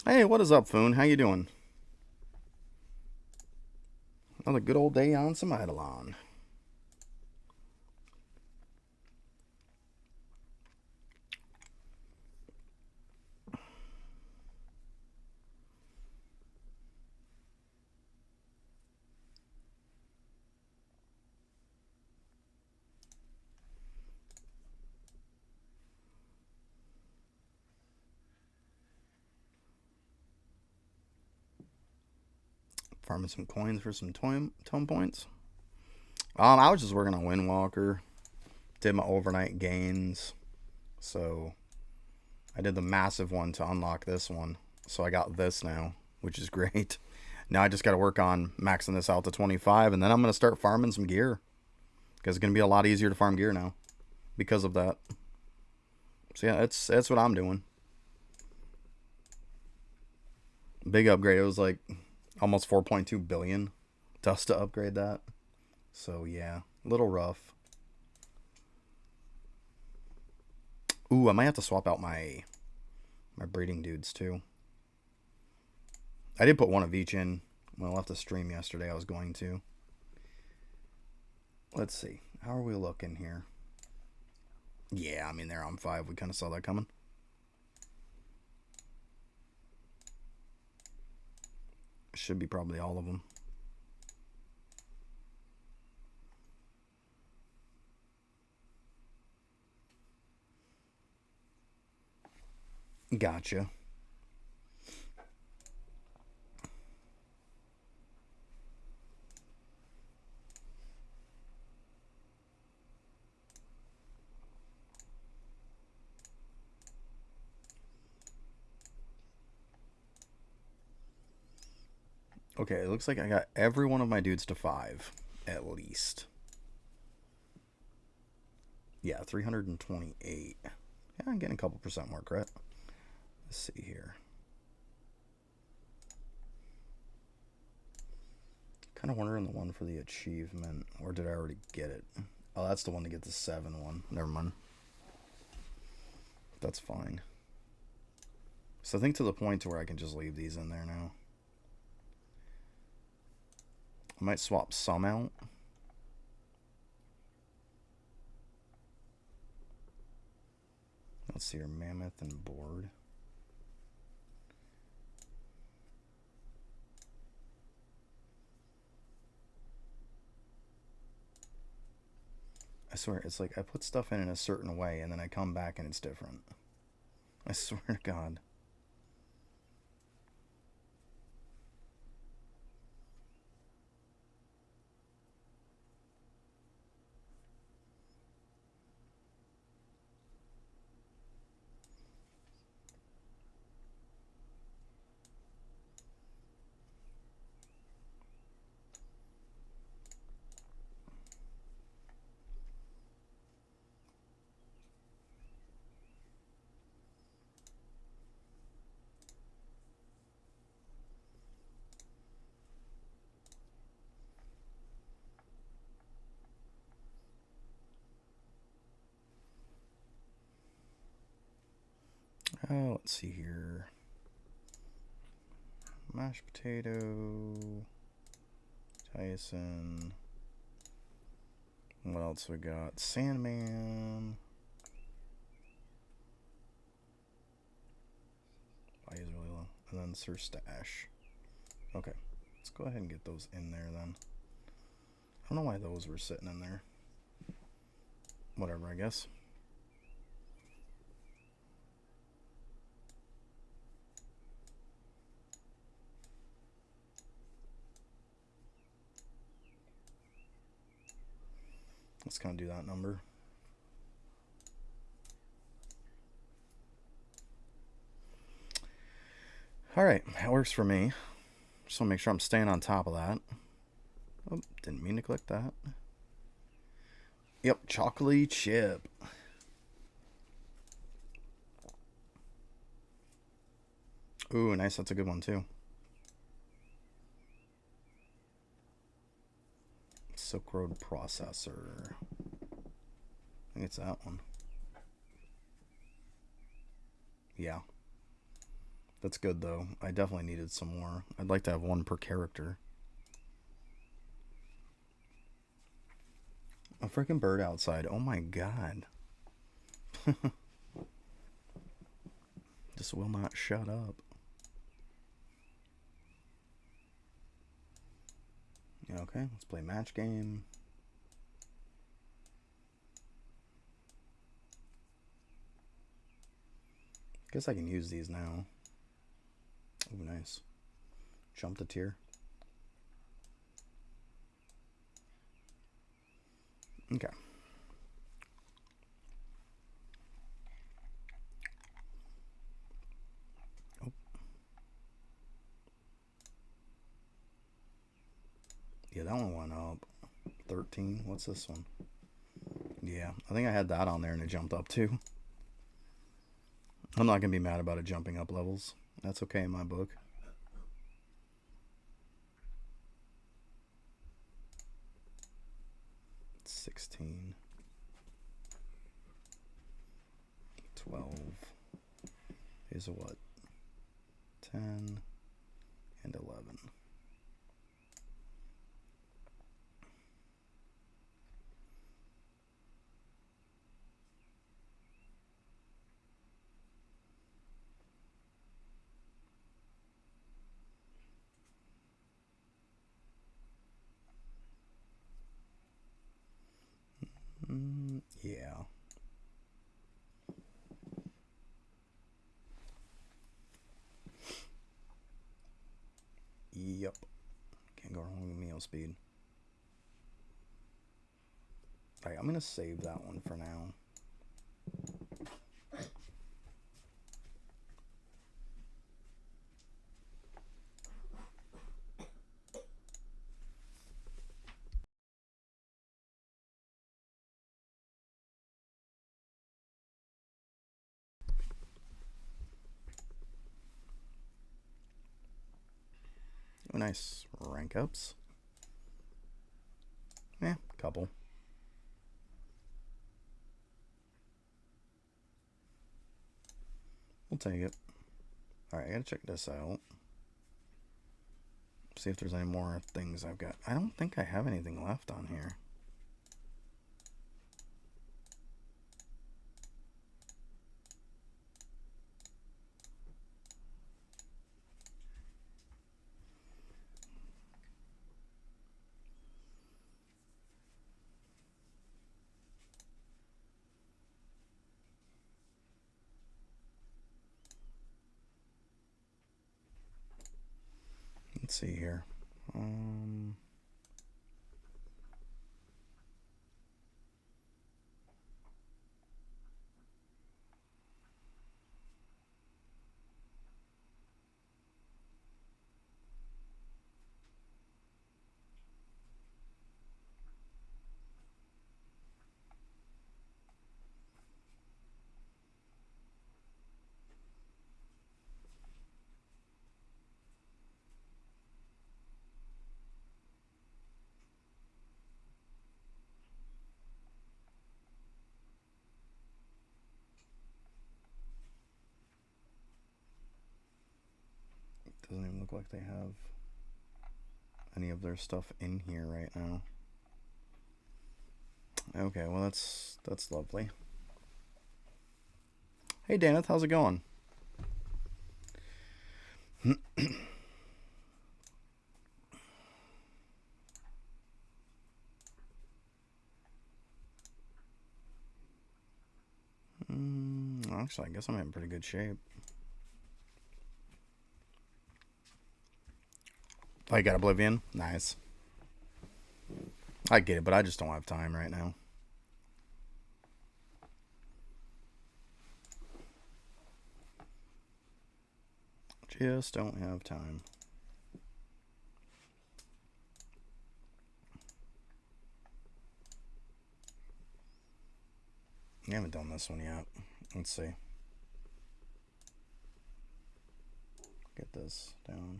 Hey, what is up, Foon? How you doing? Another good old day on some Eidolon. Farming some coins for some tome points. I was just working on Windwalker. Did my overnight gains. So I did the massive one to unlock this one. So I got this now, which is great. Now I just got to work on maxing this out to 25, and then I'm going to start farming some gear. Because it's going to be a lot easier to farm gear now because of that. So yeah, that's what I'm doing. Big upgrade. It was like almost 4.2 billion just to upgrade that. So yeah, a little rough. Ooh, I might have to swap out my breeding dudes too. I did put one of each in when I left the stream yesterday. I was going to. Let's see. How are we looking here? Yeah, I mean they're on 5. We kind of saw that coming. Should be probably all of them. Gotcha. Okay, it looks like I got every one of my dudes to 5, at least. Yeah, 328. Yeah, I'm getting a couple percent more credit. Let's see here. Kind of wondering the one for the achievement, or did I already get it? Oh, that's the one to get the 7 one. Never mind. That's fine. So I think to the point to where I can just leave these in there now. I might swap some out. Let's see here, mammoth and board. I swear, it's like I put stuff in a certain way and then I come back and it's different. I swear to God. Oh, let's see here. Mashed potato. Tyson. What else we got? Sandman. Why is really low. And then Sir Stash. Okay. Let's go ahead and get those in there then. I don't know why those were sitting in there. Whatever, I guess. Let's kind of do that number. Alright, that works for me. Just want to make sure I'm staying on top of that. Oh, didn't mean to click that. Yep, chocolatey chip. Ooh, nice. That's a good one, too. Silk Road Processor. I think it's that one. Yeah. That's good, though. I definitely needed some more. I'd like to have one per character. A freaking bird outside. Oh my god. This will not shut up. Okay, let's play match game. Guess I can use these now. Oh, nice. Jump the tier. Okay. Oh. Yeah, that one went up. 13. What's this one? Yeah, I think I had that on there and it jumped up too. I'm not going to be mad about it jumping up levels. That's okay in my book. It's 16. 12. Is what? 10 and 11. Yeah. Yep. Can't go wrong with meal speed. Alright, I'm going to save that one for now. Oh, nice. Rank ups. Yeah, couple. We'll take it. Alright, I gotta check this out. See if there's any more things I've got. I don't think I have anything left on here. Let's see here. Doesn't even look like they have any of their stuff in here right now. Okay, well that's lovely. Hey Daneth, how's it going? Actually, I guess I'm in pretty good shape. Oh, you got Oblivion? Nice. I get it, but I just don't have time right now. Just don't have time. I haven't done this one yet. Let's see. Get this down.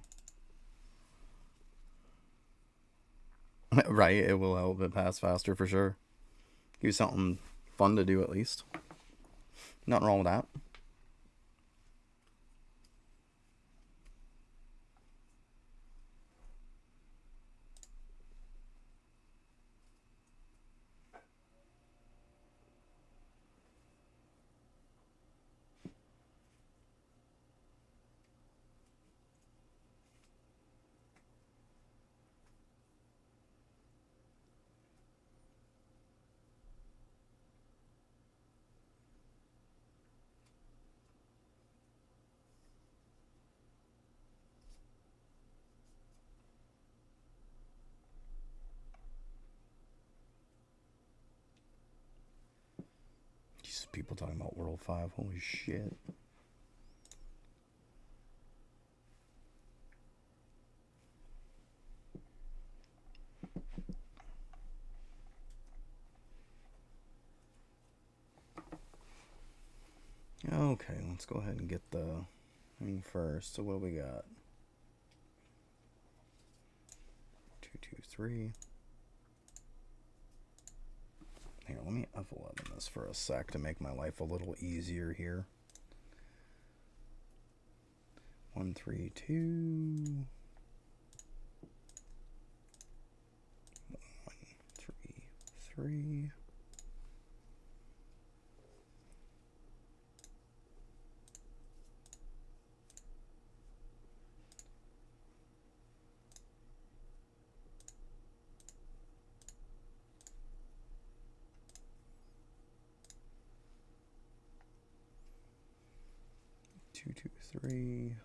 Right, it will help it pass faster for sure. Give you something fun to do at least. Nothing wrong with that. people talking about World 5. Holy shit. Okay, let's go ahead and get the thing first. So what do we got? 223. Here, let me F11 this for a sec to make my life a little easier here. 132. 133. 223.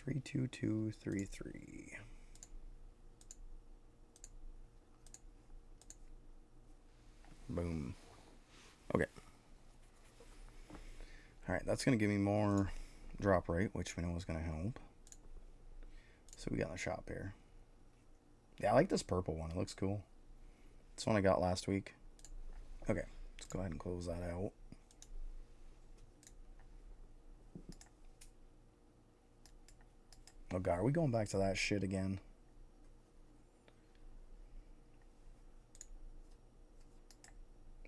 32233. Boom. Okay. Alright, that's going to give me more drop rate, which we know is going to help. So we got in the shop here. Yeah, I like this purple one. It looks cool. It's one I got last week. Okay, let's go ahead and close that out. Oh god, are we going back to that shit again?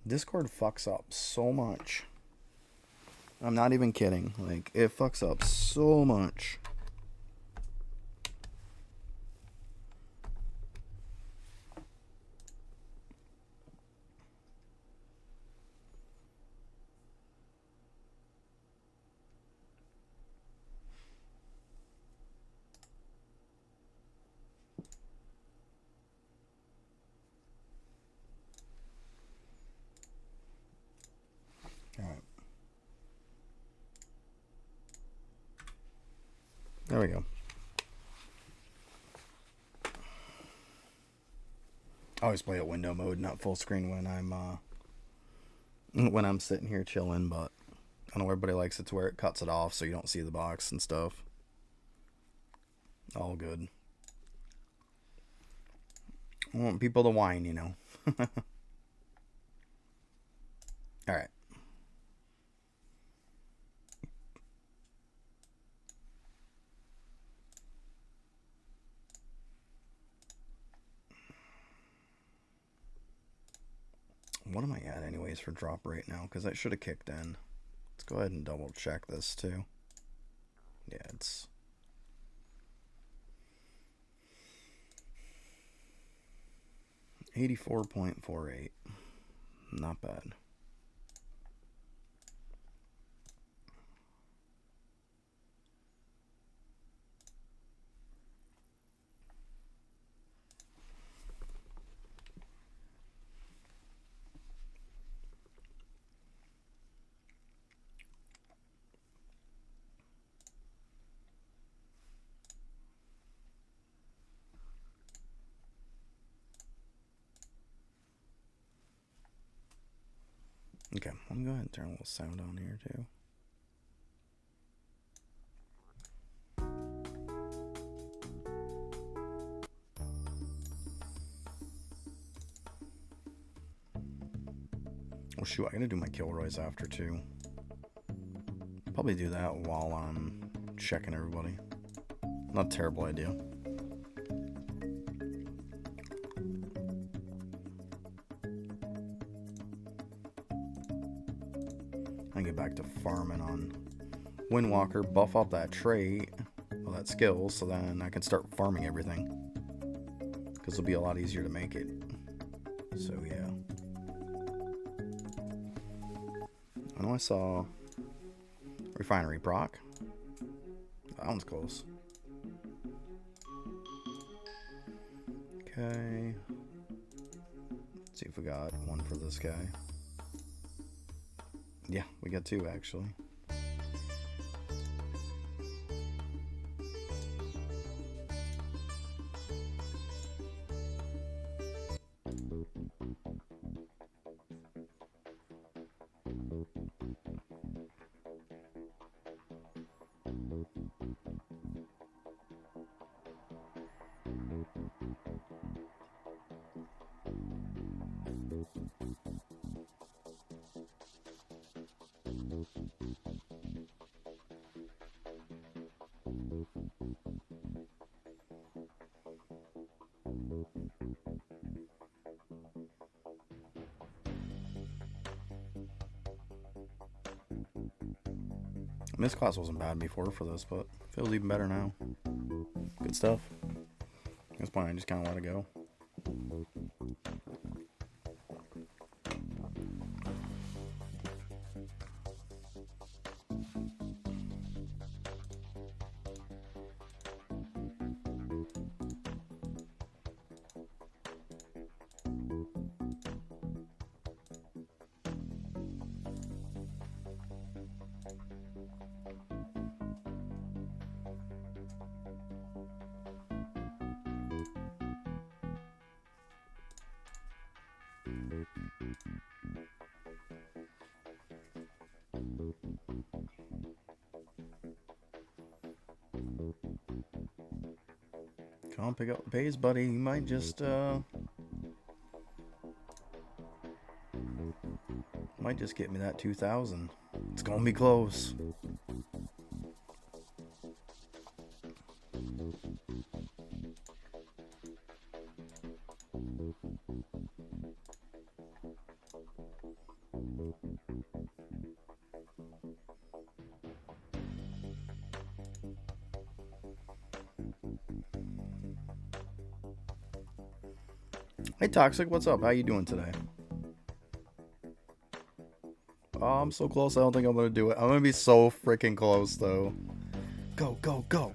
Discord fucks up so much. I'm not even kidding. Like, it fucks up so much. Alright. There we go. I always play at window mode, not full screen when I'm sitting here chilling, but I know everybody likes it to where it cuts it off so you don't see the box and stuff. All good. I want people to whine, you know. Alright. What am I at anyways for drop rate now? Because I should have kicked in. Let's go ahead and double check this too. Yeah, it's... $84.48. Not bad. Okay, I'm going to go ahead and turn a little sound on here too. Oh shoot, I gotta do my Kilroys after too. Probably do that while I'm checking everybody. Not a terrible idea. I can get back to farming on Windwalker, buff up that trait, well, that skill, so then I can start farming everything. Because it'll be a lot easier to make it. So yeah. I know I saw Refinery proc. That one's close. Okay. Let's see if we got one for this guy. Yeah, we got 2 actually. This class wasn't bad before for this, but feels even better now. Good stuff. At this point, I just kind of let it go. Come on, pick up the pace, buddy. You might just get me that 2,000. It's gonna be close. Hey Toxic, what's up? How you doing today? Oh, I'm so close. I don't think I'm gonna do it. I'm gonna be so freaking close though. Go, go, go.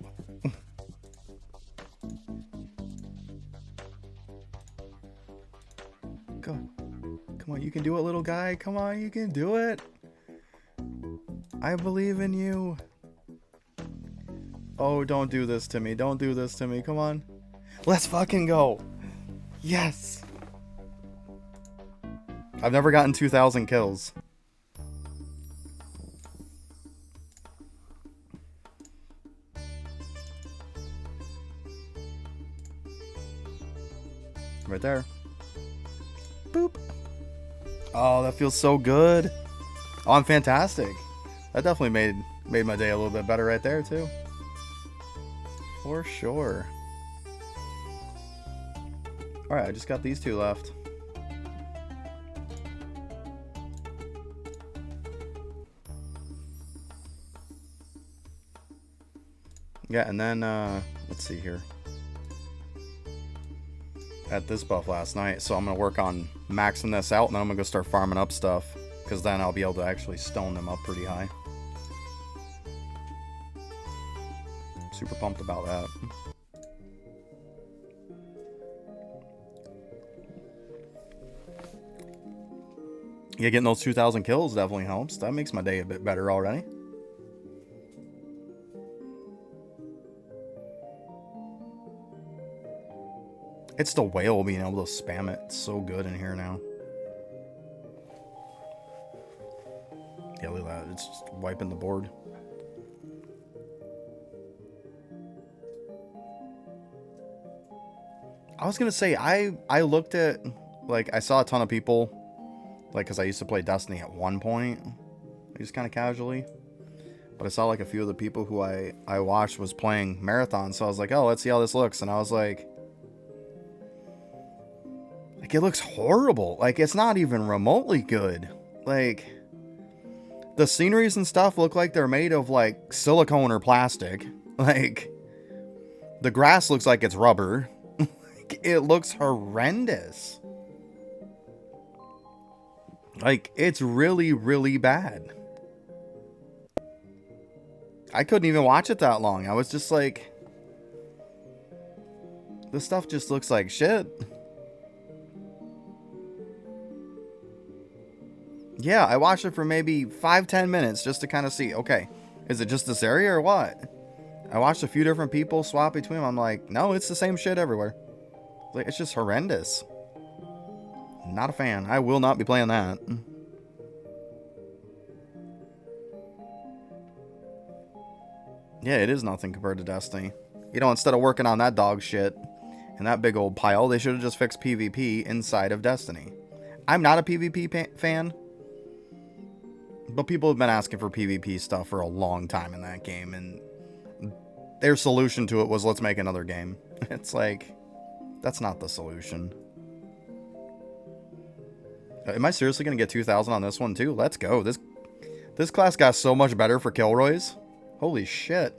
Go. Come on, you can do it, little guy. Come on, you can do it. I believe in you. Oh, don't do this to me. Don't do this to me. Come on. Let's fucking go. Yes. I've never gotten 2,000 kills. Right there. Boop. Oh, that feels so good. Oh, I'm fantastic. That definitely made my day a little bit better right there too. For sure. Alright, I just got these 2 left. Yeah, and then let's see here. At this buff last night, so I'm gonna work on maxing this out, and then I'm gonna go start farming up stuff, because then I'll be able to actually stone them up pretty high. Super pumped about that. Yeah, getting those 2,000 kills definitely helps. That makes my day a bit better already. It's the whale being able to spam it. It's so good in here now. Yeah, look at that. It's just wiping the board. I was gonna say, I looked at, like, I saw a ton of people, like, because I used to play Destiny at one point, just kind of casually. But I saw, like, a few of the people who I watched was playing Marathon, so I was like, oh, let's see how this looks. And I was like, it looks horrible. Like, it's not even remotely good. Like, the sceneries and stuff look like they're made of, like, silicone or plastic. Like, the grass looks like it's rubber. It looks horrendous. Like, it's really, really bad. I couldn't even watch it that long. I was just like, this stuff just looks like shit. Yeah, I watched it for maybe 5-10 minutes just to kind of see, okay, is it just this area or what? I watched a few different people swap between them. I'm like, no, it's the same shit everywhere. Like, it's just horrendous. Not a fan. I will not be playing that. Yeah, it is nothing compared to Destiny. You know, instead of working on that dog shit and that big old pile, they should have just fixed PvP inside of Destiny. I'm not a PvP fan, but people have been asking for PvP stuff for a long time in that game, and their solution to it was, let's make another game. It's like, that's not the solution. Am I seriously going to get 2,000 on this one too? Let's go. This class got so much better for Kilroys. Holy shit.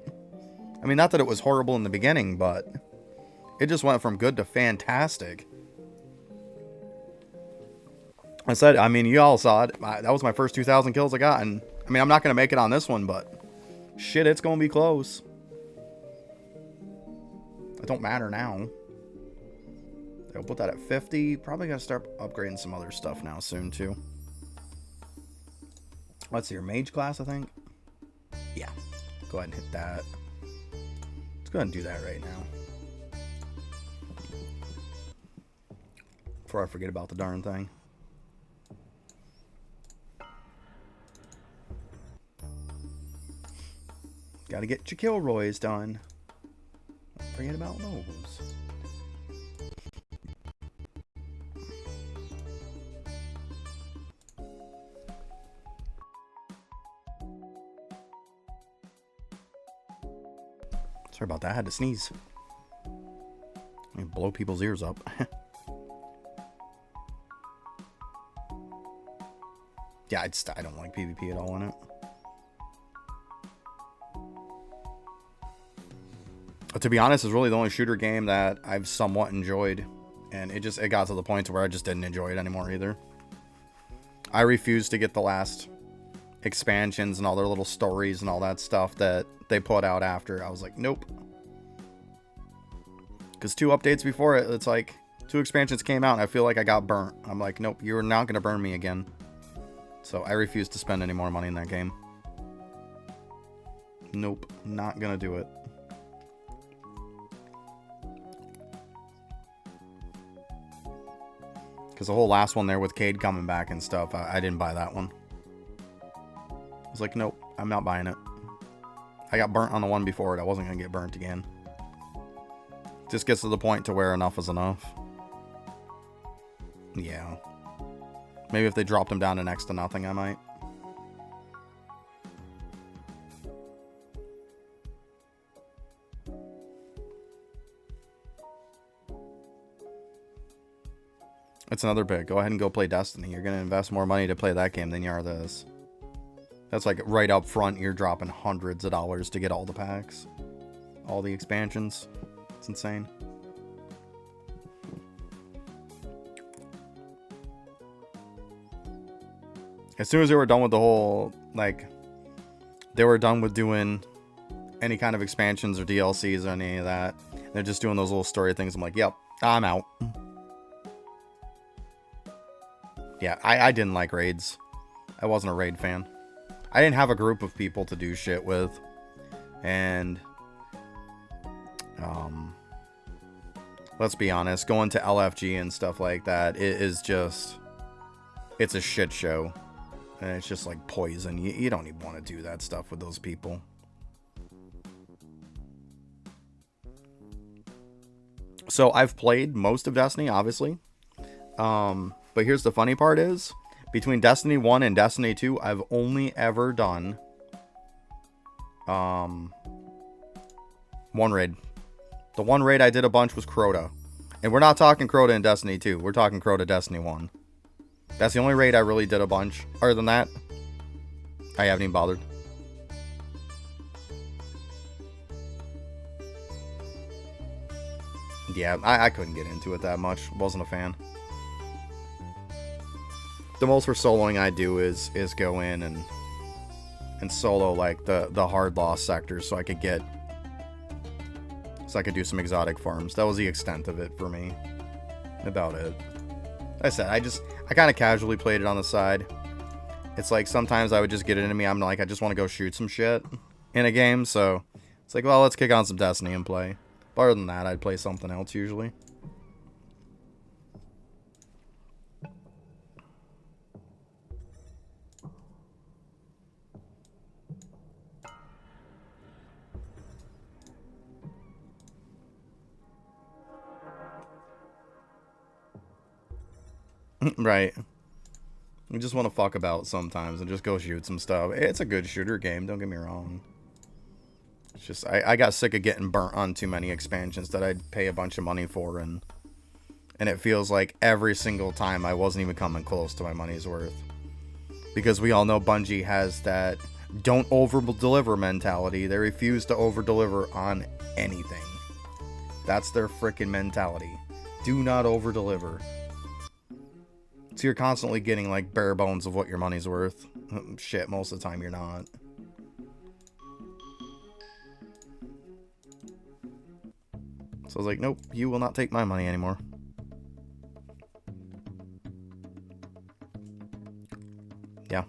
I mean, not that it was horrible in the beginning, but it just went from good to fantastic. I mean, you all saw it. That was my first 2,000 kills I got. And I mean, I'm not going to make it on this one, but shit, it's going to be close. It don't matter now. I'll put that at 50. Probably got to start upgrading some other stuff now soon, too. Let's see, your mage class, I think. Yeah. Go ahead and hit that. Let's go ahead and do that right now. Before I forget about the darn thing. Gotta get your Kilroys done. Don't forget about those. Sorry about that. I had to sneeze. I mean, blow people's ears up. Yeah, I don't like PvP at all in it. But to be honest, it's really the only shooter game that I've somewhat enjoyed. And it got to the point where I just didn't enjoy it anymore either. I refused to get the last expansions and all their little stories and all that stuff that they put out after. I was like, nope. Because 2 updates before it, it's like 2 expansions came out and I feel like I got burnt. I'm like, nope, you're not going to burn me again. So I refuse to spend any more money in that game. Nope, not going to do it. Because the whole last one there with Cade coming back and stuff, I didn't buy that one. I was like, nope, I'm not buying it. I got burnt on the one before it. I wasn't going to get burnt again. Just gets to the point to where enough is enough. Yeah. Maybe if they dropped him down to next to nothing, I might. It's another pick. Go ahead and go play Destiny. You're going to invest more money to play that game than you are this. That's like right up front, you're dropping hundreds of dollars to get all the packs. All the expansions. It's insane. As soon as they were done with the whole, like, they were done with doing any kind of expansions or DLCs or any of that. They're just doing those little story things. I'm like, yep, I'm out. Yeah, I didn't like raids. I wasn't a raid fan. I didn't have a group of people to do shit with. And, let's be honest, going to LFG and stuff like that, it is just, it's a shit show. And it's just like poison. You don't even want to do that stuff with those people. So I've played most of Destiny, obviously. But here's the funny part is, between Destiny 1 and Destiny 2, I've only ever done one raid. The one raid I did a bunch was Crota. And we're not talking Crota in Destiny 2. We're talking Crota Destiny 1. That's the only raid I really did a bunch. Other than that, I haven't even bothered. Yeah, I couldn't get into it that much. Wasn't a fan. The most for soloing I do is go in and solo like the hard loss sectors so I could do some exotic farms. That was the extent of it for me. About it. Like I said, I kind of casually played it on the side. it's like sometimes I would just get it into me. I'm like, I just want to go shoot some shit in a game. So it's like, well, let's kick on some Destiny and play. But other than that, I'd play something else usually. Right. We just want to fuck about sometimes and just go shoot some stuff. It's a good shooter game, don't get me wrong. It's just, I got sick of getting burnt on too many expansions that I'd pay a bunch of money for, and it feels like every single time I wasn't even coming close to my money's worth. Because we all know Bungie has that don't over-deliver mentality. They refuse to over-deliver on anything. That's their freaking mentality. Do not over-deliver. So you're constantly getting like bare bones of what your money's worth. Shit, most of the time you're not. So I was like, nope, you will not take my money anymore. Yeah.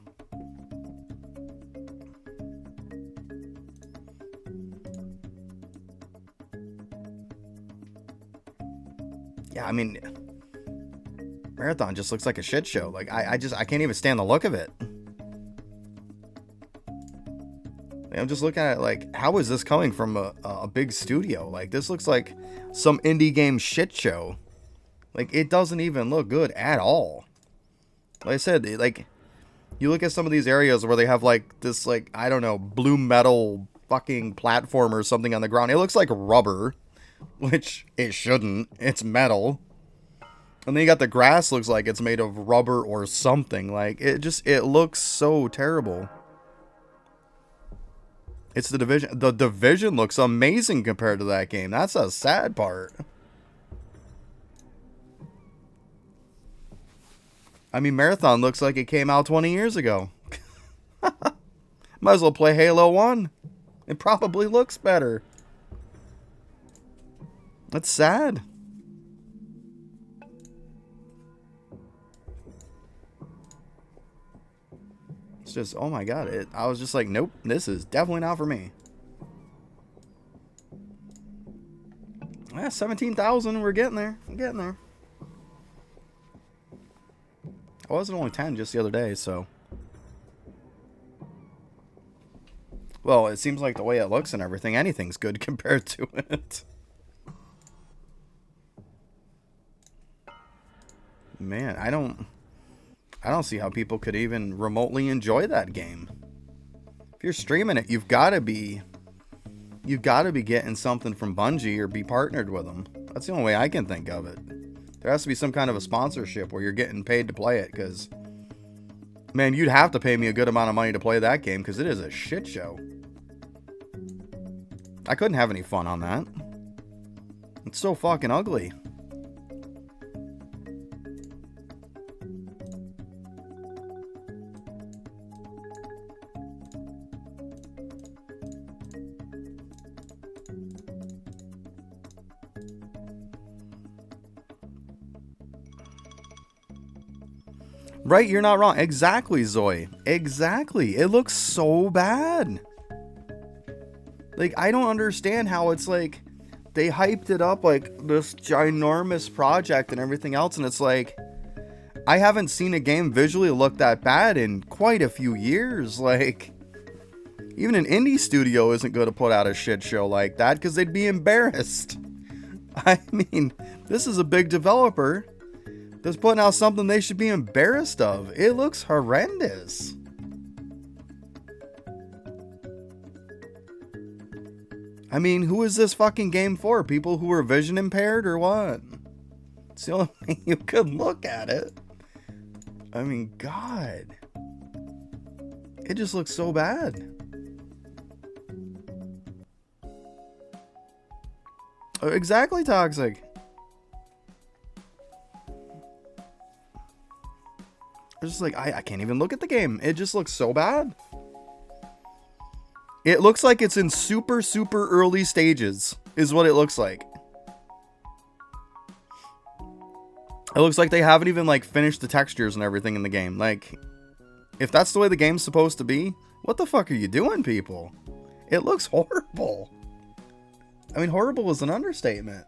Yeah, I mean, Marathon just looks like a shit show. Like, I can't even stand the look of it. I'm just looking at it like, how is this coming from a big studio? Like, this looks like some indie game shit show. Like, it doesn't even look good at all. Like I said, like, you look at some of these areas where they have, like, this, like, I don't know, blue metal fucking platform or something on the ground. It looks like rubber, which it shouldn't. It's metal. And then you got the grass looks like it's made of rubber or something. Like, it looks so terrible. It's the Division. The Division looks amazing compared to that game. That's a sad part. I mean, Marathon looks like it came out 20 years ago. Might as well play Halo 1. It probably looks better. That's sad. It's just, oh my god. I was just like, nope, this is definitely not for me. Yeah, 17,000. We're getting there. I'm getting there. I wasn't only 10 just the other day, so. Well, it seems like the way it looks and everything, anything's good compared to it. Man, I don't see how people could even remotely enjoy that game. If you're streaming it, you've got to be getting something from Bungie or be partnered with them. That's the only way I can think of it. There has to be some kind of a sponsorship where you're getting paid to play it, because, man, you'd have to pay me a good amount of money to play that game, because it is a shit show. I couldn't have any fun on that. It's so fucking ugly. Right, you're not wrong. Exactly, Zoe. Exactly. It looks so bad. Like, I don't understand how it's like, they hyped it up like this ginormous project and everything else, and it's like, I haven't seen a game visually look that bad in quite a few years. Like, even an indie studio isn't going to put out a shit show like that, because they'd be embarrassed. I mean, this is a big developer that's putting out something they should be embarrassed of. It looks horrendous. I mean, who is this fucking game for? People who are vision impaired or what? It's the only way you could look at it. I mean, God. It just looks so bad. Exactly, Toxic. It's just like, I can't even look at the game. It just looks so bad. It looks like it's in super, super early stages, is what it looks like. It looks like they haven't even, like, finished the textures and everything in the game. Like, If that's the way the game's supposed to be, what the fuck are you doing, people? It looks horrible. I mean, horrible is an understatement.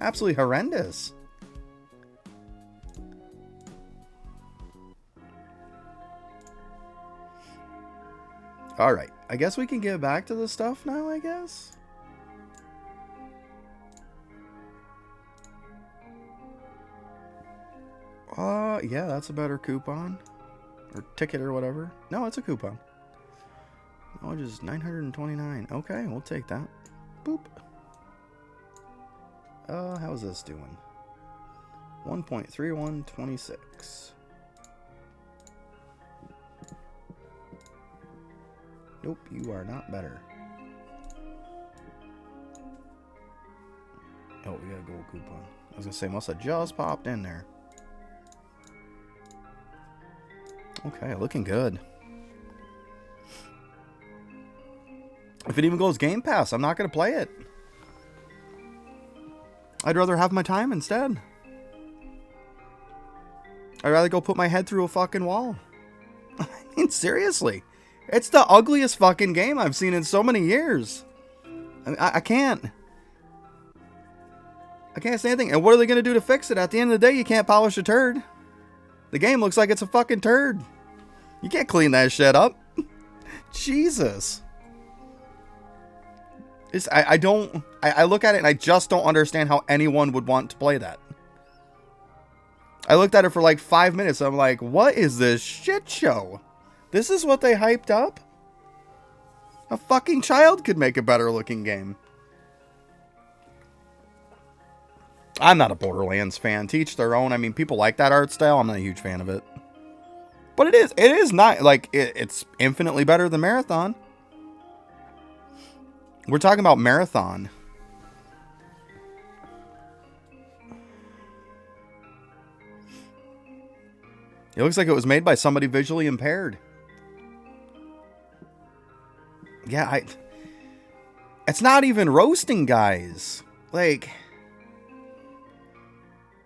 Absolutely horrendous. Alright, I guess we can get back to the stuff now, I guess? Yeah, that's a better coupon. Or ticket or whatever. No, it's a coupon. Oh, just 929. Okay, we'll take that. Boop. How's this doing? 1.3126. Nope, you are not better. Oh, we got a gold coupon. I was gonna say, must have just popped in there. Okay, looking good. If it even goes Game Pass, I'm not gonna play it. I'd rather have my time instead. I'd rather go put my head through a fucking wall. I mean, seriously. It's the ugliest fucking game I've seen in so many years. I can't. I can't say anything. And what are they going to do to fix it? At the end of the day, you can't polish a turd. The game looks like it's a fucking turd. You can't clean that shit up. Jesus. I look at it and I just don't understand how anyone would want to play that. I looked at it for like 5 minutes. I'm like, what is this shit show? This is what they hyped up? A fucking child could make a better looking game. I'm not a Borderlands fan. To each their own. I mean, people like that art style. I'm not a huge fan of it. But it is not, like, it's infinitely better than Marathon. We're talking about Marathon. It looks like it was made by somebody visually impaired. Yeah, it's not even roasting, guys. Like,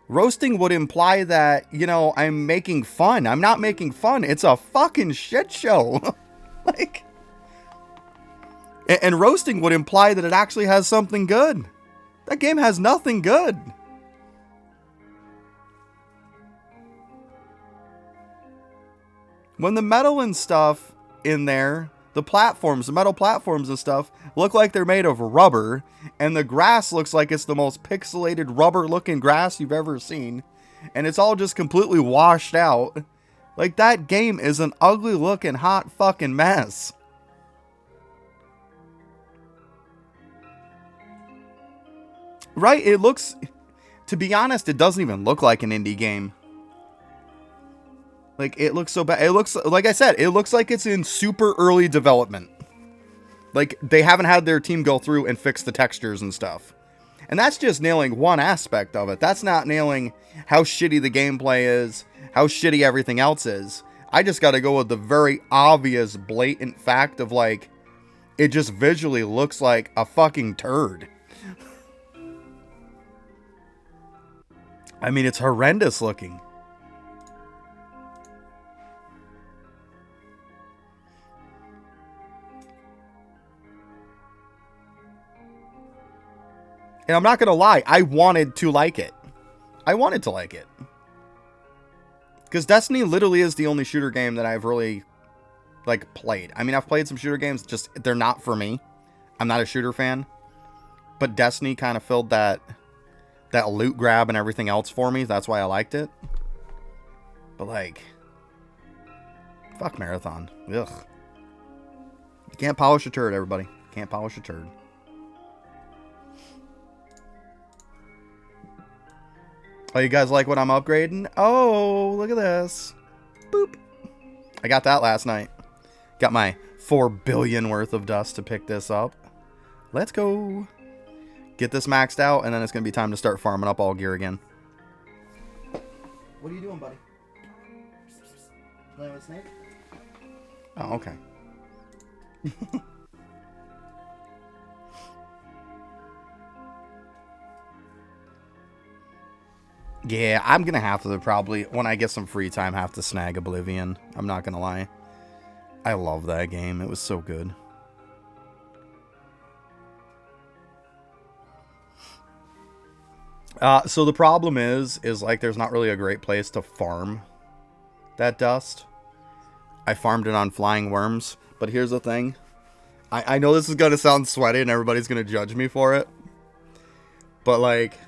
roasting would imply that, you know, I'm making fun. I'm not making fun. It's a fucking shit show. Like, and roasting would imply that it actually has something good. That game has nothing good. When the metal and stuff in there, the platforms, the metal platforms and stuff, look like they're made of rubber, and the grass looks like it's the most pixelated rubber-looking grass you've ever seen, and it's all just completely washed out. Like, that game is an ugly-looking, hot fucking mess. Right? It looks... To be honest, it doesn't even look like an indie game. Like, it looks so bad. It looks, like I said, it looks like it's in super early development. Like, they haven't had their team go through and fix the textures and stuff. And that's just nailing one aspect of it. That's not nailing how shitty the gameplay is, how shitty everything else is. I just gotta go with the very obvious, blatant fact of, like, it just visually looks like a fucking turd. I mean, it's horrendous looking. And I'm not going to lie, I wanted to like it. I wanted to like it. Because Destiny literally is the only shooter game that I've really, like, played. I mean, I've played some shooter games, just, they're not for me. I'm not a shooter fan. But Destiny kind of filled that loot grab and everything else for me. That's why I liked it. But, like, fuck Marathon. Ugh. You can't polish a turd, everybody. Can't polish a turd. Oh, you guys like what I'm upgrading? Oh, look at this. Boop. I got that last night. Got my 4 billion worth of dust to pick this up. Let's go. Get this maxed out, and then it's going to be time to start farming up all gear again. What are you doing, buddy? Playing with Snake? Oh, okay. Yeah, I'm gonna have to probably, when I get some free time, have to snag Oblivion. I'm not gonna lie. I love that game. It was so good. So the problem is like there's not really a great place to farm that dust. I farmed it on flying worms, but here's the thing. I know this is gonna sound sweaty and everybody's gonna judge me for it, but like,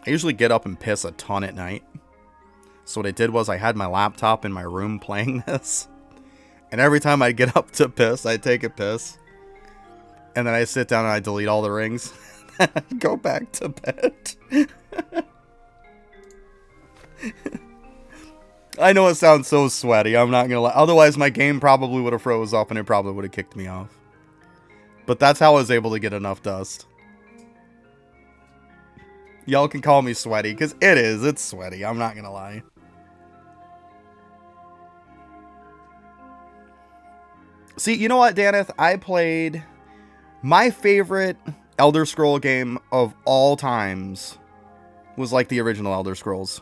I usually get up and piss a ton at night. So what I did was I had my laptop in my room playing this, and every time I get up to piss, I take a piss, and then I sit down and I delete all the rings, and I go back to bed. I know it sounds so sweaty, I'm not gonna lie. Otherwise, my game probably would have froze up and it probably would have kicked me off. But that's how I was able to get enough dust. Y'all can call me sweaty, because it's sweaty, I'm not gonna lie. See, you know what, Daneth? I played my favorite Elder Scroll game of all times was like the original Elder Scrolls.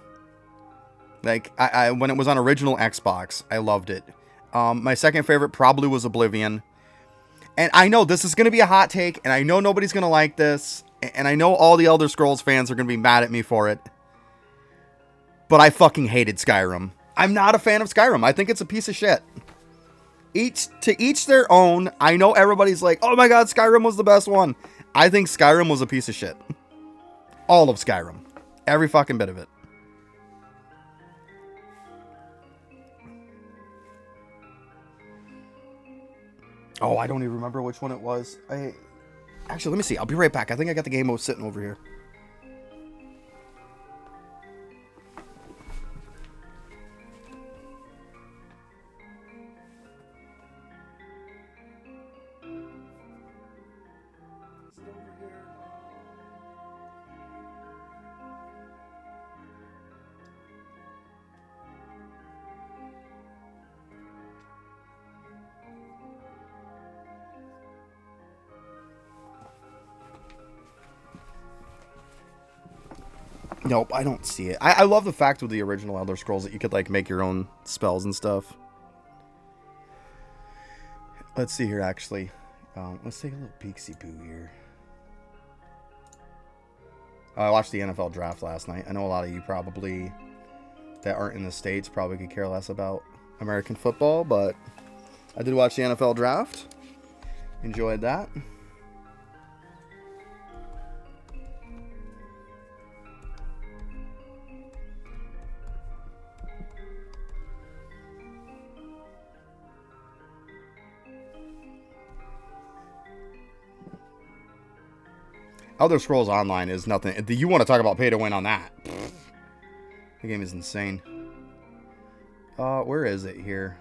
Like, I when it was on original Xbox, I loved it. My second favorite probably was Oblivion. And I know this is going to be a hot take, and I know nobody's going to like this, and I know all the Elder Scrolls fans are going to be mad at me for it. But I fucking hated Skyrim. I'm not a fan of Skyrim. I think it's a piece of shit. To each their own. I know everybody's like, oh my god, Skyrim was the best one. I think Skyrim was a piece of shit. All of Skyrim. Every fucking bit of it. Oh, I don't even remember which one it was. Actually, let me see. I'll be right back. I think I got the game mode sitting over here. Nope, I don't see it. I love the fact with the original Elder Scrolls that you could, like, make your own spells and stuff. Let's see here, actually. Let's take a little peek-see-poo here. I watched the NFL draft last night. I know a lot of you probably, that aren't in the States, probably could care less about American football, but I did watch the NFL draft. Enjoyed that. Elder Scrolls Online is nothing. You want to talk about pay to win on that? The game is insane. Where is it here?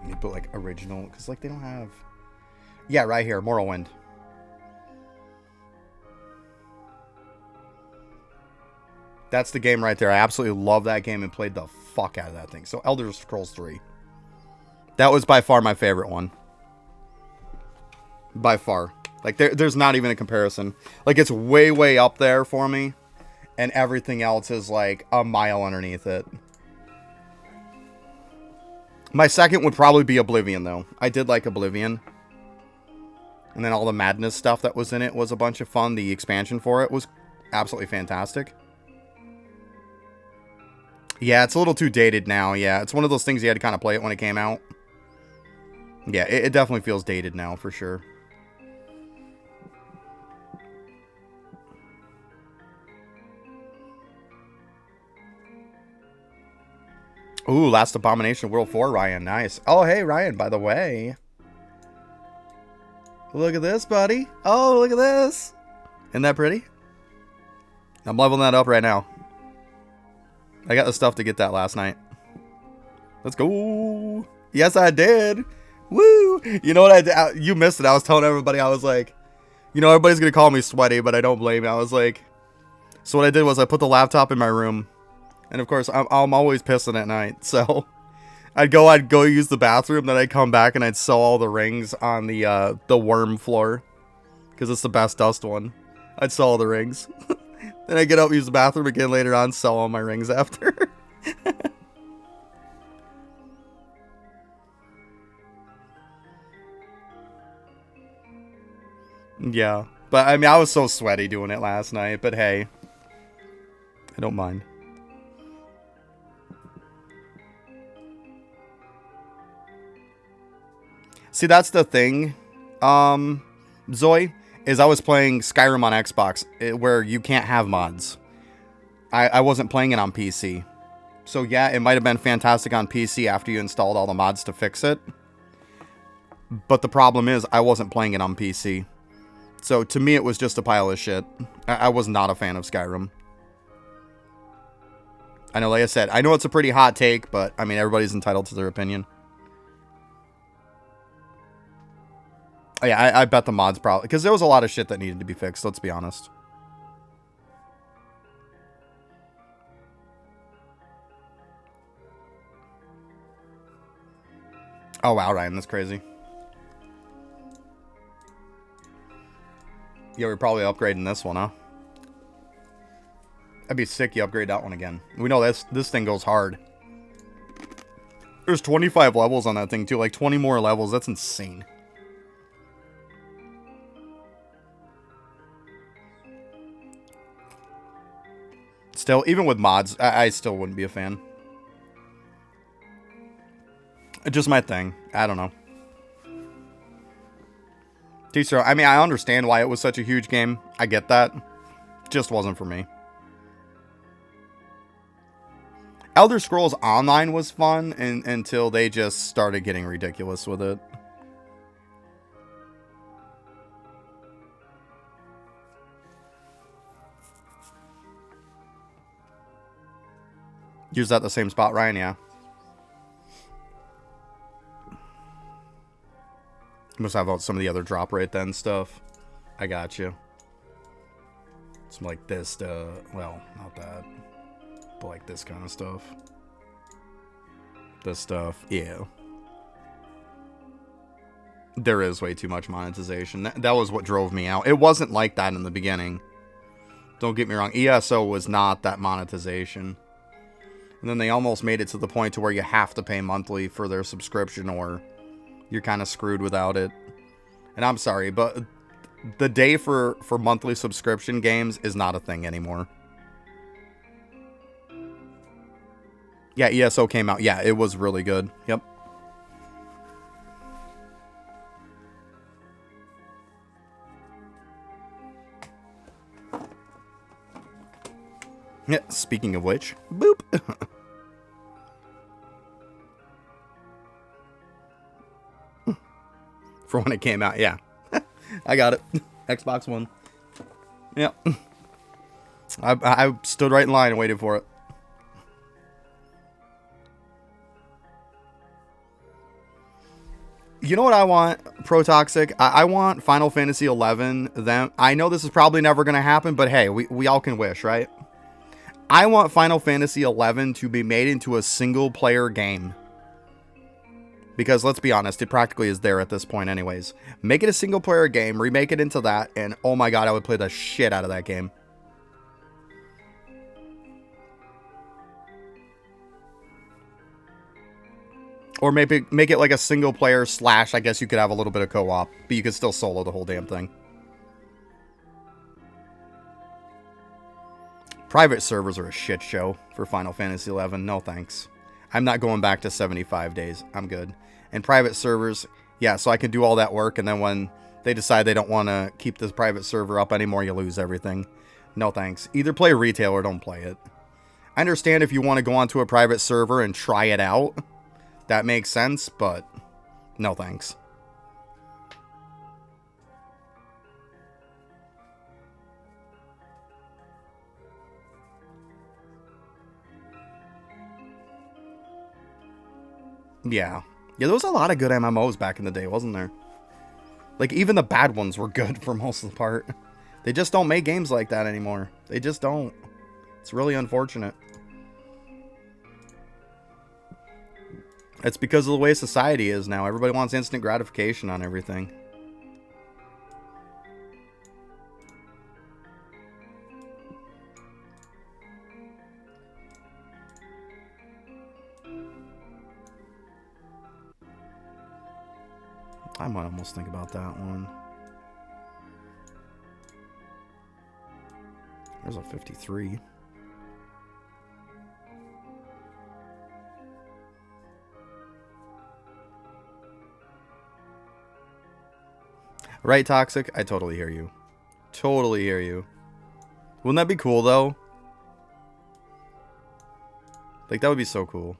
Let me put like original, because like they don't have. Yeah, right here, Morrowind. That's the game right there. I absolutely love that game and played the fuck out of that thing. So Elder Scrolls 3. That was by far my favorite one. By far. Like, there's not even a comparison. Like, it's way, way up there for me. And everything else is, like, a mile underneath it. My second would probably be Oblivion, though. I did like Oblivion. And then all the madness stuff that was in it was a bunch of fun. The expansion for it was absolutely fantastic. Yeah, it's a little too dated now. Yeah, it's one of those things you had to kind of play it when it came out. Yeah, it definitely feels dated now, for sure. Ooh, Last Abomination World 4, Ryan. Nice. Oh, hey, Ryan, by the way. Look at this, buddy. Oh, look at this. Isn't that pretty? I'm leveling that up right now. I got the stuff to get that last night. Let's go. Yes, I did. Woo! You know what I did? You missed it. I was telling everybody, I was like, you know, everybody's going to call me sweaty, but I don't blame you. I was like, so what I did was I put the laptop in my room. And of course, I'm always pissing at night. So I'd go use the bathroom, then I'd come back and I'd sell all the rings on the worm floor. Because it's the best dust one. I'd sell all the rings. Then I'd get up, use the bathroom again later on, sell all my rings after. Yeah. But, I mean, I was so sweaty doing it last night. But, hey. I don't mind. See, that's the thing, Zoe, is I was playing Skyrim on Xbox, where you can't have mods. I wasn't playing it on PC. So, yeah, it might have been fantastic on PC after you installed all the mods to fix it. But the problem is, I wasn't playing it on PC. So, to me, it was just a pile of shit. I was not a fan of Skyrim. I know, like I said, I know it's a pretty hot take, but, I mean, everybody's entitled to their opinion. Oh, yeah, I bet the mods probably... Because there was a lot of shit that needed to be fixed, let's be honest. Oh, wow, Ryan, that's crazy. Yeah, we're probably upgrading this one, huh? That'd be sick, you upgrade that one again. We know this thing goes hard. There's 25 levels on that thing, too. Like, 20 more levels. That's insane. Still, even with mods, I still wouldn't be a fan. It's just my thing. I don't know. Teacher, I mean, I understand why it was such a huge game. I get that. Just wasn't for me. Elder Scrolls Online was fun until they just started getting ridiculous with it. Use that the same spot, Ryan? Yeah. Must have out some of the other drop rate then stuff. I got you. Some like this, well, not that. But like this kind of stuff. This stuff, yeah. There is way too much monetization. That was what drove me out. It wasn't like that in the beginning. Don't get me wrong. ESO was not that monetization. And then they almost made it to the point to where you have to pay monthly for their subscription or you're kind of screwed without it. And I'm sorry, but the day for monthly subscription games is not a thing anymore. Yeah, ESO came out. Yeah, it was really good. Yep. Yeah, speaking of which, boop. For when it came out, yeah. I got it. Xbox One. Yep. I stood right in line and waited for it. You know what I want, Pro Toxic? I want Final Fantasy 11. Them. I know this is probably never going to happen, but hey, we all can wish, right? I want Final Fantasy 11 to be made into a single-player game. Because let's be honest, it practically is there at this point anyways. Make it a single-player game, remake it into that, and oh my god, I would play the shit out of that game. Or maybe make it like a single-player / I guess you could have a little bit of co-op, but you could still solo the whole damn thing. Private servers are a shit show for Final Fantasy 11. No thanks. I'm not going back to 75 days. I'm good. And private servers, yeah, so I can do all that work, and then when they decide they don't want to keep this private server up anymore, you lose everything. No thanks. Either play retail or don't play it. I understand if you want to go onto a private server and try it out. That makes sense, but no thanks. Yeah. Yeah, there was a lot of good MMOs back in the day, wasn't there? Like, even the bad ones were good for most of the part. They just don't make games like that anymore. They just don't. It's really unfortunate. It's because of the way society is now. Everybody wants instant gratification on everything. I might almost think about that one. There's a 53. Right, Toxic? I totally hear you. Totally hear you. Wouldn't that be cool, though? Like, that would be so cool.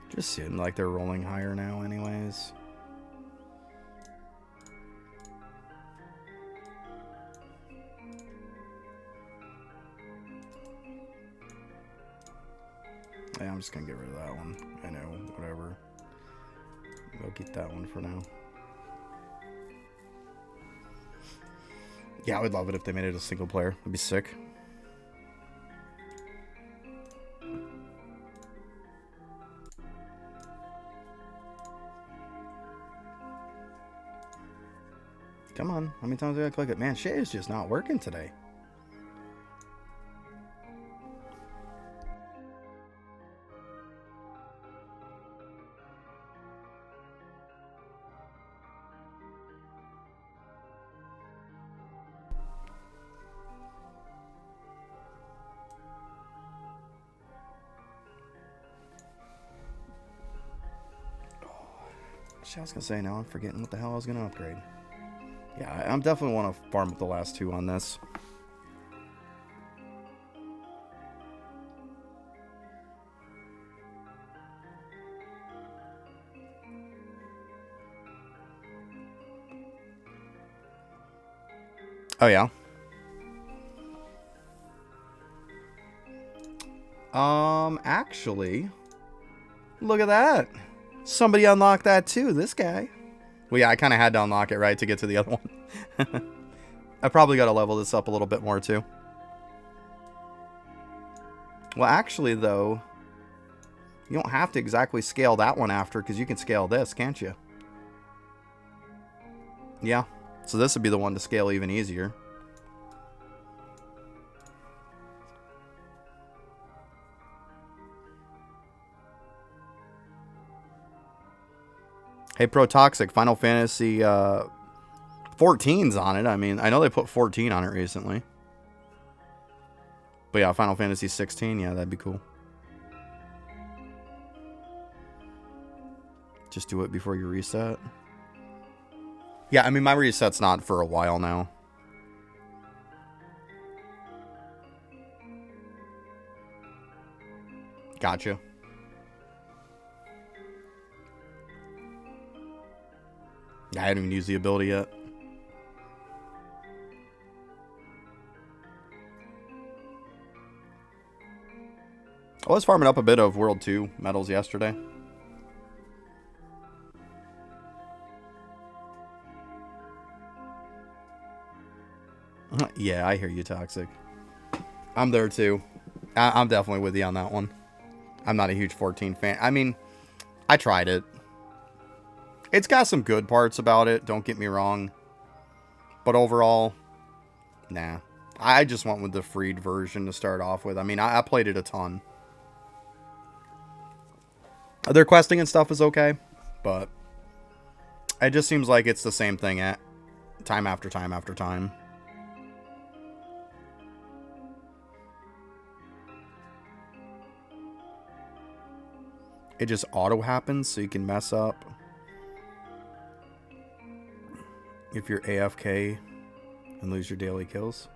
Just seem like they're rolling higher now anyways. Yeah, I'm just gonna get rid of that one. I know, whatever. I'll keep that one for now. Yeah, I would love it if they made it a single player. It'd be sick. Come on. How many times do I click it? Man, shit is just not working today. I was gonna say, now I'm forgetting what the hell I was gonna upgrade. Yeah, I'm definitely want to farm up the last two on this. Oh yeah. Actually, look at that. Somebody unlocked that too, this guy. Well, yeah, I kind of had to unlock it, right, to get to the other one. I probably got to level this up a little bit more, too. Well, actually, though, you don't have to exactly scale that one after, because you can scale this, can't you? Yeah. So this would be the one to scale even easier. Hey, Pro Toxic, Final Fantasy 14's on it. I mean, I know they put 14 on it recently. But yeah, Final Fantasy 16, yeah, that'd be cool. Just do it before you reset. Yeah, I mean, my reset's not for a while now. Gotcha. I haven't even used the ability yet. I was farming up a bit of World 2 medals yesterday. Yeah, I hear you, Toxic. I'm there too. I'm definitely with you on that one. I'm not a huge 14 fan. I mean, I tried it. It's got some good parts about it, don't get me wrong. But overall, nah. I just went with the freed version to start off with. I mean, I played it a ton. Their questing and stuff is okay, but it just seems like it's the same thing at time after time after time. It just auto happens, so you can mess up if you're AFK and lose your daily kills.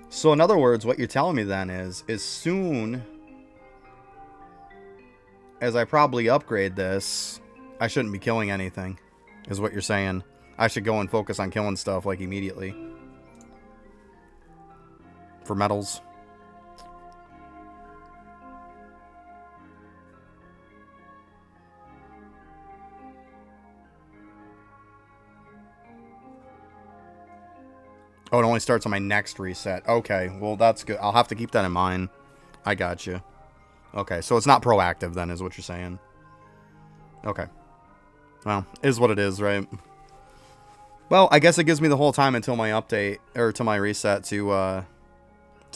So in other words, what you're telling me then is soon as I probably upgrade this, I shouldn't be killing anything, is what you're saying. I should go and focus on killing stuff, like, immediately. For medals. Oh, it only starts on my next reset. Okay, well, that's good. I'll have to keep that in mind. I got you. Okay, so it's not proactive then, is what you're saying. Okay. Well, is what it is, right? Well, I guess it gives me the whole time until my update, or to my reset to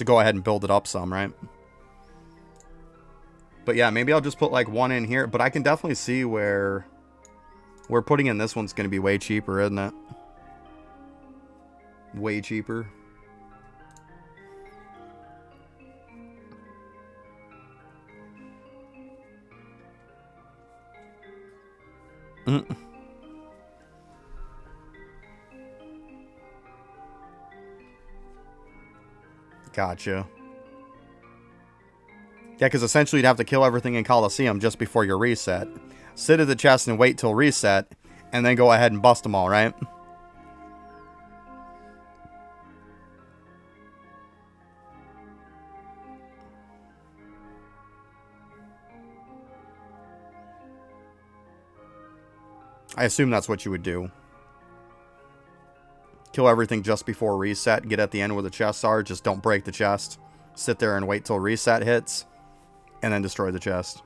go ahead and build it up some, right? But yeah, maybe I'll just put like one in here. But I can definitely see where putting in this one's going to be way cheaper, isn't it? Way cheaper. Gotcha. Yeah, because essentially you'd have to kill everything in Coliseum just before your reset. Sit at the chest and wait till reset, and then go ahead and bust them all, right? I assume that's what you would do. Kill everything just before reset, get at the end where the chests are, just don't break the chest. Sit there and wait till reset hits, and then destroy the chest.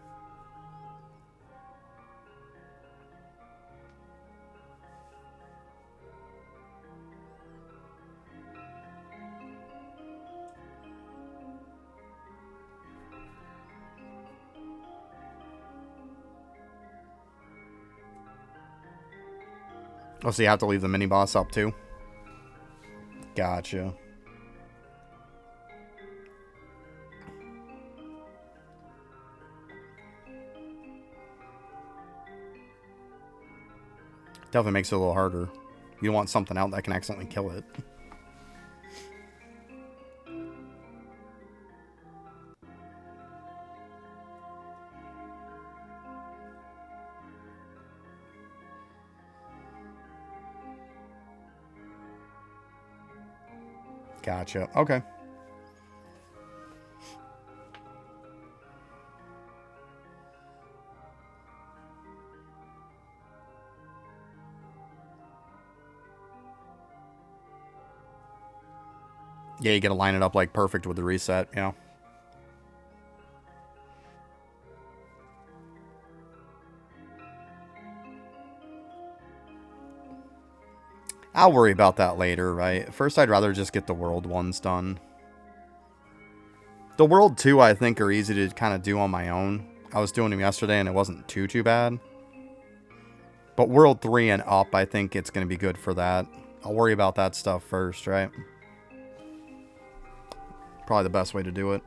Oh, so you have to leave the mini-boss up too? Gotcha. Definitely makes it a little harder. You don't want something out that can accidentally kill it. Gotcha. Okay. Yeah, you gotta line it up like perfect with the reset, you know. I'll worry about that later, right? First, I'd rather just get the world ones done. The world 2, I think, are easy to kind of do on my own. I was doing them yesterday, and it wasn't too bad. But world 3 and up, I think it's going to be good for that. I'll worry about that stuff first, right? Probably the best way to do it.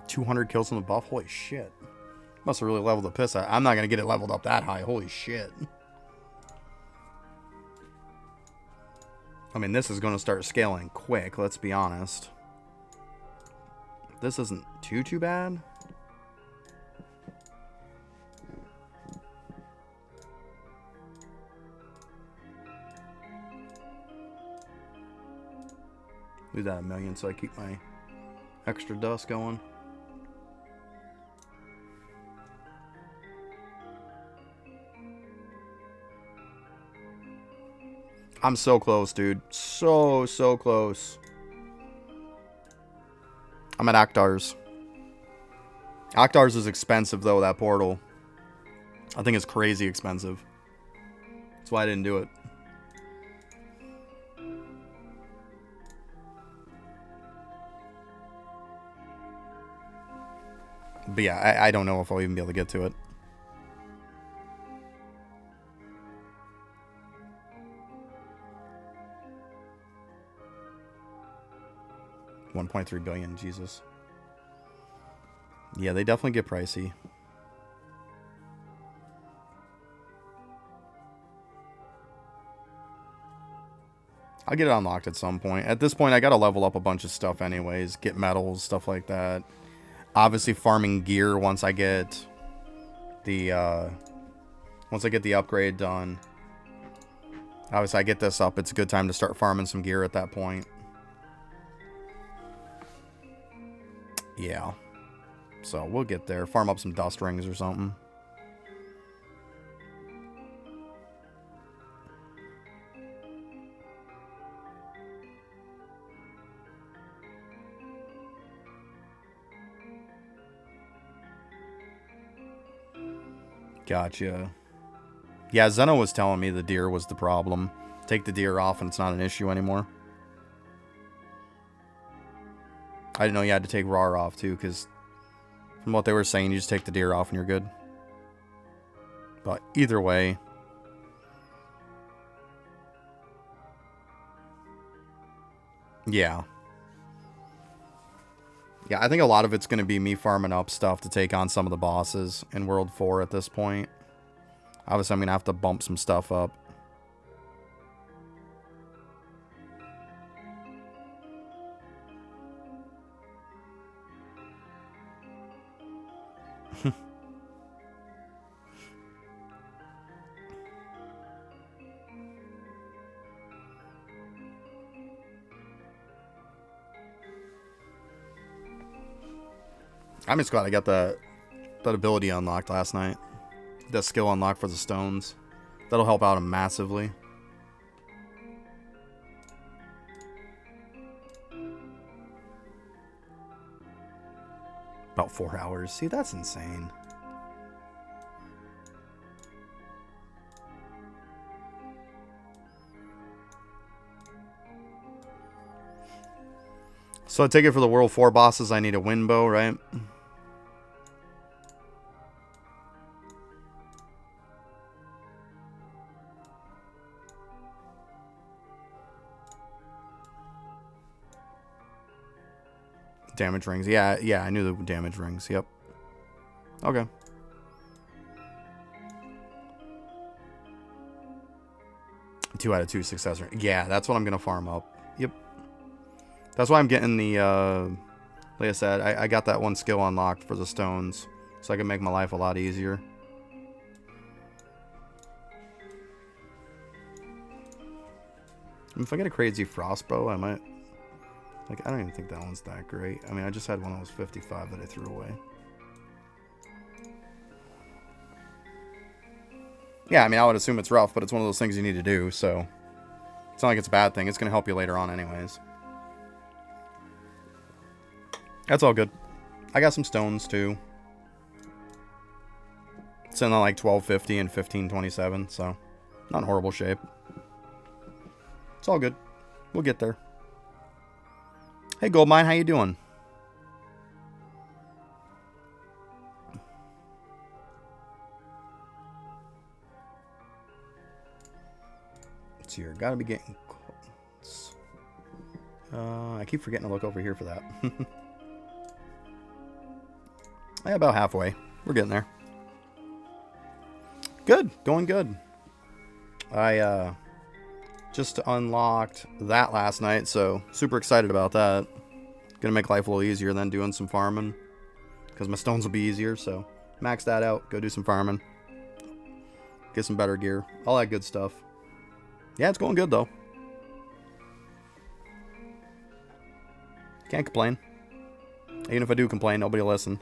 $200 kills on the buff? Holy shit. Must have really leveled the piss out. I'm not going to get it leveled up that high. Holy shit. I mean, this is going to start scaling quick, let's be honest. This isn't too bad. Do that 1,000,000 so I keep my extra dust going. I'm so close, dude. So close. I'm at Aktar's. Aktar's is expensive, though, that portal. I think it's crazy expensive. That's why I didn't do it. But yeah, I don't know if I'll even be able to get to it. $1.3 billion, Jesus. Yeah, they definitely get pricey. I'll get it unlocked at some point. At this point, I gotta level up a bunch of stuff anyways. Get medals, stuff like that. Obviously, farming gear once I get the Once I get the upgrade done. Obviously, I get this up. It's a good time to start farming some gear at that point. Yeah. So, we'll get there. Farm up some dust rings or something. Gotcha. Yeah, Zeno was telling me the deer was the problem. Take the deer off and it's not an issue anymore. I didn't know you had to take RAR off too, because from what they were saying, you just take the deer off and you're good. But either way. Yeah. Yeah, I think a lot of it's going to be me farming up stuff to take on some of the bosses in World 4 at this point. Obviously, I'm going to have to bump some stuff up. I'm just glad I got that ability unlocked last night. That skill unlocked for the stones. That'll help out him massively. About 4 hours. See, that's insane. So I take it for the World 4 bosses, I need a wind bow, right? Damage rings. Yeah, I knew the damage rings. Yep. Okay. Two out of 2 success rate. Yeah, that's what I'm going to farm up. Yep. That's why I'm getting the, like I said, I got that one skill unlocked for the stones. So I can make my life a lot easier. If I get a crazy frost bow, I might... Like, I don't even think that one's that great. I mean, I just had one that was 55 that I threw away. Yeah, I mean, I would assume it's rough, but it's one of those things you need to do, so... It's not like it's a bad thing. It's going to help you later on anyways. That's all good. I got some stones, too. It's in like 1250 and 1527, so... Not in horrible shape. It's all good. We'll get there. Hey, Goldmine, how you doing? Let's see here. Gotta be getting close. I keep forgetting to look over here for that. Yeah, about halfway. We're getting there. Good. Going good. I, just unlocked that last night, so super excited about that. Gonna make life a little easier than doing some farming, because my stones will be easier, so max that out, go do some farming, get some better gear, all that good stuff. Yeah, it's going good though. Can't complain. Even if I do complain, nobody will listen.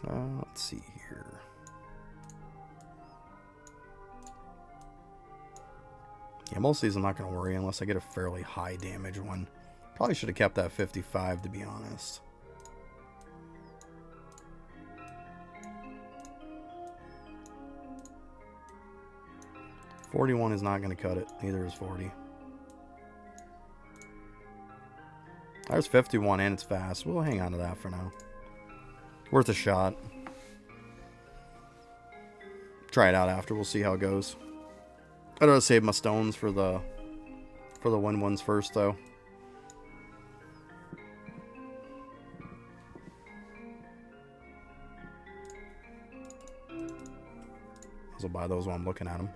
Let's see here. Yeah, most of these I'm not going to worry unless I get a fairly high damage one. Probably should have kept that 55 to be honest. $41 is not going to cut it. Neither is 40. There's 51 and it's fast. We'll hang on to that for now. Worth a shot. Try it out after. We'll see how it goes. I gotta save my stones for the wind ones first, though. I'll buy those while I'm looking at them.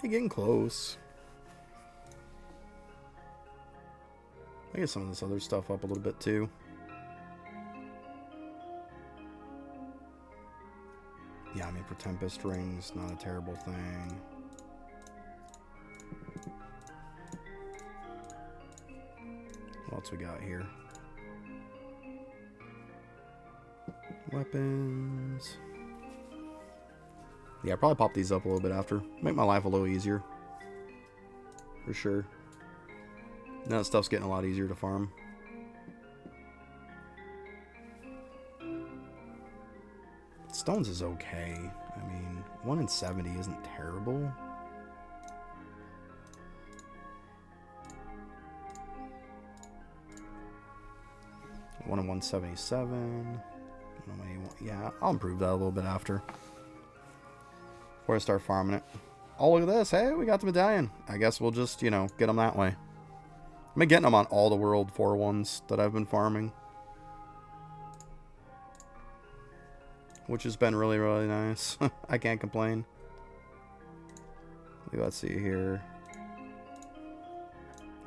You're getting close. I get some of this other stuff up a little bit too. Yeah, I mean, for Tempest Rings, not a terrible thing. What else we got here? Weapons. Yeah, I'll probably pop these up a little bit after. Make my life a little easier. For sure. Now that stuff's getting a lot easier to farm. Stones is okay. I mean, 1 in 70 isn't terrible. One in 177. Yeah, I'll improve that a little bit after. Before I start farming it. Oh, look at this. Hey, we got the medallion. I guess we'll just, you know, get them that way. I've been getting them on all the World 4 ones that I've been farming. Which has been really, really nice. I can't complain. Let's see here.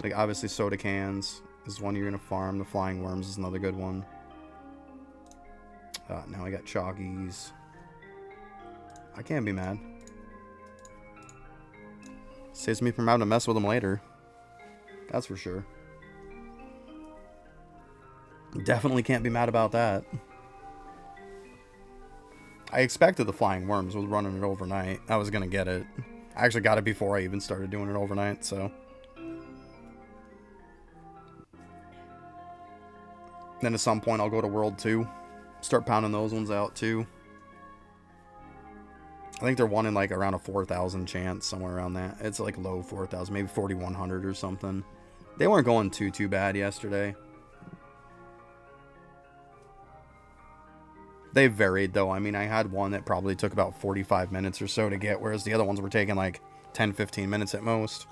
Like, obviously, soda cans is one you're going to farm. The flying worms is another good one. Now I got chalkies. I can't be mad. Saves me from having to mess with them later. That's for sure. Definitely can't be mad about that. I expected the flying worms was running it overnight. I was going to get it. I actually got it before I even started doing it overnight, so. Then at some point I'll go to World 2. Start pounding those ones out too. I think they're one in like around a 4,000 chance, somewhere around that. It's like low 4,000, maybe 4,100 or something. They weren't going too bad yesterday. They varied though. I mean, I had one that probably took about 45 minutes or so to get, whereas the other ones were taking like 10-15 minutes at most.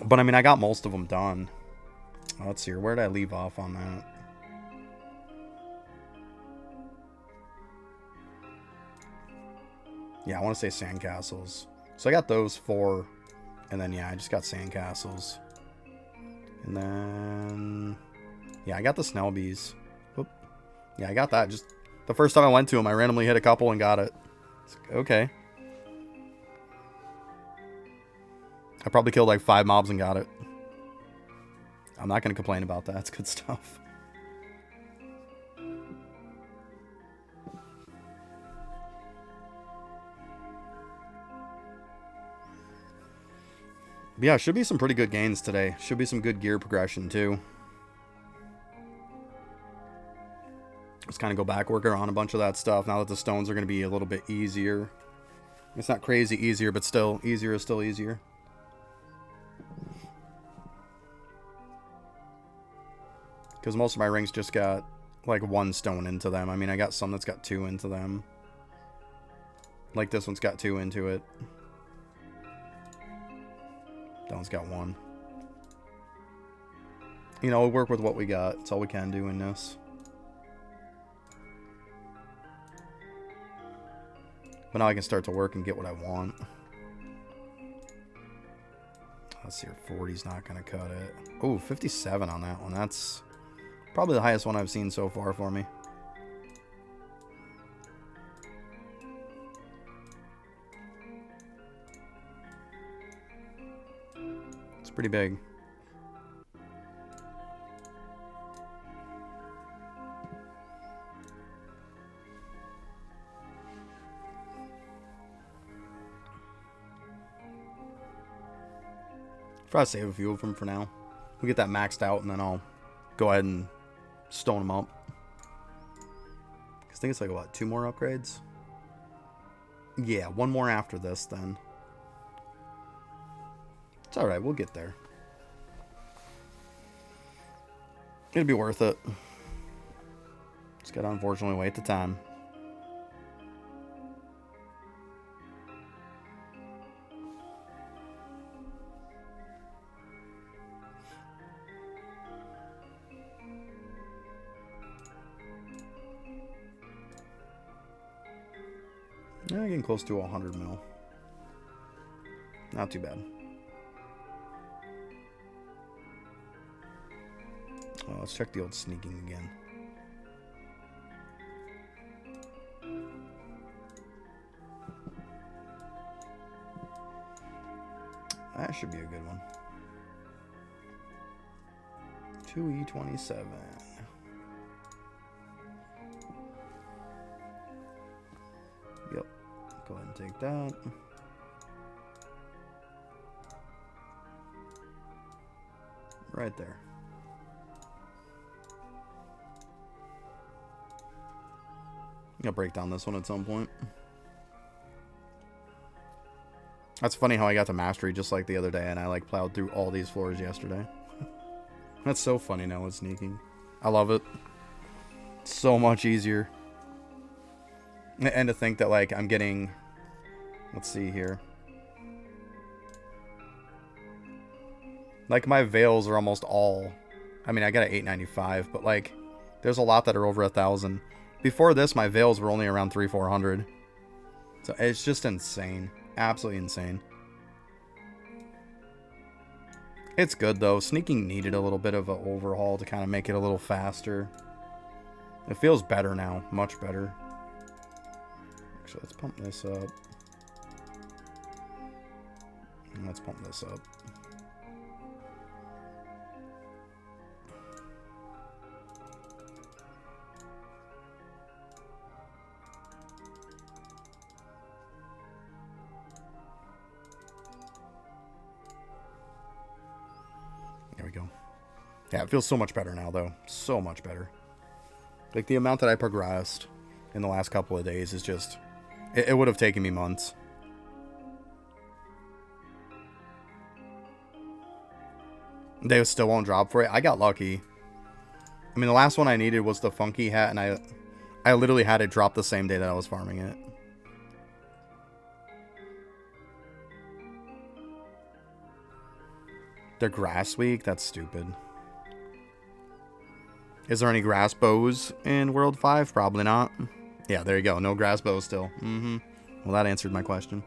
But I mean, I got most of them done. Let's see here. Where did I leave off on that? Yeah, I want to say sandcastles. So I got those 4. And then, yeah, I just got sandcastles. And then... yeah, I got the Snellbees. Oop. Yeah, I got that. Just the first time I went to them, I randomly hit a couple and got it. Okay. I probably killed like 5 mobs and got it. I'm not going to complain about that. It's good stuff. But yeah, should be some pretty good gains today. Should be some good gear progression too. Let's kind of go back, work around a bunch of that stuff now that the stones are going to be a little bit easier. It's not crazy easier, but still, easier is still easier. Because most of my rings just got like 1 stone into them. I mean, I got some that's got 2 into them. Like this one's got 2 into it. That one's got 1. You know, we'll work with what we got. That's all we can do in this. But now I can start to work and get what I want. Let's see, 40's not going to cut it. Oh, 57 on that one. That's probably the highest one I've seen so far for me. It's pretty big. Try to save a few of them for now. We'll get that maxed out and then I'll go ahead and stone them up. I think it's like, what, 2 more upgrades? Yeah, one more after this then. It's alright, we'll get there. It'll be worth it. Just gotta unfortunately wait the time. Yeah, getting close to 100 mil. Not too bad. Well, let's check the old sneaking again. That should be a good one. 2E27. Yep. Go ahead and take that. Right there. I'll break down this one at some point. That's funny how I got to mastery just like the other day, and I like plowed through all these floors yesterday. That's so funny now with sneaking. I love it. It's so much easier. And to think that like I'm getting, let's see here. Like my veils are almost all, I mean I got an 895, but like there's a lot that are over 1,000. Before this my veils were only around 300-400. So it's just insane. Absolutely insane. It's good though. Sneaking needed a little bit of an overhaul to kind of make it a little faster. It feels better now. Much better. Actually, let's pump this up. And let's pump this up. There we go. Yeah, it feels so much better now, though. So much better. Like, the amount that I progressed in the last couple of days is just... It would have taken me months. They still won't drop for it. I got lucky. I mean, the last one I needed was the funky hat, and I literally had it drop the same day that I was farming it. They're grass weak? That's stupid. Is there any grass bows in World 5? Probably not. Yeah, there you go. No grass bows still. Well, that answered my question.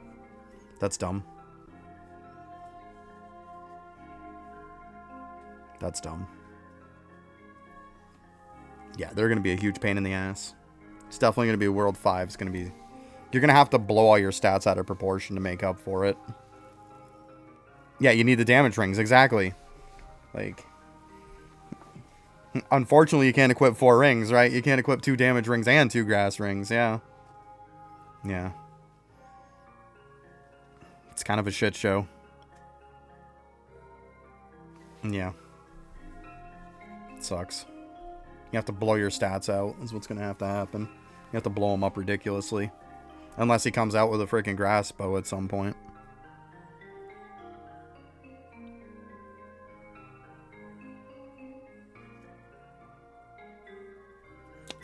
That's dumb. That's dumb. Yeah, they're going to be a huge pain in the ass. It's definitely going to be World 5. It's going to be... You're going to have to blow all your stats out of proportion to make up for it. Yeah, you need the damage rings. Exactly. Like... Unfortunately, you can't equip 4 rings, right? You can't equip 2 damage rings and 2 grass rings. Yeah. Yeah. It's kind of a shit show. Yeah. It sucks. You have to blow your stats out is what's going to have to happen. You have to blow them up ridiculously. Unless he comes out with a freaking grass bow at some point.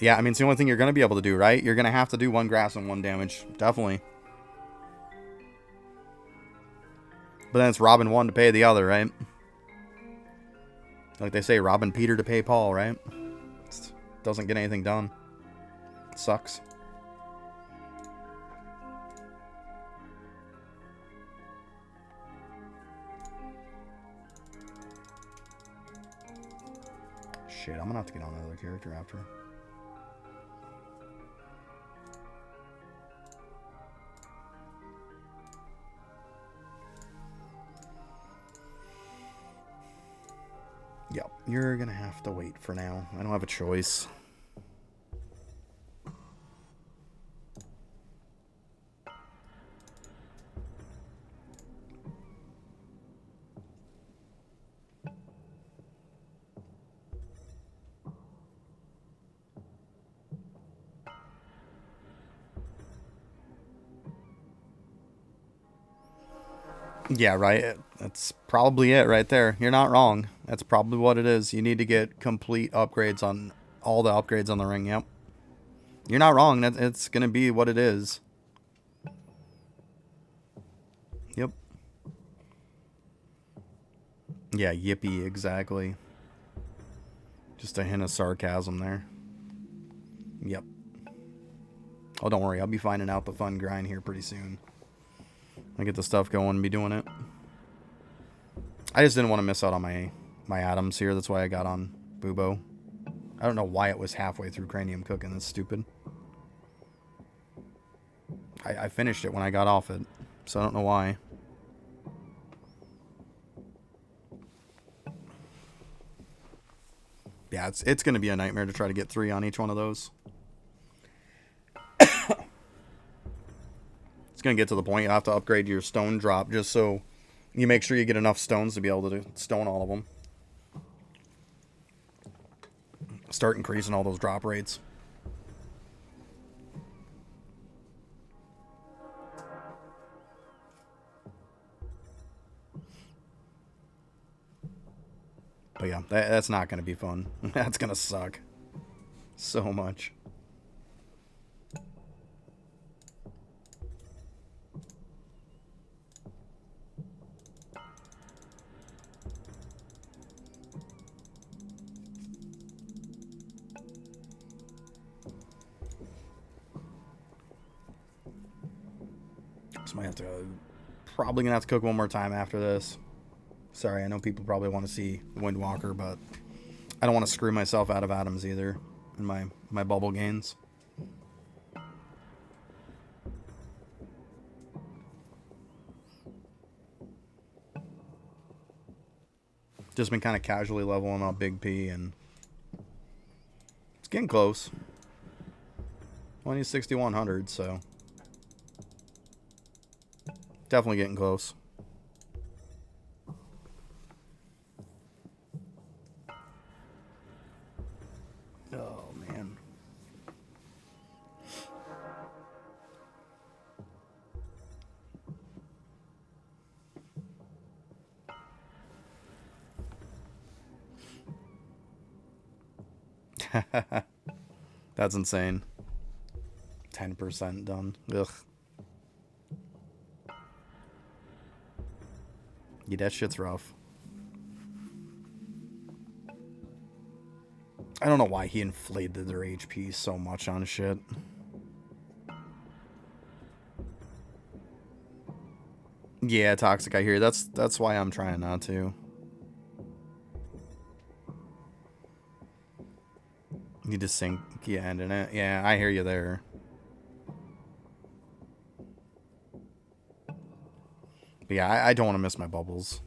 Yeah, I mean, it's the only thing you're going to be able to do, right? You're going to have to do 1 grass and 1 damage. Definitely. But then it's robbing one to pay the other, right? Like they say, robbing Peter to pay Paul, right? It doesn't get anything done. It sucks. Shit, I'm going to have to get on another character after. Yep, you're gonna have to wait for now. I don't have a choice. Yeah, right. That's probably it right there. You're not wrong. That's probably what it is. You need to get complete upgrades on all the upgrades on the ring. Yep. You're not wrong. It's going to be what it is. Yep. Yeah, yippee, exactly. Just a hint of sarcasm there. Yep. Oh, don't worry. I'll be finding out the fun grind here pretty soon. I get the stuff going and be doing it. I just didn't want to miss out on my atoms here. That's why I got on Bubo. I don't know why it was halfway through Cranium Cooking. That's stupid. I finished it when I got off it, so I don't know why. Yeah, it's going to be a nightmare to try to get 3 on each one of those. It's going to get to the point you have to upgrade your stone drop just so you make sure you get enough stones to be able to stone all of them. Start increasing all those drop rates. But yeah, that's not going to be fun. That's going to suck so much. So I might have to probably gonna have to cook one more time after this. Sorry, I know people probably want to see Windwalker, but I don't want to screw myself out of atoms either in my bubble gains. Just been kind of casually leveling up Big P, and it's getting close. Only 6,100, so definitely getting close. Oh, man. That's insane. 10% done. Ugh. Yeah, that shit's rough. I don't know why he inflated their HP so much on shit. Yeah, Toxic, I hear. That's why I'm trying not to. You just sink your end in it. Yeah, I hear you there. But yeah, I don't want to miss my bubbles.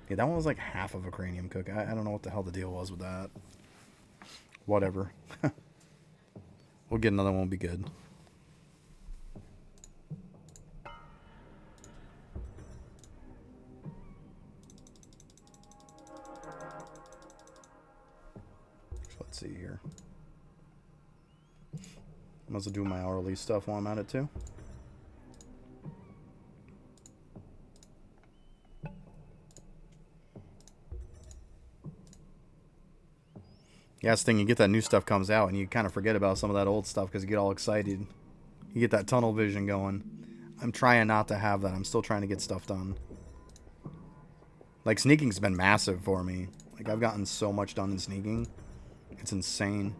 Yeah, that one was like half of a cranium cook. I don't know what the hell the deal was with that. Whatever. We'll get another one, will be good. Let's see here. I must do my hourly stuff while I'm at it too. Yeah, this thing, you get that new stuff comes out and you kind of forget about some of that old stuff because you get all excited. You get that tunnel vision going. I'm trying not to have that. I'm still trying to get stuff done. Like, sneaking's been massive for me. Like, I've gotten so much done in sneaking. It's insane.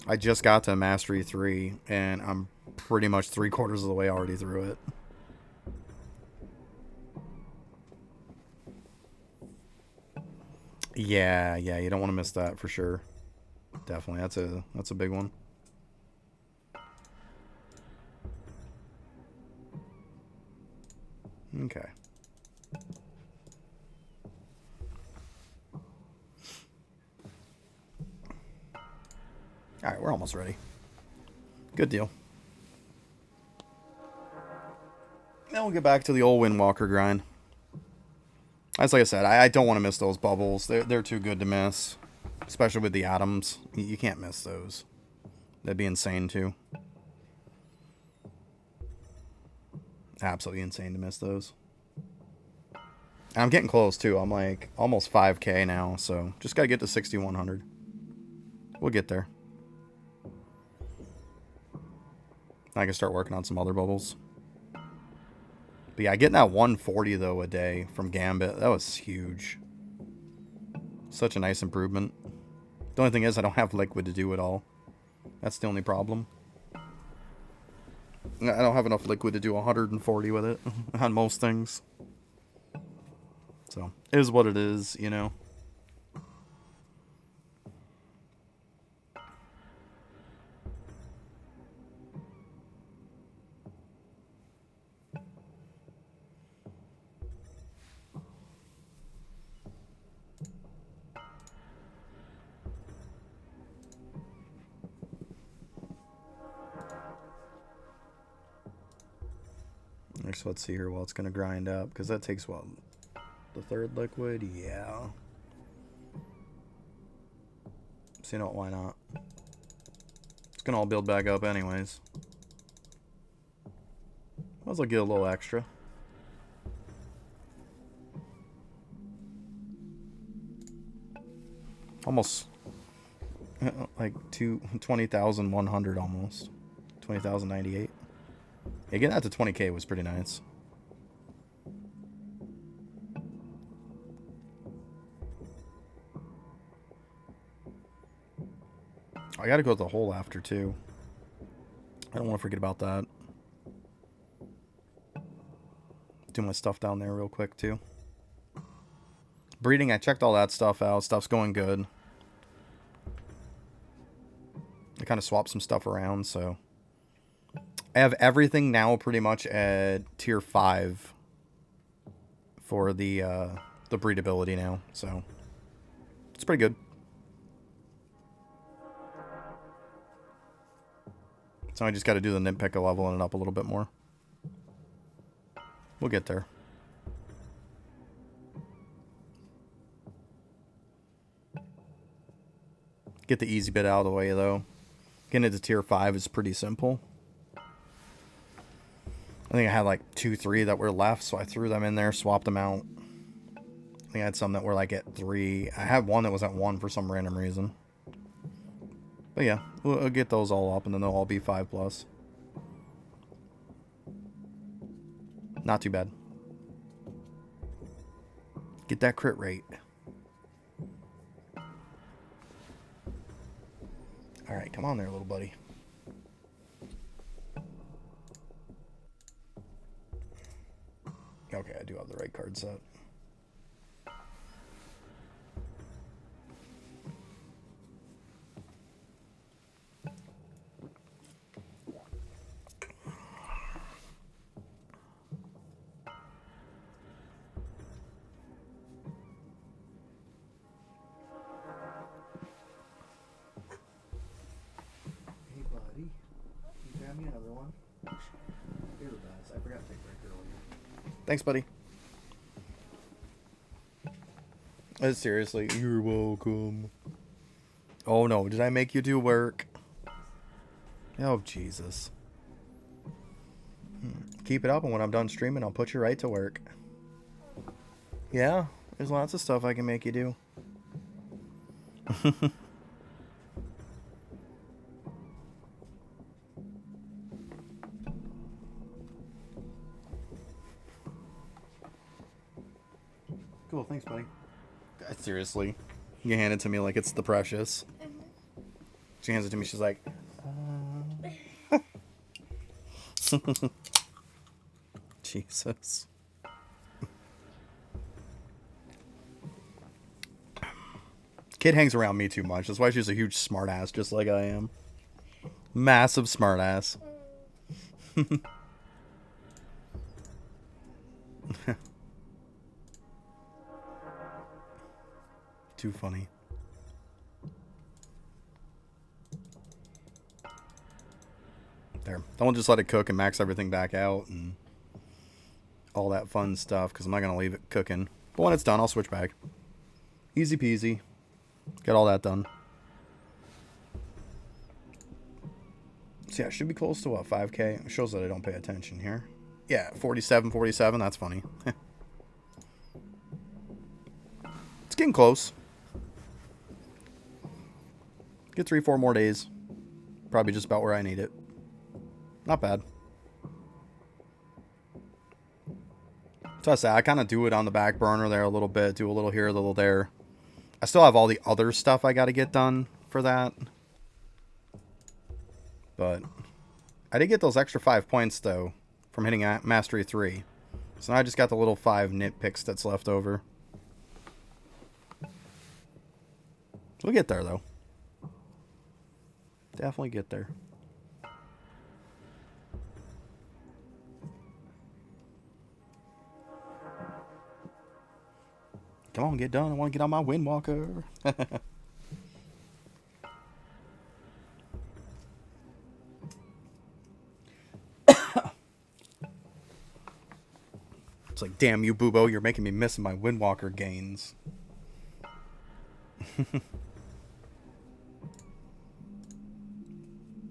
I just got to Mastery 3, and I'm pretty much 3/4 of the way already through it. Yeah, you don't want to miss that for sure. Definitely, that's a big one. Okay. Alright, we're almost ready. Good deal. Now we'll get back to the old Windwalker grind. As like I said, I don't want to miss those bubbles. They're too good to miss. Especially with the atoms. You can't miss those. That'd be insane too. Absolutely insane to miss those. And I'm getting close too. I'm like almost 5K now, so just gotta get to 6,100. We'll get there. I can start working on some other bubbles. But yeah, getting that 140 though a day from Gambit, that was huge. Such a nice improvement. The only thing is I don't have liquid to do it all. That's the only problem. I don't have enough liquid to do 140 with it on most things. So, it is what it is, you know. So let's see here while it's going to grind up. Because that takes, what, the third liquid? Yeah. So you know what, why not? It's going to all build back up anyways. Might as well get a little extra. Almost. Like 20,100 almost. 20,098. Yeah, getting that to 20K was pretty nice. I gotta go to the hole after, too. I don't want to forget about that. Do my stuff down there real quick, too. Breeding, I checked all that stuff out. Stuff's going good. I kind of swapped some stuff around, so... I have everything now pretty much at tier 5 for the breedability now, so it's pretty good. So I just got to do the nitpick of leveling it up a little bit more. We'll get there. Get the easy bit out of the way, though. Getting it to tier 5 is pretty simple. I think I had like 2, 3 that were left, so I threw them in there, swapped them out. I think I had some that were like at 3. I had one that was at 1 for some random reason. But yeah, we'll get those all up, and then they'll all be 5+. Not too bad. Get that crit rate. Alright, come on there, little buddy. Okay, I do have the right card set. Hey, buddy. Can you grab me another one? You're the best. I forgot to take a break earlier. Thanks, buddy. Seriously, you're welcome. Oh no, did I make you do work? Oh, Jesus. Keep it up, and when I'm done streaming, I'll put you right to work. Yeah, there's lots of stuff I can make you do. Cool, thanks, buddy. Seriously, you hand it to me like it's the precious. She hands it to me, she's like, Jesus. Kid hangs around me too much. That's why she's a huge smartass, just like I am. Massive smartass. Too funny. There. Don't just let it cook and max everything back out and all that fun stuff, because I'm not going to leave it cooking. But when it's done, I'll switch back. Easy peasy. Get all that done. So yeah, it should be close to what, 5K? It shows that I don't pay attention here. Yeah, 47, 47. That's funny. It's getting close. Get 3-4 more days. Probably just about where I need it. Not bad. So I say I kind of do it on the back burner there a little bit. Do a little here, a little there. I still have all the other stuff I got to get done for that. But I did get those extra 5 points, though, from hitting Mastery 3. So now I just got the little 5 nitpicks that's left over. We'll get there, though. Definitely get there. Come on, get done. I want to get on my Windwalker. It's like, damn you, Boobo. You're making me miss my Windwalker gains.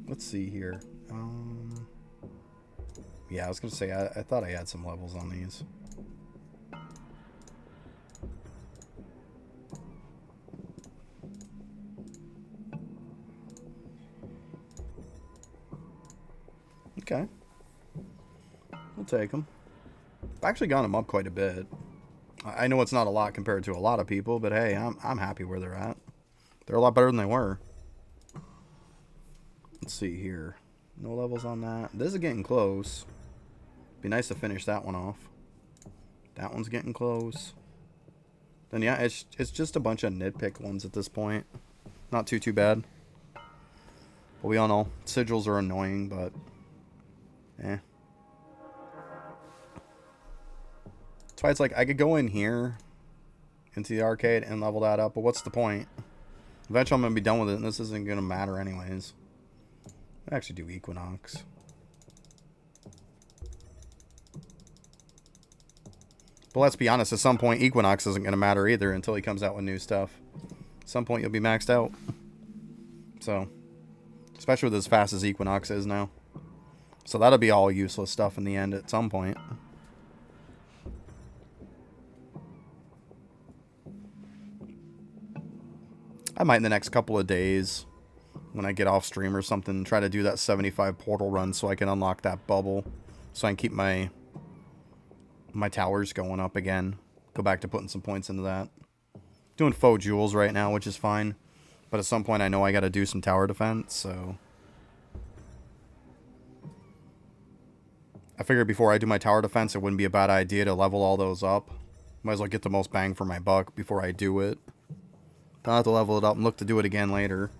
Let's see here. Yeah, I was going to say, I thought I had some levels on these. Okay. We'll take them. I've actually got them up quite a bit. I know it's not a lot compared to a lot of people, but hey, I'm happy where they're at. They're a lot better than they were. Let's see here. No levels on that. This is getting close. Be nice to finish that one off. That one's getting close. Then yeah, it's just a bunch of nitpick ones at this point. Not too bad. But we all know sigils are annoying, but eh. That's why it's like I could go in here into the arcade and level that up, but what's the point? Eventually I'm gonna be done with it, and this isn't gonna matter anyways. I actually do Equinox. But let's be honest, at some point Equinox isn't gonna matter either until he comes out with new stuff. At some point you'll be maxed out. So, especially with as fast as Equinox is now. So that'll be all useless stuff in the end at some point. I might in the next couple of days, when I get off stream or something, try to do that 75 portal run so I can unlock that bubble. So I can keep my towers going up again. Go back to putting some points into that. Doing faux jewels right now, which is fine. But at some point I know I got to do some tower defense, so I figured before I do my tower defense, it wouldn't be a bad idea to level all those up. Might as well get the most bang for my buck before I do it. I'll have to level it up and look to do it again later.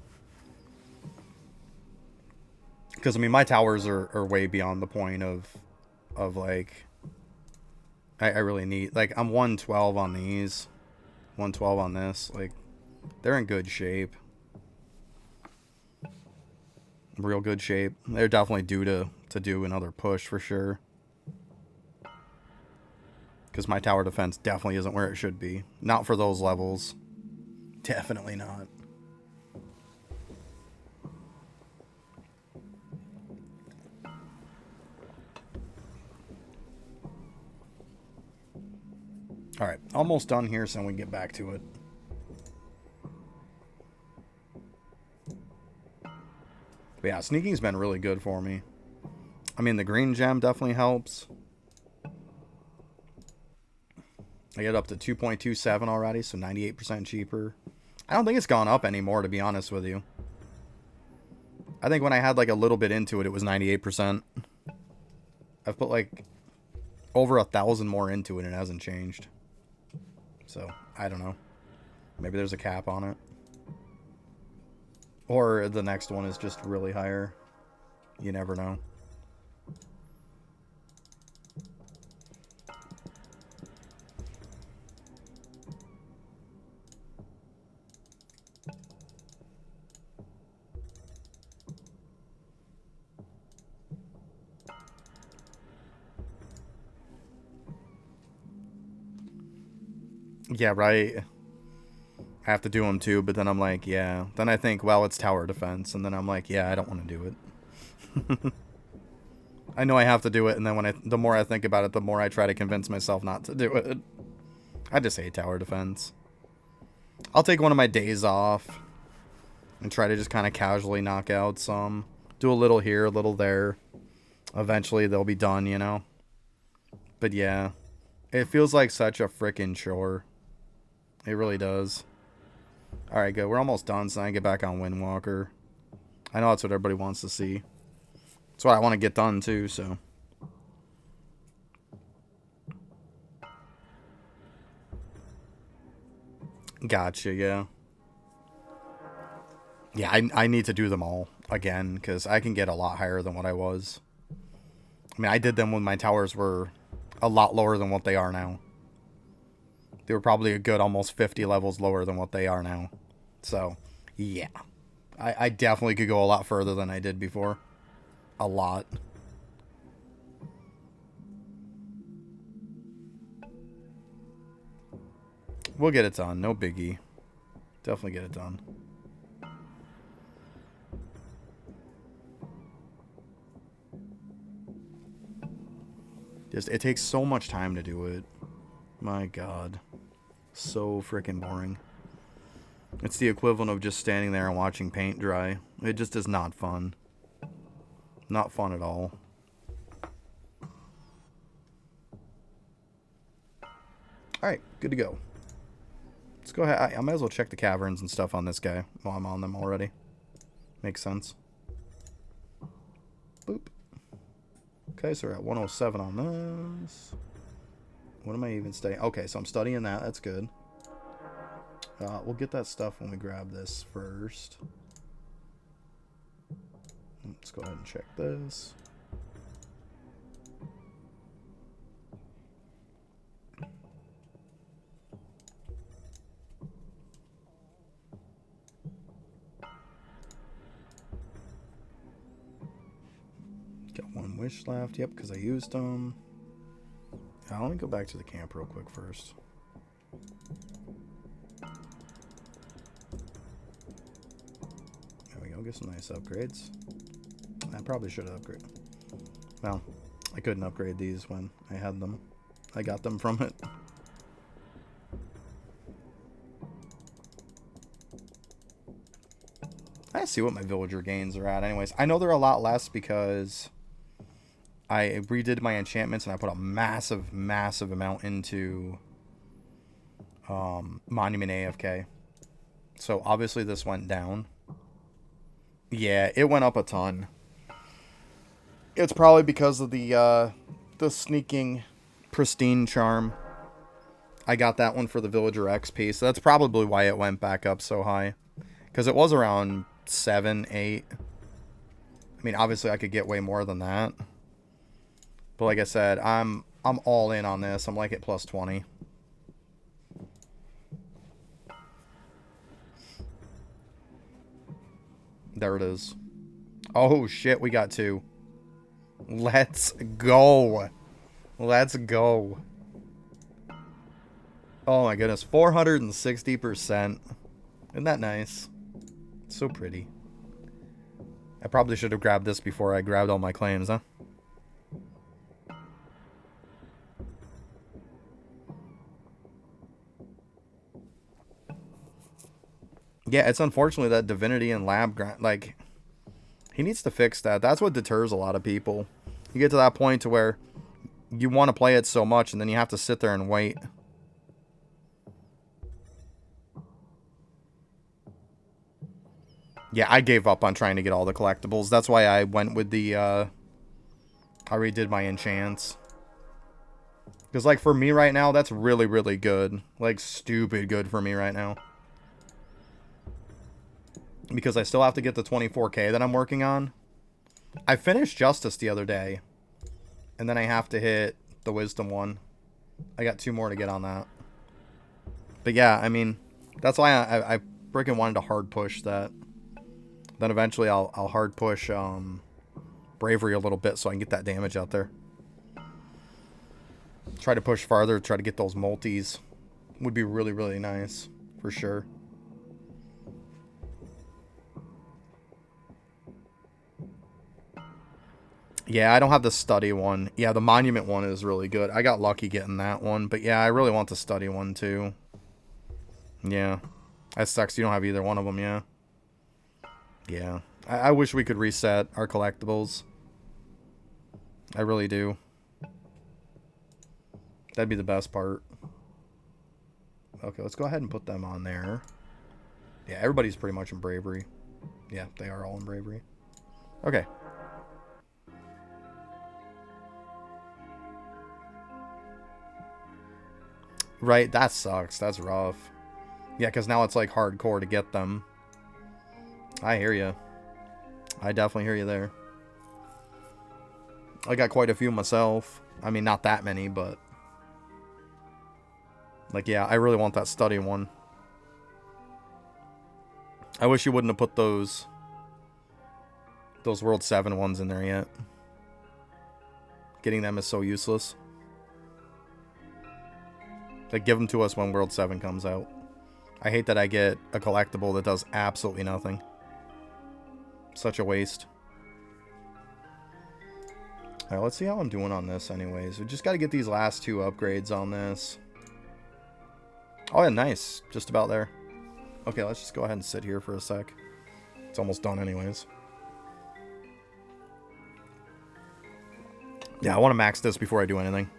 Because, I mean, my towers are way beyond the point of like, I really need, like, I'm 112 on these. 112 on this. Like, they're in good shape. Real good shape. They're definitely due to do another push for sure. Because my tower defense definitely isn't where it should be. Not for those levels. Definitely not. Alright, almost done here, so we can get back to it. But yeah, sneaking's been really good for me. I mean, the green gem definitely helps. I get up to 2.27 already, so 98% cheaper. I don't think it's gone up anymore, to be honest with you. I think when I had like a little bit into it, it was 98%. I've put like over 1,000 more into it and it hasn't changed. So, I don't know. Maybe there's a cap on it. Or the next one is just really higher. You never know. Yeah, right. I have to do them too, but then I'm like, yeah. Then I think, well, it's tower defense, and then I'm like, yeah, I don't want to do it. I know I have to do it, and then the more I think about it, the more I try to convince myself not to do it. I just hate tower defense. I'll take one of my days off and try to just kind of casually knock out some. Do a little here, a little there. Eventually, they'll be done, you know? But yeah, it feels like such a freaking chore. It really does. Alright, good. We're almost done, so I can get back on Windwalker. I know that's what everybody wants to see. That's what I want to get done, too, so. Gotcha, yeah. Yeah, I need to do them all again, because I can get a lot higher than what I was. I mean, I did them when my towers were a lot lower than what they are now. They were probably a good almost 50 levels lower than what they are now. So, yeah. I definitely could go a lot further than I did before. A lot. We'll get it done. No biggie. Definitely get it done. It takes so much time to do it. My God. So freaking boring. It's the equivalent of just standing there and watching paint dry. It just is not fun. Not fun at all. Alright, good to go. Let's go ahead. I might as well check the caverns and stuff on this guy while I'm on them already. Makes sense. Boop. Okay, so we're at 107 on this. What am I even studying? Okay, so I'm studying that. That's good. We'll get that stuff when we grab this first. Let's go ahead and check this. Got one wish left. Yep, because I used them. Let me go back to the camp real quick first. There we go. Get some nice upgrades. I probably should have upgraded. Well, I couldn't upgrade these when I had them. I got them from it. I see what my villager gains are at anyways. I know they're a lot less because I redid my enchantments and I put a massive, massive amount into Monument AFK. So obviously this went down. Yeah, it went up a ton. It's probably because of the sneaking pristine charm. I got that one for the villager XP, so that's probably why it went back up so high. Because it was around 7, 8. I mean, obviously I could get way more than that. But like I said, I'm all in on this. I'm like at plus 20. There it is. Oh shit, we got 2. Let's go. Let's go. Oh my goodness, 460%. Isn't that nice? So pretty. I probably should have grabbed this before I grabbed all my claims, huh? Yeah, it's unfortunately that divinity and lab grind, like, he needs to fix that. That's what deters a lot of people. You get to that point to where you want to play it so much and then you have to sit there and wait. Yeah, I gave up on trying to get all the collectibles. That's why I went with the, I redid my enchants. Because, like, for me right now, that's really, really good. Like, stupid good for me right now. Because I still have to get the 24K that I'm working on. I finished Justice the other day. And then I have to hit the Wisdom one. I got 2 more to get on that. But yeah, I mean, that's why I freaking wanted to hard push that. Then eventually I'll hard push Bravery a little bit so I can get that damage out there. Try to push farther, try to get those multis. Would be really, really nice. For sure. Yeah, I don't have the study one. Yeah, the monument one is really good. I got lucky getting that one. But yeah, I really want the study one too. Yeah. That sucks. You don't have either one of them, yeah. Yeah. I wish we could reset our collectibles. I really do. That'd be the best part. Okay, let's go ahead and put them on there. Yeah, everybody's pretty much in bravery. Yeah, they are all in bravery. Okay. Right, that sucks. That's rough. Yeah, because now it's like hardcore to get them. I hear you. I definitely hear you there. I got quite a few myself. I mean, not that many, but... Like, yeah, I really want that study one. I wish you wouldn't have put those World 7 ones in there yet. Getting them is so useless. Like, give them to us when World 7 comes out. I hate that I get a collectible that does absolutely nothing. Such a waste. Alright, let's see how I'm doing on this anyways. We just got to get these last 2 upgrades on this. Oh yeah, nice. Just about there. Okay, let's just go ahead and sit here for a sec. It's almost done anyways. Yeah, I want to max this before I do anything.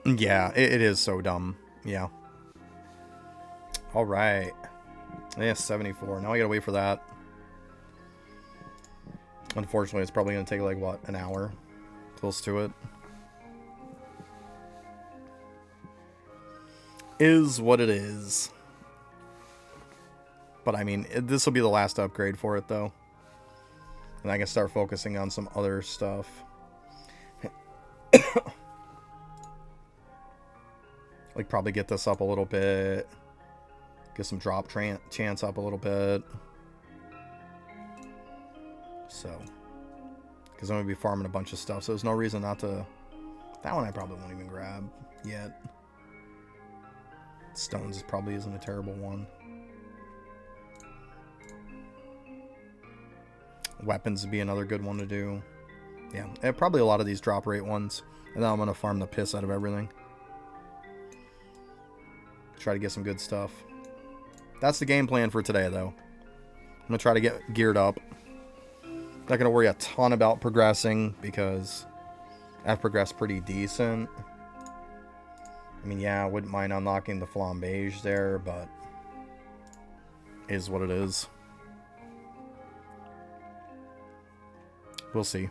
Yeah, it is so dumb. Yeah. Alright. Yeah, 74. Now I gotta wait for that. Unfortunately, it's probably gonna take like, what, an hour? Close to it. Is what it is. But I mean, this will be the last upgrade for it though. And I can start focusing on some other stuff. Like probably get this up a little bit. Get some drop chance up a little bit. So. Because I'm going to be farming a bunch of stuff. So there's no reason not to... That one I probably won't even grab yet. Stones probably isn't a terrible one. Weapons would be another good one to do. Yeah, and probably a lot of these drop rate ones. And then I'm going to farm the piss out of everything. Try to get some good stuff. That's the game plan for today, though. I'm going to try to get geared up. Not going to worry a ton about progressing, because I've progressed pretty decent. I mean, yeah, I wouldn't mind unlocking the flambage there, but it is what it is. We'll see.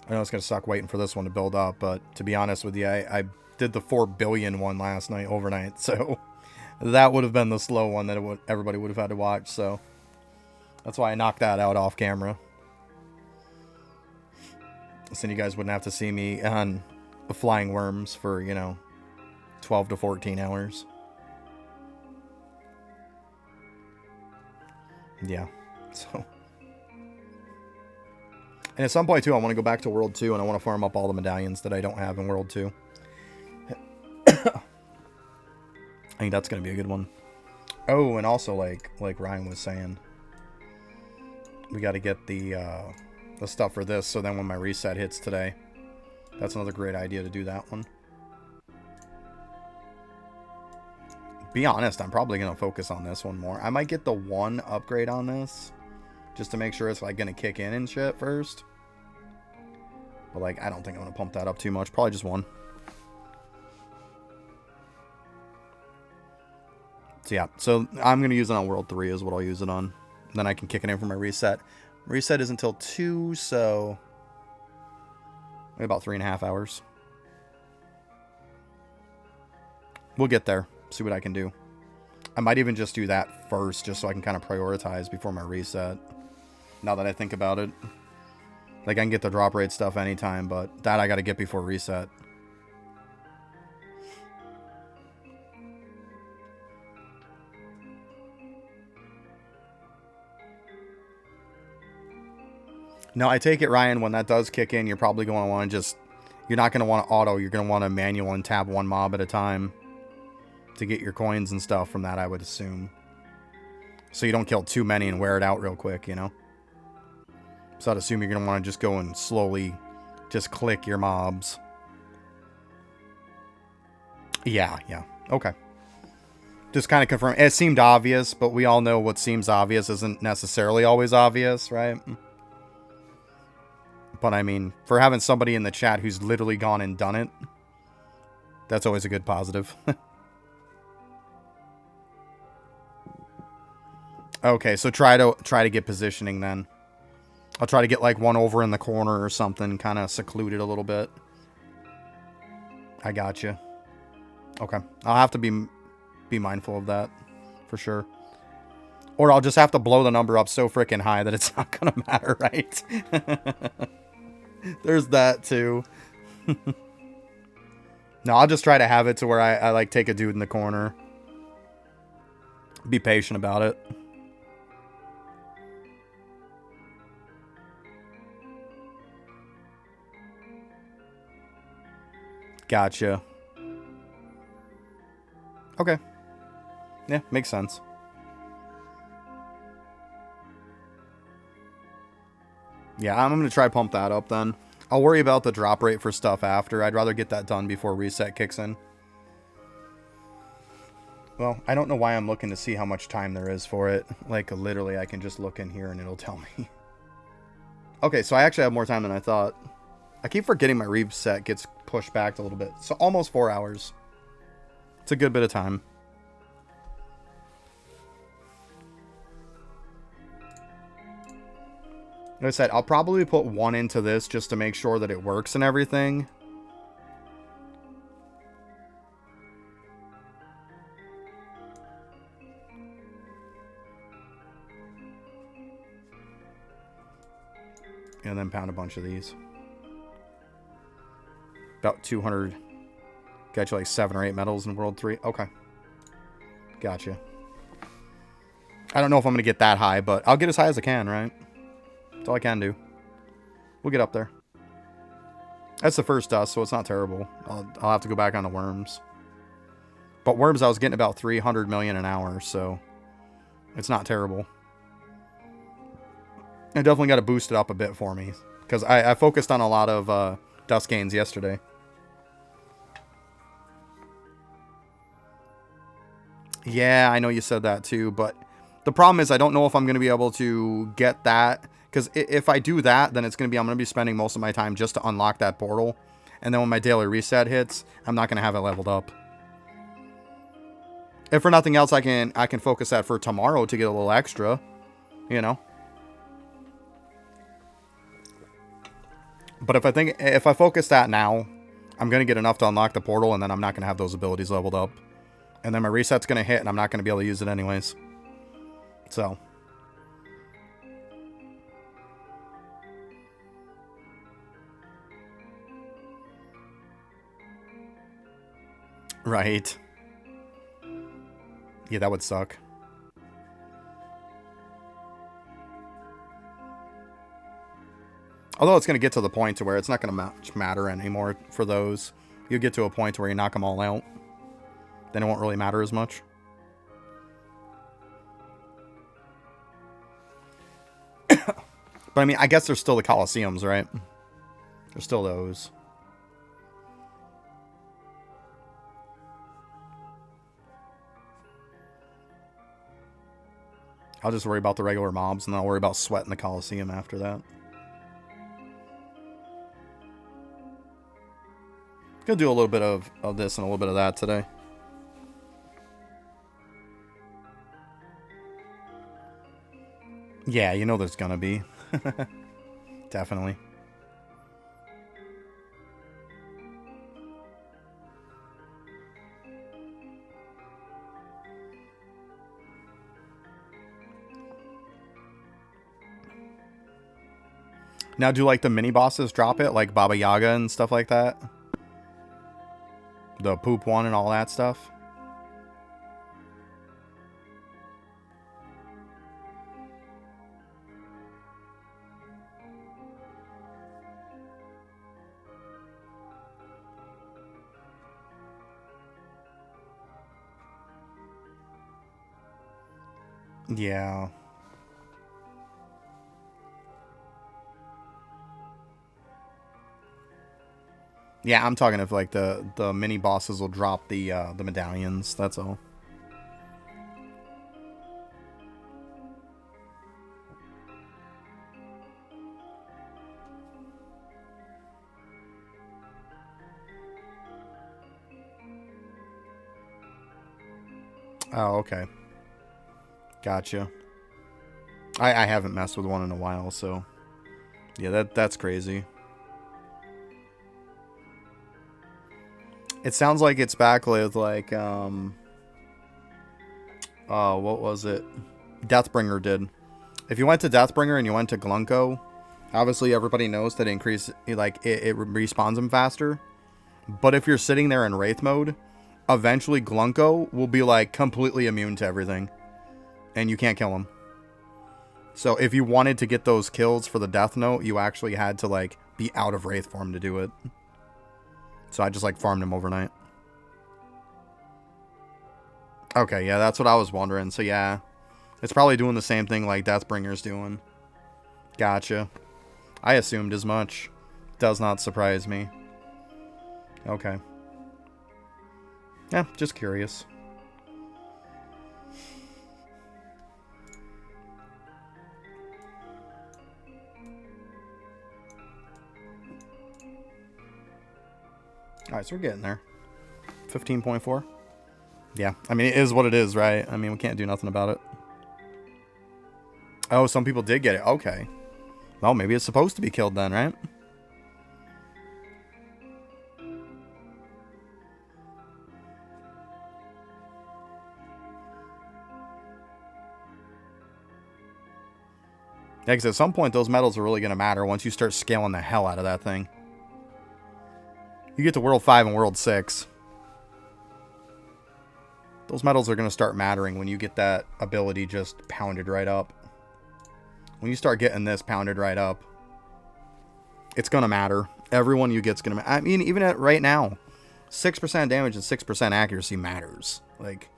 I know it's going to suck waiting for this one to build up, but to be honest with you, I did the 4 billion one last night, overnight, so that would have been the slow one that everybody would have had to watch, so that's why I knocked that out off camera. So you guys wouldn't have to see me on the flying worms for, 12 to 14 hours. Yeah, so... And at some point, too, I want to go back to World 2, and I want to farm up all the medallions that I don't have in World 2. I think that's going to be a good one. Oh, and also, like Ryan was saying, we got to get the stuff for this, so then when my reset hits today, that's another great idea to do that one. Be honest, I'm probably going to focus on this one more. I might get the 1 upgrade on this, just to make sure it's, like, going to kick in and shit first. But, like, I don't think I'm going to pump that up too much. Probably just 1. So, yeah. So, I'm going to use it on World 3 is what I'll use it on. Then I can kick it in for my reset. Reset is until 2, so... maybe about 3.5 hours. We'll get there. See what I can do. I might even just do that first, just so I can kind of prioritize before my reset. Now that I think about it. Like, I can get the drop rate stuff anytime, but that I got to get before reset. No, I take it, Ryan, when that does kick in, you're probably going to want to just... You're not going to want to auto. You're going to want to manual and tab 1 mob at a time to get your coins and stuff from that, I would assume. So you don't kill too many and wear it out real quick, you know? So I'd assume you're going to want to just go and slowly just click your mobs. Yeah. Okay. Just kind of confirm. It seemed obvious, but we all know what seems obvious isn't necessarily always obvious, right? But I mean, for having somebody in the chat who's literally gone and done it, that's always a good positive. Okay, so try to get positioning then. I'll try to get like one over in the corner or something, kind of secluded a little bit. I got you. Okay, I'll have to be mindful of that for sure. Or I'll just have to blow the number up so freaking high that it's not gonna matter, right? There's that too. No, I'll just try to have it to where I like take a dude in the corner. Be patient about it. Gotcha. Okay. Yeah, makes sense. Yeah, I'm going to try pump that up then. I'll worry about the drop rate for stuff after. I'd rather get that done before reset kicks in. Well, I don't know why I'm looking to see how much time there is for it. Like, literally, I can just look in here and it'll tell me. Okay, so I actually have more time than I thought. I keep forgetting my reset gets pushed back a little bit. So almost 4 hours. It's a good bit of time. Like I said, I'll probably put one into this just to make sure that it works and everything. And then pound a bunch of these. About 200. Got you like 7 or 8 medals in World 3. Okay. Gotcha. I don't know if I'm going to get that high, but I'll get as high as I can, right? That's all I can do. We'll get up there. That's the first dust, so it's not terrible. I'll have to go back on the worms. But worms, I was getting about 300 million an hour, so it's not terrible. I definitely got to boost it up a bit for me, because I focused on a lot of dust gains yesterday. Yeah, I know you said that too, but the problem is I don't know if I'm going to be able to get that. Because if I do that, then I'm going to be spending most of my time just to unlock that portal. And then when my daily reset hits, I'm not going to have it leveled up. If for nothing else, I can focus that for tomorrow to get a little extra, you know. But if I focus that now, I'm going to get enough to unlock the portal, and then I'm not going to have those abilities leveled up. And then my reset's going to hit, and I'm not going to be able to use it anyways. So... Right. Yeah, that would suck. Although it's going to get to the point to where it's not going to matter anymore for those. You'll get to a point where you knock them all out. Then it won't really matter as much. But I mean, I guess there's still the Colosseums, right? There's still those. I'll just worry about the regular mobs, and then I'll worry about sweating the Colosseum after that. Gonna do a little bit of this and a little bit of that today. Yeah, you know there's gonna be. Definitely. Now, do like the mini bosses drop it, like Baba Yaga and stuff like that? The poop one and all that stuff? Yeah. Yeah, I'm talking if like the mini bosses will drop the medallions. That's all. Oh, okay. Gotcha. I haven't messed with one in a while, so yeah, that's crazy. It sounds like it's back with like what was it? Deathbringer did. If you went to Deathbringer and you went to Glunko, obviously everybody knows that it respawns them faster. But if you're sitting there in Wraith mode, eventually Glunko will be like completely immune to everything. And you can't kill him. So if you wanted to get those kills for the Death Note, you actually had to like be out of Wraith form to do it. So I just like farmed him overnight. Okay, yeah, that's what I was wondering. So yeah, it's probably doing the same thing like Deathbringer's doing. Gotcha. I assumed as much. Does not surprise me. Okay. Yeah, just curious. Alright, so we're getting there. 15.4. Yeah, I mean, it is what it is, right? I mean, we can't do nothing about it. Oh, some people did get it. Okay. Well, maybe it's supposed to be killed then, right? Yeah, because at some point, those medals are really going to matter once you start scaling the hell out of that thing. You get to World 5 and World 6. Those medals are going to start mattering when you get that ability just pounded right up. When you start getting this pounded right up, it's going to matter. Everyone you get's going to matter. I mean, even at right now, 6% damage and 6% accuracy matters. Like,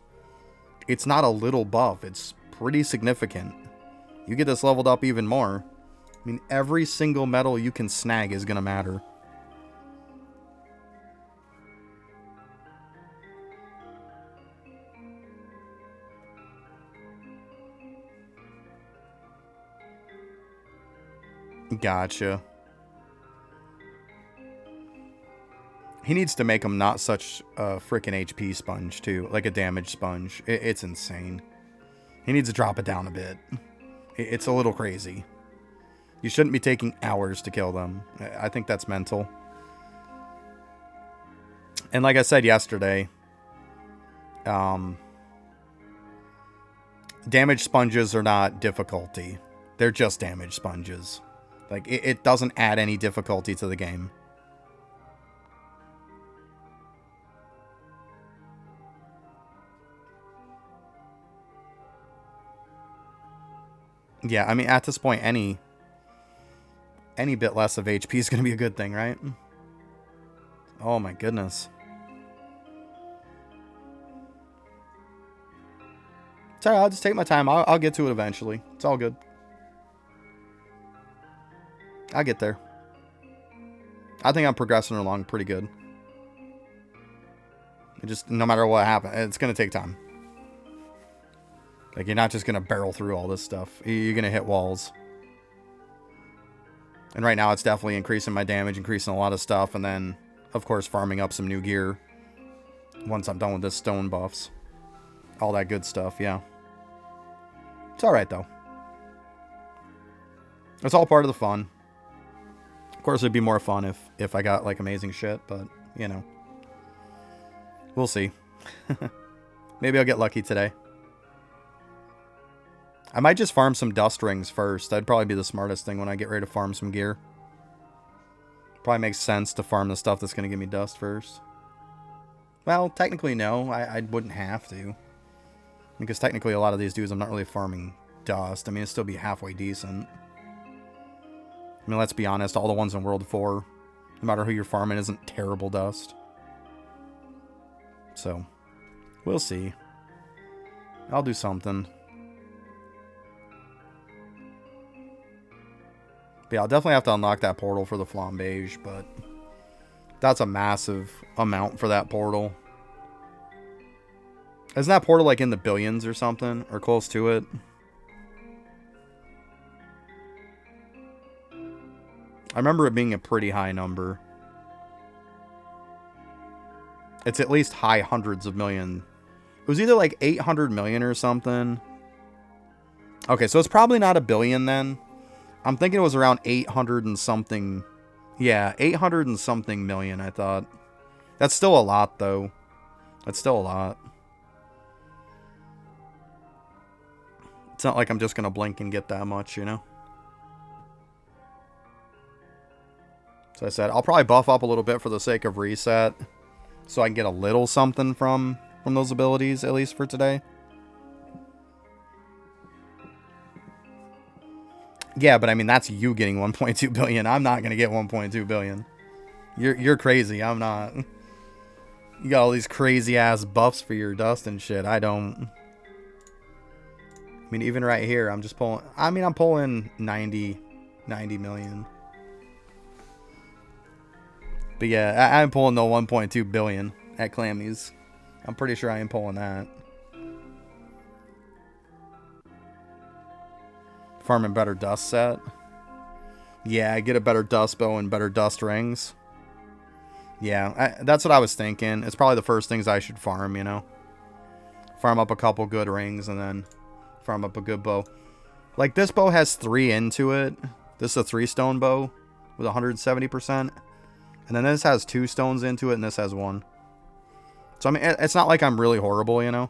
it's not a little buff. It's pretty significant. You get this leveled up even more. I mean, every single medal you can snag is going to matter. Gotcha. He needs to make him not such a freaking HP sponge, too. Like a damage sponge. It's insane. He needs to drop it down a bit. It's a little crazy. You shouldn't be taking hours to kill them. I think that's mental. And like I said yesterday, damage sponges are not difficulty. They're just damage sponges. Like, it doesn't add any difficulty to the game. Yeah, I mean, at this point, any bit less of HP is going to be a good thing, right? Oh my goodness. It's alright, I'll just take my time. I'll get to it eventually. It's all good. I'll get there. I think I'm progressing along pretty good. It just, no matter what happens, it's going to take time. Like, you're not just going to barrel through all this stuff. You're going to hit walls. And right now, it's definitely increasing my damage, increasing a lot of stuff, and then, of course, farming up some new gear once I'm done with this stone buffs. All that good stuff, yeah. It's alright, though. It's all part of the fun. Of course, it'd be more fun if I got, like, amazing shit, but, you know. We'll see. Maybe I'll get lucky today. I might just farm some dust rings first. That'd probably be the smartest thing when I get ready to farm some gear. Probably makes sense to farm the stuff that's going to give me dust first. Well, technically no. I wouldn't have to. Because technically a lot of these dudes I'm not really farming dust. I mean, it'd still be halfway decent. I mean, let's be honest. All the ones in World 4, no matter who you're farming, isn't terrible dust. So, we'll see. I'll do something. But yeah, I'll definitely have to unlock that portal for the Flambeige, but that's a massive amount for that portal. Isn't that portal like in the billions or something? Or close to it? I remember it being a pretty high number. It's at least high hundreds of million. It was either like 800 million or something. Okay, so it's probably not a billion then. I'm thinking it was around 800 and something. Yeah, 800 and something million, I thought. That's still a lot, though. That's still a lot. It's not like I'm just going to blink and get that much, you know? So I said, I'll probably buff up a little bit for the sake of reset. So I can get a little something from those abilities, at least for today. Yeah, but I mean, that's you getting 1.2 billion. I'm not going to get 1.2 billion. You're crazy. I'm not. You got all these crazy ass buffs for your dust and shit. I don't. I mean, even right here, I'm just pulling. I mean, I'm pulling 90 million. But yeah, I'm pulling the 1.2 billion at Clammy's. I'm pretty sure I am pulling that. Farming better dust set. Yeah, I get a better dust bow and better dust rings. Yeah, that's what I was thinking. It's probably the first things I should farm, you know. Farm up a couple good rings and then farm up a good bow. Like, this bow has 3 into it. This is a 3-stone bow with 170%. And then this has 2 stones into it and this has 1. So, I mean, it's not like I'm really horrible, you know.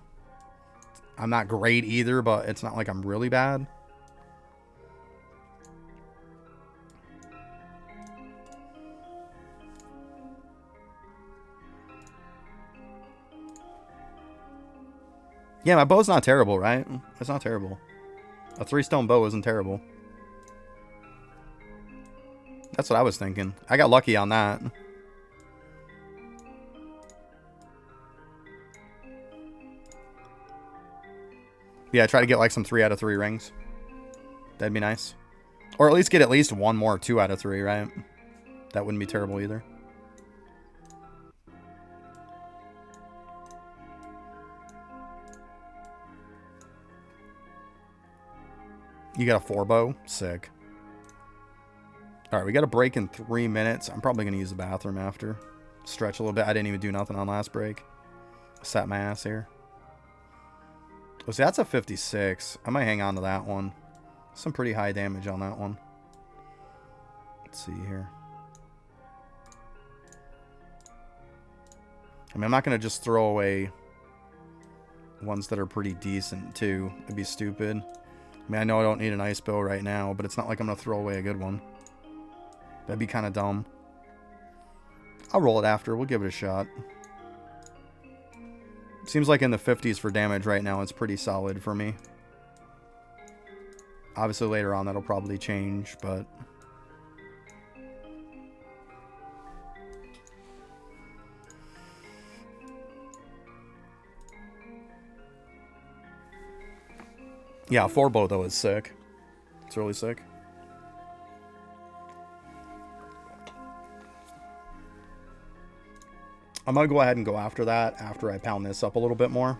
I'm not great either, but it's not like I'm really bad. Yeah, my bow's not terrible, right? It's not terrible. A 3-stone bow isn't terrible. That's what I was thinking. I got lucky on that. Yeah, try to get like some 3 out of 3 rings. That'd be nice. Or at least get at least one more 2 out of 3, right? That wouldn't be terrible either. You got a 4 bow? Sick. Alright, we got a break in 3 minutes. I'm probably going to use the bathroom after. Stretch a little bit. I didn't even do nothing on last break. Sat my ass here. Oh, see, that's a 56. I might hang on to that one. Some pretty high damage on that one. Let's see here. I mean, I'm not going to just throw away ones that are pretty decent, too. It'd be stupid. I mean, I know I don't need an ice bow right now, but it's not like I'm going to throw away a good one. That'd be kind of dumb. I'll roll it after. We'll give it a shot. Seems like in the 50s for damage right now. It's pretty solid for me. Obviously, later on, that'll probably change, but... yeah, 4 bow, though, is sick. It's really sick. I'm going to go ahead and go after that after I pound this up a little bit more.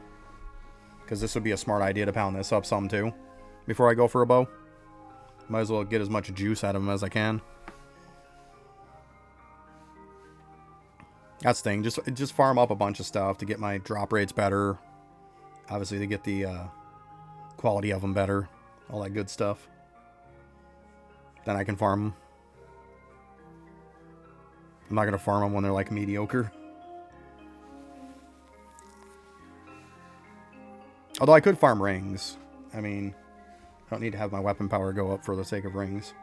Because this would be a smart idea to pound this up some, too. Before I go for a bow. Might as well get as much juice out of them as I can. That's the thing. Just farm up a bunch of stuff to get my drop rates better. Obviously, to get the quality of them better. All that good stuff. Then I can farm them. I'm not going to farm them when they're like mediocre. Although I could farm rings. I mean, I don't need to have my weapon power go up for the sake of rings.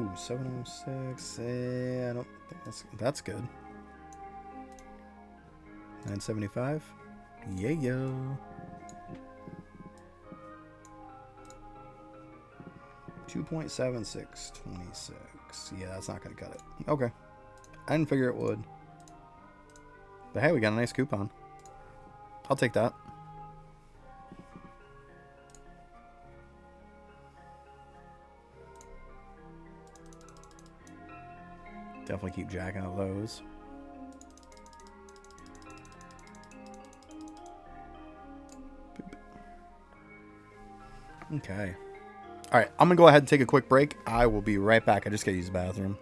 Ooh, 706. I don't think that's good. $9.75. Yeah, yo. $2.7626. Yeah, that's not gonna cut it. Okay. I didn't figure it would. But hey, we got a nice coupon. I'll take that. Definitely keep jacking up those. Okay. All right, I'm going to go ahead and take a quick break. I will be right back. I just got to use the bathroom.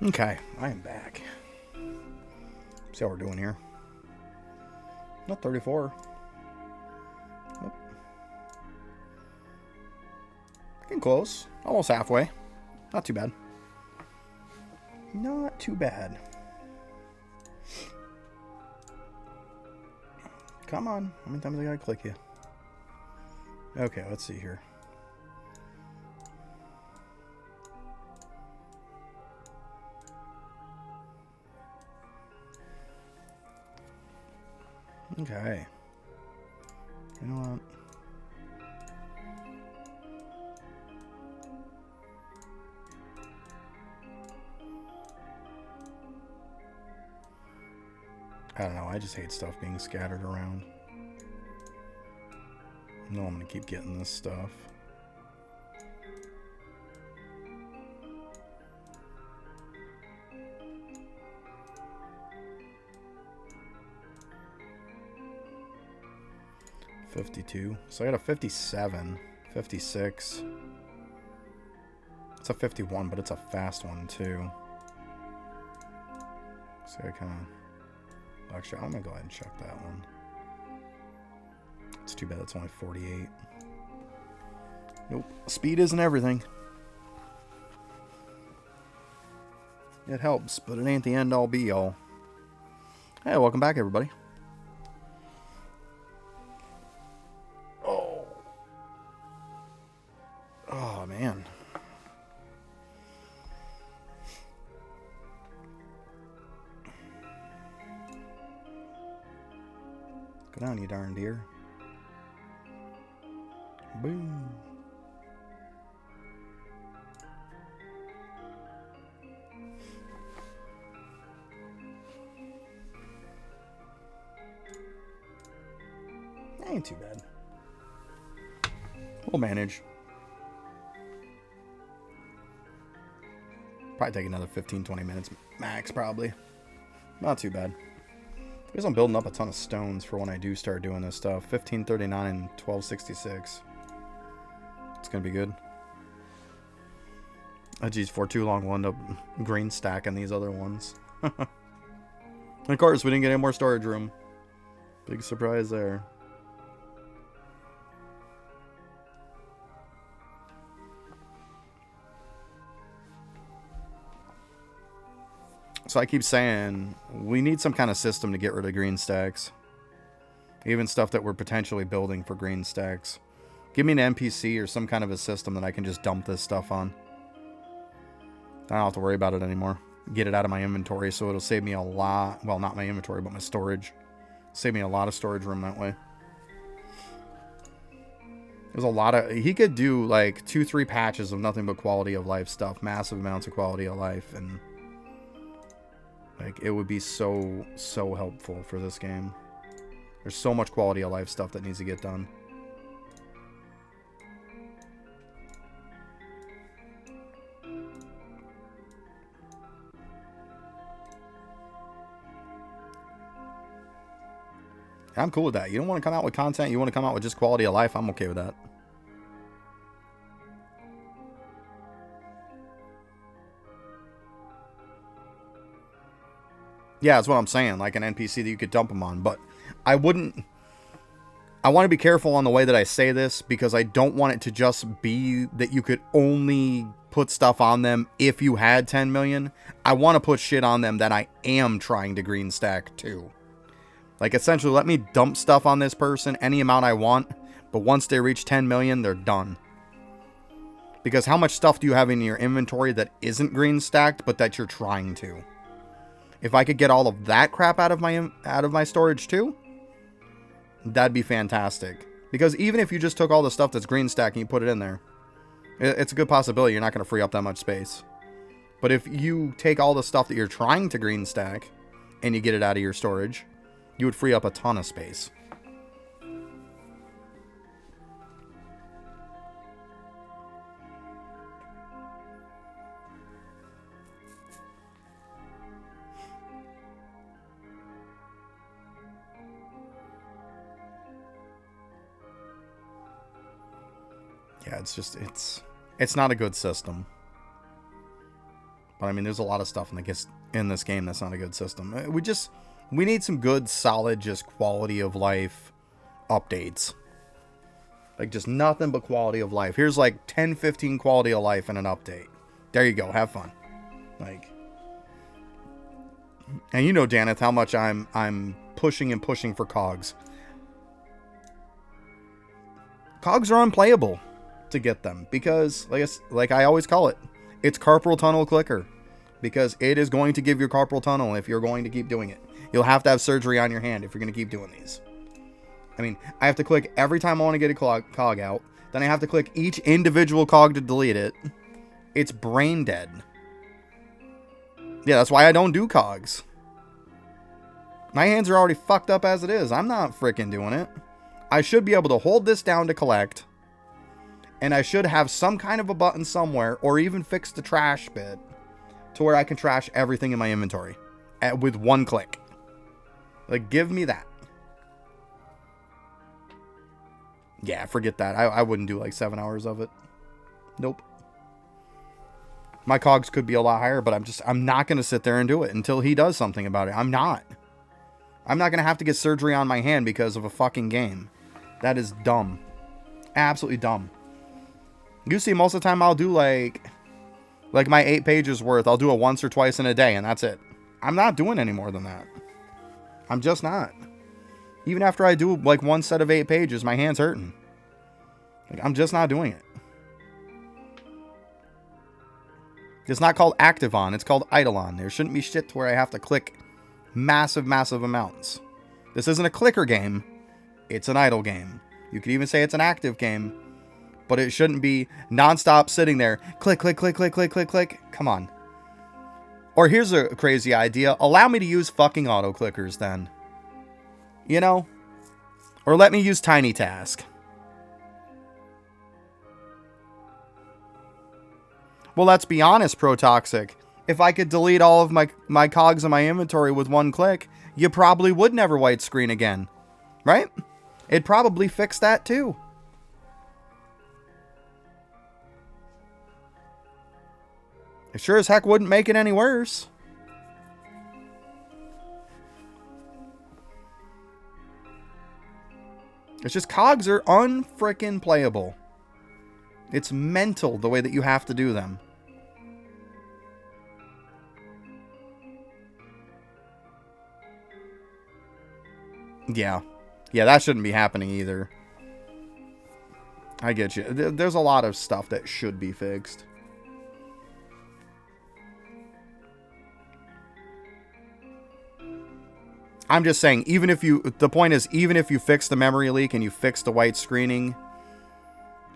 Okay, I am back. See how we're doing here. Not 34. Nope. Getting close. Almost halfway. Not too bad. Not too bad. Come on. How many times I gotta click you? Okay, let's see here. Okay. You know what? I don't know. I just hate stuff being scattered around. No, I'm going to keep getting this stuff. $52. So I got a 57, 56. It's a 51, but it's a fast one too. So I kind of... Actually, I'm going to go ahead and check that one. It's too bad it's only 48. Nope. Speed isn't everything. It helps, but it ain't the end all be all. Hey, welcome back, everybody. Oh, man. Go down, you darn deer. Boom. Ain't too bad. We'll manage. Probably take another 15-20 minutes max, probably. Not too bad. Because I'm building up a ton of stones for when I do start doing this stuff. 1539 and 1266. It's going to be good. Oh, geez, for too long, we'll end up green stacking these other ones. And of course, we didn't get any more storage room. Big surprise there. So I keep saying, we need some kind of system to get rid of green stacks. Even stuff that we're potentially building for green stacks. Give me an NPC or some kind of a system that I can just dump this stuff on. I don't have to worry about it anymore. Get it out of my inventory, so it'll save me a lot. Well, not my inventory, but my storage. Save me a lot of storage room that way. There's a lot of... He could do like 2-3 patches of nothing but quality of life stuff. Massive amounts of quality of life, and... like, it would be so helpful for this game. There's so much quality of life stuff that needs to get done. I'm cool with that. You don't want to come out with content, you want to come out with just quality of life, I'm okay with that. Yeah, that's what I'm saying. Like an NPC that you could dump them on. But I wouldn't... I want to be careful on the way that I say this, because I don't want it to just be that you could only put stuff on them if you had 10 million. I want to put shit on them that I am trying to green stack too. Like, essentially, let me dump stuff on this person any amount I want, but once they reach 10 million, they're done. Because how much stuff do you have in your inventory that isn't green stacked, but that you're trying to? If I could get all of that crap out of my storage too, that'd be fantastic. Because even if you just took all the stuff that's green stacked and you put it in there, it's a good possibility you're not going to free up that much space. But if you take all the stuff that you're trying to green stack and you get it out of your storage, you would free up a ton of space. Yeah, it's just, it's not a good system. But I mean, there's a lot of stuff in this game that's not a good system. We need some good, solid, just quality of life updates. Like, just nothing but quality of life. Here's like 10, 15 quality of life in an update. There you go. Have fun. Like, and you know, Daneth, how much I'm pushing and pushing for cogs. Cogs are unplayable to get them because, like I always call it, it's carpal tunnel clicker. Because it is going to give you carpal tunnel if you're going to keep doing it. You'll have to have surgery on your hand if you're going to keep doing these. I mean, I have to click every time I want to get a cog out. Then I have to click each individual cog to delete it. It's brain dead. Yeah, that's why I don't do cogs. My hands are already fucked up as it is. I'm not freaking doing it. I should be able to hold this down to collect. And I should have some kind of a button somewhere, or even fix the trash bit, to where I can trash everything in my inventory with one click. Like, give me that. Yeah, forget that. I wouldn't do like 7 hours of it. Nope. My cogs could be a lot higher, but I'm not going to sit there and do it until he does something about it. I'm not going to have to get surgery on my hand because of a fucking game. That is dumb. Absolutely dumb. You see, most of the time I'll do like my 8 pages worth. I'll do it once or twice in a day, and that's it. I'm not doing any more than that. I'm just not. Even after I do like one set of 8 pages, my hand's hurting. Like, I'm just not doing it. It's not called active on. It's called idle on. There shouldn't be shit to where I have to click massive amounts. This isn't a clicker game. it's an idle game. You could even say it's an active game. But it shouldn't be nonstop sitting there. Click, click, click, click, click, click, click. Come on. Or here's a crazy idea. Allow me to use fucking auto clickers then. You know? Or let me use Tiny Task. Well, let's be honest, Protoxic. If I could delete all of my cogs in my inventory with one click, you probably would never white screen again. Right? It'd probably fix that too. It sure as heck wouldn't make it any worse. It's just cogs are unfrickin' playable. It's mental the way that you have to do them. Yeah. Yeah, that shouldn't be happening either. I get you. There's a lot of stuff that should be fixed. I'm just saying, even if you... The point is, even if you fix the memory leak and you fix the white screening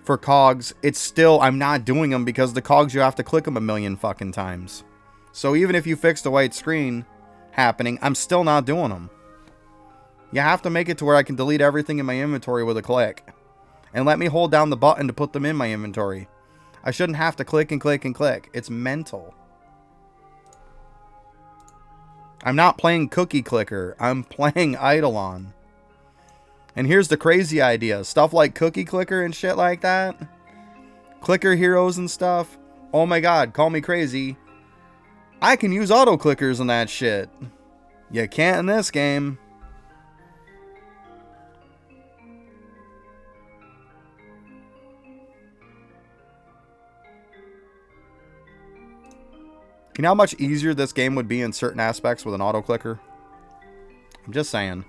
for cogs, it's still... I'm not doing them because the cogs, you have to click them a million fucking times. So even if you fix the white screen happening, I'm still not doing them. You have to make it to where I can delete everything in my inventory with a click. And let me hold down the button to put them in my inventory. I shouldn't have to click and click and click. It's mental. I'm not playing Cookie Clicker. I'm playing Eidolon. And here's the crazy idea. Stuff like Cookie Clicker and shit like that. Clicker heroes and stuff. Oh my god, call me crazy. I can use auto clickers and that shit. You can't in this game. You know how much easier this game would be in certain aspects with an auto clicker? I'm just saying.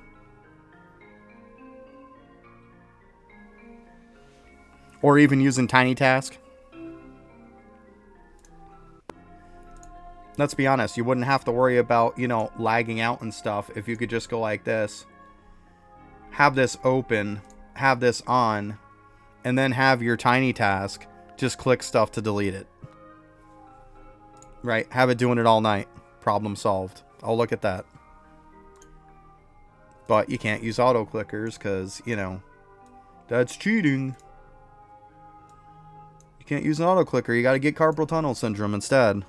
Or even using Tiny Task. Let's be honest, you wouldn't have to worry about, you know, lagging out and stuff if you could just go like this. Have this open, have this on, and then have your Tiny Task just click stuff to delete it. Right, have it doing it all night. Problem solved. Oh, look at that. But you can't use auto clickers because, you know, that's cheating. You can't use an auto clicker. You got to get carpal tunnel syndrome instead.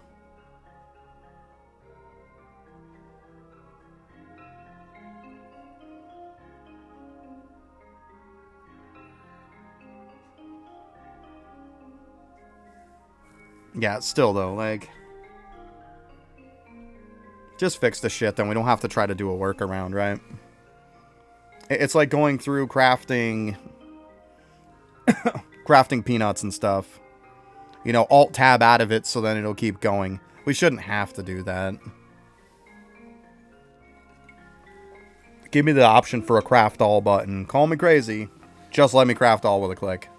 Yeah, still though, like... Just fix the shit, then we don't have to try to do a workaround, right? It's like going through crafting... crafting peanuts and stuff. You know, Alt-Tab out of it so then it'll keep going. We shouldn't have to do that. Give me the option for a craft all button. Call me crazy. Just let me craft all with a click.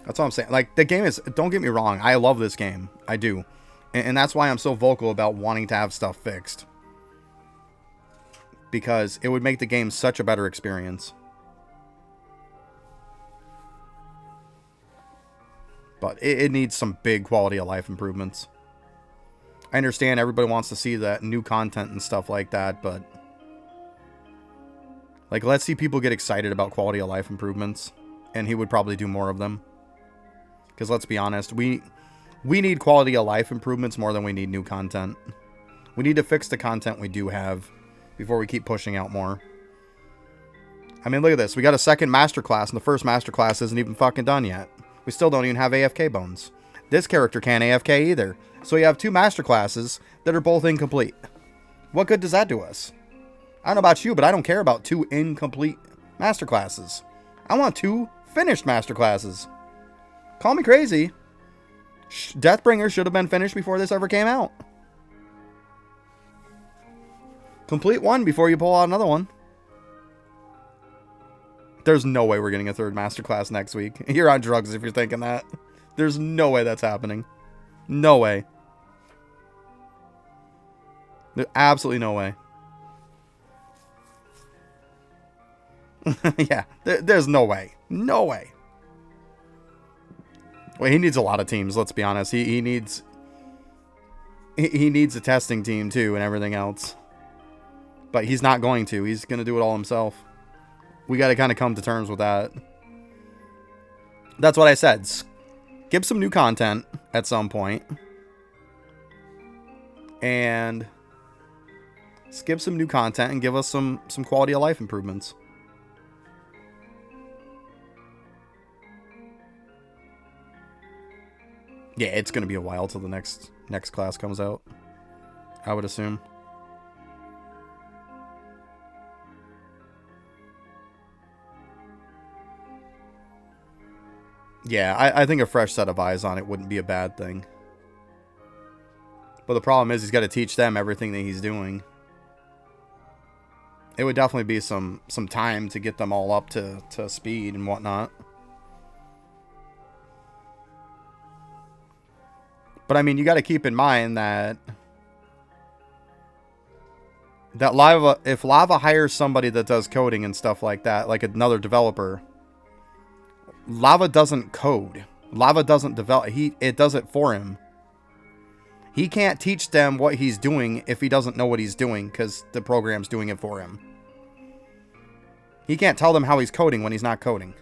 That's all I'm saying. Like, the game is... Don't get me wrong. I love this game. I do. And that's why I'm so vocal about wanting to have stuff fixed. Because it would make the game such a better experience. But it needs some big quality of life improvements. I understand everybody wants to see that new content and stuff like that, but... Like, let's see people get excited about quality of life improvements. And he would probably do more of them. Because let's be honest, we need quality of life improvements more than we need new content. We need to fix the content we do have before we keep pushing out more. I mean, look at this. We got a second masterclass, and the first masterclass isn't even fucking done yet. We still don't even have AFK bones. This character can't AFK either. So you have two masterclasses that are both incomplete. What good does that do us? I don't know about you, but I don't care about two incomplete masterclasses. I want two finished masterclasses. Call me crazy. Deathbringer should have been finished before this ever came out. Complete one before you pull out another one. There's no way we're getting a third masterclass next week. You're on drugs if you're thinking that. There's no way that's happening. No way. There's absolutely no way. Yeah, there's no way. No way. Well, he needs a lot of teams, let's be honest. He needs a testing team too and everything else. But he's not going to. He's going to do it all himself. We got to kind of come to terms with that. That's what I said. Skip some new content at some point. And skip some new content and give us some quality of life improvements. Yeah, it's going to be a while till the next class comes out, I would assume. Yeah, I think a fresh set of eyes on it wouldn't be a bad thing. But the problem is he's got to teach them everything that he's doing. It would definitely be some time to get them all up to speed and whatnot. But I mean, you got to keep in mind that Lava, if Lava hires somebody that does coding and stuff like that, like another developer, Lava doesn't code. Lava doesn't develop. It does it for him. He can't teach them what he's doing if he doesn't know what he's doing because the program's doing it for him. He can't tell them how he's coding when he's not coding.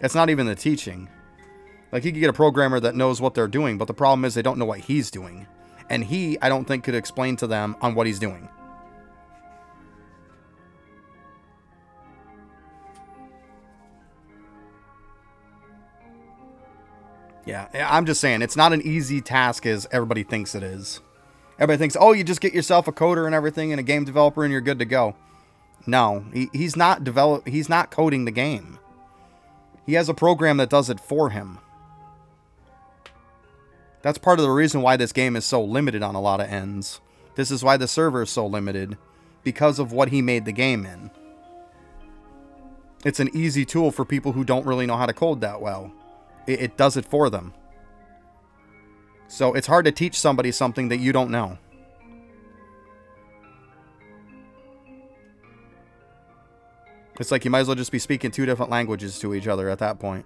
It's not even the teaching. Like, he could get a programmer that knows what they're doing, but the problem is they don't know what he's doing. And he, I don't think, could explain to them on what he's doing. Yeah, I'm just saying, it's not an easy task as everybody thinks it is. Everybody thinks, oh, you just get yourself a coder and everything and a game developer and you're good to go. No, he's not coding the game. He has a program that does it for him. That's part of the reason why this game is so limited on a lot of ends. This is why the server is so limited. Because of what he made the game in. It's an easy tool for people who don't really know how to code that well. It does it for them. So it's hard to teach somebody something that you don't know. It's like you might as well just be speaking two different languages to each other at that point.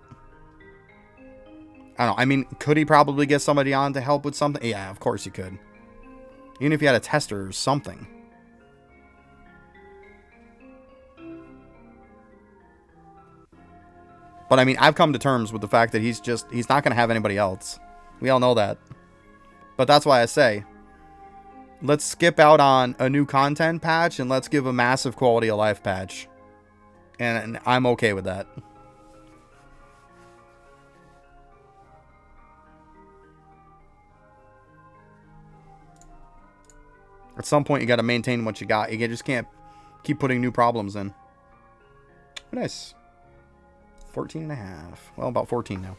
I don't know. I mean, could he probably get somebody on to help with something? Yeah, of course he could. Even if you had a tester or something. But I mean, I've come to terms with the fact that he's not going to have anybody else. We all know that. But that's why I say, let's skip out on a new content patch and let's give a massive quality of life patch. And I'm okay with that. At some point, you got to maintain what you got. You just can't keep putting new problems in. Nice. 14 and a half. Well, about 14 now.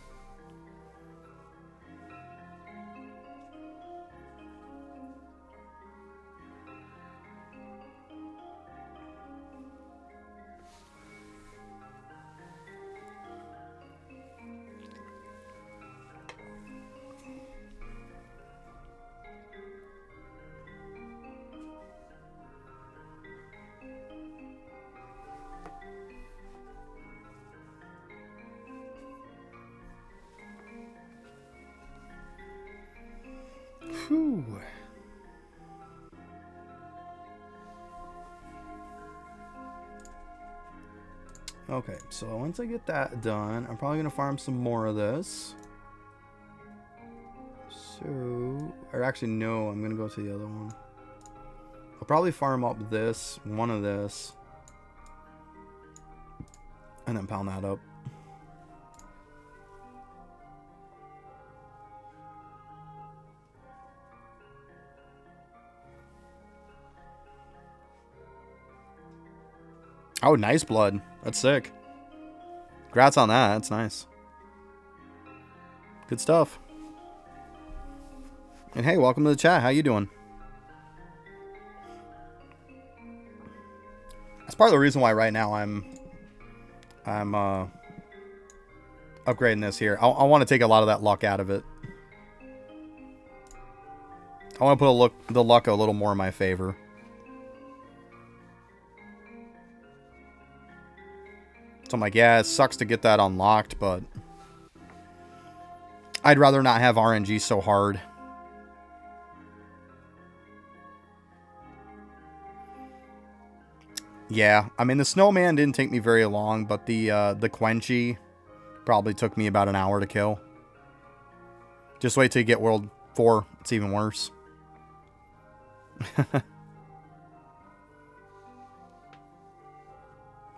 Whew. Okay, so once I get that done, I'm probably going to farm some more of this. So, or actually, no, I'm going to go to the other one. I'll probably farm up one of this, and then pound that up. Oh, nice blood. That's sick. Congrats on that. That's nice. Good stuff. And hey, welcome to the chat. How you doing? part of the reason why right now I'm upgrading this here. I want to take a lot of that luck out of it. I want to put the luck a little more in my favor. So I'm like, yeah, it sucks to get that unlocked, but I'd rather not have RNG so hard. Yeah, I mean, the snowman didn't take me very long, but the Quenchy probably took me about an hour to kill. Just wait till you get World 4. It's even worse.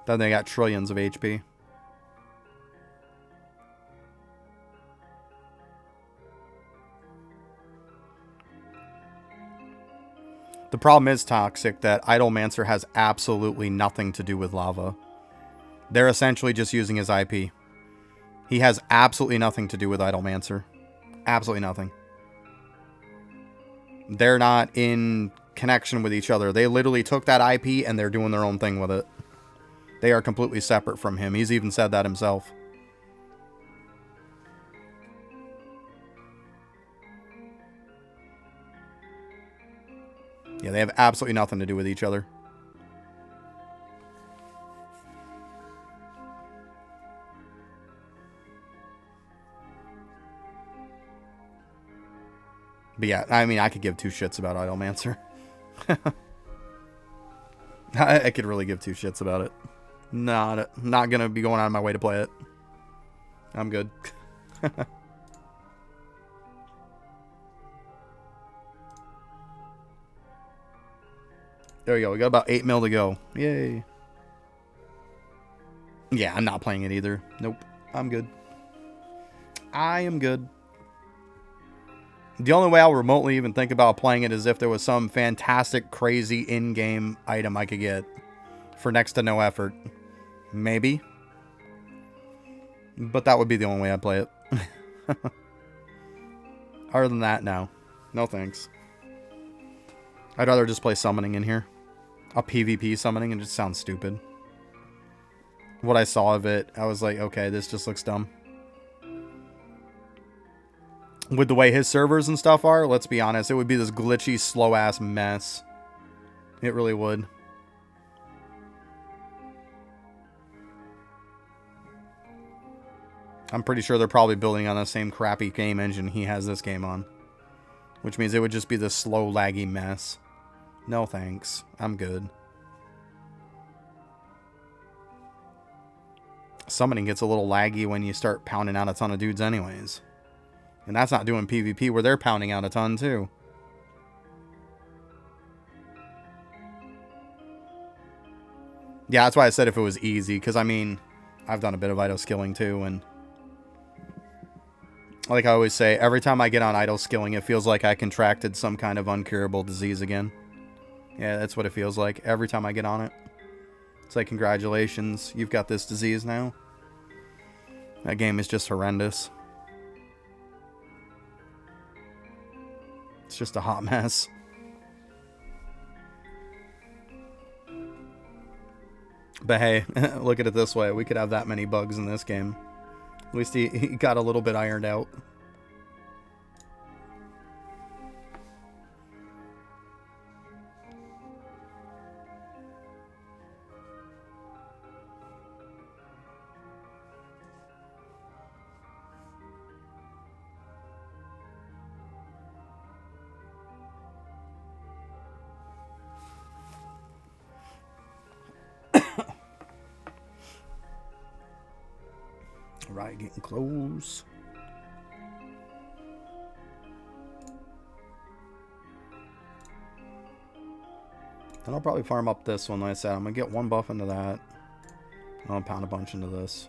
Then they got trillions of HP. The problem is, Toxic, that Idolmancer has absolutely nothing to do with lava. They're essentially just using his IP. He has absolutely nothing to do with Idolmancer. Absolutely nothing. They're not in connection with each other. They literally took that IP and they're doing their own thing with it. They are completely separate from him. He's even said that himself. Yeah, they have absolutely nothing to do with each other. But yeah, I mean, I could give two shits about Idolmancer. I could really give two shits about it. Not gonna be going out of my way to play it. I'm good. There we go. We got about 8 mil to go. Yay. Yeah, I'm not playing it either. Nope. I'm good. I am good. The only way I'll remotely even think about playing it is if there was some fantastic, crazy in-game item I could get for next to no effort. Maybe. But that would be the only way I'd play it. Other than that, no. No thanks. I'd rather just play summoning in here. A PvP summoning, and it just sounds stupid. What I saw of it, I was like, okay, this just looks dumb. With the way his servers and stuff are, let's be honest, it would be this glitchy, slow-ass mess. It really would. I'm pretty sure they're probably building on the same crappy game engine he has this game on. Which means it would just be this slow, laggy mess. No thanks. I'm good. Summoning gets a little laggy when you start pounding out a ton of dudes anyways. And that's not doing PvP where they're pounding out a ton too. Yeah, that's why I said if it was easy. Because, I mean, I've done a bit of idle skilling too. And like I always say, every time I get on idle skilling, it feels like I contracted some kind of uncurable disease again. Yeah, that's what it feels like every time I get on it. It's like, congratulations, you've got this disease now. That game is just horrendous. It's just a hot mess. But hey, look at it this way. We could have that many bugs in this game. At least he got a little bit ironed out. Right, getting close. Then I'll probably farm up this one, like I said. I'm going to get one buff into that. I'll pound a bunch into this.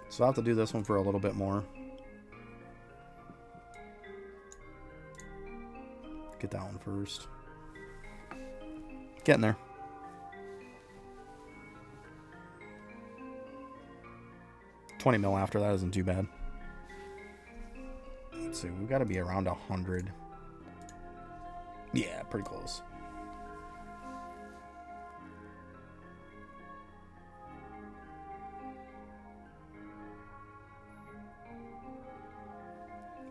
So I'll have to do this one for a little bit more. Get that one first. Getting there. $20 mil after that isn't too bad. Let's see, we've got to be around 100. Yeah, pretty close.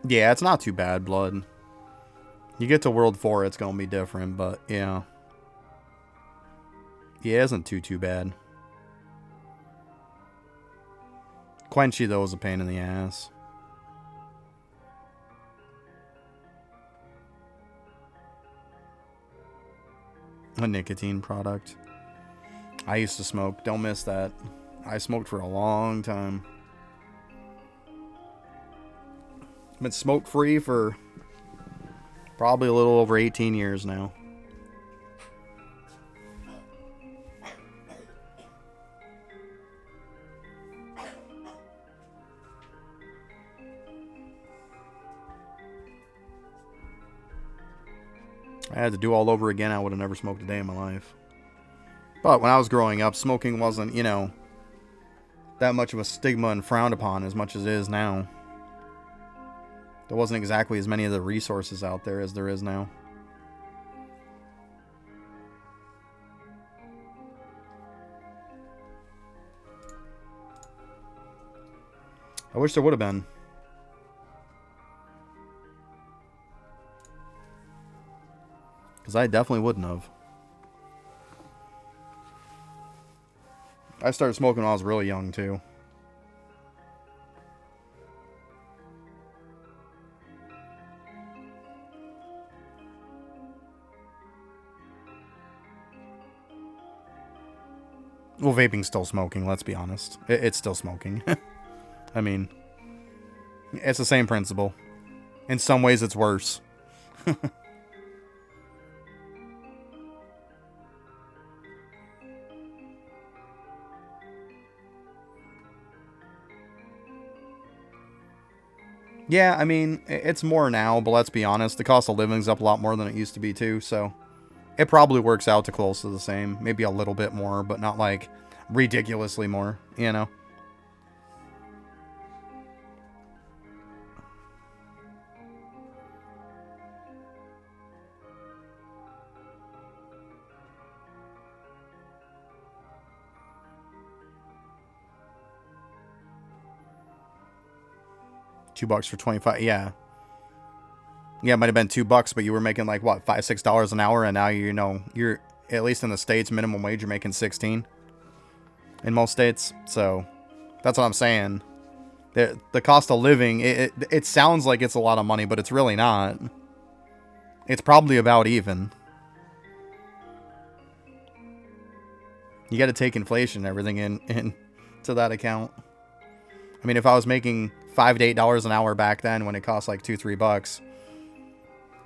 Yeah, it's not too bad, Blood. You get to World 4, it's going to be different, but yeah. Yeah, it isn't too bad. Quenchy, though, is a pain in the ass. A nicotine product. I used to smoke. Don't miss that. I smoked for a long time. I've been smoke-free for probably a little over 18 years now. I had to do all over again, I would have never smoked a day in my life. But when I was growing up, smoking wasn't, you know, that much of a stigma and frowned upon as much as it is now. There wasn't exactly as many of the resources out there as there is now. I wish there would have been. Because I definitely wouldn't have. I started smoking when I was really young, too. Well, vaping's still smoking, let's be honest. It's still smoking. I mean, it's the same principle. In some ways, it's worse. Yeah, I mean, it's more now, but let's be honest, the cost of living's up a lot more than it used to be, too, so it probably works out to close to the same. Maybe a little bit more, but not, like, ridiculously more, you know? $2 for 25, yeah. Yeah, it might have been $2, but you were making like what, $5, $6 an hour, and now you know you're at least in the States minimum wage you're making 16 in most states. So that's what I'm saying. The cost of living, it sounds like it's a lot of money, but it's really not. It's probably about even. You got to take inflation and everything in to that account. I mean, if I was making $5 to $8 an hour back then when it cost like $2-3,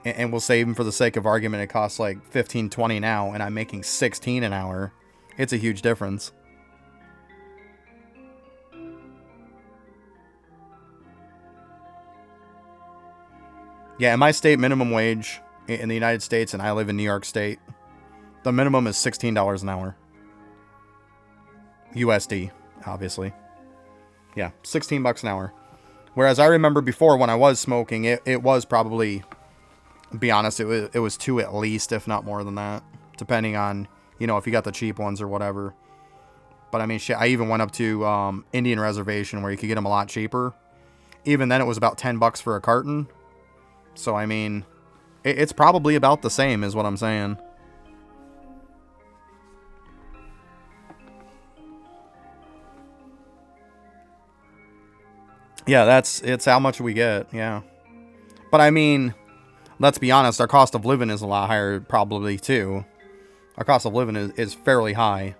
and we'll say even for the sake of argument it costs like 15, 20 now, and I'm making 16 an hour, it's a huge difference. Yeah, in my state minimum wage in the United States, and I live in New York State, the minimum is $16 an hour. USD, obviously. Yeah, $16 an hour. Whereas I remember before when I was smoking, it was probably, to be honest, it was 2 at least, if not more than that. Depending on, you know, if you got the cheap ones or whatever. But I mean, shit, I even went up to Indian Reservation where you could get them a lot cheaper. Even then it was about $10 for a carton. So I mean, it's probably about the same is what I'm saying. Yeah, it's how much we get, yeah. But I mean, let's be honest, our cost of living is a lot higher probably too. Our cost of living is fairly high.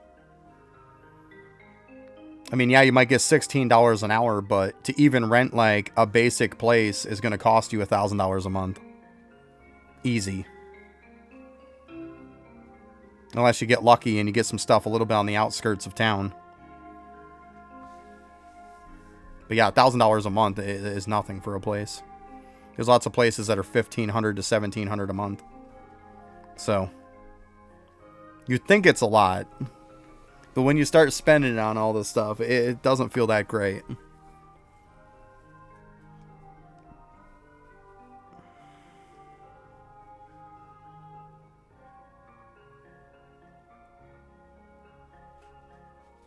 I mean, yeah, you might get $16 an hour, but to even rent like a basic place is going to cost you $1,000 a month. Easy. Unless you get lucky and you get some stuff a little bit on the outskirts of town. But yeah, $1,000 a month is nothing for a place. There's lots of places that are $1,500 to $1,700 a month. So, you'd think it's a lot. But when you start spending on all this stuff, it doesn't feel that great.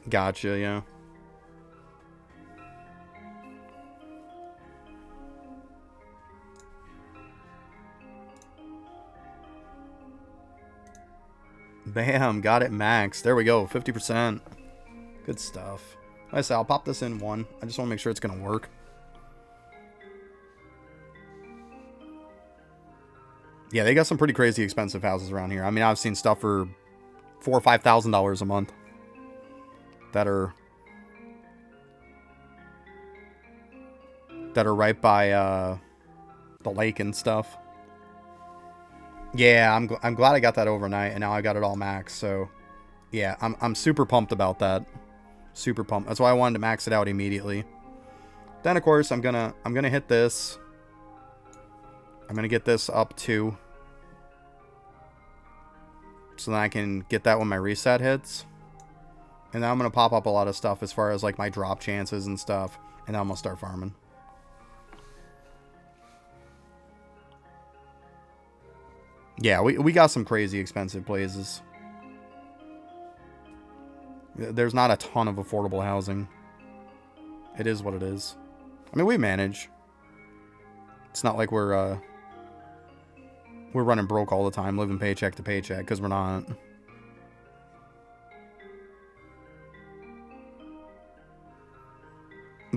Gotcha, yeah. Bam, got it max. There we go, 50%. Good stuff. Like I said, I'll pop this in one. I just want to make sure it's going to work. Yeah, they got some pretty crazy expensive houses around here. I mean, I've seen stuff for $4,000 or $5,000 a month that are right by the lake and stuff. Yeah, I'm glad I got that overnight, and now I got it all max. So, yeah, I'm super pumped about that. Super pumped. That's why I wanted to max it out immediately. Then, of course, I'm gonna hit this. I'm gonna get this up too, so then I can get that when my reset hits. And then I'm gonna pop up a lot of stuff as far as like my drop chances and stuff, and then I'm gonna start farming. Yeah, we got some crazy expensive places. There's not a ton of affordable housing. It is what it is. I mean, we manage. It's not like we're running broke all the time, living paycheck to paycheck, because we're not.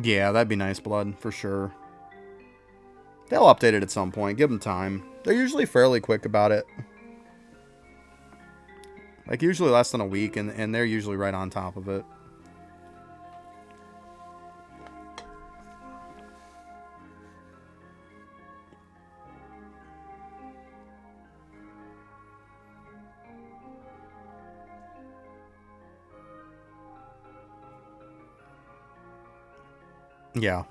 Yeah, that'd be nice, blood, for sure. They'll update it at some point. Give them time. They're usually fairly quick about it. Like, usually less than a week, and they're usually right on top of it. Yeah.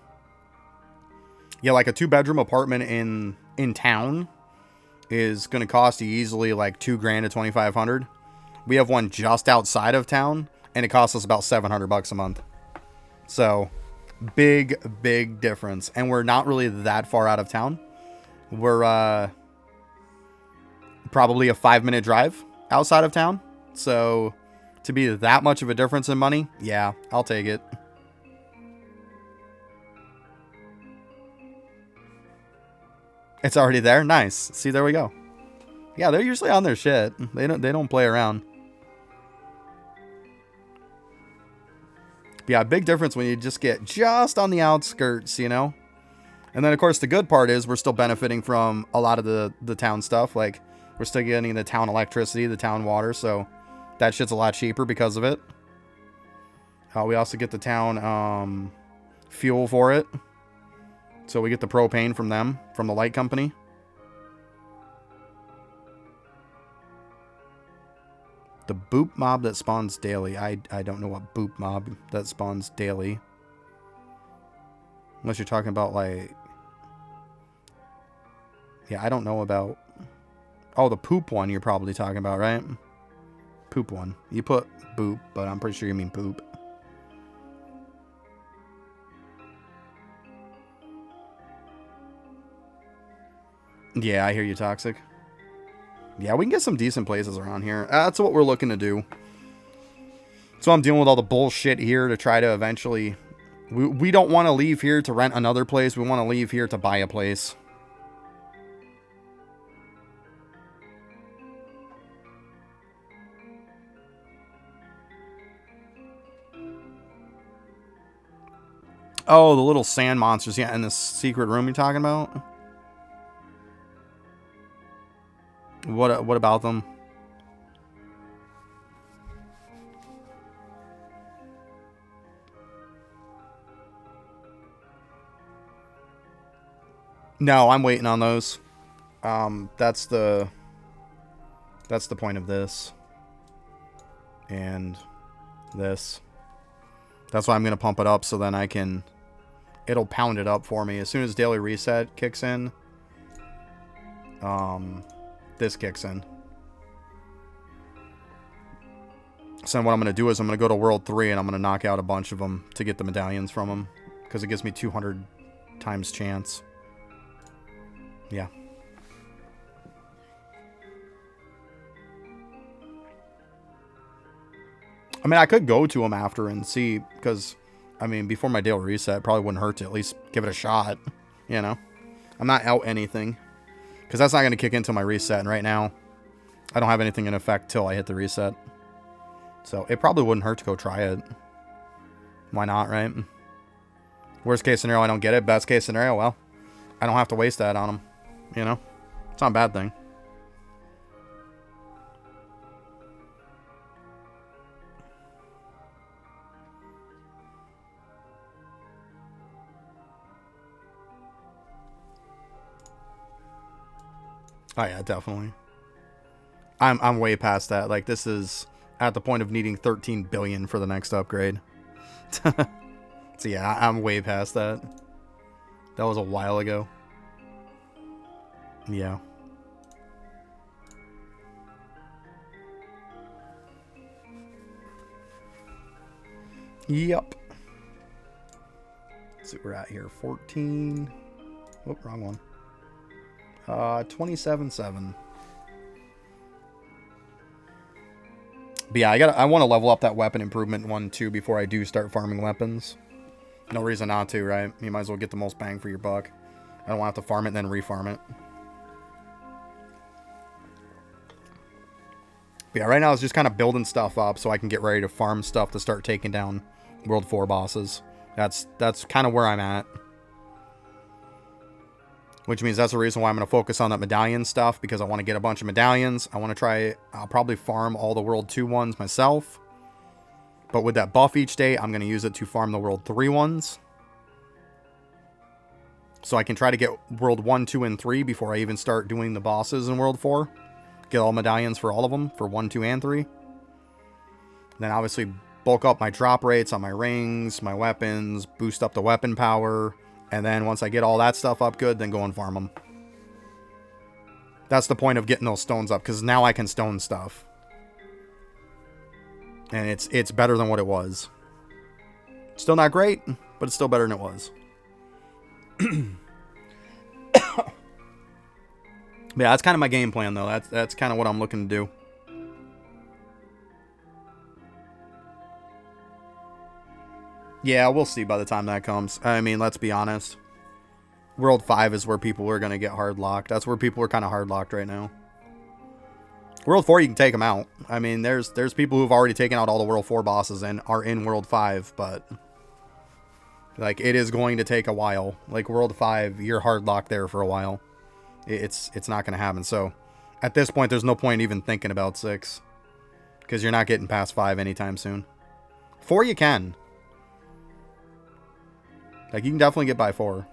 Yeah, like a 2-bedroom apartment in town is going to cost you easily like $2,000 to $2,500. We have one just outside of town, and it costs us about $700 a month. So, big difference. And we're not really that far out of town. We're probably a 5-minute drive outside of town. So, to be that much of a difference in money, yeah, I'll take it. It's already there? Nice. See, there we go. Yeah, they're usually on their shit. They don't play around. Yeah, big difference when you just get just on the outskirts, you know? And then, of course, the good part is we're still benefiting from a lot of the town stuff. Like, we're still getting the town electricity, the town water, so that shit's a lot cheaper because of it. We also get the town fuel for it. So we get the propane from them, from the light company. The boop mob that spawns daily. I don't know what boop mob that spawns daily. Unless you're talking about, like... Yeah, I don't know about... Oh, the poop one you're probably talking about, right? Poop one. You put boop, but I'm pretty sure you mean poop. Yeah, I hear you, Toxic. Yeah, we can get some decent places around here. That's what we're looking to do. So I'm dealing with all the bullshit here to try to eventually... We don't want to leave here to rent another place. We want to leave here to buy a place. Oh, the little sand monsters. Yeah, in the secret room you're talking about? What about them? No, I'm waiting on those. That's the point of this. And this. That's why I'm going to pump it up so then I can... It'll pound it up for me. As soon as daily reset kicks in, this kicks in. So what I'm going to do is I'm going to go to World 3 and I'm going to knock out a bunch of them to get the medallions from them. Because it gives me 200 times chance. Yeah. I mean, I could go to them after and see, because, I mean, before my daily reset, it probably wouldn't hurt to at least give it a shot, you know? I'm not out anything, because that's not going to kick in until my reset, and right now, I don't have anything in effect till I hit the reset. So it probably wouldn't hurt to go try it. Why not, right? Worst case scenario, I don't get it. Best case scenario, well, I don't have to waste that on them. You know? It's not a bad thing. Oh yeah, definitely. I'm way past that. Like, this is at the point of needing 13 billion for the next upgrade. So yeah, I'm way past that. That was a while ago. Yeah. Yep. Let's see what we're at here. 14. Oh, wrong one. 27.7. But yeah, I want to level up that weapon improvement one too before I do start farming weapons. No reason not to, right? You might as well get the most bang for your buck. I don't want to have to farm it and then refarm it. But yeah, right now it's just kind of building stuff up so I can get ready to farm stuff to start taking down World 4 bosses. That's kind of where I'm at. Which means that's the reason why I'm going to focus on that medallion stuff, because I want to get a bunch of medallions. I want to try, I'll probably farm all the World 2 ones myself. But with that buff each day, I'm going to use it to farm the World 3 ones. So I can try to get World 1, 2, and 3 before I even start doing the bosses in World 4. Get all medallions for all of them, for 1, 2, and 3. Then obviously bulk up my drop rates on my rings, my weapons, boost up the weapon power. And then once I get all that stuff up good, then go and farm them. That's the point of getting those stones up, because now I can stone stuff. And it's better than what it was. Still not great, but it's still better than it was. Yeah, that's kind of my game plan, though. That's kind of what I'm looking to do. Yeah, we'll see by the time that comes. I mean, let's be honest. World 5 is where people are going to get hard locked. That's where people are kind of hard locked right now. World 4, you can take them out. I mean, there's people who've already taken out all the World 4 bosses and are in World 5, but like, it is going to take a while. Like, World 5, you're hard locked there for a while. It's not going to happen. So, at this point, there's no point even thinking about 6, because you're not getting past 5 anytime soon. 4, you can. Like, you can definitely get by 4.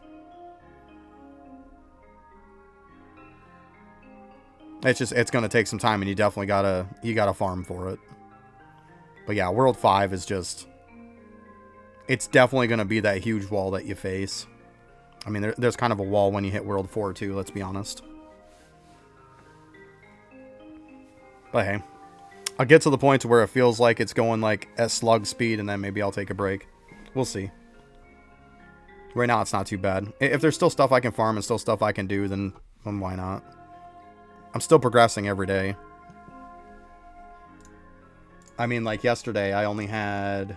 It's going to take some time, and you definitely gotta farm for it. But yeah, World 5 is just, it's definitely going to be that huge wall that you face. I mean, there's kind of a wall when you hit World 4 too, let's be honest. But hey, I'll get to the point where it feels like it's going like at slug speed, and then maybe I'll take a break. We'll see. Right now, it's not too bad. If there's still stuff I can farm and still stuff I can do, then why not? I'm still progressing every day. I mean, like yesterday, I only had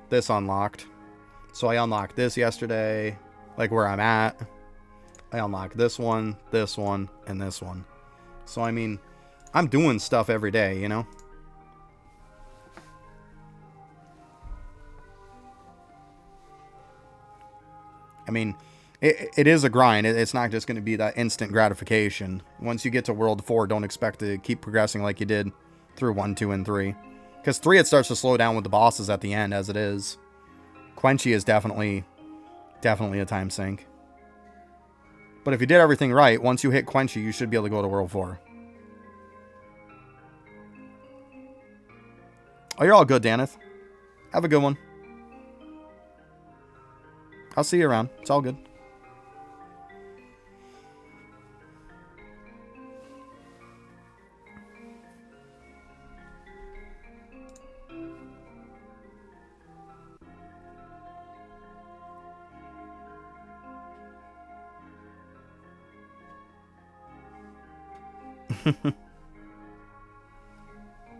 this unlocked. So I unlocked this yesterday, like where I'm at. I unlocked this one, and this one. So, I mean, I'm doing stuff every day, you know? I mean, it is a grind. It's not just going to be that instant gratification. Once you get to World 4, don't expect to keep progressing like you did through 1, 2, and 3. Because 3, it starts to slow down with the bosses at the end, as it is. Quenchy is definitely a time sink. But if you did everything right, once you hit Quenchy, you should be able to go to World 4. Oh, you're all good, Daneth. Have a good one. I'll see you around. It's all good.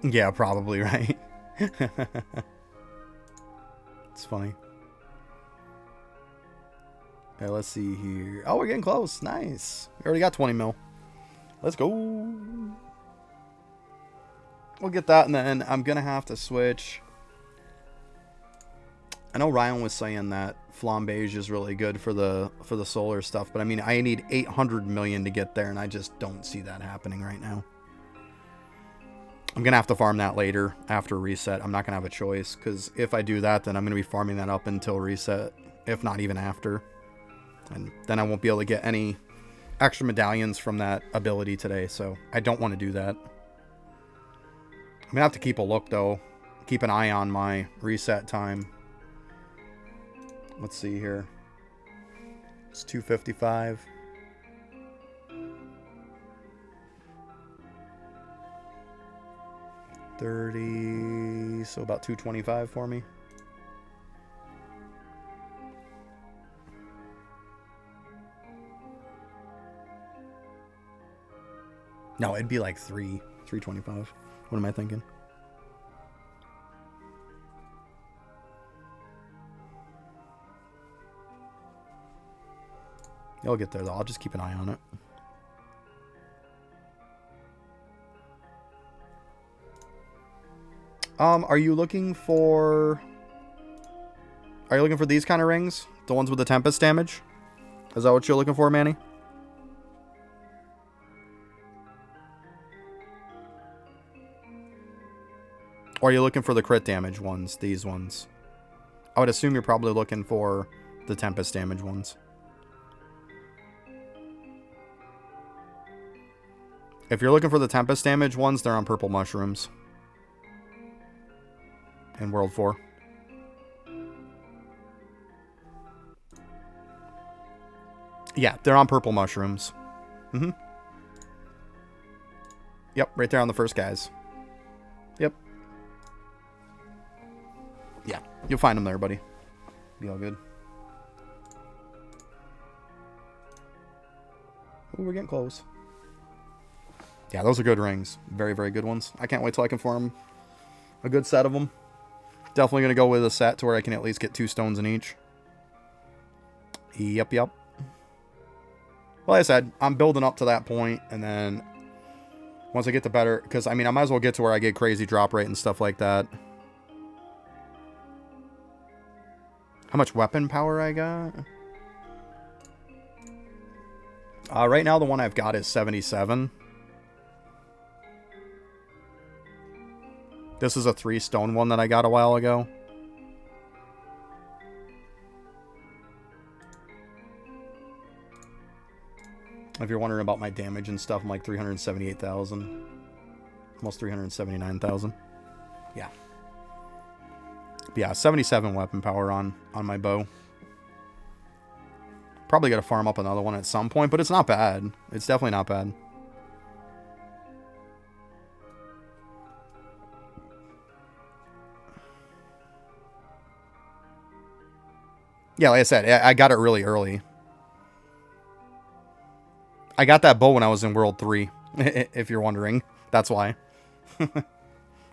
Yeah, probably, right? It's funny. Okay, let's see here. Oh, we're getting close. Nice. We already got 20 mil. Let's go. we'll get that, and then I'm going to have to switch. I know Ryan was saying that Flambeige is really good for the solar stuff, but I mean, I need 800 million to get there, and I just don't see that happening right now. I'm going to have to farm that later after reset. I'm not going to have a choice, because if I do that, then I'm going to be farming that up until reset, if not even after. And then I won't be able to get any extra medallions from that ability today, so I don't want to do that. I'm going to have to keep a look, though. Keep an eye on my reset time. Let's see here. It's 2:55. $30, so about 225 for me. No, it'd be like 325. What am I thinking? I'll get there though. I'll just keep an eye on it. Are you looking for these kind of rings? The ones with the Tempest damage? Is that what you're looking for, Manny? Or are you looking for the crit damage ones? These ones? I would assume you're probably looking for the Tempest damage ones. If you're looking for the Tempest damage ones, they're on purple mushrooms. In World 4. Yeah, they're on purple mushrooms. Mm-hmm. Yep, right there on the first guys. Yep. Yeah, you'll find them there, buddy. Be all good. Ooh, we're getting close. Yeah, those are good rings. Very, very good ones. I can't wait till I can farm a good set of them. Definitely going to go with a set to where I can at least get 2 stones in each. Yep, yep. Well, like I said, I'm building up to that point, and then once I get the better... Because, I mean, I might as well get to where I get crazy drop rate and stuff like that. How much weapon power I got? Right now, the one I've got is 77. This is a 3-stone one that I got a while ago. If you're wondering about my damage and stuff, I'm like 378,000. Almost 379,000. Yeah. But yeah, 77 weapon power on my bow. Probably got to farm up another one at some point, but it's not bad. It's definitely not bad. Yeah, like I said, I got it really early. I got that bow when I was in World 3, if you're wondering. That's why.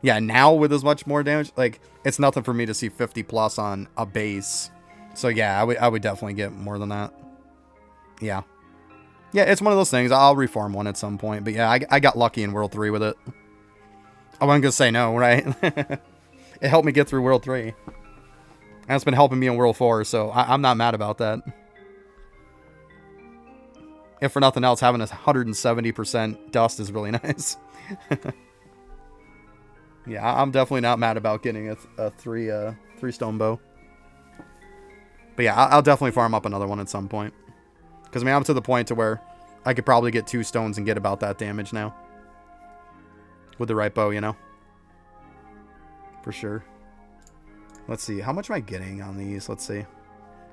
Yeah, now with as much more damage, like, it's nothing for me to see 50 plus on a base. So yeah, I would definitely get more than that. Yeah. Yeah, it's one of those things. I'll reform one at some point. But yeah, I got lucky in World 3 with it. I wasn't going to say no, right? It helped me get through World 3. And it's been helping me in World 4, so I'm not mad about that. If for nothing else, having a 170% dust is really nice. Yeah, I'm definitely not mad about getting a 3-stone bow. But yeah, I'll definitely farm up another one at some point. Because I mean, I'm to the point to where I could probably get 2 stones and get about that damage now. With the right bow, you know? For sure. Let's see. How much am I getting on these? Let's see.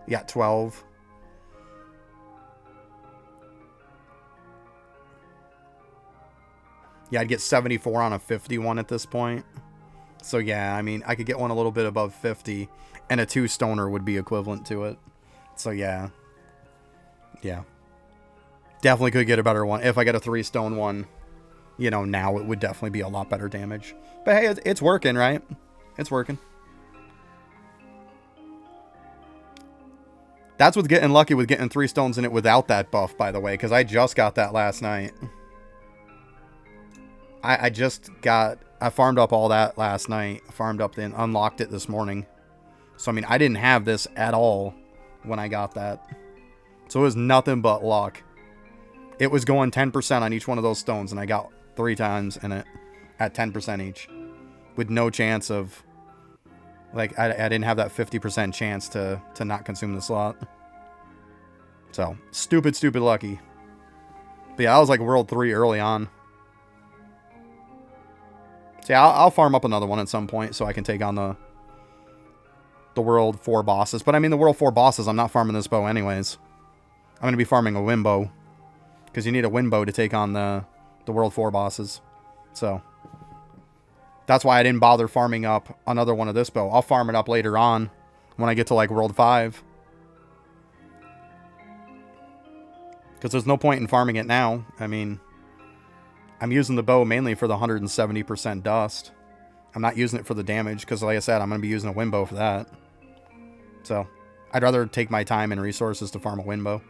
Yeah, 12. Yeah, I'd get 74 on a 51 at this point. So yeah, I mean, I could get one a little bit above 50. And a 2-stoner would be equivalent to it. So yeah. Yeah. Definitely could get a better one. If I get a 3-stone one, you know, now it would definitely be a lot better damage. But hey, it's working, right? It's working. That's with getting lucky with getting 3 stones in it without that buff, by the way, because I just got that last night. I just got... I farmed up all that last night. Farmed up and unlocked it this morning. So, I mean, I didn't have this at all when I got that. So, it was nothing but luck. It was going 10% on each one of those stones, and I got 3 times in it at 10% each. With no chance of... Like, I didn't have that 50% chance to not consume the slot. So, stupid lucky. But yeah, I was like World 3 early on. So yeah, I'll farm up another one at some point so I can take on the World 4 bosses. But I mean, the World 4 bosses, I'm not farming this bow anyways. I'm going to be farming a wind bow. Because you need a wind bow to take on the World 4 bosses. So, that's why I didn't bother farming up another one of this bow. I'll farm it up later on when I get to like World 5. Because there's no point in farming it now. I mean, I'm using the bow mainly for the 170% dust. I'm not using it for the damage because, like I said, I'm going to be using a wind bow for that. So, I'd rather take my time and resources to farm a wind bow.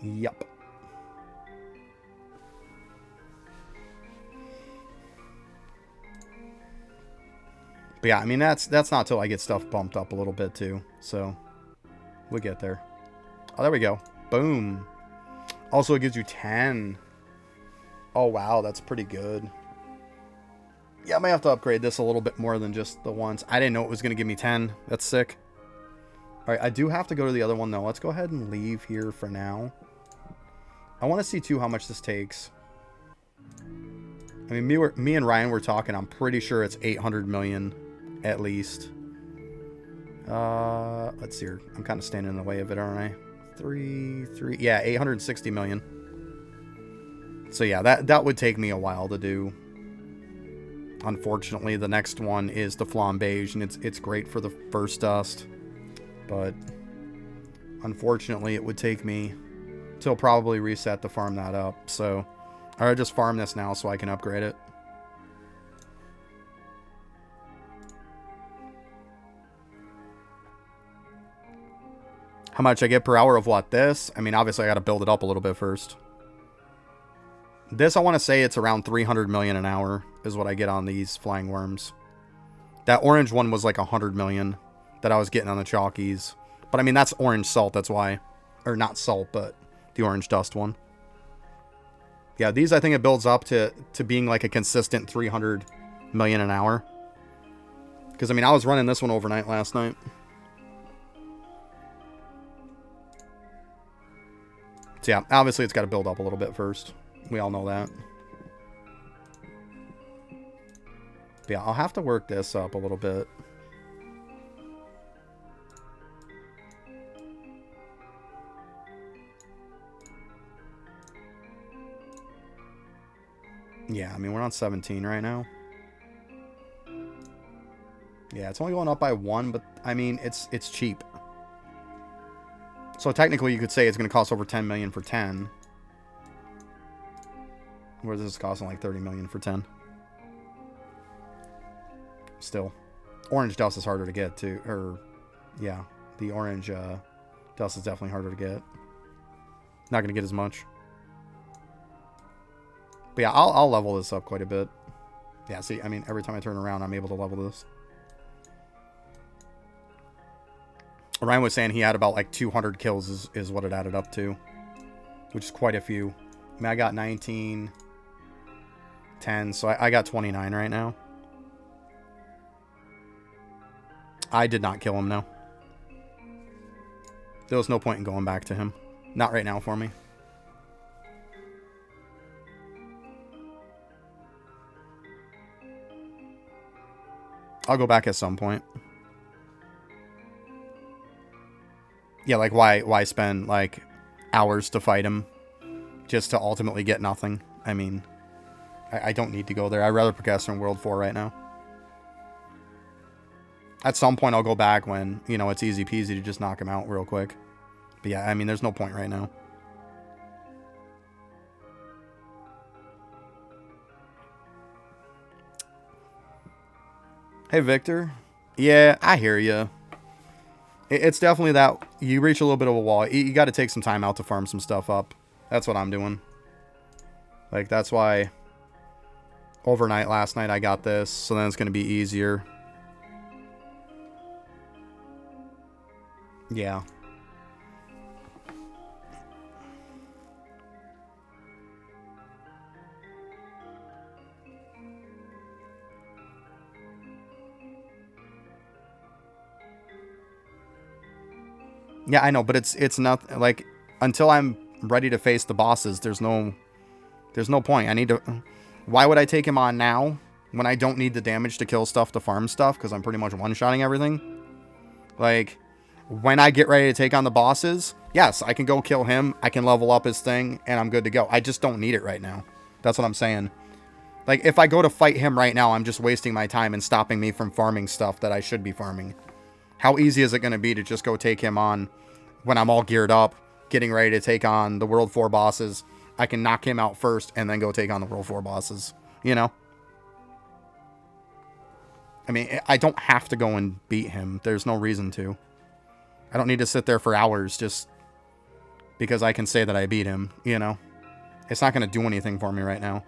Yup. But yeah, I mean, that's not till I get stuff bumped up a little bit too. So, we'll get there. Oh, there we go. Boom. Also, it gives you 10. Oh, wow, that's pretty good. Yeah, I might have to upgrade this a little bit more than just the once. I didn't know it was going to give me 10. That's sick. All right, I do have to go to the other one, though. Let's go ahead and leave here for now. I want to see, too, how much this takes. I mean, me and Ryan were talking. I'm pretty sure it's 800 million at least. Let's see here. I'm kind of standing in the way of it, aren't I? 3. Yeah, 860 million. So, yeah, that would take me a while to do. Unfortunately, the next one is the Flambeige, and it's great for the first dust. But, unfortunately, it would take me till probably reset to farm that up. So, I'll just farm this now so I can upgrade it. How much I get per hour of what? This? I mean, obviously I got to build it up a little bit first. This, I want to say it's around 300 million an hour is what I get on these flying worms. That orange one was like 100 million that I was getting on the chalkies. But I mean, that's orange salt, that's why. Or not salt, but the orange dust one. Yeah, these I think it builds up to being like a consistent 300 million an hour. Because I mean, I was running this one overnight last night. So yeah, obviously it's got to build up a little bit first. We all know that. But yeah, I'll have to work this up a little bit. Yeah, I mean, we're on 17 right now. Yeah, it's only going up by 1, but I mean, it's cheap. So technically you could say it's going to cost over 10 million for 10. Whereas this is costing like 30 million for 10. Still. Orange dust is harder to get too. Or, yeah. The orange dust is definitely harder to get. Not going to get as much. But yeah, I'll level this up quite a bit. Yeah, see, I mean, every time I turn around, I'm able to level this. Ryan was saying he had about like 200 kills is what it added up to. Which is quite a few. I mean, I got 19, 10, so I got 29 right now. I did not kill him, no. There was no point in going back to him. Not right now for me. I'll go back at some point. Yeah, like why spend like hours to fight him just to ultimately get nothing? I mean, I don't need to go there. I'd rather progress in World 4 right now. At some point I'll go back when, you know, it's easy peasy to just knock him out real quick. But yeah, I mean, there's no point right now. Hey, Victor. Yeah, I hear you. It's definitely that you reach a little bit of a wall. You got to take some time out to farm some stuff up. That's what I'm doing. Like, that's why overnight last night I got this, so then it's going to be easier. Yeah. Yeah, I know, but it's not like until I'm ready to face the bosses, there's no point. I need to. Why would I take him on now when I don't need the damage to kill stuff to farm stuff because I'm pretty much one-shotting everything? Like, when I get ready to take on the bosses, yes, I can go kill him. I can level up his thing, and I'm good to go. I just don't need it right now. That's what I'm saying. Like, if I go to fight him right now, I'm just wasting my time and stopping me from farming stuff that I should be farming. How easy is it going to be to just go take him on when I'm all geared up, getting ready to take on the World 4 bosses? I can knock him out first and then go take on the World 4 bosses, you know? I mean, I don't have to go and beat him. There's no reason to. I don't need to sit there for hours just because I can say that I beat him, you know? It's not going to do anything for me right now.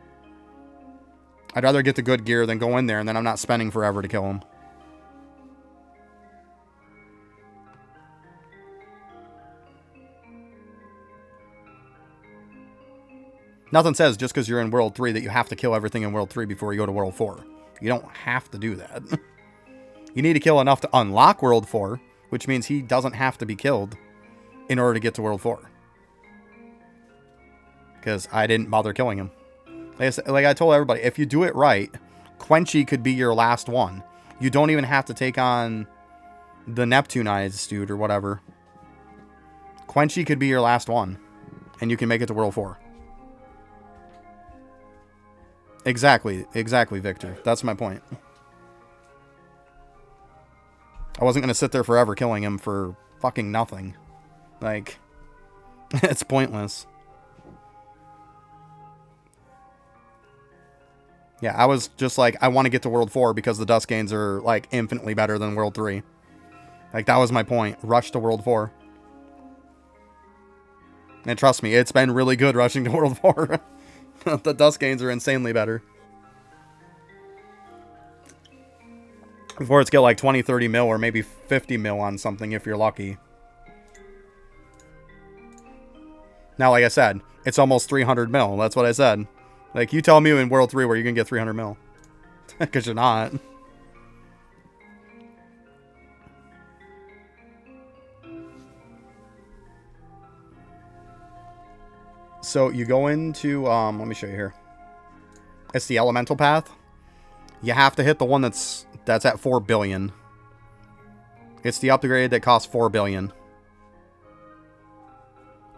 I'd rather get the good gear than go in there and then I'm not spending forever to kill him. Nothing says just because you're in World 3 that you have to kill everything in World 3 before you go to World 4. You don't have to do that. You need to kill enough to unlock World 4, which means he doesn't have to be killed in order to get to World 4. Because I didn't bother killing him. Like I told everybody, if you do it right, Quenchy could be your last one. You don't even have to take on the Neptunites dude or whatever. Quenchy could be your last one. And you can make it to World 4. Exactly, Victor. That's my point. I wasn't going to sit there forever killing him for fucking nothing. Like, it's pointless. Yeah, I was just like, I want to get to World 4 because the dust gains are, like, infinitely better than World 3. Like, that was my point. Rush to World 4. And trust me, it's been really good rushing to World 4. The dust gains are insanely better. Before it's get like 20, 30 mil or maybe 50 mil on something if you're lucky. Now, like I said, it's almost 300 mil. That's what I said. Like, you tell me in World 3 where you're going to get 300 mil. Because you're not. So, you go into, let me show you here. It's the elemental path. You have to hit the one that's at 4 billion. It's the upgrade that costs 4 billion.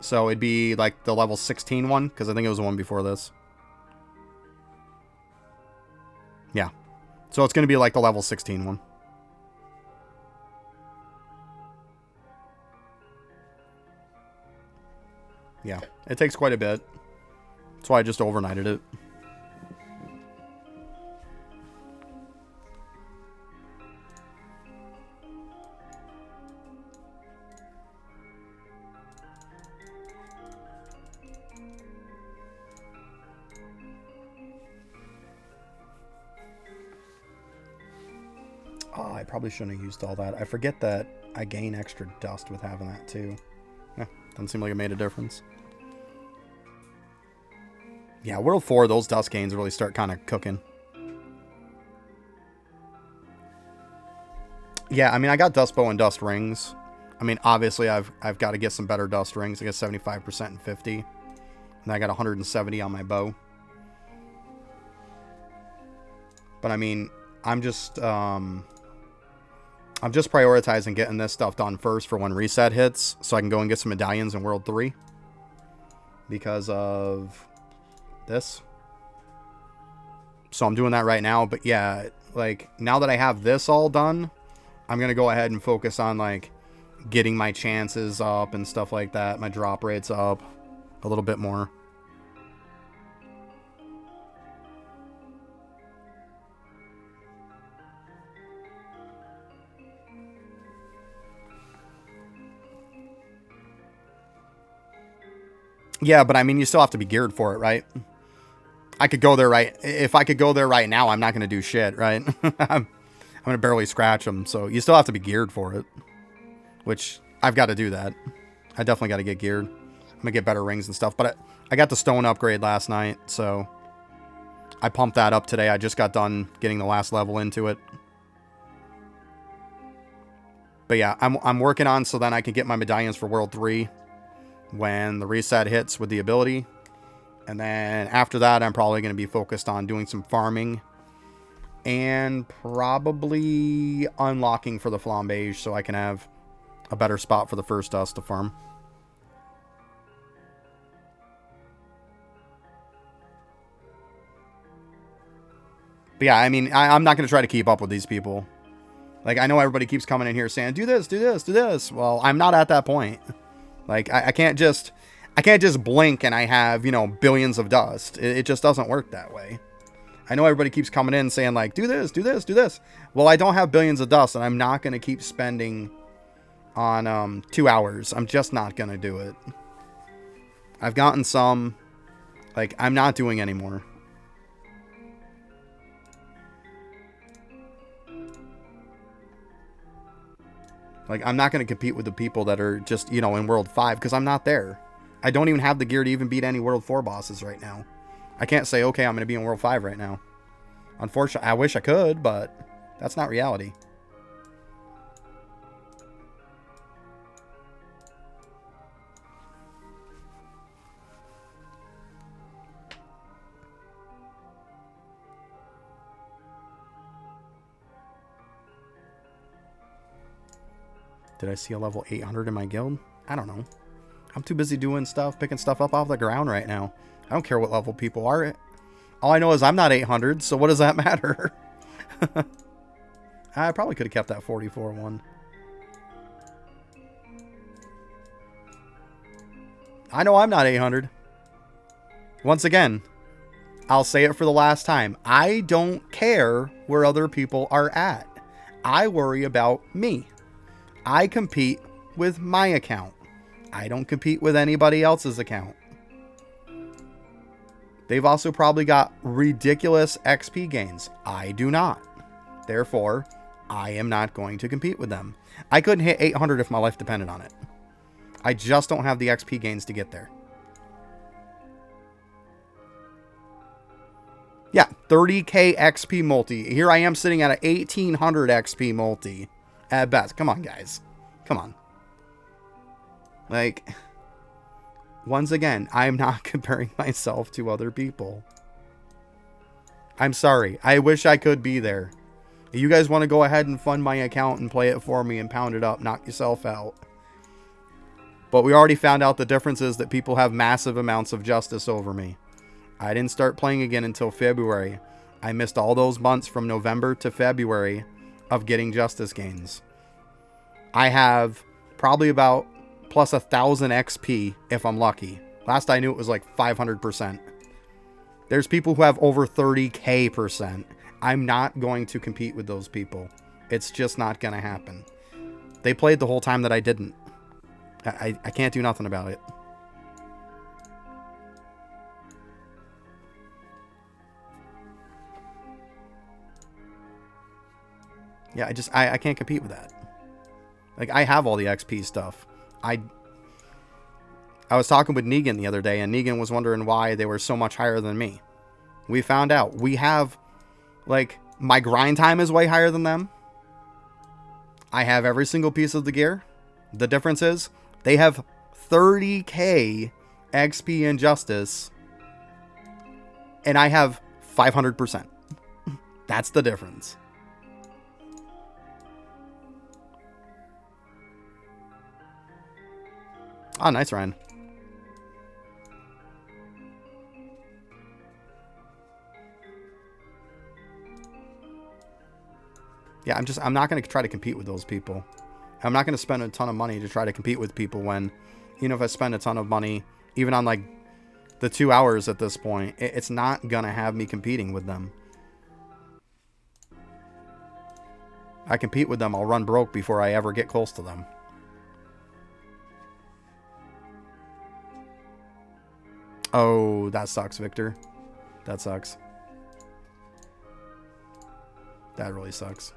So it'd be like the level 16 one, because I think it was the one before this. Yeah. So it's going to be like the level 16 one. Yeah. It takes quite a bit. That's why I just overnighted it. Oh, I probably shouldn't have used all that. I forget that I gain extra dust with having that too. Yeah, doesn't seem like it made a difference. Yeah, World 4, those dust gains really start kind of cooking. Yeah, I mean, I got dust bow and dust rings. I mean, obviously, I've got to get some better dust rings. I got 75% and 50. And I got 170 on my bow. But I mean, I'm just prioritizing getting this stuff done first for when reset hits, so I can go and get some medallions in World 3. Because of this. So I'm doing that right now. But yeah, like, now that I have this all done, I'm going to go ahead and focus on, like, getting my chances up and stuff like that. My drop rates up a little bit more. Yeah, but I mean, you still have to be geared for it, right? I could go there right. If I could go there right now, I'm not going to do shit, right? I'm going to barely scratch them. So you still have to be geared for it, which I've got to do that. I definitely got to get geared. I'm going to get better rings and stuff. But I got the stone upgrade last night, so I pumped that up today. I just got done getting the last level into it. But yeah, I'm working on so then I can get my medallions for World 3 when the reset hits with the ability. And then after that, I'm probably going to be focused on doing some farming and probably unlocking for the flambage so I can have a better spot for the first dust to farm. But yeah, I mean, I'm not going to try to keep up with these people. Like, I know everybody keeps coming in here saying, do this, do this, do this. Well, I'm not at that point. Like, I can't just blink and I have, you know, billions of dust. It just doesn't work that way. I know everybody keeps coming in saying, like, do this, do this, do this. Well, I don't have billions of dust, and I'm not going to keep spending on 2 hours. I'm just not going to do it. I've gotten some. Like, I'm not doing anymore. Like, I'm not going to compete with the people that are just, you know, in World 5, because I'm not there. I don't even have the gear to even beat any World 4 bosses right now. I can't say, okay, I'm going to be in World 5 right now. Unfortunately, I wish I could, but that's not reality. Did I see a level 800 in my guild? I don't know. I'm too busy doing stuff, picking stuff up off the ground right now. I don't care what level people are. All I know is I'm not 800, so what does that matter? I probably could have kept that 44 one. I know I'm not 800. Once again, I'll say it for the last time. I don't care where other people are at. I worry about me. I compete with my account. I don't compete with anybody else's account. They've also probably got ridiculous XP gains. I do not. Therefore, I am not going to compete with them. I couldn't hit 800 if my life depended on it. I just don't have the XP gains to get there. Yeah, 30k XP multi. Here I am sitting at an 1800 XP multi at best. Come on, guys. Come on. Like, once again, I'm not comparing myself to other people. I'm sorry. I wish I could be there. If you guys want to go ahead and fund my account and play it for me and pound it up, knock yourself out. But we already found out the difference is that people have massive amounts of justice over me. I didn't start playing again until February. I missed all those months from November to February of getting justice gains. I have probably about plus 1,000 XP if I'm lucky. Last I knew it was like 500%. There's people who have over 30k percent. I'm not going to compete with those people. It's just not going to happen. They played the whole time that I didn't. I can't do nothing about it. Yeah, I can't compete with that. Like, I have all the XP stuff. I was talking with Negan the other day, and Negan was wondering why they were so much higher than me. We found out. We have, like, my grind time is way higher than them. I have every single piece of the gear. The difference is, they have 30k XP in Justice, and I have 500%. That's the difference. Oh, nice, Ryan. Yeah, I'm not going to try to compete with those people. I'm not going to spend a ton of money to try to compete with people when, you know, if I spend a ton of money, even on like the 2 hours at this point, it's not going to have me competing with them. I compete with them, I'll run broke before I ever get close to them. Oh, that sucks, Victor. That sucks. That really sucks.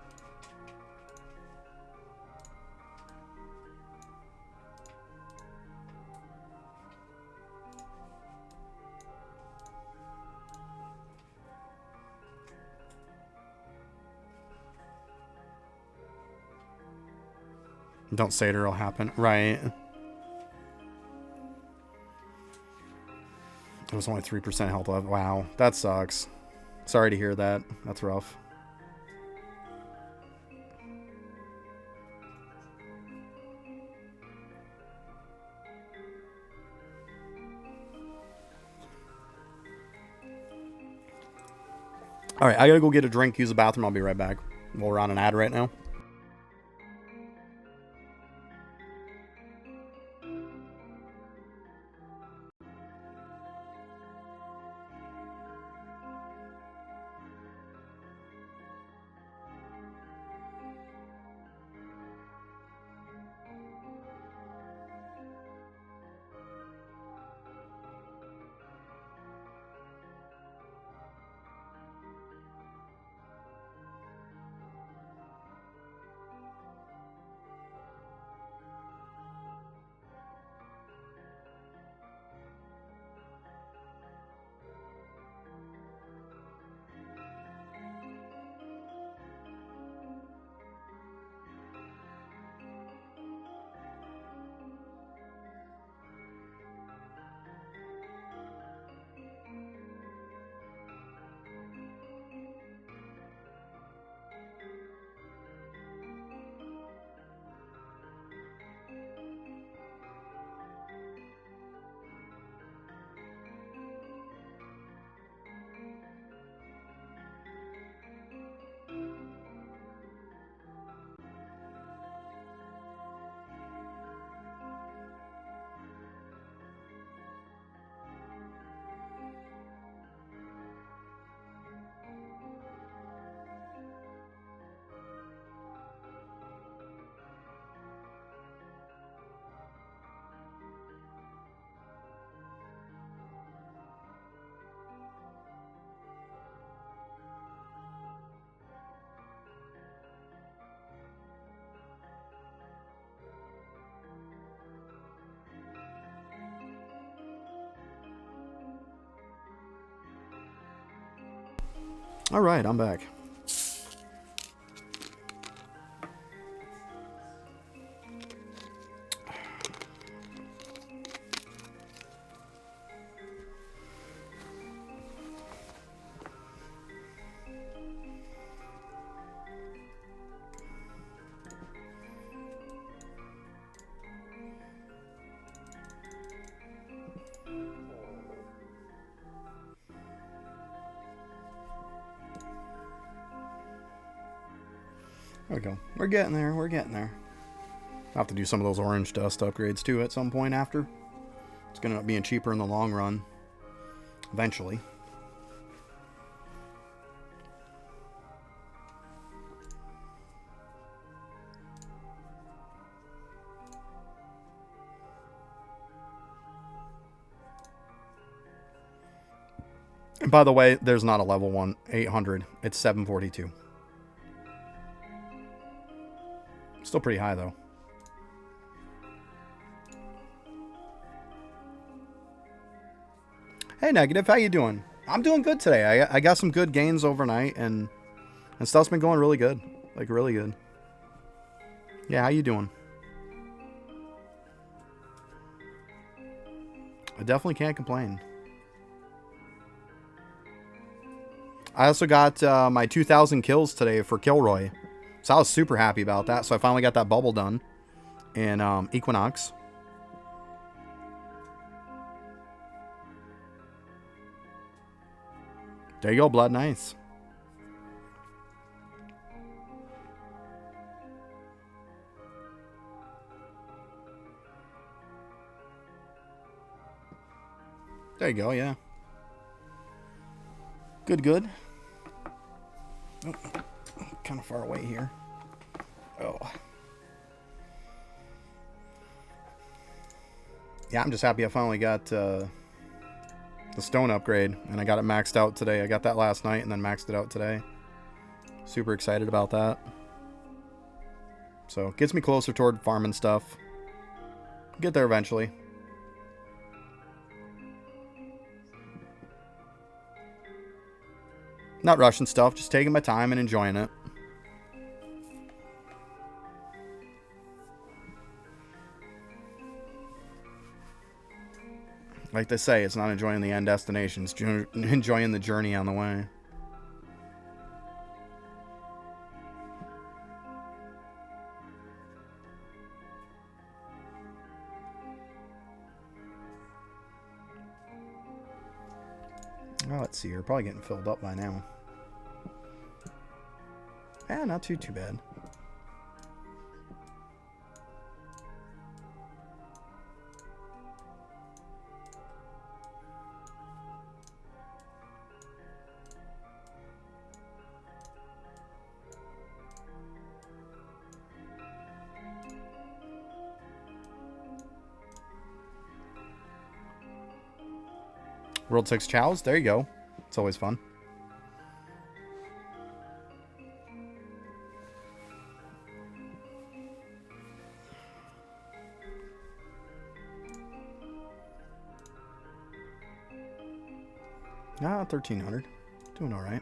Don't say it or it'll happen. Right. It was only 3% health left. Wow, that sucks. Sorry to hear that. That's rough. All right, I gotta go get a drink, use the bathroom. I'll be right back. We're on an ad right now. All right, I'm back. There we go. We're getting there. We're getting there. I'll have to do some of those orange dust upgrades too at some point after. It's going to end up being cheaper in the long run. Eventually. And by the way, there's not a level 1 800. It's 742. Still pretty high, though. Hey, Negative, how you doing? I'm doing good today. I got some good gains overnight, and stuff's been going really good. Like, really good. Yeah, how you doing? I definitely can't complain. I also got my 2,000 kills today for Kilroy. So I was super happy about that. So I finally got that bubble done in Equinox. There you go, Blood. Nice. There you go, yeah. Good, good. Oh, kind of far away here. Oh. Yeah, I'm just happy I finally got the stone upgrade, and I got it maxed out today. I got that last night and then maxed it out today. Super excited about that. So it gets me closer toward farming stuff. Get there eventually. Not rushing stuff, just taking my time and enjoying it. Like they say, it's not enjoying the end destination, it's enjoying the journey on the way. Oh, let's see, you're probably getting filled up by now. Yeah, not too bad. World 6 chows. There you go. It's always fun. Ah, 1,300. Doing all right.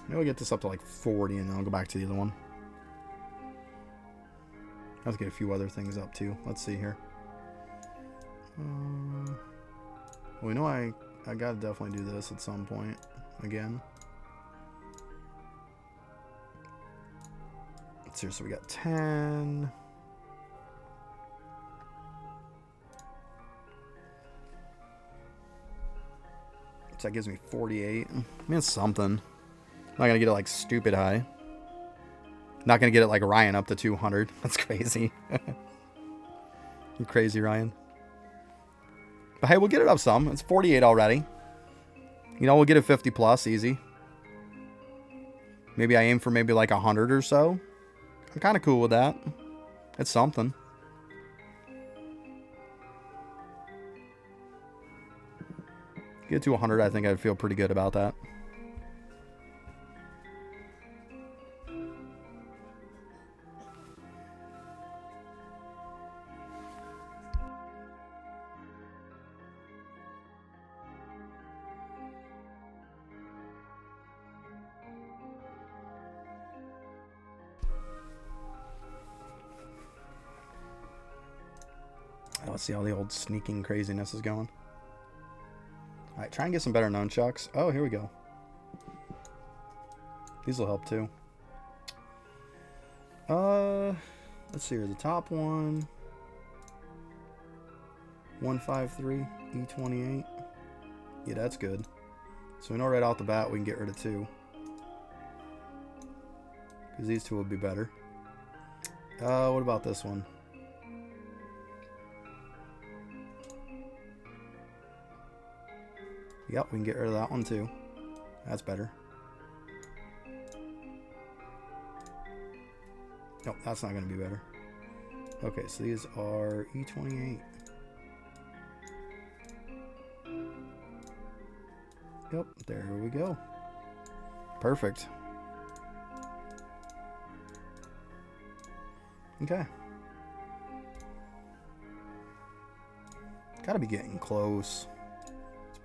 Maybe I'll get this up to like 40 and then I'll go back to the other one. I have to get a few other things up too. Let's see here. Well, we know I gotta definitely do this at some point again. Let's see, so we got 10. So that gives me 48. I mean, it's something. I'm not gonna get it like stupid high. Not gonna get it like Ryan up to 200. That's crazy. You crazy, Ryan. But hey, we'll get it up some. It's 48 already. You know, we'll get it 50 plus easy. Maybe I aim for maybe like 100 or so. I'm kind of cool with that. It's something. Get to 100, I think I'd feel pretty good about that. Let's see how the old sneaking craziness is going. Alright, try and get some better nunchucks. Oh, here we go. These will help too. Let's see here. The top one. 153 E28. Yeah, that's good. So we know right off the bat we can get rid of 2. Because these 2 will be better. What about this one? Yep, we can get rid of that one too. That's better. Nope, that's not going to be better. Okay, so these are E28. Yep, there we go. Perfect. Okay. Gotta be getting close.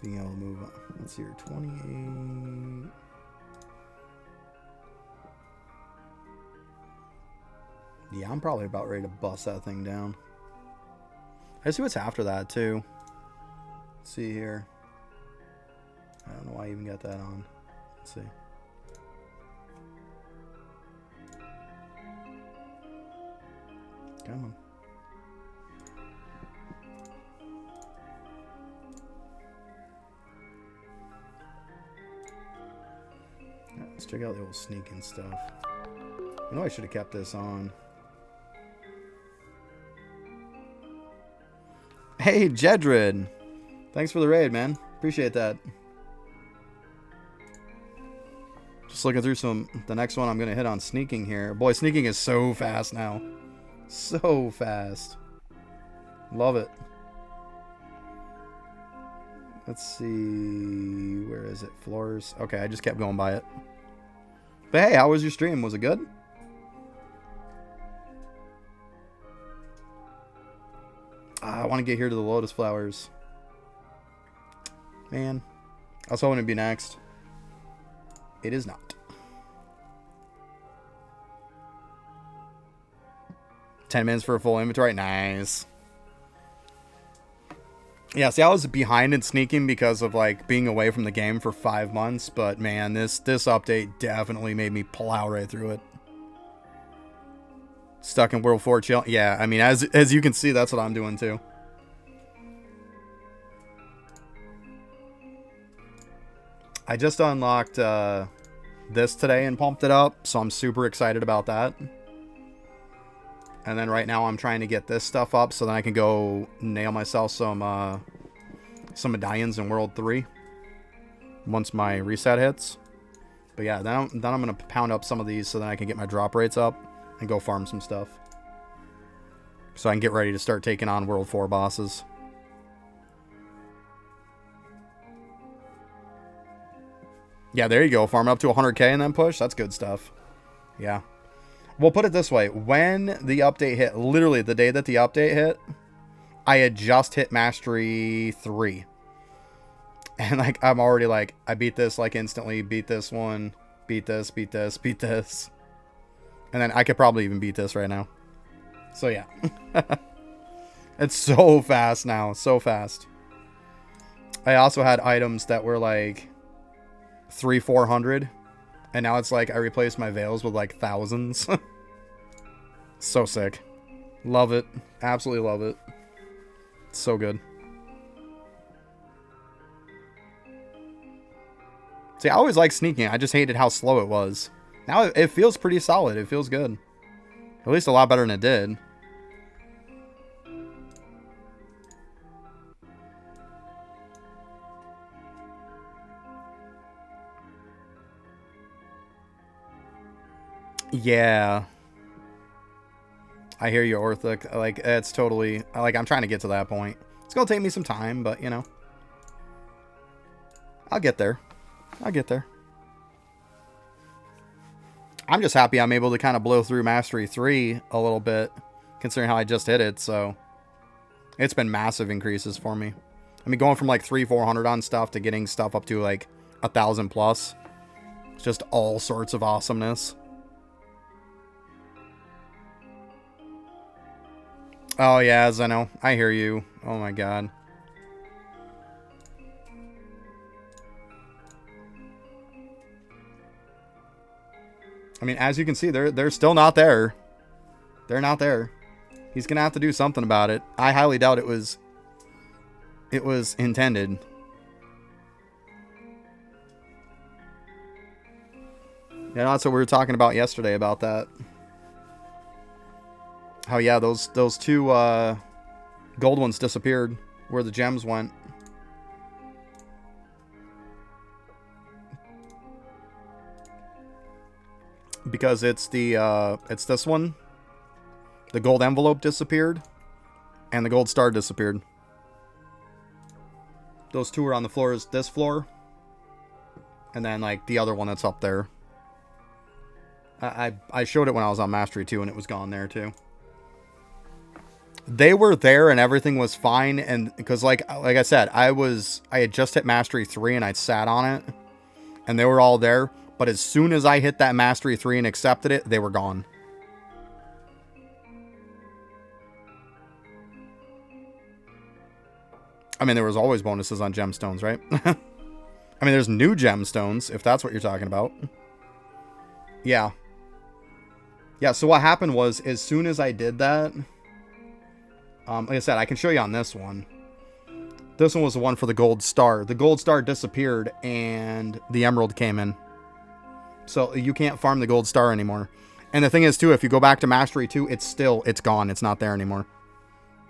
Being able to move on. Let's see here, 28. Yeah, I'm probably about ready to bust that thing down. I see what's after that too. Let's see here. I don't know why I even got that on. Let's see. Come on. Let's check out the old sneaking stuff. I know I should have kept this on. Hey, Jedrid. Thanks for the raid, man. Appreciate that. Just looking through the next one I'm going to hit on sneaking here. Boy, sneaking is so fast now. So fast. Love it. Let's see. Where is it? Floors. Okay, I just kept going by it. But hey, how was your stream? Was it good? I want to get here to the Lotus Flowers. Man. I was hoping it'd be next. It is not. 10 minutes for a full inventory. Nice. Yeah, see, I was behind in sneaking because of, like, being away from the game for 5 months. But, man, this update definitely made me plow right through it. Stuck in World 4 chill. Yeah, I mean, as you can see, that's what I'm doing, too. I just unlocked this today and pumped it up, so I'm super excited about that. And then right now I'm trying to get this stuff up so then I can go nail myself some medallions in World 3 once my reset hits. But yeah, then I'm going to pound up some of these so then I can get my drop rates up and go farm some stuff. So I can get ready to start taking on World 4 bosses. Yeah, there you go. Farm up to 100k and then push. That's good stuff. Yeah. We'll put it this way. When the update hit, literally the day that the update hit, I had just hit Mastery 3. And, like, I'm already, like, I beat this, like, instantly. Beat this one. Beat this, beat this, beat this. And then I could probably even beat this right now. So, yeah. It's so fast now. So fast. I also had items that were, like, 300-400, and now it's like I replaced my veils with like thousands. So sick. Love it. Absolutely love it. It's so good. See, I always liked sneaking. I just hated how slow it was. Now it feels pretty solid. It feels good. At least a lot better than it did. Yeah. I hear you, Orthic. Like, it's totally... Like, I'm trying to get to that point. It's gonna take me some time, but, you know. I'll get there. I'll get there. I'm just happy I'm able to kind of blow through Mastery 3 a little bit, considering how I just hit it, so... It's been massive increases for me. I mean, going from, like, 300-400 on stuff to getting stuff up to, like, 1,000 plus. It's just all sorts of awesomeness. Oh, yeah, Zeno. I hear you. Oh, my God. I mean, as you can see, they're still not there. They're not there. He's going to have to do something about it. I highly doubt it was intended. Yeah, that's what we were talking about yesterday about that. How, yeah, those two gold ones disappeared where the gems went. Because it's this one. The gold envelope disappeared. And the gold star disappeared. Those two are on the floors, this floor. And then, like, the other one that's up there. I showed it when I was on Mastery 2 and it was gone there too. They were there and everything was fine, and because like I said, I had just hit Mastery 3 and I'd sat on it and they were all there, but as soon as I hit that Mastery 3 and accepted it, they were gone. I mean, there was always bonuses on gemstones, right? I mean, there's new gemstones, if that's what you're talking about. Yeah. Yeah, so what happened was, as soon as I did that, like I said, I can show you on this one. This one was the one for the gold star. The gold star disappeared and the emerald came in. So you can't farm the gold star anymore. And the thing is, too, if you go back to Mastery 2, it's gone. It's not there anymore.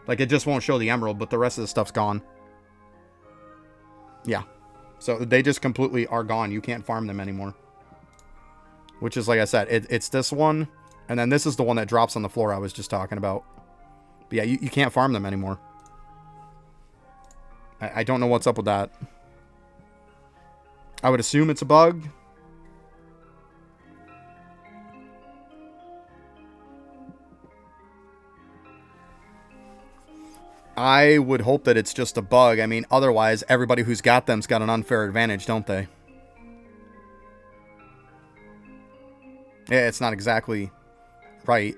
Like, it just won't show the emerald, but the rest of the stuff's gone. Yeah. So they just completely are gone. You can't farm them anymore. Which is, like I said, it's this one. And then this is the one that drops on the floor I was just talking about. But yeah, you can't farm them anymore. I don't know what's up with that. I would assume it's a bug. I would hope that it's just a bug. I mean, otherwise, everybody who's got them's got an unfair advantage, don't they? Yeah, it's not exactly right.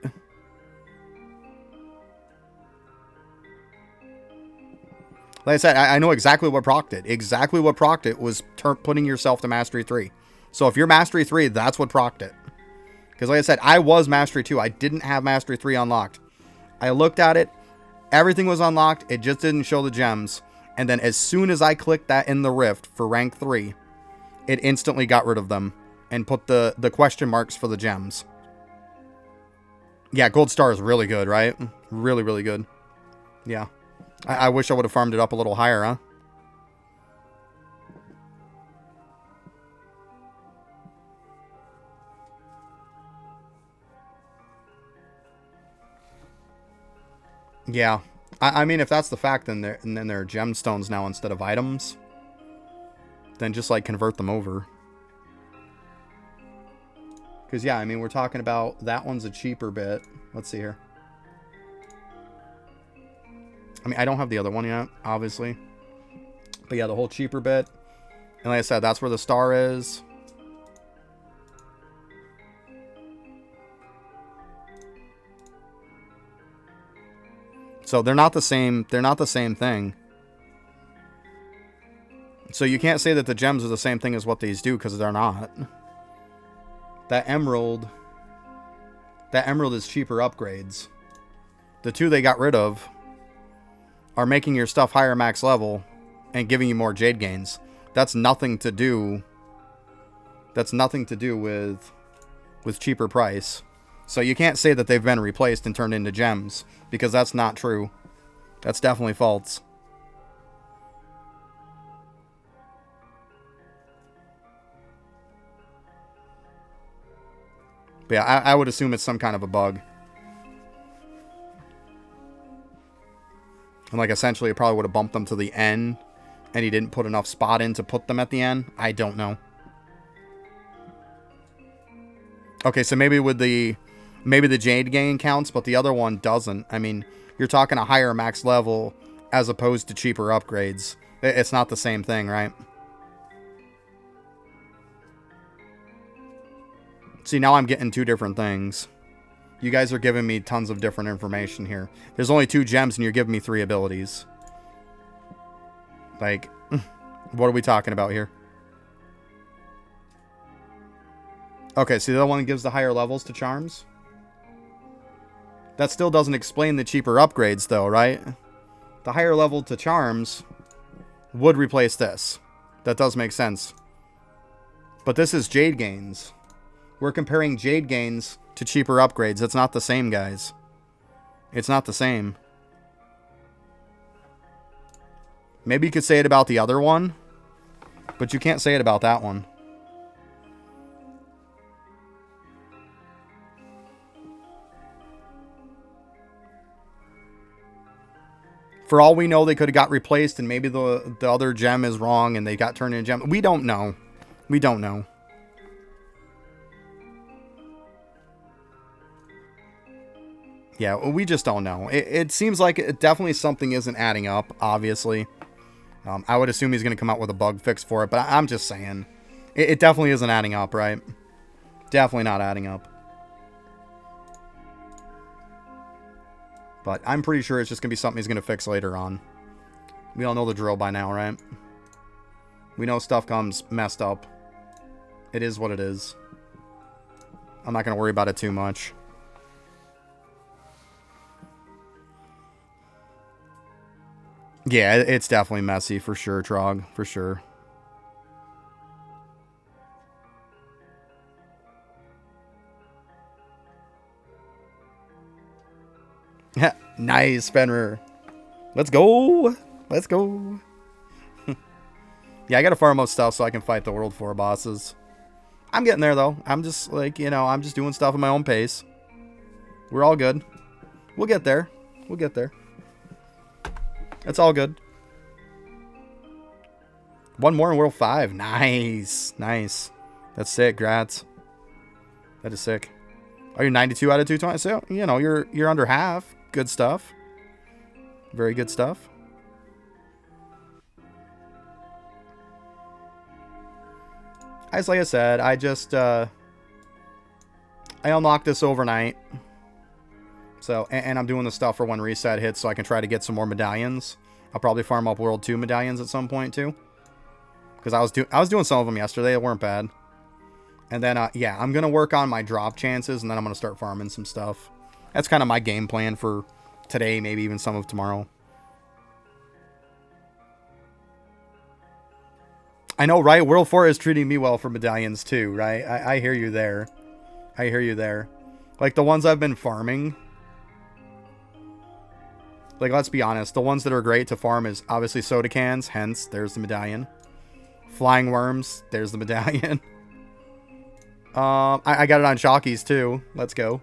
Like I said, I know exactly what procced it. Exactly what procced it was putting yourself to Mastery 3. So if you're Mastery 3, that's what procced it. Because like I said, I was Mastery 2. I didn't have Mastery 3 unlocked. I looked at it. Everything was unlocked. It just didn't show the gems. And then as soon as I clicked that in the Rift for rank 3, it instantly got rid of them. And put the question marks for the gems. Yeah, Gold Star is really good, right? Really, really good. Yeah. I wish I would have farmed it up a little higher, huh? Yeah. I mean, if that's the fact, then they're gemstones now instead of items. Then just, like, convert them over. Because, yeah, I mean, we're talking about... That one's a cheaper bit. Let's see here. I mean, I don't have the other one yet, obviously. But yeah, the whole cheaper bit. And like I said, that's where the star is. So they're not the same. They're not the same thing. So you can't say that the gems are the same thing as what these do, because they're not. That emerald is cheaper upgrades. The two they got rid of are making your stuff higher max level and giving you more jade gains. That's nothing to do. That's nothing to do with cheaper price. So you can't say that they've been replaced and turned into gems, because that's not true. That's definitely false. But yeah, I would assume it's some kind of a bug. And like essentially it probably would have bumped them to the end and he didn't put enough spot in to put them at the end. I don't know. Okay, so maybe the jade gain counts, but the other one doesn't. I mean, you're talking a higher max level as opposed to cheaper upgrades. It's not the same thing, right? See, now I'm getting two different things. You guys are giving me tons of different information here. There's only 2 gems and you're giving me 3 abilities. Like, what are we talking about here? Okay, so the other one gives the higher levels to charms. That still doesn't explain the cheaper upgrades though, right? The higher level to charms would replace this. That does make sense. But this is jade gains. We're comparing jade gains to cheaper upgrades. It's not the same, guys. It's not the same. Maybe you could say it about the other one, but you can't say it about that one. For all we know, they could have got replaced and maybe the other gem is wrong and they got turned into a gem. We don't know. We don't know. Yeah, we just don't know. It seems like it definitely something isn't adding up, obviously. I would assume he's going to come out with a bug fix for it, but I'm just saying. It definitely isn't adding up, right? Definitely not adding up. But I'm pretty sure it's just going to be something he's going to fix later on. We all know the drill by now, right? We know stuff comes messed up. It is what it is. I'm not going to worry about it too much. Yeah, it's definitely messy for sure, Trog. For sure. Nice, Fenrir. Let's go. Let's go. Yeah, I gotta farm out stuff so I can fight the World 4 bosses. I'm getting there, though. I'm just, like, you know, I'm just doing stuff at my own pace. We're all good. We'll get there. We'll get there. It's all good. One more in World 5. Nice. Nice. That's sick. Grats. That is sick. Oh, you're 92 out of 220. So, you know, you're under half. Good stuff. Very good stuff. As like I said, I just I unlocked this overnight. So, and I'm doing the stuff for when reset hits so I can try to get some more medallions. I'll probably farm up World 2 medallions at some point too. Because I was doing some of them yesterday. They weren't bad. And then, yeah, I'm going to work on my drop chances, and then I'm going to start farming some stuff. That's kind of my game plan for today, maybe even some of tomorrow. I know, right? World 4 is treating me well for medallions too, right? I hear you there. I hear you there. Like, the ones I've been farming... Like, let's be honest. The ones that are great to farm is obviously soda cans. Hence, there's the medallion. Flying worms. There's the medallion. I got it on Shockies too. Let's go.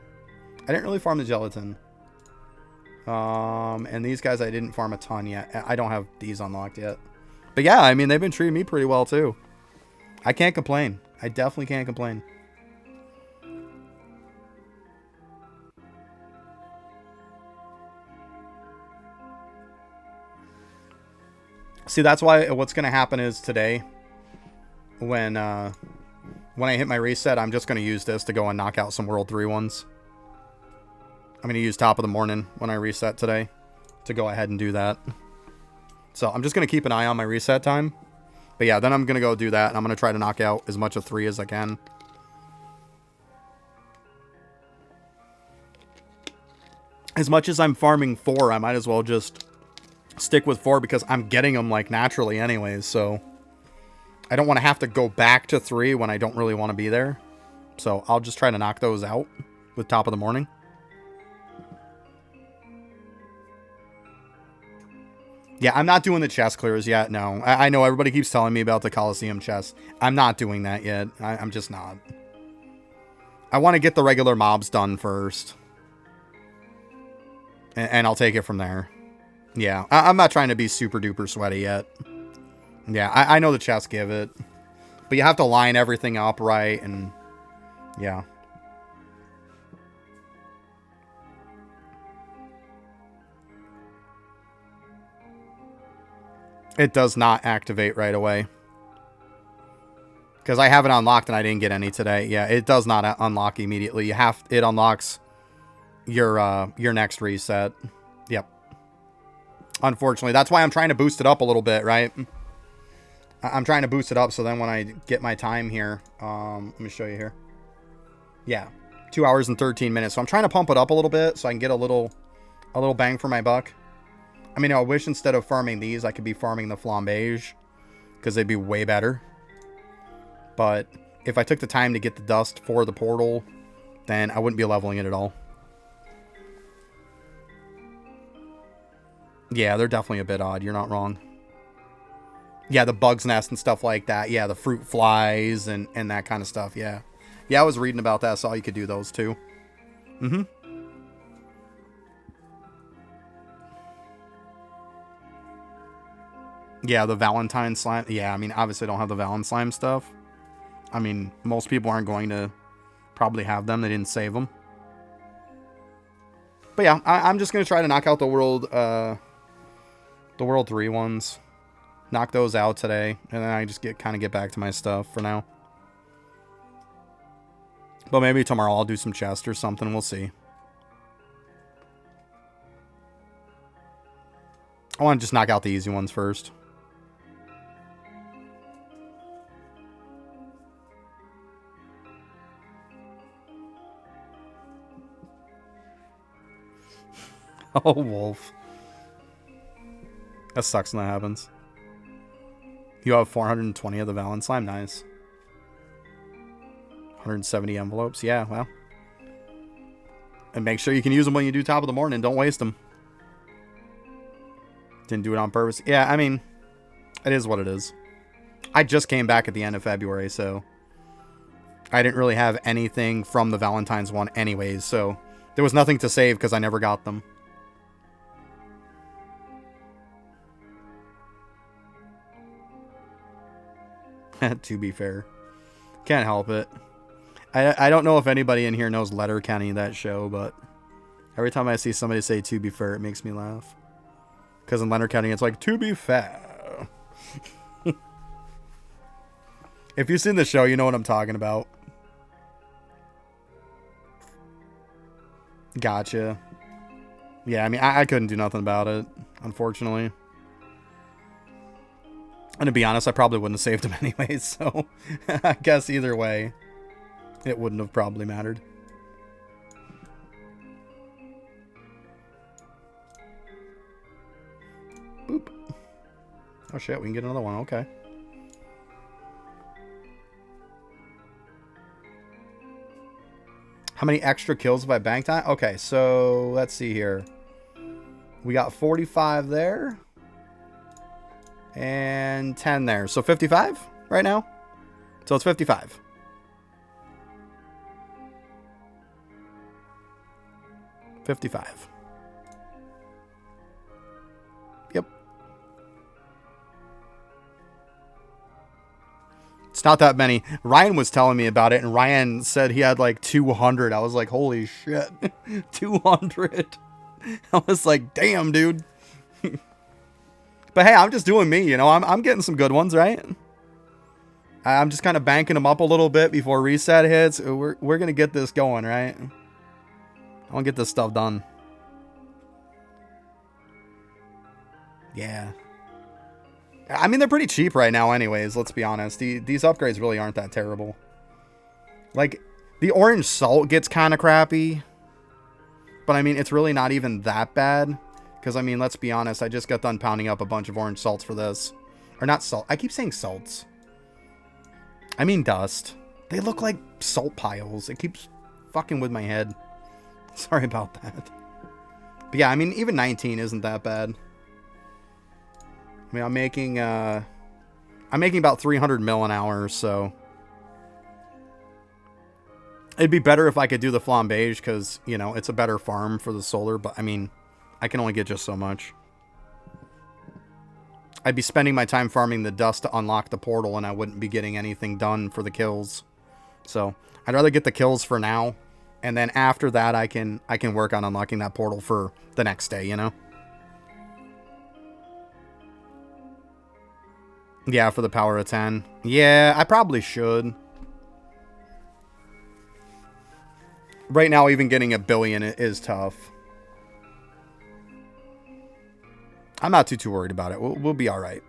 I didn't really farm the gelatin. And these guys I didn't farm a ton yet. I don't have these unlocked yet. But yeah, I mean, they've been treating me pretty well too. I can't complain. I definitely can't complain. See, that's why what's going to happen is today, when I hit my reset, I'm just going to use this to go and knock out some World 3 ones. I'm going to use top of the morning when I reset today to go ahead and do that. So I'm just going to keep an eye on my reset time. But yeah, then I'm going to go do that. And I'm going to try to knock out as much of 3 as I can. As much as I'm farming 4, I might as well just stick with 4 because I'm getting them like naturally anyways. So I don't want to have to go back to 3 when I don't really want to be there. So I'll just try to knock those out with top of the morning. Yeah, I'm not doing the chest clears yet, no. I know everybody keeps telling me about the Coliseum chest. I'm not doing that yet. I'm just not. I want to get the regular mobs done first. And I'll take it from there. Yeah, I'm not trying to be super duper sweaty yet. Yeah, I know the chests give it. But you have to line everything up right, and yeah. It does not activate right away. Because I have it unlocked and I didn't get any today. Yeah, it does not unlock immediately. It unlocks your next reset. Yep. Unfortunately, that's why I'm trying to boost it up a little bit, right? I'm trying to boost it up so then when I get my time here, let me show you here. Yeah, 2 hours and 13 minutes. So I'm trying to pump it up a little bit so I can get a little bang for my buck. I mean, I wish instead of farming these, I could be farming the flambége because they'd be way better. But if I took the time to get the dust for the portal, then I wouldn't be leveling it at all. Yeah, they're definitely a bit odd. You're not wrong. Yeah, the bug's nest and stuff like that. Yeah, the fruit flies and that kind of stuff. Yeah. Yeah, I was reading about that. I saw you could do those too. Mm-hmm. Yeah, the Valentine slime. Yeah, I mean, obviously I don't have the Valentine slime stuff. I mean, most people aren't going to probably have them. They didn't save them. But yeah, I'm just going to try to knock out the World 3 ones. Knock those out today. And then I just kind of get back to my stuff for now. But maybe tomorrow I'll do some chest or something. We'll see. I want to just knock out the easy ones first. Oh, Wolf. That sucks when that happens. You have 420 of the Valentine slime. Nice. 170 envelopes. Yeah, well. And make sure you can use them when you do top of the morning. Don't waste them. Didn't do it on purpose. Yeah, I mean, it is what it is. I just came back at the end of February, so I didn't really have anything from the Valentine's one anyways, so there was nothing to save because I never got them. To be fair. Can't help it. I don't know if anybody in here knows Letterkenny, that show, but every time I see somebody say to be fair, it makes me laugh. Because in Letterkenny, it's like, to be fair. If you've seen the show, you know what I'm talking about. Gotcha. Yeah, I mean, I couldn't do nothing about it, unfortunately. And to be honest, I probably wouldn't have saved him anyways, so I guess either way, it wouldn't have probably mattered. Boop. Oh shit, we can get another one, okay. How many extra kills have I banked on? Okay, so let's see here. We got 45 there. And 10 there. So 55 right now. So it's 55. Yep. It's not that many. Ryan was telling me about it, and Ryan said he had like 200. I was like, holy shit. 200. I was like, damn, dude. But hey, I'm just doing me, you know. I'm getting some good ones, right? I'm just kind of banking them up a little bit before reset hits. We're going to get this going, right? I want to get this stuff done. Yeah. I mean, they're pretty cheap right now anyways, let's be honest. These upgrades really aren't that terrible. Like, the orange salt gets kind of crappy. But I mean, it's really not even that bad. Because, I mean, let's be honest, I just got done pounding up a bunch of orange salts for this. Or not salt. I keep saying salts. I mean dust. They look like salt piles. It keeps fucking with my head. Sorry about that. But yeah, I mean, even 19 isn't that bad. I mean, I'm making about 300 mil an hour, so... It'd be better if I could do the flambage, because, you know, it's a better farm for the solar, but, I mean... I can only get just so much. I'd be spending my time farming the dust to unlock the portal, and I wouldn't be getting anything done for the kills. So, I'd rather get the kills for now, and then after that, I can work on unlocking that portal for the next day, you know? Yeah, for the power of 10. Yeah, I probably should. Right now, even getting 1 billion is tough. I'm not too worried about it. We'll be all right.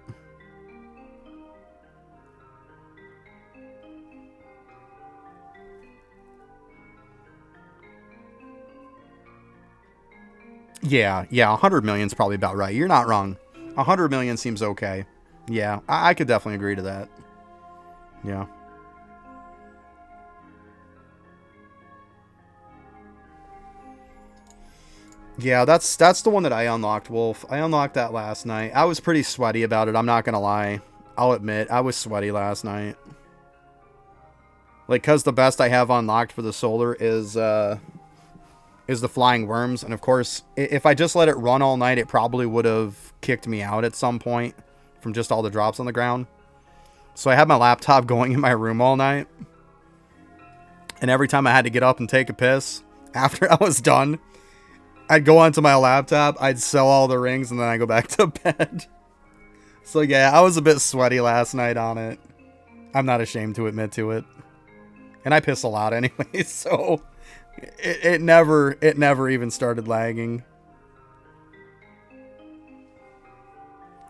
Yeah, 100 million is probably about right. You're not wrong. 100 million seems okay. Yeah, I could definitely agree to that. Yeah. Yeah, that's the one that I unlocked, Wolf. I unlocked that last night. I was pretty sweaty about it, I'm not gonna lie. I'll admit, I was sweaty last night. Like, because the best I have unlocked for the solar is the flying worms. And of course, if I just let it run all night, it probably would have kicked me out at some point from just all the drops on the ground. So I had my laptop going in my room all night. And every time I had to get up and take a piss, after I was done, I'd go onto my laptop, I'd sell all the rings, and then I go back to bed. So yeah, I was a bit sweaty last night on it. I'm not ashamed to admit to it. And I piss a lot anyway, so it never even started lagging.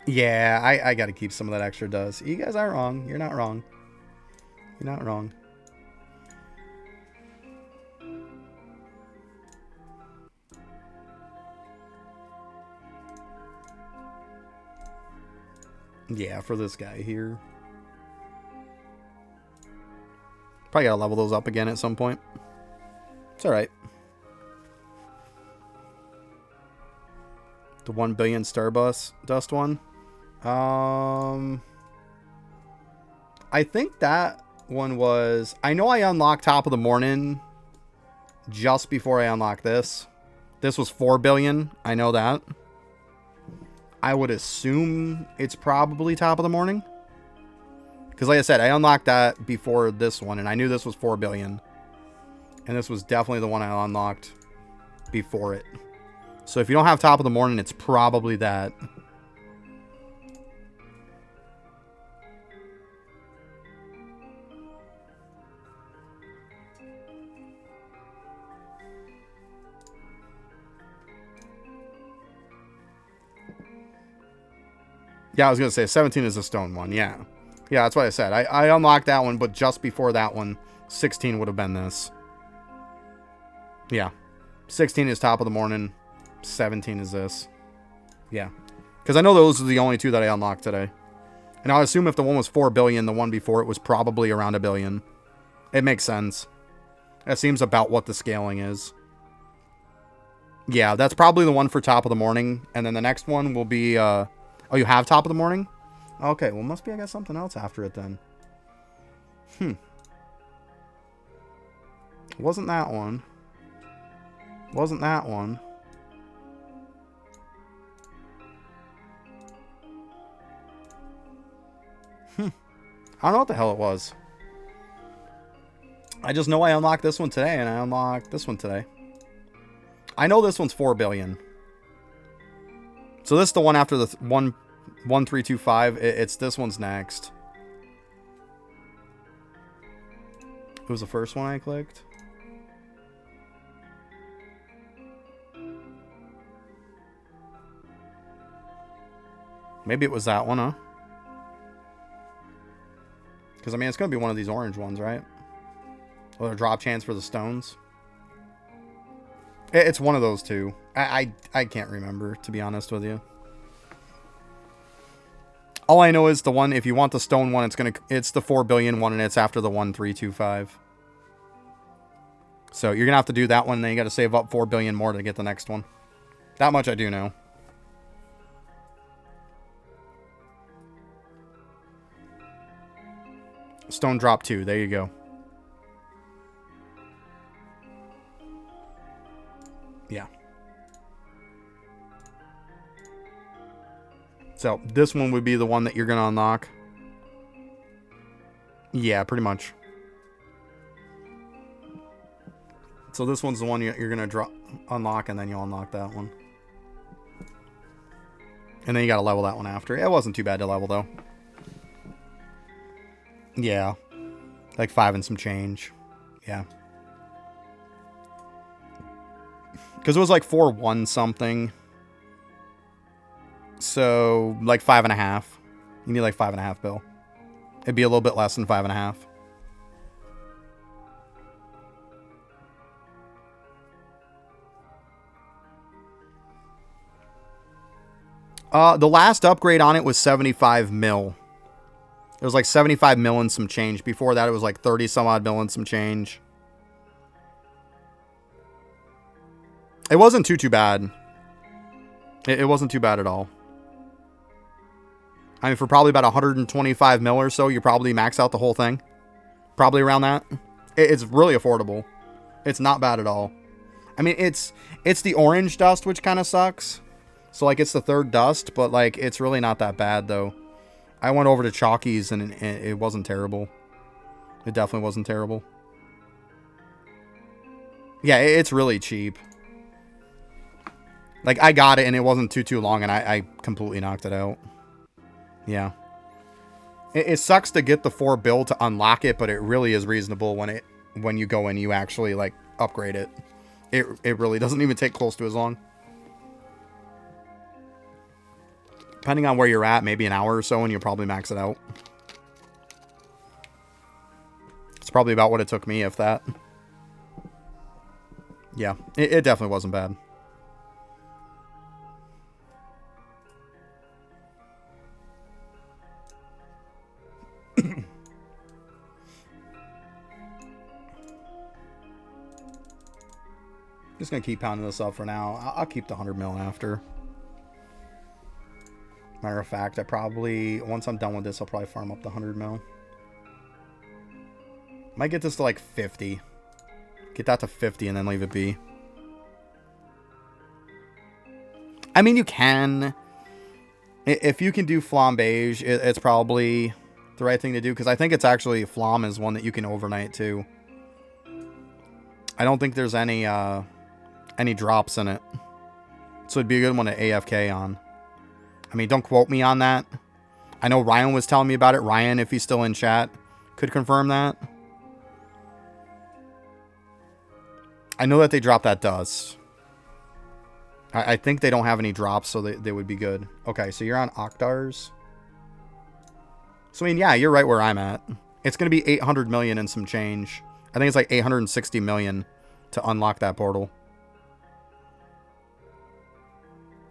Yeah, I gotta keep some of that extra dust. You guys aren't wrong. You're not wrong. You're not wrong. Yeah, for this guy here. Probably gotta level those up again at some point. It's alright. The 1 billion Stardust one. I think that one was... I know I unlocked Top of the Morning just before I unlocked this. This was 4 billion. I know that. I would assume it's probably Top of the Morning. Because like I said, I unlocked that before this one, and I knew this was 4 billion. And this was definitely the one I unlocked before it. So if you don't have Top of the Morning, it's probably that. Yeah, I was going to say 17 is a stone one. Yeah. Yeah, that's what I said. I unlocked that one, but just before that one, 16 would have been this. Yeah. 16 is Top of the Morning. 17 is this. Yeah. Because I know those are the only two that I unlocked today. And I assume if the one was 4 billion, the one before it was probably around 1 billion. It makes sense. That seems about what the scaling is. Yeah, that's probably the one for Top of the Morning. And then the next one will be... Oh, you have Top of the Morning? Okay, well, must be, I guess, something else after it then. Wasn't that one. Wasn't that one. I don't know what the hell it was. I just know I unlocked this one today, and I unlocked this one today. I know this one's 4 billion. So this is the one after the 1325. It's this one's next. It was the first one I clicked. Maybe it was that one, huh? Because, I mean, it's going to be one of these orange ones, right? Or a drop chance for the stones. It's one of those two. I can't remember, to be honest with you. All I know is the one, if you want the stone one, it's the 4 billion one, and it's after the 1325. So you're going to have to do that one, and then you got to save up 4 billion more to get the next one. That much I do know. Stone drop 2. There you go. Yeah. So this one would be the one that you're going to unlock. Yeah, pretty much. So this one's the one you're going to unlock, and then you'll unlock that one. And then you got to level that one after. It wasn't too bad to level, though. Yeah. Like 5 and some change. Yeah. Because it was like 4-1 something. So, like 5.5. You need like 5.5 bill. It'd be a little bit less than 5.5. The last upgrade on it was 75 mil. It was like 75 mil and some change. Before that, it was like 30 some odd mil and some change. It wasn't too bad. It wasn't too bad at all. I mean, for probably about 125 mil or so, you probably max out the whole thing. Probably around that. It's really affordable. It's not bad at all. I mean, it's the orange dust, which kind of sucks. So, like, it's the third dust, but, like, it's really not that bad, though. I went over to Chalky's, and it wasn't terrible. It definitely wasn't terrible. Yeah, it's really cheap. Like, I got it, and it wasn't too long, and I completely knocked it out. Yeah. It sucks to get the 4 bill to unlock it, but it really is reasonable when you go and you actually, like, upgrade it. It really doesn't even take close to as long. Depending on where you're at, maybe an hour or so, and you'll probably max it out. It's probably about what it took me, if that. Yeah, it definitely wasn't bad. Just gonna keep pounding this up for now. I'll keep the 100 mil after. Matter of fact, once I'm done with this, I'll probably farm up the 100 mil. Might get this to like 50. Get that to 50 and then leave it be. I mean, you can. If you can do Flambeige, it's probably the right thing to do. Because I think it's actually, Flam is one that you can overnight too. I don't think there's any drops in it. So it'd be a good one to AFK on. I mean, don't quote me on that. I know Ryan was telling me about it. Ryan, if he's still in chat, could confirm that. I know that they dropped that dust. I think they don't have any drops, so they would be good. Okay, so you're on Octars. So, I mean, yeah, you're right where I'm at. It's going to be 800 million and some change. I think it's like 860 million to unlock that portal.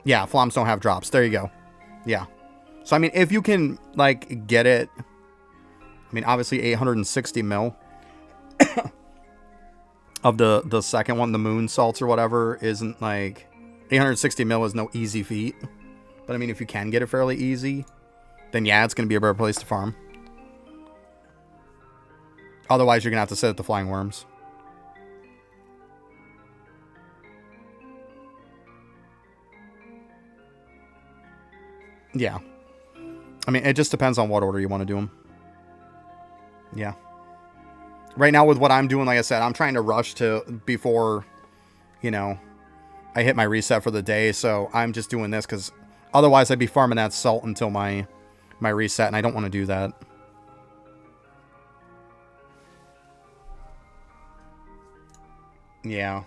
Yeah, Flams don't have drops. There you go. Yeah. So, I mean, if you can, like, get it... I mean, obviously 860 mil of the second one, the moon salts or whatever, isn't, like... 860 mil is no easy feat. But, I mean, if you can get it fairly easy, then, yeah, it's going to be a better place to farm. Otherwise, you're going to have to sit at the Flying Worms. Yeah. I mean, it just depends on what order you want to do them. Yeah. Right now with what I'm doing, like I said, I'm trying to rush to before, you know, I hit my reset for the day. So I'm just doing this because otherwise I'd be farming that salt until my reset, and I don't want to do that. Yeah.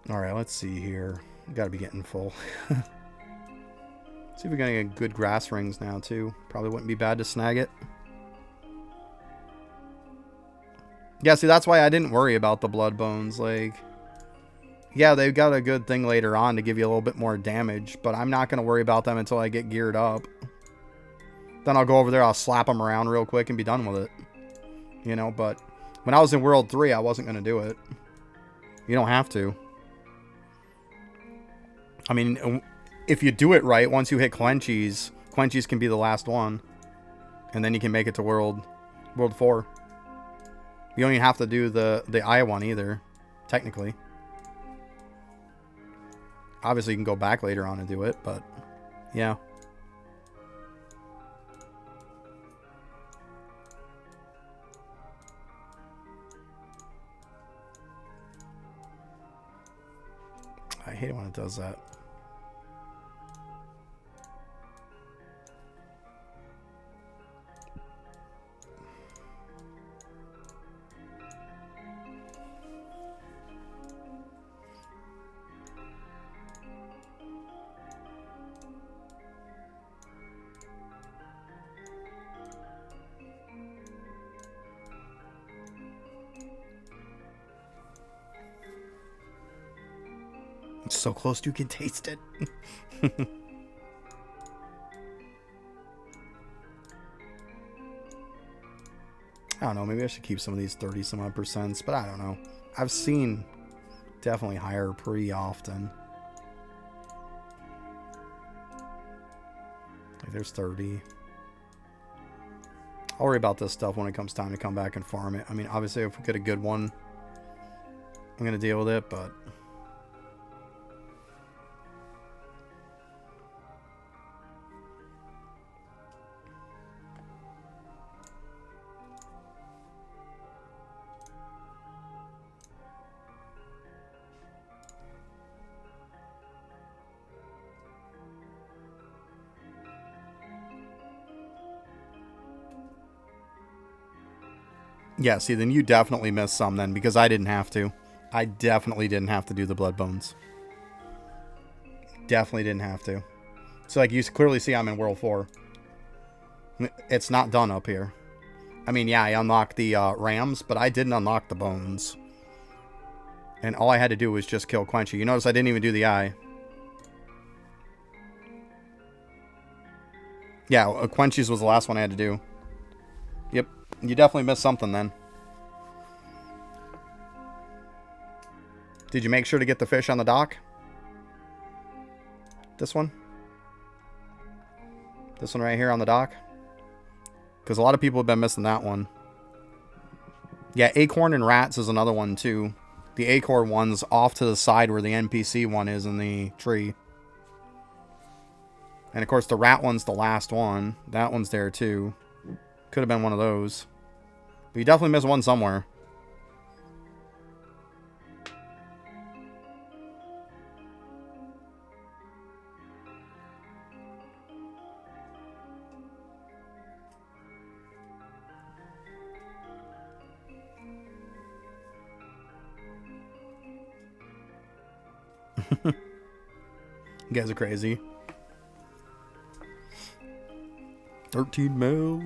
Alright, let's see here. Gotta be getting full. See if we're gonna get good grass rings now, too. Probably wouldn't be bad to snag it. Yeah, see, that's why I didn't worry about the blood bones. Like, yeah, they've got a good thing later on to give you a little bit more damage, but I'm not gonna worry about them until I get geared up. Then I'll go over there, I'll slap them around real quick and be done with it. You know, but when I was in World 3, I wasn't gonna do it. You don't have to. I mean, if you do it right, once you hit Clenchies, Clenchies can be the last one. And then you can make it to World 4. You don't even have to do the I one either, technically. Obviously, you can go back later on and do it, but yeah. I hate it when it does that. It's so close you can taste it. I don't know, maybe I should keep some of these 30 some odd percents, but I don't know. I've seen definitely higher pretty often. Like there's 30. I'll worry about this stuff when it comes time to come back and farm it. I mean, obviously if we get a good one, I'm going to deal with it, but... Yeah, see, then you definitely missed some then, because I didn't have to. I definitely didn't have to do the blood bones. Definitely didn't have to. So, like, you clearly see I'm in World 4. It's not done up here. I mean, yeah, I unlocked the rams, but I didn't unlock the bones. And all I had to do was just kill Quenchy. You notice I didn't even do the eye. Yeah, Quenchy's was the last one I had to do. Yep. You definitely missed something then. Did you make sure to get the fish on the dock? This one. This one right here on the dock. Because a lot of people have been missing that one. Yeah, Acorn and Rats is another one too. The Acorn one's off to the side where the NPC one is in the tree. And of course the Rat one's the last one. That one's there too. Could have been one of those. But you definitely missed one somewhere. You guys are crazy. 13 mil.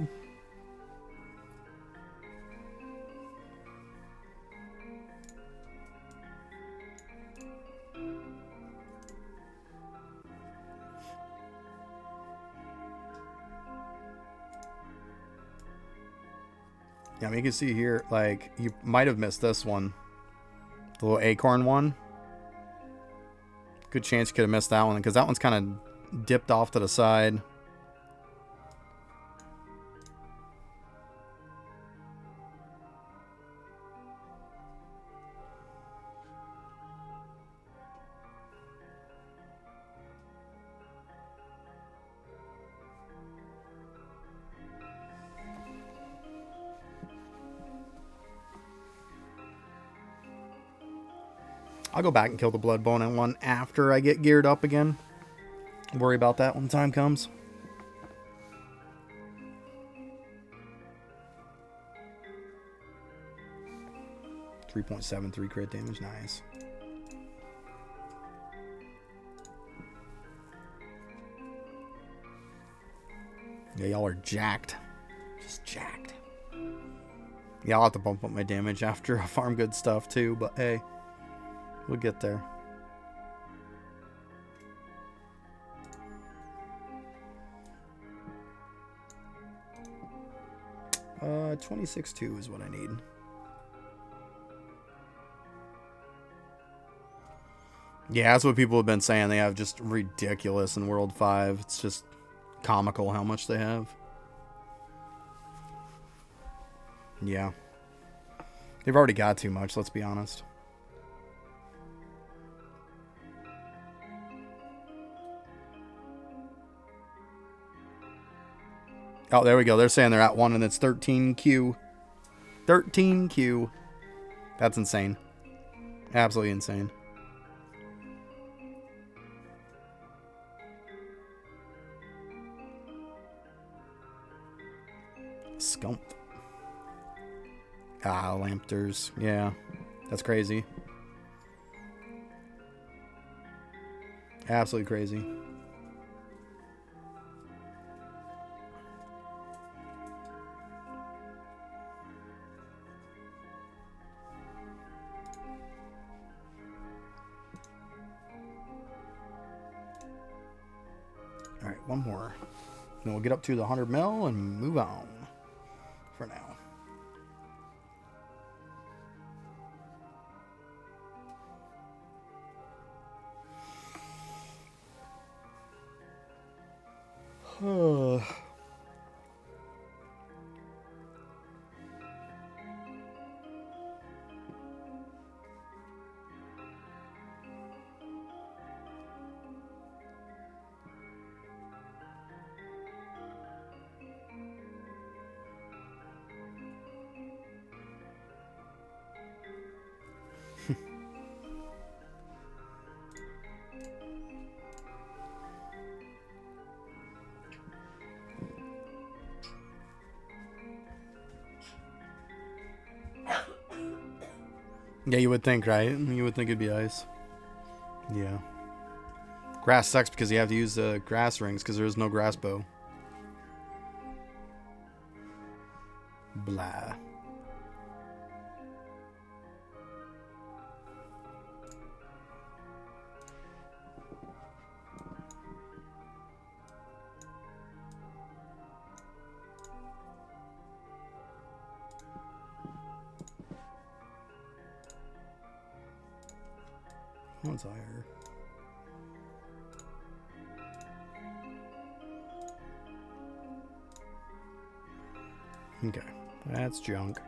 Yeah, I mean, you can see here, like, you might have missed this one. The little Acorn one. Good chance you could have missed that one, because that one's kind of dipped off to the side. I'll go back and kill the Bloodbone one after I get geared up again. Worry about that when the time comes. .73 crit damage, nice. Yeah, y'all are jacked. Just jacked. Yeah, I'll have to bump up my damage after I farm good stuff too, but hey. We'll get there. 26.2 is what I need. Yeah, that's what people have been saying. They have just ridiculous in World 5. It's just comical how much they have. Yeah. They've already got too much, let's be honest. Oh, there we go. They're saying they're at 1 and it's 13Q. 13Q. That's insane. Absolutely insane. Scump. Ah, Lampters. Yeah. That's crazy. Absolutely crazy. Alright, one more. Then we'll get up to the 100 mil and move on for now. Yeah, you would think, right? You would think it'd be ice. Yeah. Grass sucks because you have to use the grass rings because there is no grass bow. Blah. What's higher? Okay, that's junk.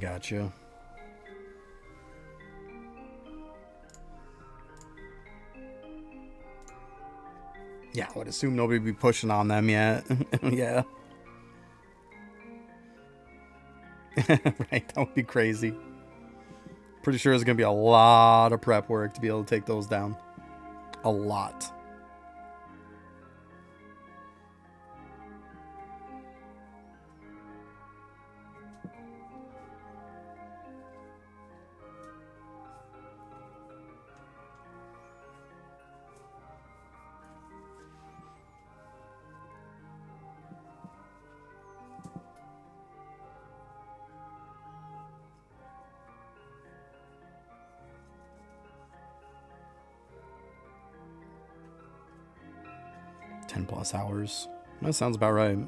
Gotcha. Yeah, I would assume nobody would be pushing on them yet. Yeah. Right, that would be crazy. Pretty sure it's going to be a lot of prep work to be able to take those down. A lot. +10 hours. That sounds about right.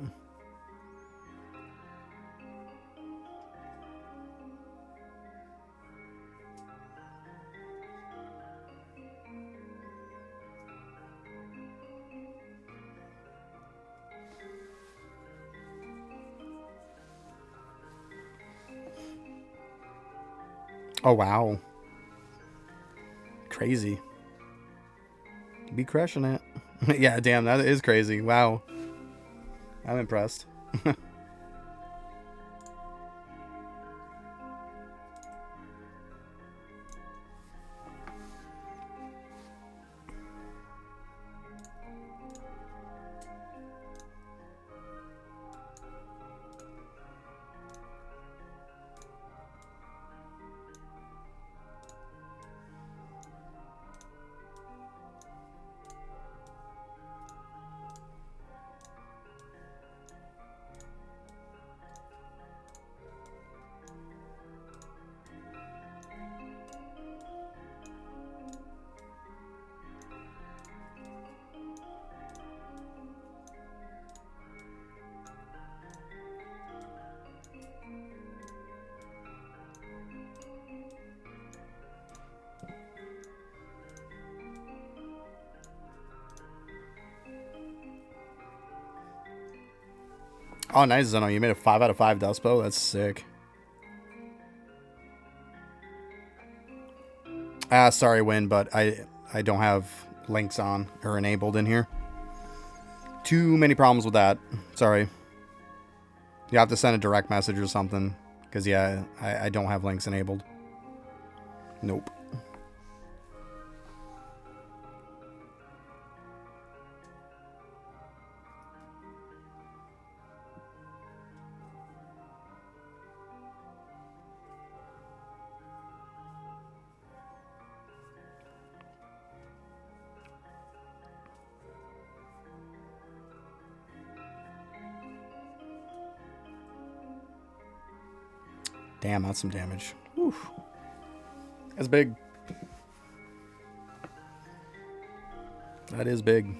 Oh, wow. Crazy. Be crushing it. Yeah, damn, that is crazy. Wow. I'm impressed. Oh, nice, Zeno. You made a 5 out of 5 dust bow. That's sick. Sorry, Win, but I don't have links on or enabled in here. Too many problems with that. Sorry. You have to send a direct message or something. Because, yeah, I don't have links enabled. Nope. Damn, that's some damage. Whew. That's big. That is big.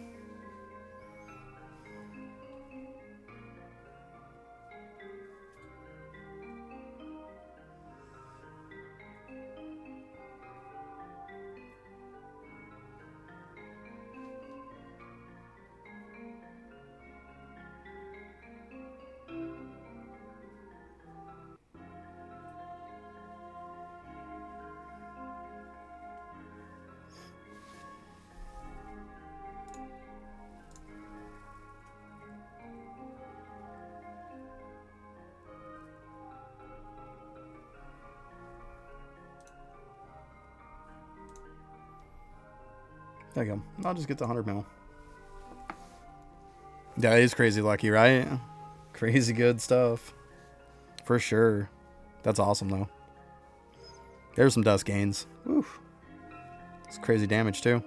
There you go. I'll just get to 100 mil. That is crazy lucky, right? Crazy good stuff. For sure. That's awesome, though. There's some dust gains. Oof. It's crazy damage, too.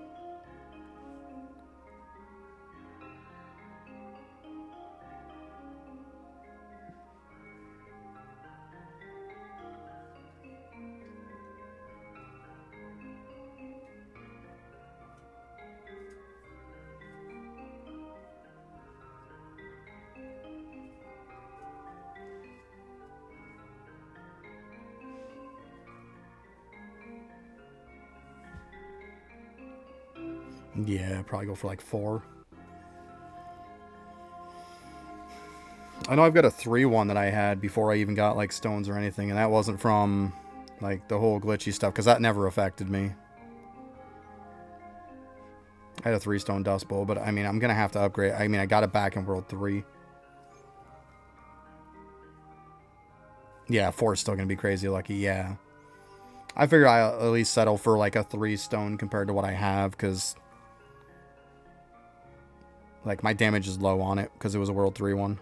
Yeah, probably go for like 4. I know I've got a 3-1 that I had before I even got like stones or anything, and that wasn't from like the whole glitchy stuff, because that never affected me. I had a 3-stone dust bowl, but I mean, I'm gonna have to upgrade. I mean, I got it back in World 3. Yeah, 4 is still gonna be crazy lucky. Yeah, I figured I'll at least settle for like a 3-stone compared to what I have, because like my damage is low on it because it was a World 3 one.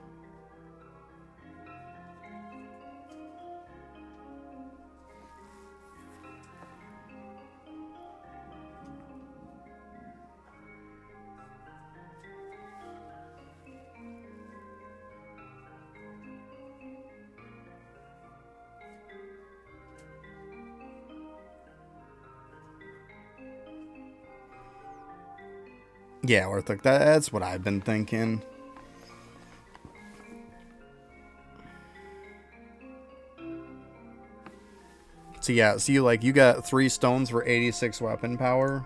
Yeah, or like that's what I've been thinking. So yeah, see, like you got 3 stones for 86 weapon power,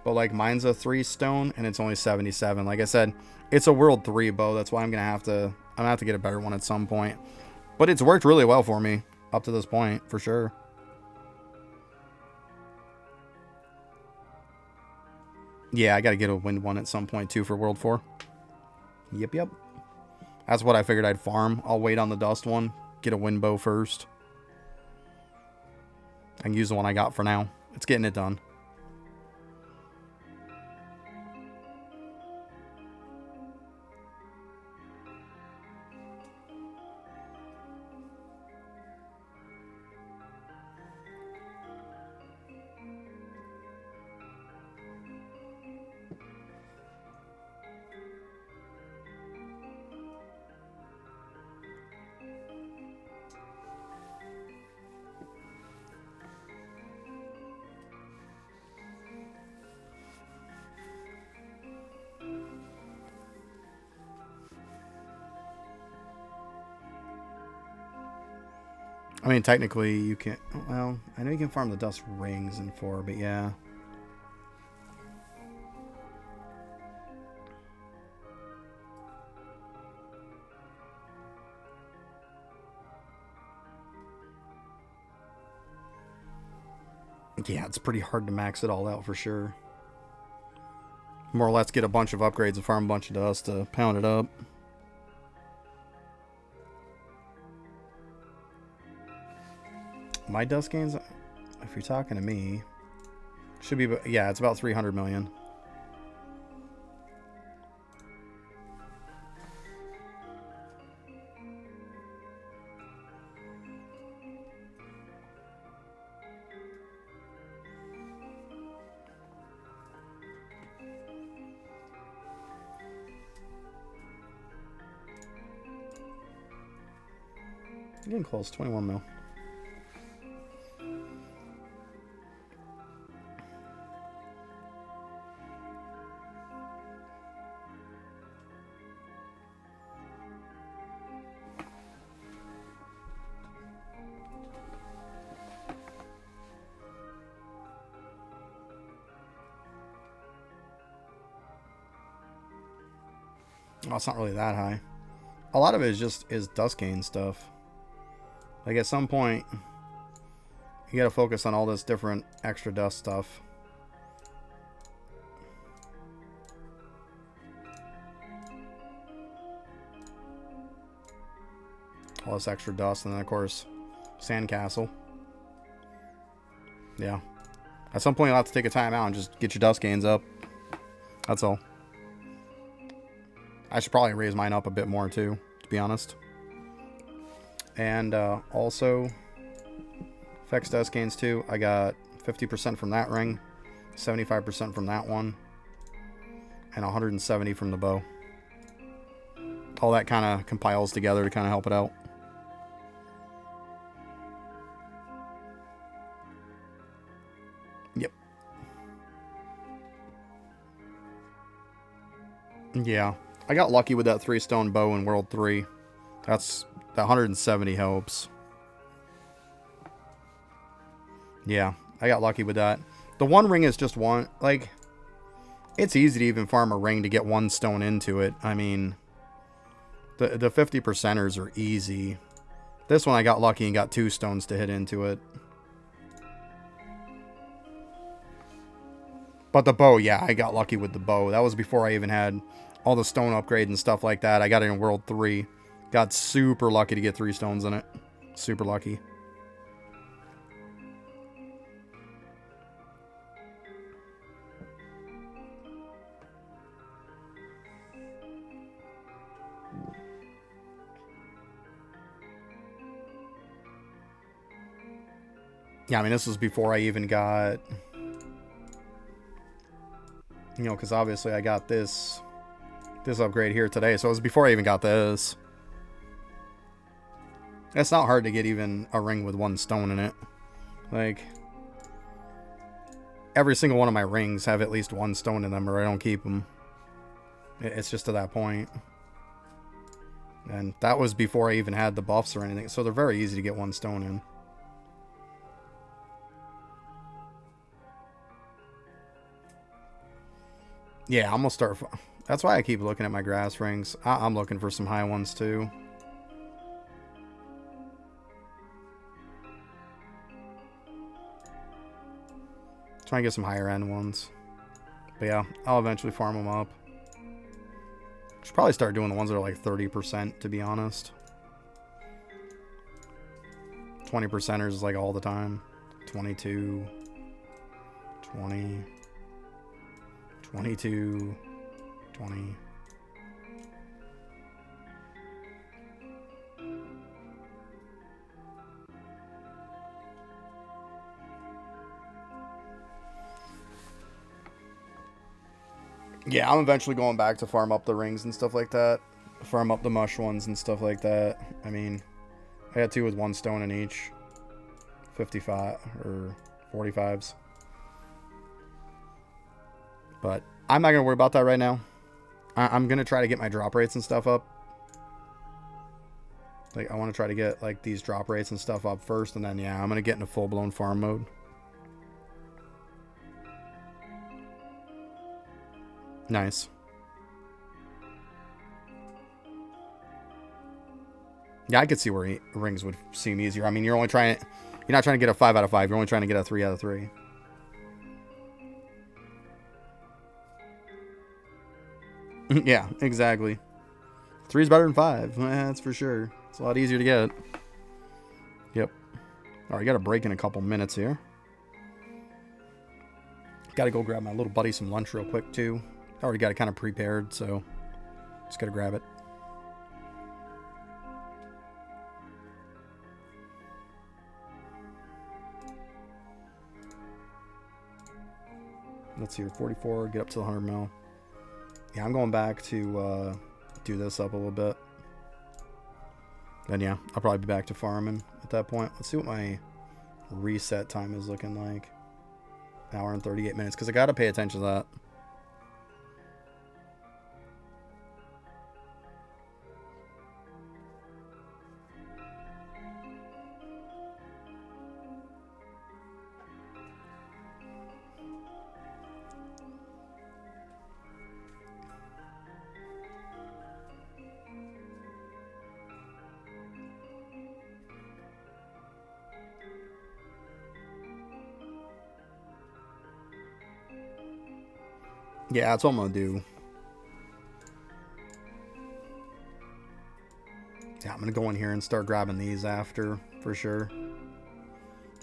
but like mine's a 3 stone and it's only 77. Like I said, it's a World 3 bow. That's why I'm gonna have to get a better one at some point. But it's worked really well for me up to this point, for sure. Yeah, I gotta get a wind one at some point too for World 4. Yep. That's what I figured I'd farm. I'll wait on the dust one, get a wind bow first. I can use the one I got for now. It's getting it done. I mean, technically, you can... Well, I know you can farm the dust rings in 4, but yeah. Yeah, it's pretty hard to max it all out for sure. More or less get a bunch of upgrades and farm a bunch of dust to pound it up. My dust gains, if you're talking to me, should be... Yeah, it's about 300 million. Getting close, 21 mil. Well, it's not really that high. A lot of it is dust gain stuff. Like at some point, you gotta focus on all this different extra dust stuff. All this extra dust, and then of course, sandcastle. Yeah. At some point, you'll have to take a time out and just get your dust gains up. That's all. I should probably raise mine up a bit more too, to be honest. And also, effects dust gains too. I got 50% from that ring, 75% from that one, and 170 from the bow. All that kind of compiles together to kind of help it out. Yep. Yeah. I got lucky with that 3-stone bow in World 3. That 170 helps. Yeah, I got lucky with that. The one ring is just one, like, It's easy to even farm a ring to get 1 stone into it. I mean, the 50%ers are easy. This one I got lucky and got 2 stones to hit into it. But the bow, yeah, I got lucky with the bow. That was before I even had all the stone upgrade and stuff like that. I got it in World 3. Got super lucky to get 3 stones in it. Super lucky. Yeah, I mean, this was before I even got... You know, because obviously I got this upgrade here today. So it was before I even got this. It's not hard to get even a ring with 1 stone in it. Like, every single one of my rings have at least 1 stone in them or I don't keep them. It's just to that point. And that was before I even had the buffs or anything. So they're very easy to get 1 stone in. Yeah, I'm going to start... That's why I keep looking at my grass rings. I'm looking for some high ones too. Trying to get some higher end ones. But yeah, I'll eventually farm them up. Should probably start doing the ones that are like 30%, to be honest. 20%ers is like all the time. 22, 20, 22, 20. Yeah, I'm eventually going back to farm up the rings and stuff like that. Farm up the mush ones and stuff like that. I mean, I had 2 with 1 stone in each. 55 or 45s. But I'm not going to worry about that right now. I'm going to try to get my drop rates and stuff up. Like, I want to try to get, like, these drop rates and stuff up first. And then, yeah, I'm going to get into full-blown farm mode. Nice. Yeah, I could see where rings would seem easier. I mean, you're not trying to get a 5 out of 5. You're only trying to get a 3 out of 3. Yeah, exactly. 3's better than 5. That's for sure. It's a lot easier to get. Yep. Alright, got a break in a couple minutes here. Gotta go grab my little buddy some lunch real quick, too. Already got it kind of prepared, so just gotta grab it. Let's see here, 44, get up to the 100 mil. Yeah, I'm going back to do this up a little bit. Then yeah, I'll probably be back to farming at that point. Let's see what my reset time is looking like. An hour and 38 minutes, because I gotta pay attention to that. Yeah, that's what I'm gonna do. Yeah, I'm gonna go in here and start grabbing these after, for sure.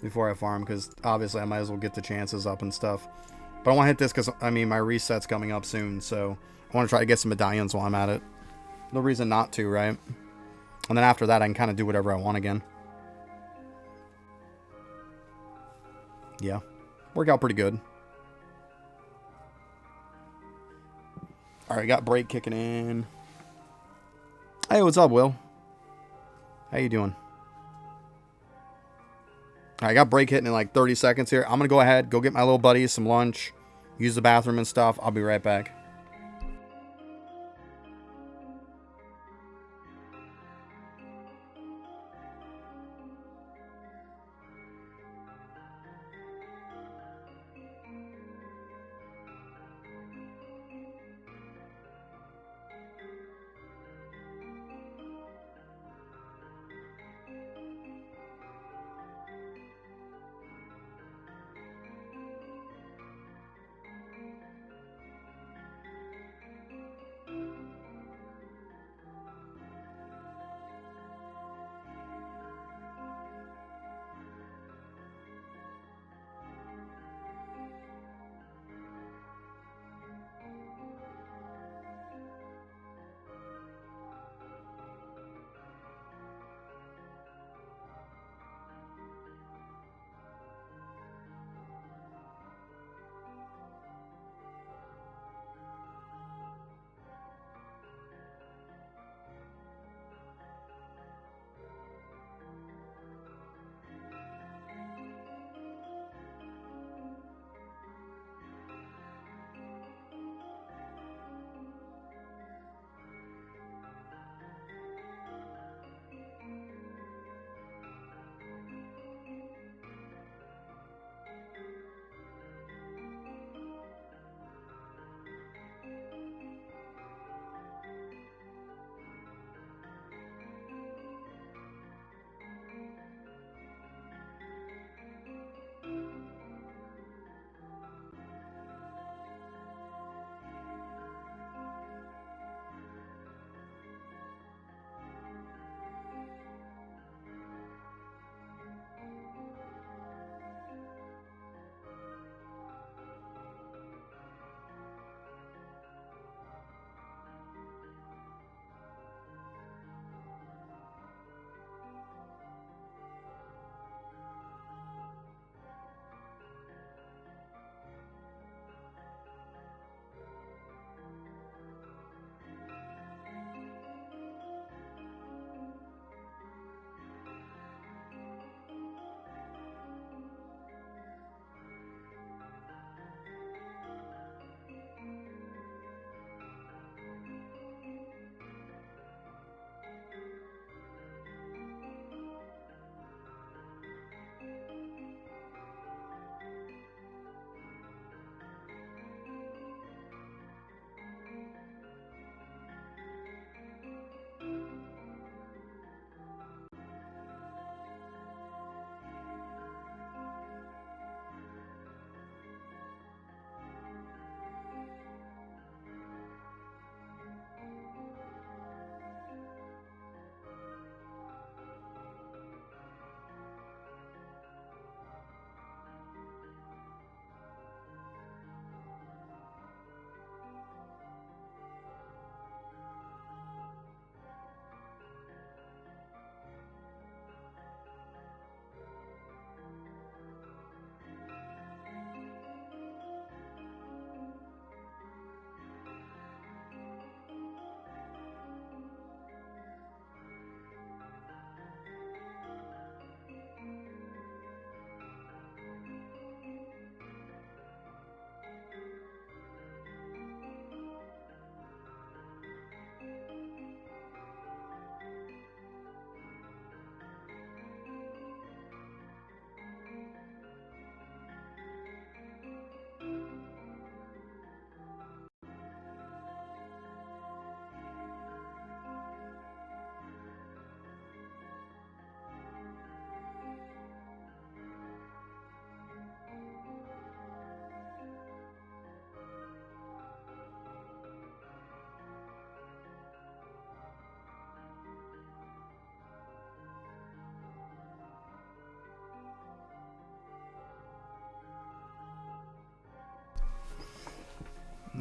Before I farm, because obviously I might as well get the chances up and stuff. But I want to hit this because, I mean, my reset's coming up soon, so I want to try to get some medallions while I'm at it. No reason not to, right? And then after that, I can kind of do whatever I want again. Yeah. Work out pretty good. Alright, got break kicking in. Hey, what's up, Will? How you doing? Alright, I got break hitting in like 30 seconds here. I'm going to go ahead, go get my little buddies some lunch, use the bathroom and stuff. I'll be right back.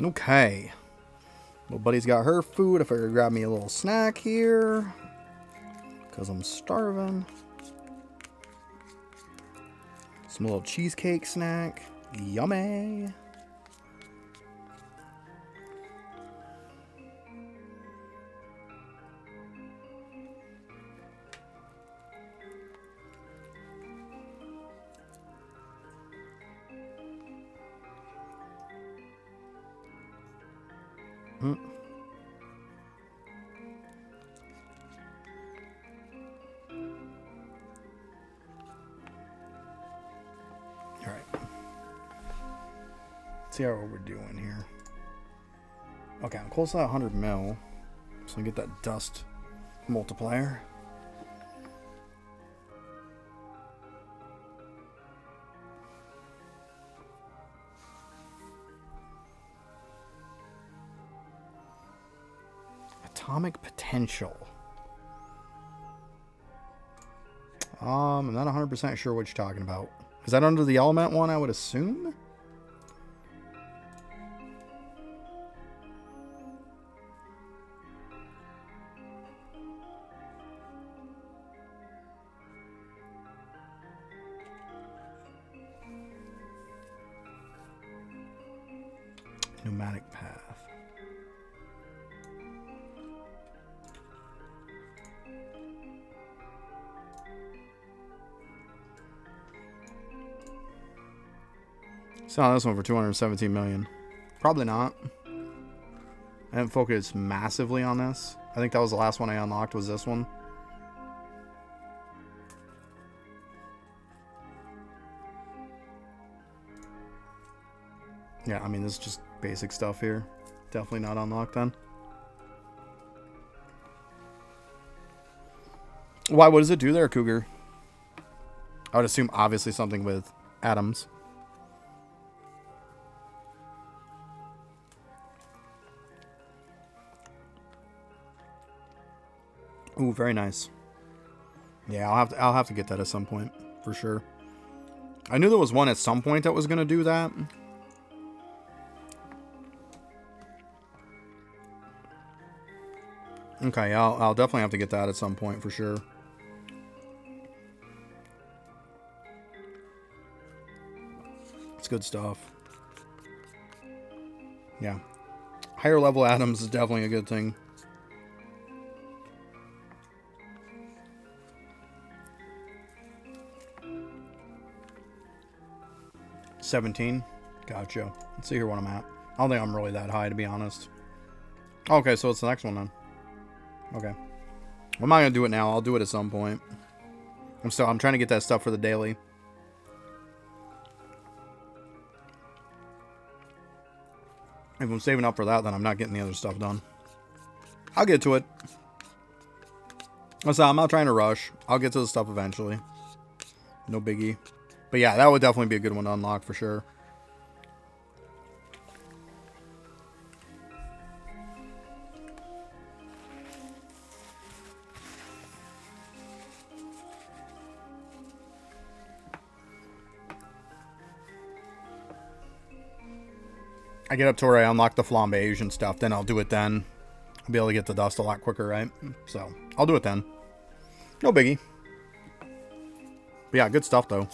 Okay. Little buddy's got her food. I figured grab me a little snack here. Because I'm starving. Some little cheesecake snack. Yummy. Mm. All right. Let's see how we're doing here. Okay, I'm close to that 100 mil. So I get that dust multiplier. Atomic potential. I'm not 100% sure what you're talking about. Is that under the element one, I would assume? Pneumatic path. Selling this one for 217 million. Probably not. I didn't focus massively on this. I think that was the last one I unlocked, was this one. Yeah, I mean, this is just basic stuff here. Definitely not unlocked then. Why? What does it do there, Cougar? I would assume obviously something with atoms. Ooh, very nice. Yeah, I'll have to get that at some point for sure. I knew there was one at some point that was gonna do that. Okay, I'll definitely have to get that at some point for sure. It's good stuff. Yeah. Higher level atoms is definitely a good thing. $17. Gotcha. Let's see here what I'm at. I don't think I'm really that high, to be honest. Okay, so it's the next one then. Okay. Well, I'm not gonna do it now. I'll do it at some point. I'm trying to get that stuff for the daily. If I'm saving up for that, then I'm not getting the other stuff done. I'll get to it. I'm not trying to rush. I'll get to the stuff eventually. No biggie. But yeah, that would definitely be a good one to unlock for sure. I get up to where I unlock the flambe Asian stuff, then I'll do it then. I'll be able to get the dust a lot quicker, right? So, I'll do it then. No biggie. But yeah, good stuff though.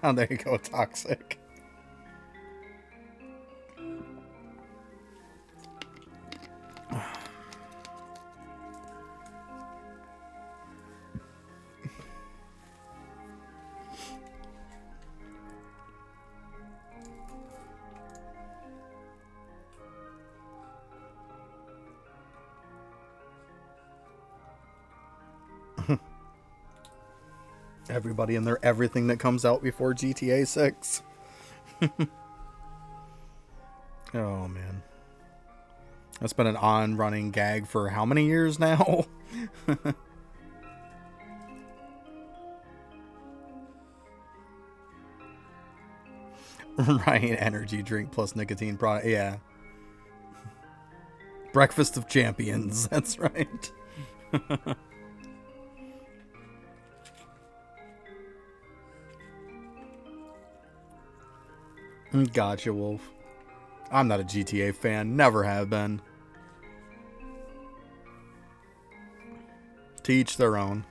There you go, toxic. Everybody and their everything that comes out before GTA 6. Oh, man. That's been an on-running gag for how many years now? Right, energy drink plus nicotine product. Yeah. Breakfast of champions. That's right. Gotcha, Wolf. I'm not a GTA fan. Never have been. To each their own.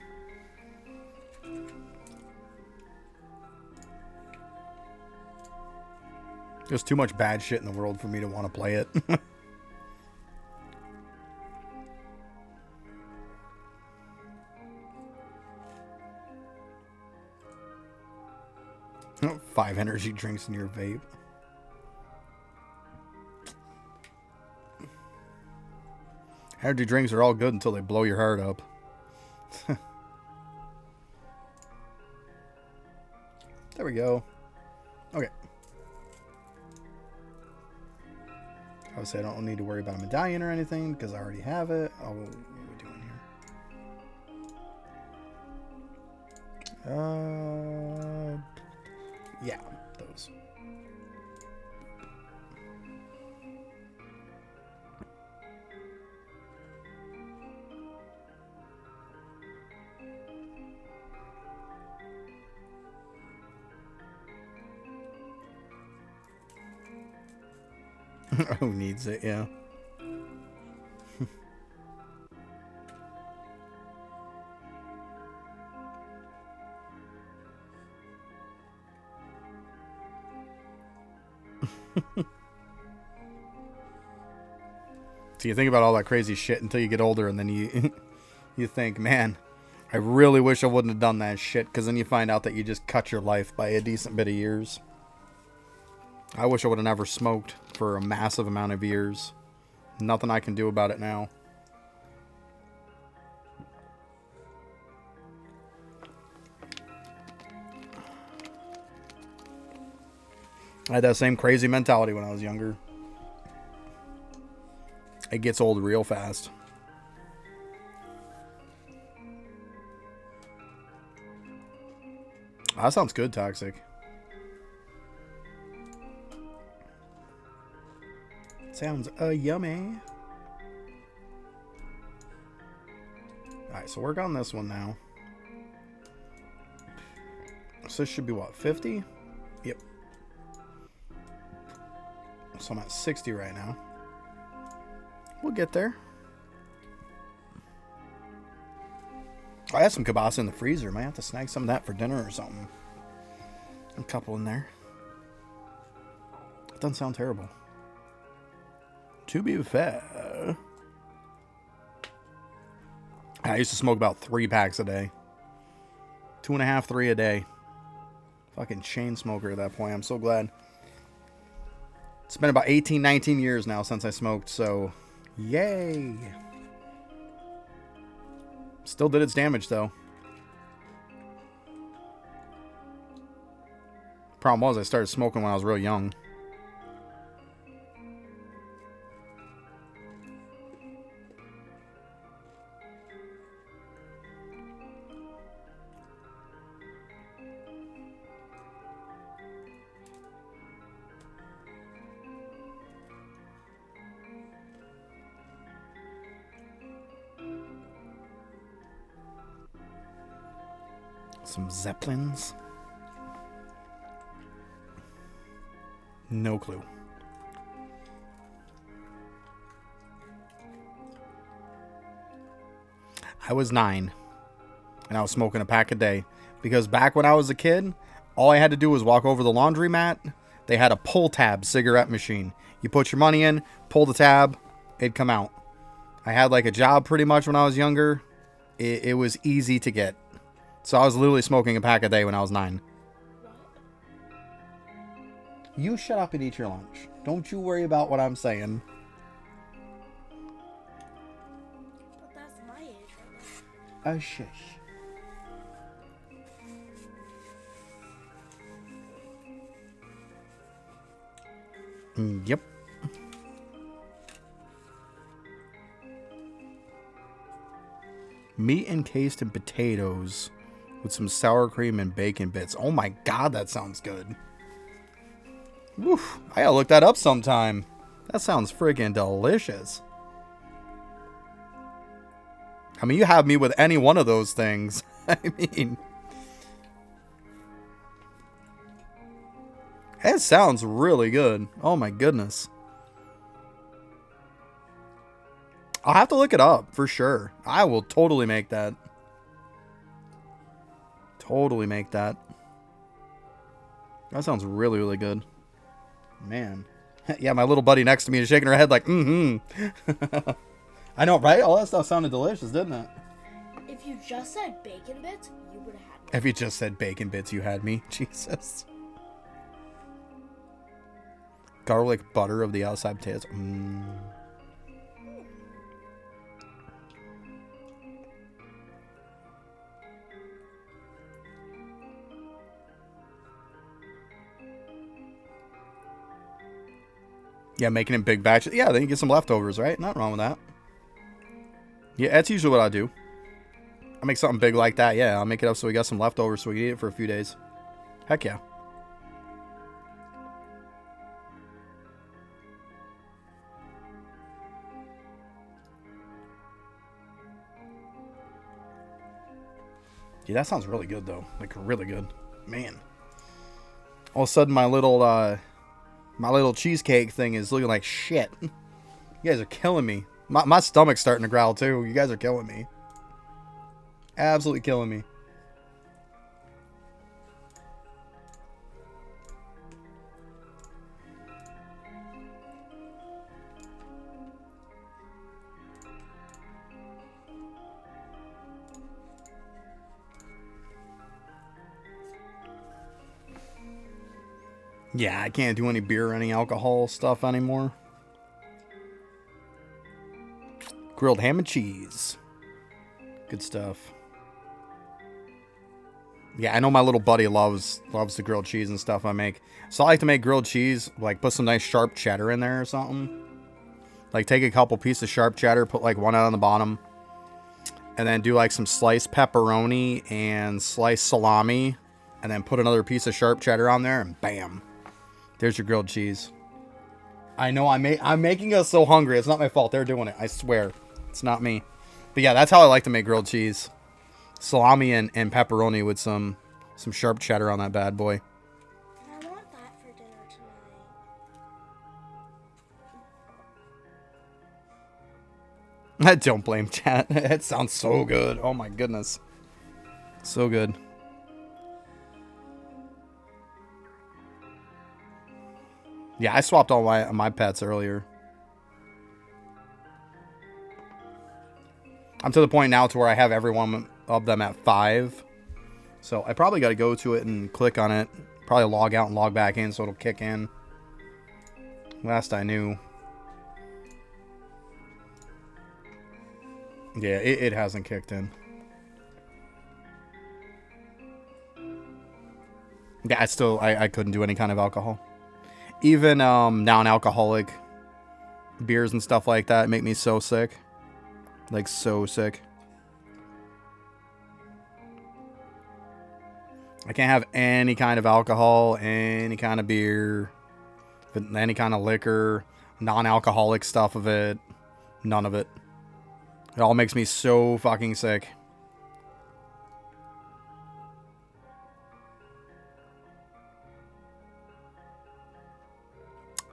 There's too much bad shit in the world for me to want to play it. 5 energy drinks in your vape. Energy drinks are all good until they blow your heart up. There we go. Okay. Obviously, I don't need to worry about a medallion or anything because I already have it. Oh, what are we doing here? Yeah, those. Who needs it? Yeah. So you think about all that crazy shit until you get older, and then you you think, man, I really wish I wouldn't have done that shit, because then you find out that you just cut your life by a decent bit of years. I wish I would have never smoked for a massive amount of years. Nothing I can do about it now. I had that same crazy mentality when I was younger. It gets old real fast. That sounds good, Toxic. Sounds yummy. Alright, so work on this one now. So this should be what, 50? Yep. So I'm at 60 right now. We'll get there. I have some kielbasa in the freezer. Might have to snag some of that for dinner or something. A couple in there. It doesn't sound terrible. To be fair, I used to smoke about 3 packs a day. 2.5, 3 a day. Fucking chain smoker at that point. I'm so glad. It's been about 18, 19 years now since I smoked, so yay. Still did its damage, though. Problem was, I started smoking when I was real young. Some Zeppelins. No clue. I was 9 and I was smoking a pack a day because back when I was a kid, all I had to do was walk over the laundromat. They had a pull tab cigarette machine. You put your money in, pull the tab, it'd come out. I had like a job pretty much when I was younger. It was easy to get. So I was literally smoking a pack a day when I was 9. You shut up and eat your lunch. Don't you worry about what I'm saying. But that's my age right now. Shush. Yep. Meat encased in potatoes with some sour cream and bacon bits. Oh my god, that sounds good. Woof. I gotta look that up sometime. That sounds friggin' delicious. I mean, you have me with any one of those things. I mean, That sounds really good. Oh my goodness. I'll have to look it up for sure. I will totally make that. Totally make that. That sounds really, really good. Man. Yeah, my little buddy next to me is shaking her head like, mm-hmm. I know, right? All that stuff sounded delicious, didn't it? If you just said bacon bits, you would have had me. If you just said bacon bits, you had me. Jesus. Garlic butter of the outside potatoes. Yeah, making in big batches. Yeah, then you get some leftovers, right? Not wrong with that. Yeah, that's usually what I do. I make something big like that. Yeah, I'll make it up so we got some leftovers so we can eat it for a few days. Heck yeah. Yeah, that sounds really good though. Like really good. Man. All of a sudden my little cheesecake thing is looking like shit. You guys are killing me. My stomach's starting to growl too. You guys are killing me. Absolutely killing me. Yeah, I can't do any beer or any alcohol stuff anymore. Grilled ham and cheese. Good stuff. Yeah, I know my little buddy loves the grilled cheese and stuff I make. So I like to make grilled cheese, like put some nice sharp cheddar in there or something. Like take a couple pieces of sharp cheddar, put like one out on the bottom. And then do like some sliced pepperoni and sliced salami. And then put another piece of sharp cheddar on there and bam. There's your grilled cheese. I know I'm making us so hungry. It's not my fault. They're doing it. I swear. It's not me. But yeah, that's how I like to make grilled cheese. Salami and pepperoni with some sharp cheddar on that bad boy. I want that for dinner tonight. Don't blame chat. It sounds so good. Oh my goodness. So good. Yeah, I swapped all my pets earlier. I'm to the point now to where I have every one of them at 5. So I probably got to go to it and click on it. Probably log out and log back in so it'll kick in. Last I knew. Yeah, it hasn't kicked in. Yeah, I couldn't do any kind of alcohol. Even non-alcoholic beers and stuff like that make me so sick. Like, so sick. I can't have any kind of alcohol, any kind of beer, any kind of liquor, non-alcoholic stuff of it. None of it. It all makes me so fucking sick.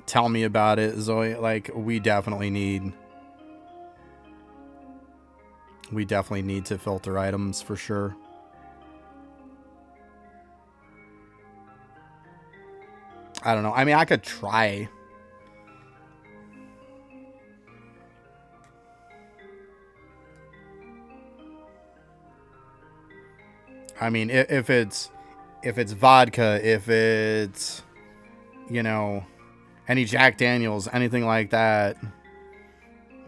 Tell me about it, Zoe. Like, we definitely need to filter items for sure. I don't know. I mean, I could try. I mean, if it's vodka, if it's, you know, any Jack Daniels, anything like that,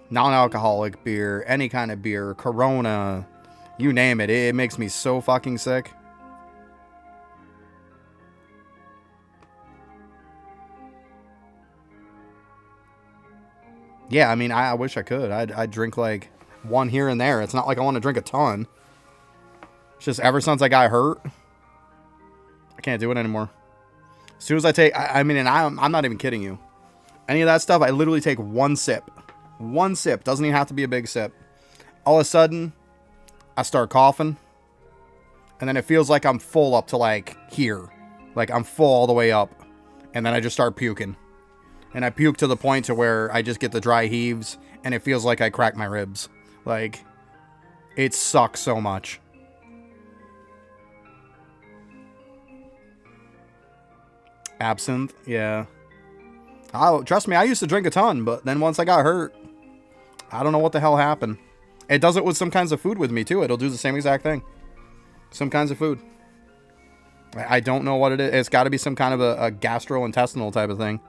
non-alcoholic beer, any kind of beer, Corona, you name it, it makes me so fucking sick. Yeah, I mean, I wish I could. I'd drink like one here and there. It's not like I want to drink a ton. It's just ever since I got hurt, I can't do it anymore. As soon as I take, I mean, and I'm not even kidding you. Any of that stuff, I literally take one sip. One sip. Doesn't even have to be a big sip. All of a sudden, I start coughing. And then it feels like I'm full up to like here. Like I'm full all the way up. and then I just start puking. And I puke to the point to where I just get the dry heaves, and it feels like I cracked my ribs. Like, it sucks so much. Absinthe, yeah. Oh, trust me, I used to drink a ton, but then once I got hurt, I don't know what the hell happened. It does it with some kinds of food with me, too. It'll do the same exact thing. Some kinds of food. I don't know what it is. It's got to be some kind of a gastrointestinal type of thing.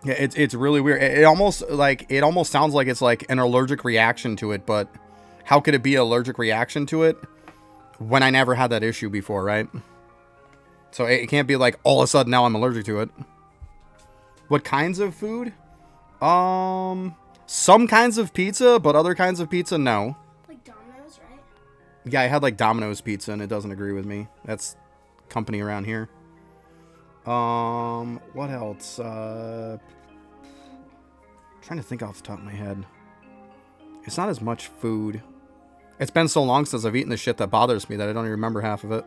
Yeah, it's really weird. It almost sounds like it's like an allergic reaction to it, but how could it be an allergic reaction to it when I never had that issue before, right? So it can't be like all of a sudden now I'm allergic to it. What kinds of food? Some kinds of pizza, but other kinds of pizza, no. Like Domino's, right? Yeah, I had like Domino's pizza and it doesn't agree with me. That's company around here. What else? Trying to think off the top of my head. It's not as much food. It's been so long since I've eaten the shit that bothers me that I don't even remember half of it.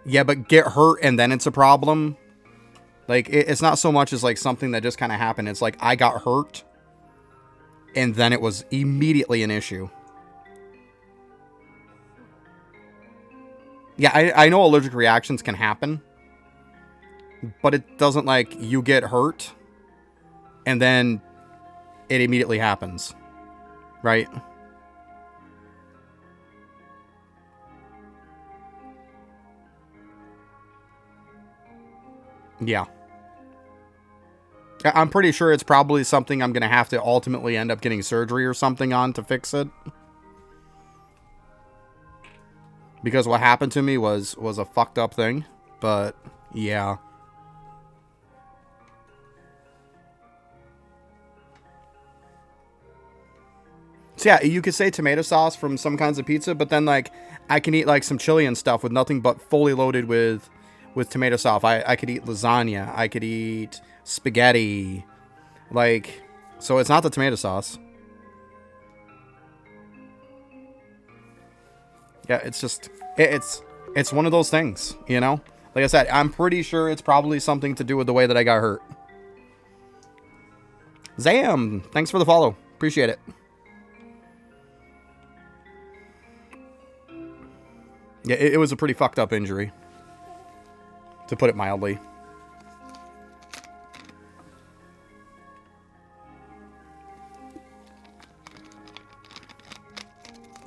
Yeah, but get hurt and then it's a problem. Like, it's not so much as like something that just kind of happened. It's like I got hurt and then it was immediately an issue. Yeah, I know allergic reactions can happen, but it doesn't like you get hurt and then it immediately happens, right? Yeah. I'm pretty sure it's probably something I'm going to have to ultimately end up getting surgery or something on to fix it. Because what happened to me was a fucked up thing, but yeah. So yeah, you could say tomato sauce from some kinds of pizza, but then like I can eat like some chili and stuff with nothing but fully loaded with tomato sauce. I could eat lasagna. I could eat spaghetti. Like, so it's not the tomato sauce. Yeah, it's just it's one of those things, you know? Like I said, I'm pretty sure it's probably something to do with the way that I got hurt. Zam, thanks for the follow. Appreciate it. Yeah, it was a pretty fucked up injury, to put it mildly.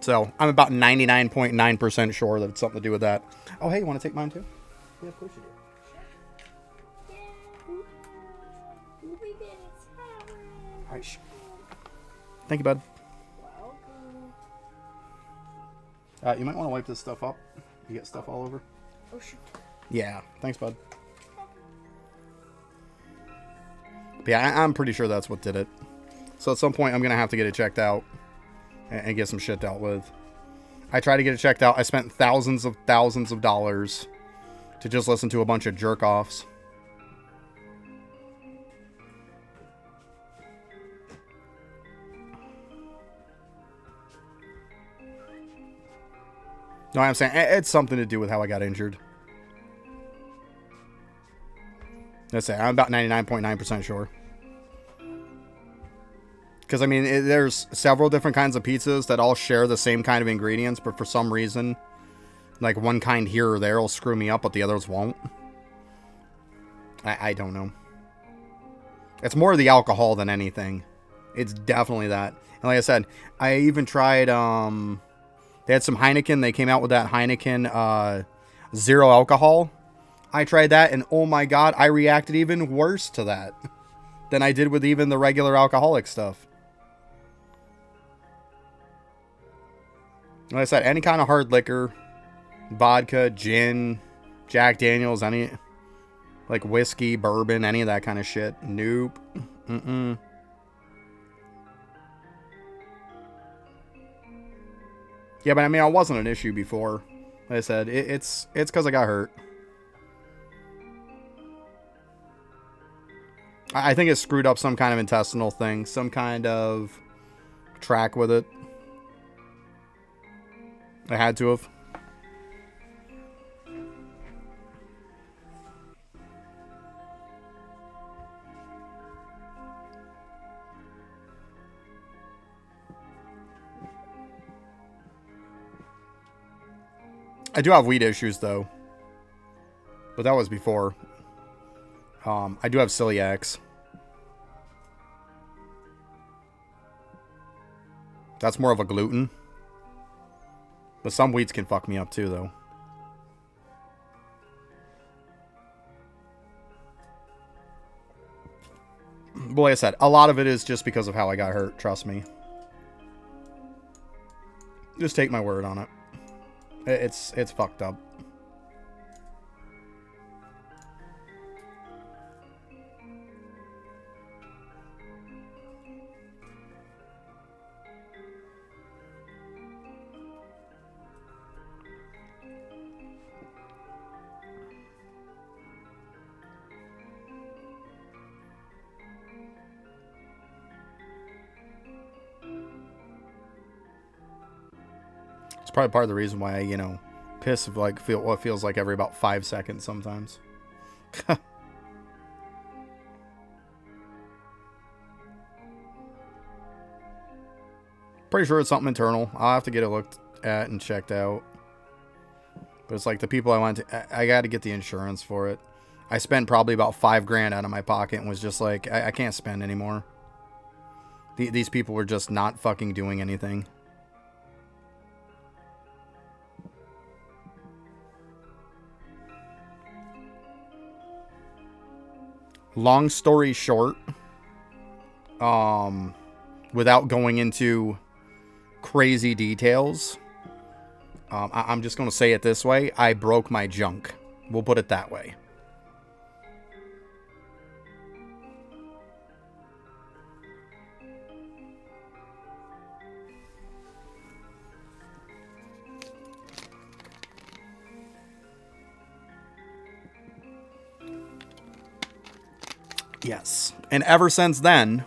So, I'm about 99.9% sure that it's something to do with that. Oh, hey, you want to take mine too? Yeah, of course you do. All right, thank you, bud. You might want to wipe this stuff up. You get stuff all over. Oh, shoot. Yeah, thanks, bud. But yeah, I'm pretty sure that's what did it. So at some point, I'm going to have to get it checked out and get some shit dealt with. I tried to get it checked out. I spent thousands of dollars to just listen to a bunch of jerk-offs. No, I'm saying it's something to do with how I got injured. Let's say I'm about 99.9% sure. Because, I mean, there's several different kinds of pizzas that all share the same kind of ingredients, but for some reason, like one kind here or there will screw me up, but the others won't. I don't know. It's more the alcohol than anything. It's definitely that. And like I said, I even tried, they had some Heineken. They came out with that Heineken zero alcohol. I tried that, and oh my god, I reacted even worse to that than I did with even the regular alcoholic stuff. Like I said, any kind of hard liquor, vodka, gin, Jack Daniels, any, like whiskey, bourbon, any of that kind of shit. Nope. Mm-mm. Yeah, but I mean, I wasn't an issue before. Like I said, it's because I got hurt. I think it screwed up some kind of intestinal thing, some kind of track with it. I had to have. I do have weed issues, though. But that was before. I do have celiacs. That's more of a gluten. But some weeds can fuck me up, too, though. But like I said, a lot of it is just because of how I got hurt. Trust me. Just take my word on it. It's fucked up. It's probably part of the reason why I, you know, piss like what feels like every about 5 seconds sometimes. Pretty sure it's something internal. I'll have to get it looked at and checked out. But it's like the people I went to, I got to get the insurance for it. I spent probably about $5,000 out of my pocket and was just like, I can't spend anymore. These people were just not fucking doing anything. Long story short, without going into crazy details, I'm just going to say it this way. I broke my junk. We'll put it that way. Yes. And ever since then,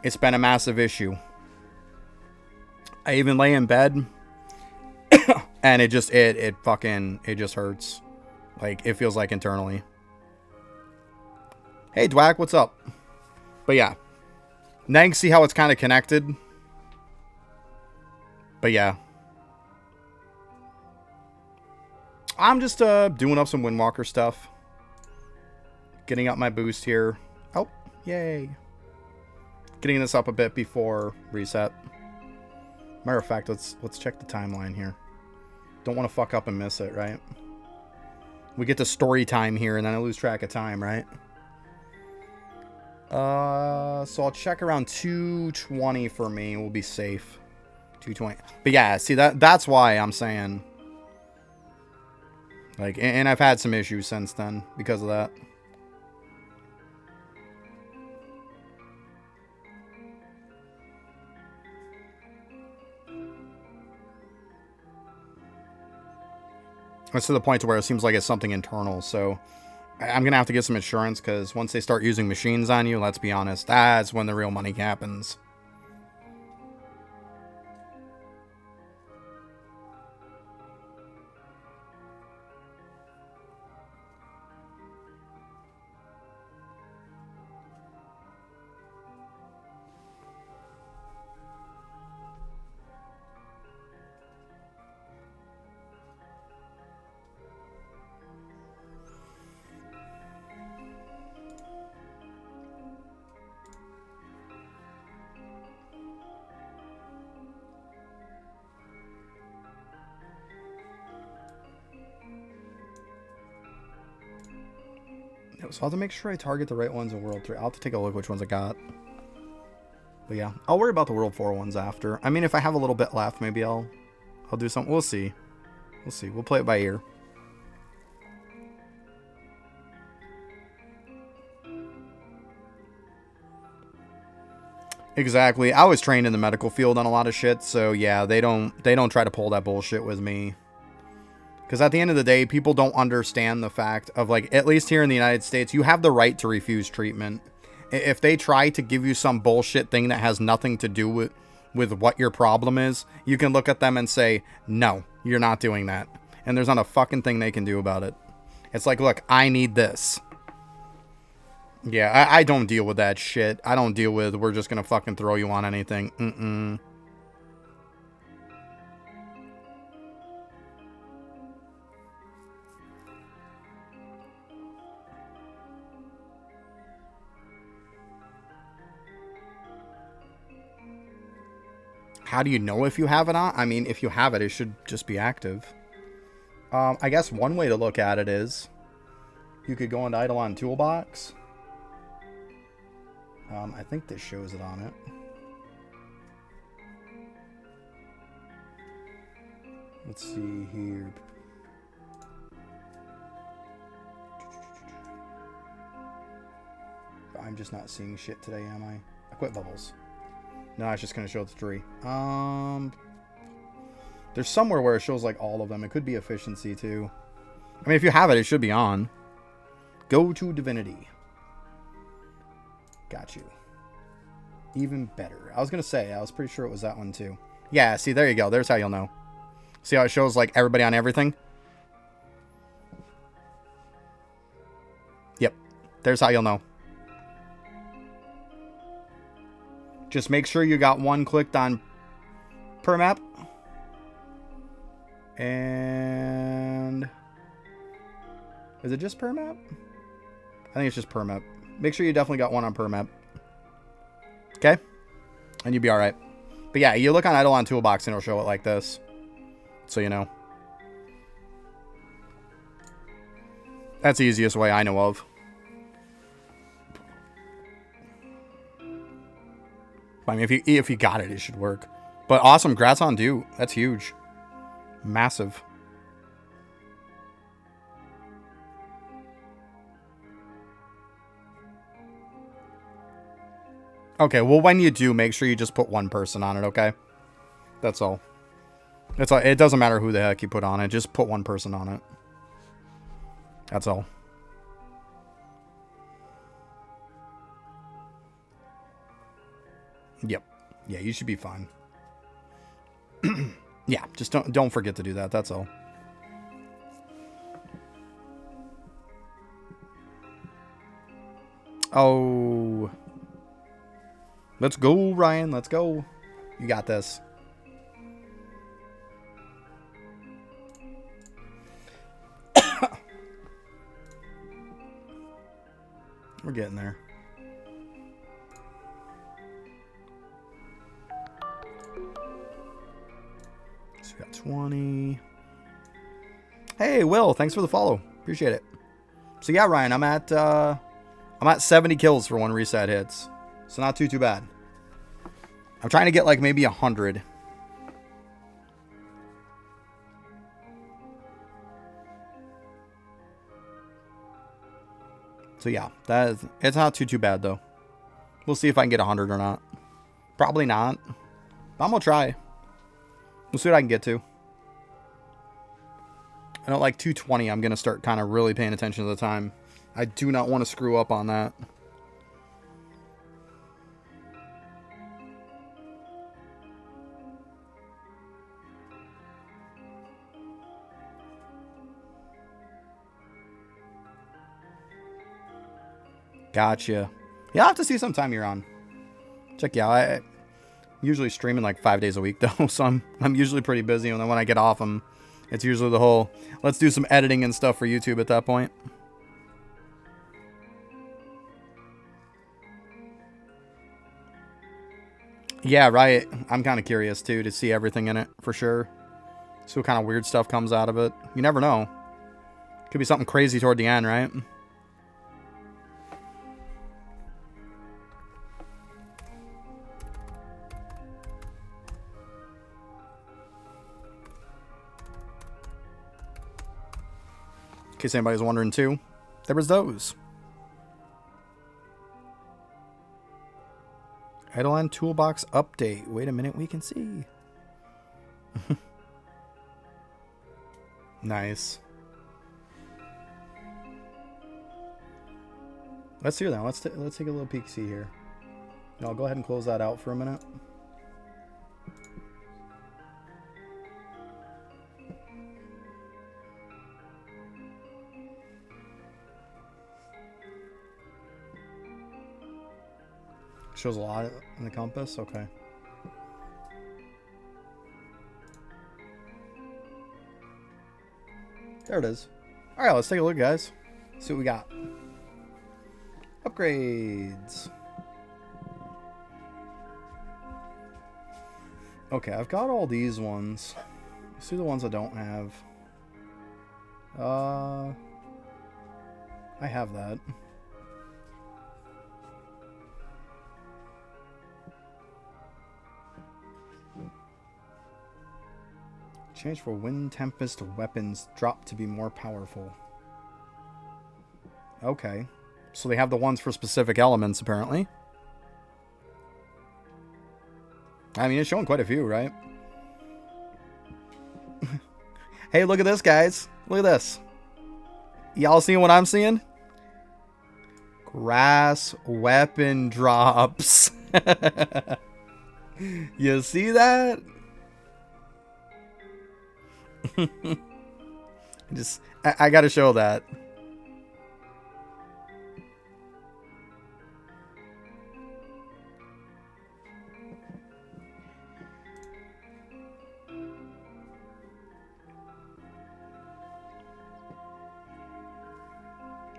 it's been a massive issue. I even lay in bed and it just hurts. Like, it feels like internally. Hey, Dwack, what's up? But yeah. Now you can see how it's kind of connected. But yeah. I'm just doing up some Windwalker stuff. Getting up my boost here. Oh, yay. Getting this up a bit before reset. Matter of fact, let's check the timeline here. Don't want to fuck up and miss it, right? We get to story time here and then I lose track of time, right? So I'll check around 2:20 for me. We'll be safe. 2:20. But yeah, see that's why I'm saying. Like, and I've had some issues since then because of that. It's to the point to where it seems like it's something internal, so I'm going to have to get some insurance, because once they start using machines on you, let's be honest, that's when the real money happens. So I'll have to make sure I target the right ones in World 3. I'll have to take a look which ones I got. But yeah, I'll worry about the World 4 ones after. I mean, if I have a little bit left, maybe I'll do something. We'll see. We'll see. We'll play it by ear. Exactly. I was trained in the medical field on a lot of shit, so yeah, they don't try to pull that bullshit with me. Because at the end of the day, people don't understand the fact of, like, at least here in the United States, you have the right to refuse treatment. If they try to give you some bullshit thing that has nothing to do with what your problem is, you can look at them and say, no, you're not doing that. And there's not a fucking thing they can do about it. It's like, look, I need this. Yeah, I don't deal with that shit. I don't deal with, we're just gonna fucking throw you on anything. Mm-mm. How do you know if you have it on? I mean, if you have it, it should just be active. I guess one way to look at it is you could go into Eidolon Toolbox. I think this shows it on it. Let's see here. I'm just not seeing shit today, am I? I quit bubbles. No, it's just going to show the 3. There's somewhere where it shows like all of them. It could be efficiency too. I mean, if you have it, it should be on. Go to Divinity. Got you. Even better. I was going to say, I was pretty sure it was that one too. Yeah, see, there you go. There's how you'll know. See how it shows like everybody on everything? Yep. There's how you'll know. Just make sure you got one clicked on per map. And is it just per map? I think it's just per map. Make sure you definitely got one on per map. Okay? And you'll be alright. But yeah, you look on Eidolon Toolbox and it'll show it like this. So you know. That's the easiest way I know of. I mean, if you got it, it should work. But awesome, congrats on Dew. That's huge. Massive. Okay, well, when you do, make sure you just put one person on it, okay? That's all. That's all. It doesn't matter who the heck you put on it. Just put one person on it. That's all. Yep. Yeah, you should be fine. Yeah, just don't forget to do that. That's all. Oh. Let's go, Ryan. Let's go. You got this. We're getting there. So we got 20. Hey, Will, thanks for the follow. Appreciate it. So yeah, Ryan, I'm at 70 kills for one reset hits. So not too bad. I'm trying to get like maybe 100. So yeah, it's not too bad though. We'll see if I can get 100 or not. Probably not. But I'm gonna try. We'll see what I can get to. I don't like 220. I'm gonna start kind of really paying attention to the time. I do not want to screw up on that. Gotcha. Yeah, I'll have to see sometime you're on. Check you out. I'm usually streaming like 5 days a week though, so I'm usually pretty busy. And then when I get off, it's usually the whole let's do some editing and stuff for YouTube at that point. Yeah, right. I'm kind of curious too to see everything in it for sure. See what kind of weird stuff comes out of it. You never know. Could be something crazy toward the end, right? In case anybody's wondering too, there was those. Eidolon Toolbox update. Wait a minute, we can see. Nice. Let's hear that. Let's take a little peek see here. No, I'll go ahead and close that out for a minute. Shows a lot in the compass. Okay. There it is. All right, let's take a look, guys. See what we got. Upgrades. Okay, I've got all these ones. Let's see the ones I don't have. I have that. Change for Wind Tempest weapons drop to be more powerful. Okay. So they have the ones for specific elements, apparently. I mean, it's showing quite a few, right? Hey, look at this, guys. Look at this. Y'all seeing what I'm seeing? Grass weapon drops. You see that? I gotta show that.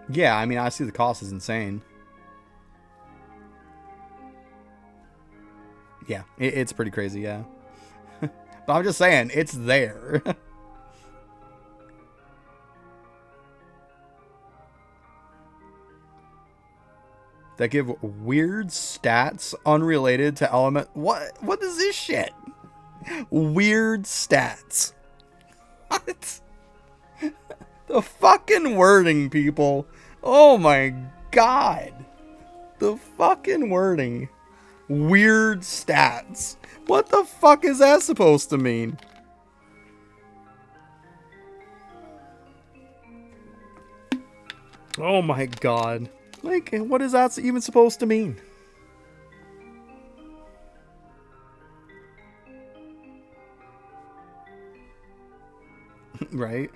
Yeah, I mean, I see the cost is insane. Yeah, it's pretty crazy, yeah. But I'm just saying, it's there. That give weird stats unrelated to element. What is this shit? Weird stats. What? The fucking wording, people. Oh my god. The fucking wording. Weird stats. What the fuck is that supposed to mean? Oh my god. Like, what is that even supposed to mean? Right?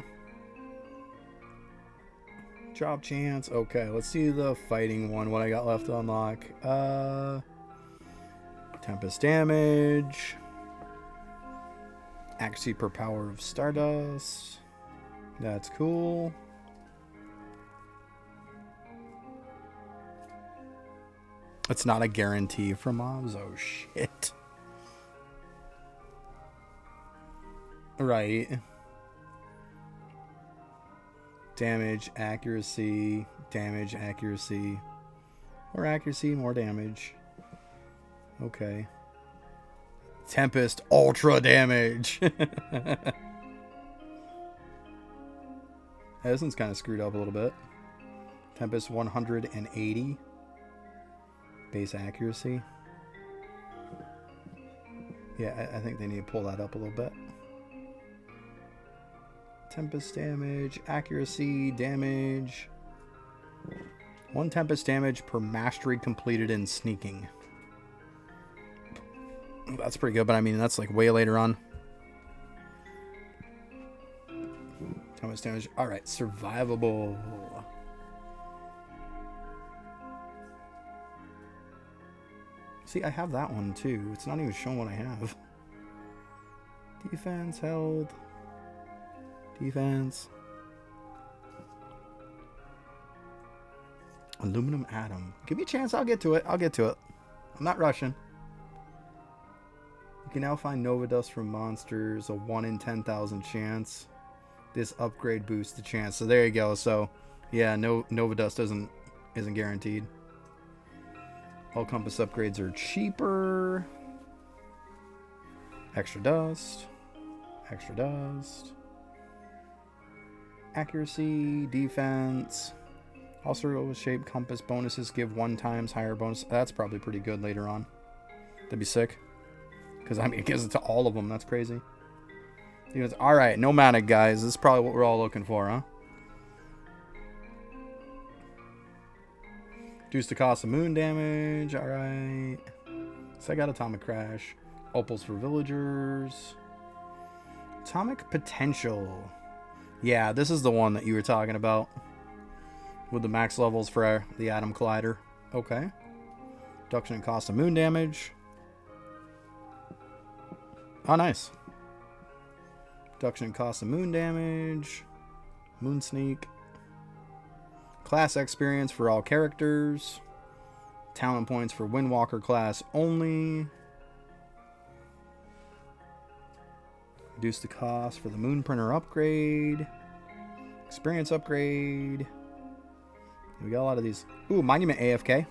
Drop chance. Okay, let's see the fighting one. What I got left to unlock. Tempest damage. Accuracy per power of Stardust. That's cool. It's not a guarantee for mobs. Oh, shit. Right. Damage, accuracy, damage, accuracy. More accuracy, more damage. Okay. Tempest, ultra damage. This one's kind of screwed up a little bit. Tempest 180. Base accuracy. Yeah, I think they need to pull that up a little bit. Tempest damage, accuracy, damage. 1 Tempest damage per mastery completed in sneaking. That's pretty good, but I mean, that's like way later on. Tempest damage. Alright, survivable. See, I have that one too. It's not even showing what I have. Defense, health. Defense. Aluminum atom. Give me a chance, I'll get to it. I'll get to it. I'm not rushing. You can now find Nova Dust from monsters. A 1 in 10,000 chance. This upgrade boosts the chance. So there you go. So yeah, no Nova Dust isn't guaranteed. All compass upgrades are cheaper. Extra dust. Extra dust. Accuracy, defense. Also, shape compass bonuses give 1 times higher bonus. That's probably pretty good later on. That'd be sick. Because, I mean, it gives it to all of them. That's crazy. Alright, nomadic, guys. This is probably what we're all looking for, huh? Reduce the cost of moon damage. Alright. So I got Atomic Crash. Opals for villagers. Atomic Potential. Yeah, this is the one that you were talking about. With the max levels for the Atom Collider. Okay. Reduction in cost of moon damage. Oh, nice. Reduction in cost of moon damage. Moon sneak. Class experience for all characters. Talent points for Windwalker class only. Reduce the cost for the moon printer upgrade. Experience upgrade. We got a lot of these. Ooh, Monument AFK.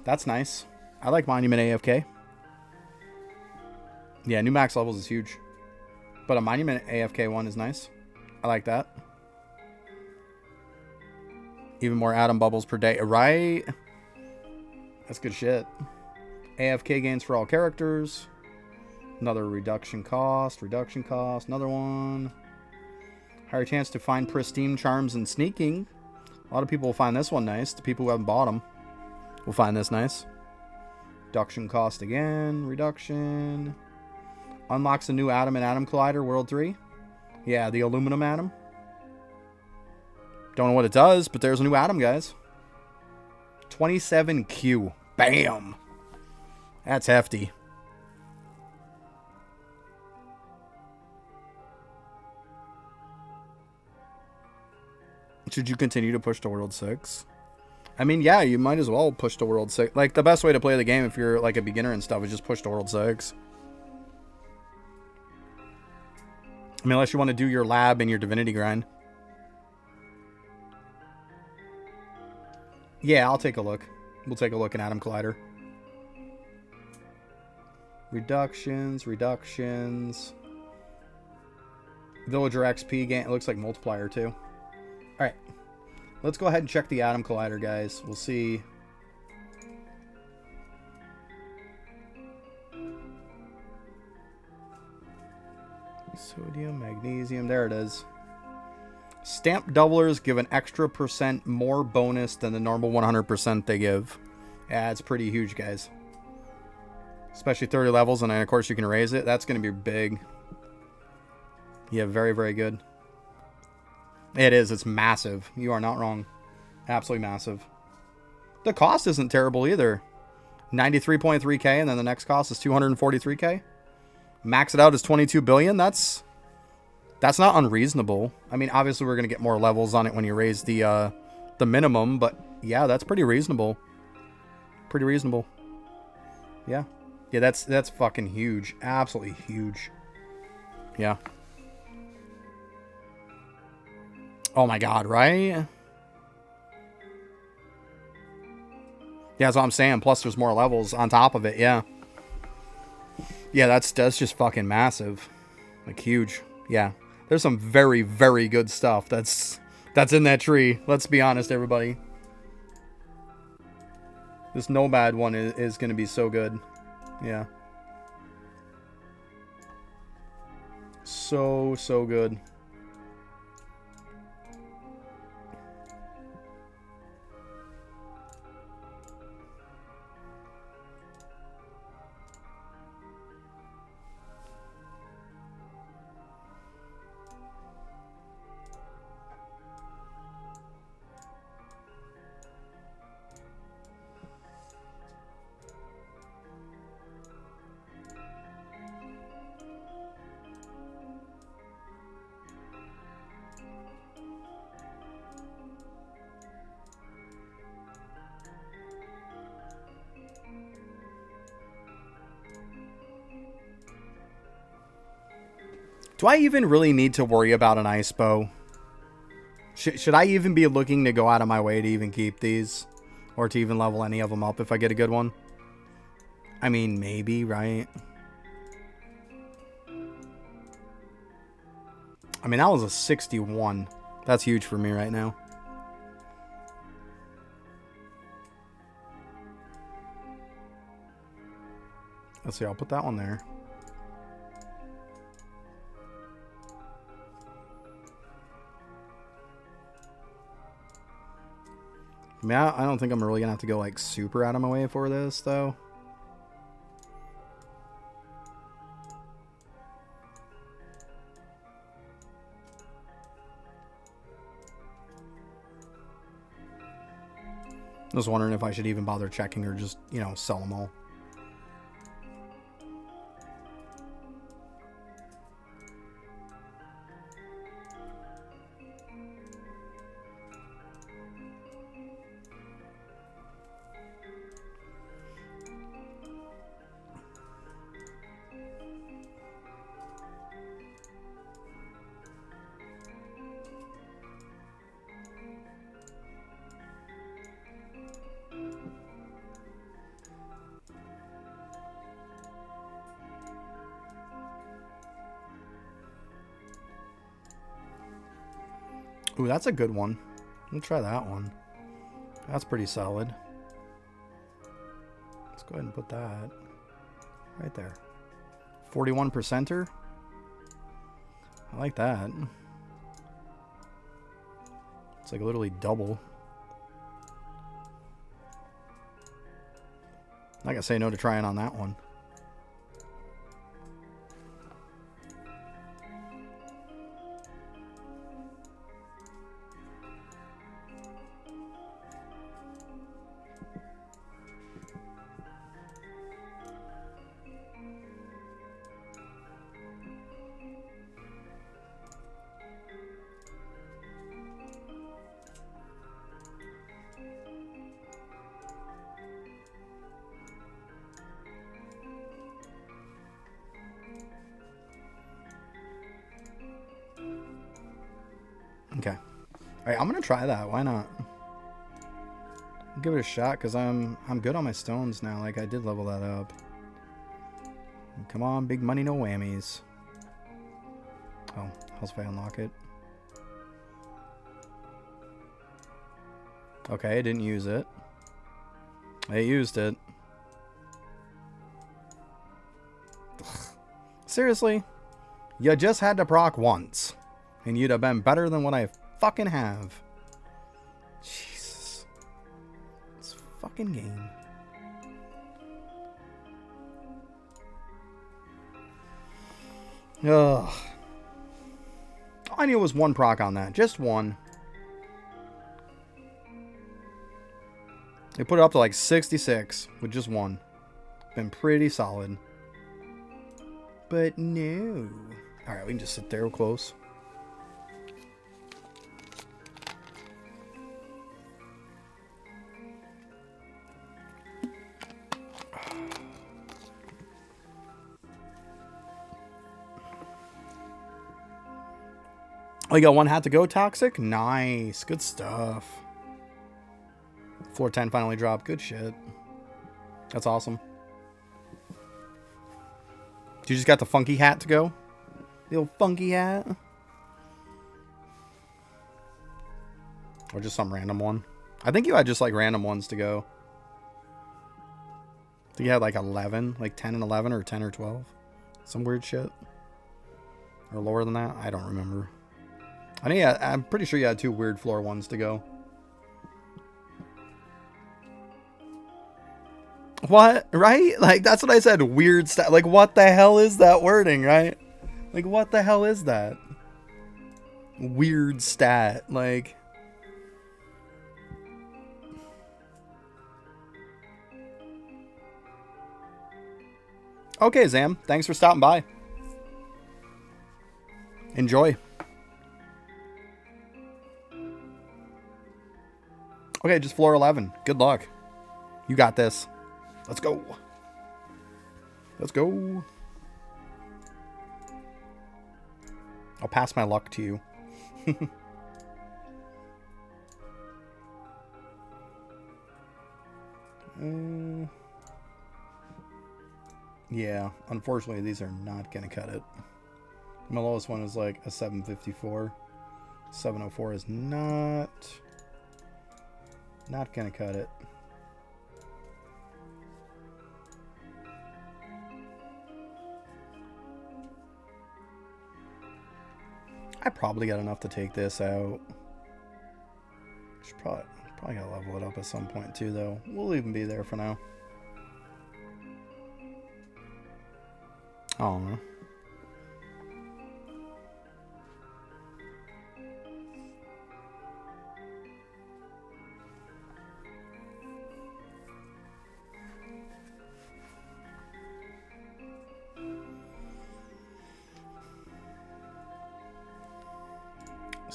That's nice. I like Monument AFK. Yeah, new max levels is huge. But a Monument AFK one is nice. I like that. Even more atom bubbles per day. Right? That's good shit. AFK gains for all characters. Another reduction cost. Reduction cost. Another one. Higher chance to find pristine charms and sneaking. A lot of people will find this one nice. The people who haven't bought them will find this nice. Reduction cost again. Reduction. Unlocks a new atom in Atom Collider World 3. Yeah, the aluminum atom. Don't know what it does, but there's a new atom, guys. 27Q. Bam. That's hefty. Should you continue to push to World 6? I mean, yeah, you might as well push to World 6. Like, the best way to play the game if you're, like, a beginner and stuff is just push to World 6. I mean, unless you want to do your lab and your divinity grind. Yeah, I'll take a look. We'll take a look in Atom Collider. Reductions, reductions. Villager XP gain. It looks like multiplier, too. Alright. Let's go ahead and check the Atom Collider, guys. We'll see. Sodium, magnesium. There it is. Stamp doublers give an extra % more bonus than the normal 100% they give. Yeah, it's pretty huge, guys. Especially 30 levels, and then, of course, you can raise it. That's going to be big. Yeah, very, very good. It is. It's massive. You are not wrong. Absolutely massive. The cost isn't terrible either. 93.3k, and then the next cost is 243k. Max it out is 22 billion. That's not unreasonable. I mean, obviously we're gonna get more levels on it when you raise the minimum, but yeah, that's pretty reasonable. Pretty reasonable. Yeah. Yeah, that's fucking huge. Absolutely huge. Yeah. Oh my god, right? Yeah, that's what I'm saying. Plus there's more levels on top of it, yeah. Yeah, that's just fucking massive. Like, huge. Yeah. There's some very, very good stuff that's in that tree. Let's be honest, everybody. This Nomad one is going to be so good. Yeah. So good. Do I even really need to worry about an ice bow? Should I even be looking to go out of my way to even keep these? Or to even level any of them up if I get a good one? I mean, maybe, right? I mean, that was a 61. That's huge for me right now. Let's see, I'll put that one there. I mean, I don't think I'm really going to have to go, like, super out of my way for this, though. Just wondering if I should even bother checking or just, you know, sell them all. Ooh, that's a good one. We'll try that one. That's pretty solid. Let's go ahead and put that right there. 41%er. I like that. It's like literally double. Not gonna say no to trying on that one. Okay. Alright, I'm gonna try that. Why not? I'll give it a shot because I'm good on my stones now. Like I did level that up. Come on, big money, no whammies. Oh, how's if I unlock it? Okay, I didn't use it. I used it. Ugh. Seriously? You just had to proc once. And you'd have been better than what I fucking have. Jesus. This fucking game. Ugh. All I knew was one proc on that. Just one. They put it up to like 66 with just one. Been pretty solid. But no. Alright, we can just sit there close. Oh, you got one hat to go, Toxic? Nice. Good stuff. Floor 10 finally dropped. Good shit. That's awesome. You just got the funky hat to go? The old funky hat? Or just some random one? I think you had just like random ones to go. I think you had like 11. Like 10 and 11 or 10 or 12. Some weird shit. Or lower than that? I don't remember. I think I'm pretty sure you had 2 weird floor ones to go. What? Right? Like, that's what I said. Weird stuff. Like, what the hell is that wording, right? Like, what the hell is that? Weird stat. Like... Okay, Zam. Thanks for stopping by. Enjoy. Okay, just floor 11. Good luck. You got this. Let's go. Let's go. I'll pass my luck to you. Yeah, unfortunately, these are not going to cut it. My lowest one is like a 754. 704 is not going to cut it. I probably got enough to take this out. Should probably gotta level it up at some point too, though. We'll even be there for now. Oh.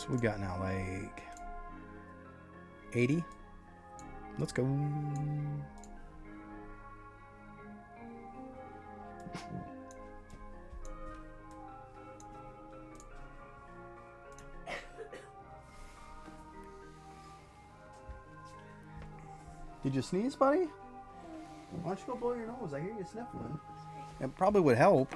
So we got now like 80. Let's go. Did you sneeze, buddy? Why don't you go blow your nose? I hear you sniffling. It probably would help.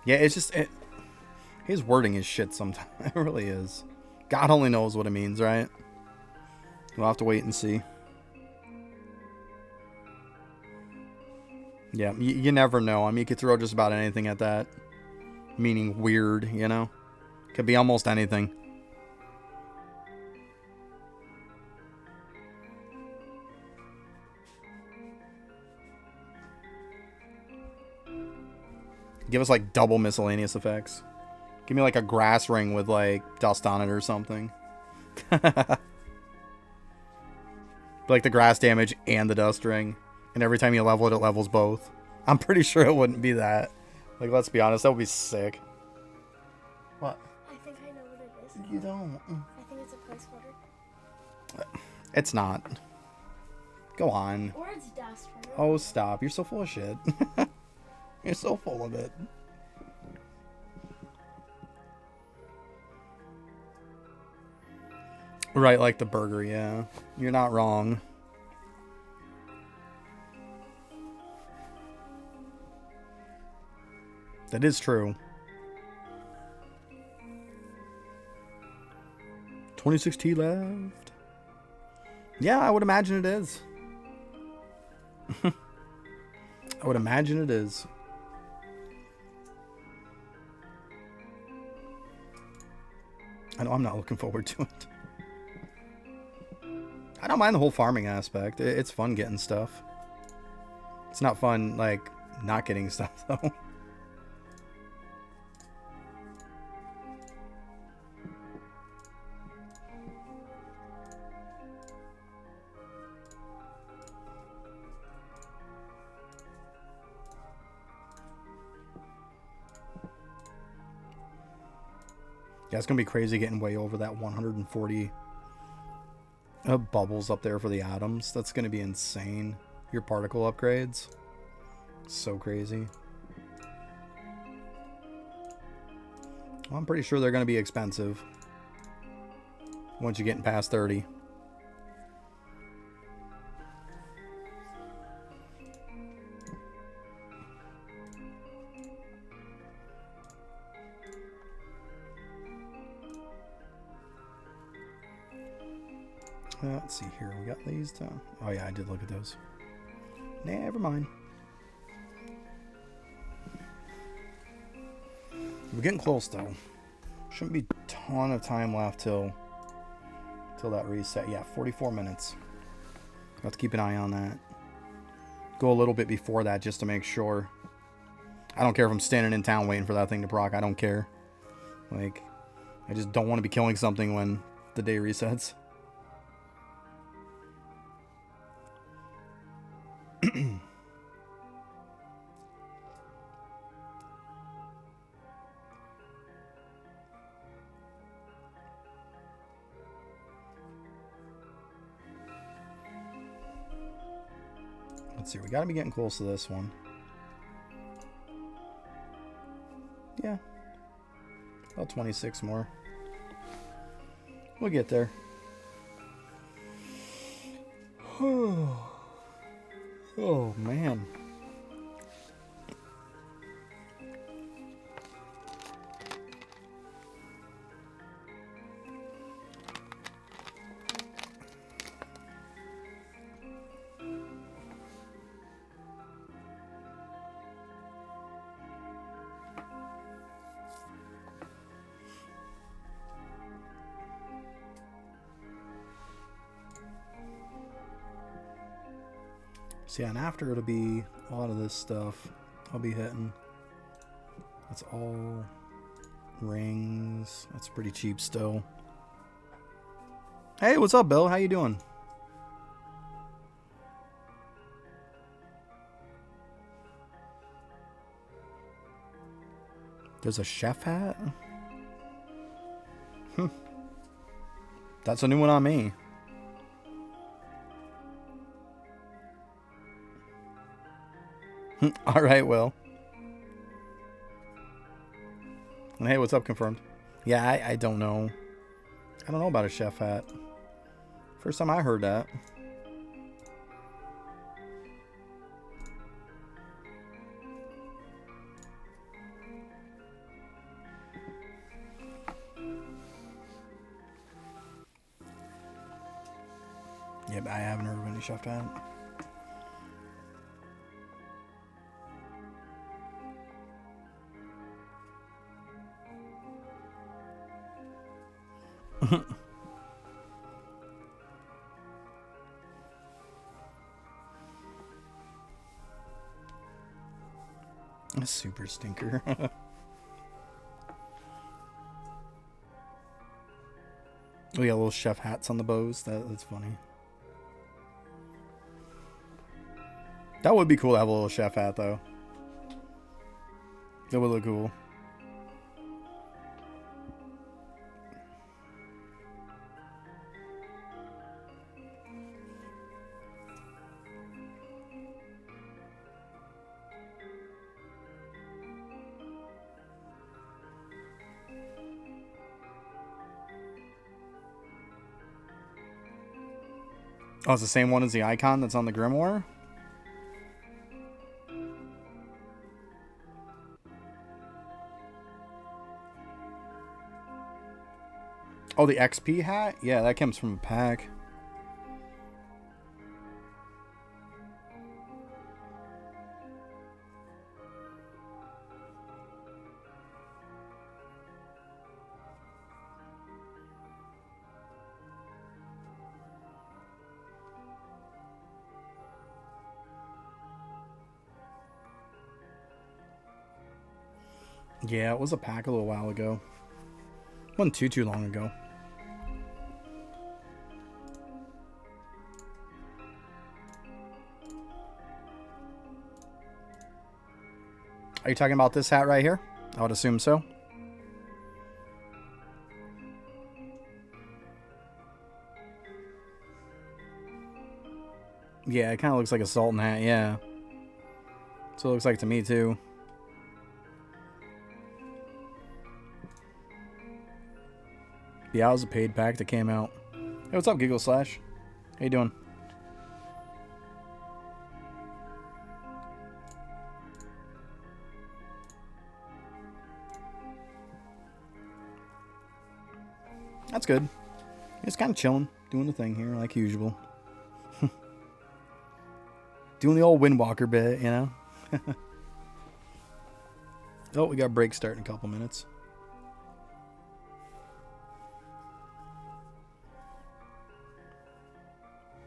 Yeah, it's just... his wording is shit sometimes. It really is. God only knows what it means, right? We'll have to wait and see. Yeah, you never know. I mean, you could throw just about anything at that. Meaning weird, you know? Could be almost anything. Give us like double miscellaneous effects. Give me like a grass ring with like dust on it or something. Like the grass damage and the dust ring. And every time you level it, it levels both. I'm pretty sure it wouldn't be that. Like, let's be honest, that would be sick. What? I think I know what it is. You don't. I think it's a placeholder. It's not. Go on. Or it's dust. Right? Oh, stop. You're so full of shit. You're so full of it. Right, like the burger, yeah. You're not wrong. That is true. 26T left. Yeah, I would imagine it is. I would imagine it is. I know I'm not looking forward to it. I don't mind the whole farming aspect. It's fun getting stuff. It's not fun, like, not getting stuff, though. Yeah, it's going to be crazy getting way over that 140 bubbles up there for the atoms. That's going to be insane. Your particle upgrades. So crazy. Well, I'm pretty sure they're going to be expensive. Once you're getting past 30. Let's see here. We got these down. Oh yeah, I did look at those. Never mind. We're getting close though. Shouldn't be a ton of time left till that reset. Yeah, 44 minutes. I'll have to keep an eye on that. Go a little bit before that just to make sure. I don't care if I'm standing in town waiting for that thing to proc. I don't care. Like, I just don't want to be killing something when the day resets. Let's see, we gotta be getting close to this one. Yeah. About 26 more. We'll get there. Oh, man. So yeah, and after it'll be a lot of this stuff I'll be hitting. That's all rings. That's pretty cheap still. Hey, what's up, Bill? How you doing? There's a chef hat? That's a new one on me. Alright, Will. And hey, what's up, confirmed? Yeah, I don't know. I don't know about a chef hat. First time I heard that. Yeah, but I haven't heard of any chef hat. A super stinker. We got little chef hats on the bows. That's funny. That would be cool to have a little chef hat, though. That would look cool. Oh, it's the same one as the icon that's on the Grimoire? Oh, the XP hat? Yeah, that comes from a pack. Yeah, it was a pack a little while ago. Wasn't too long ago. Are you talking about this hat right here? I would assume so. Yeah, it kind of looks like a Sultan hat, yeah. So it looks like to me, too. Yeah, it was a paid pack that came out. Hey, what's up, Giggle Slash? How you doing? That's good. Just kind of chilling, doing the thing here like usual. Doing the old Windwalker bit, you know? Oh, we got a break start in a couple minutes.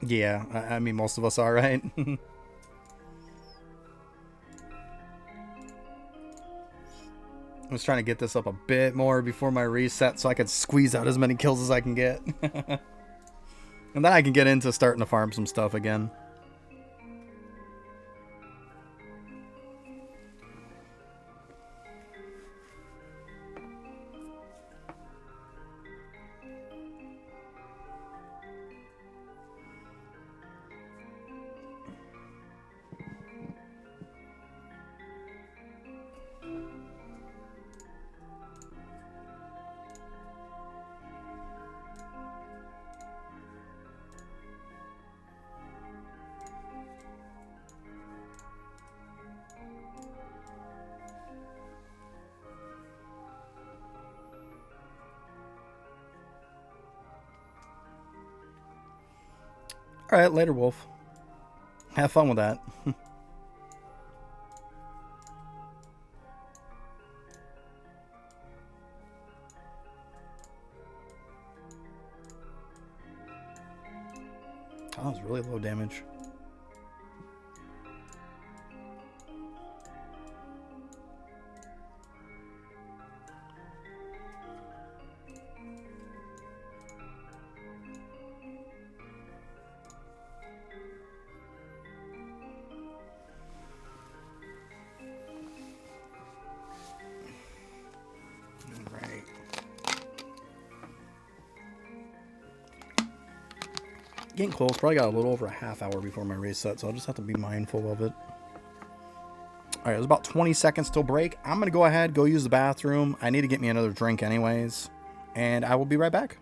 Yeah, I mean, most of us are, right? I was trying to get this up a bit more before my reset so I could squeeze out as many kills as I can get. And then I can get into starting to farm some stuff again. Alright, later, Wolf. Have fun with that. Oh, that was really low damage. Getting close. Probably got a little over a half hour before my race set, so I'll just have to be mindful of it. All right, there's about 20 seconds till break. I'm going to go ahead, go use the bathroom. I need to get me another drink anyways, and I will be right back.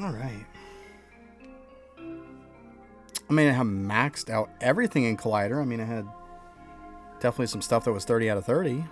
All right. I mean, I have maxed out everything in Collider. I mean, I had definitely some stuff that was 30 out of 30.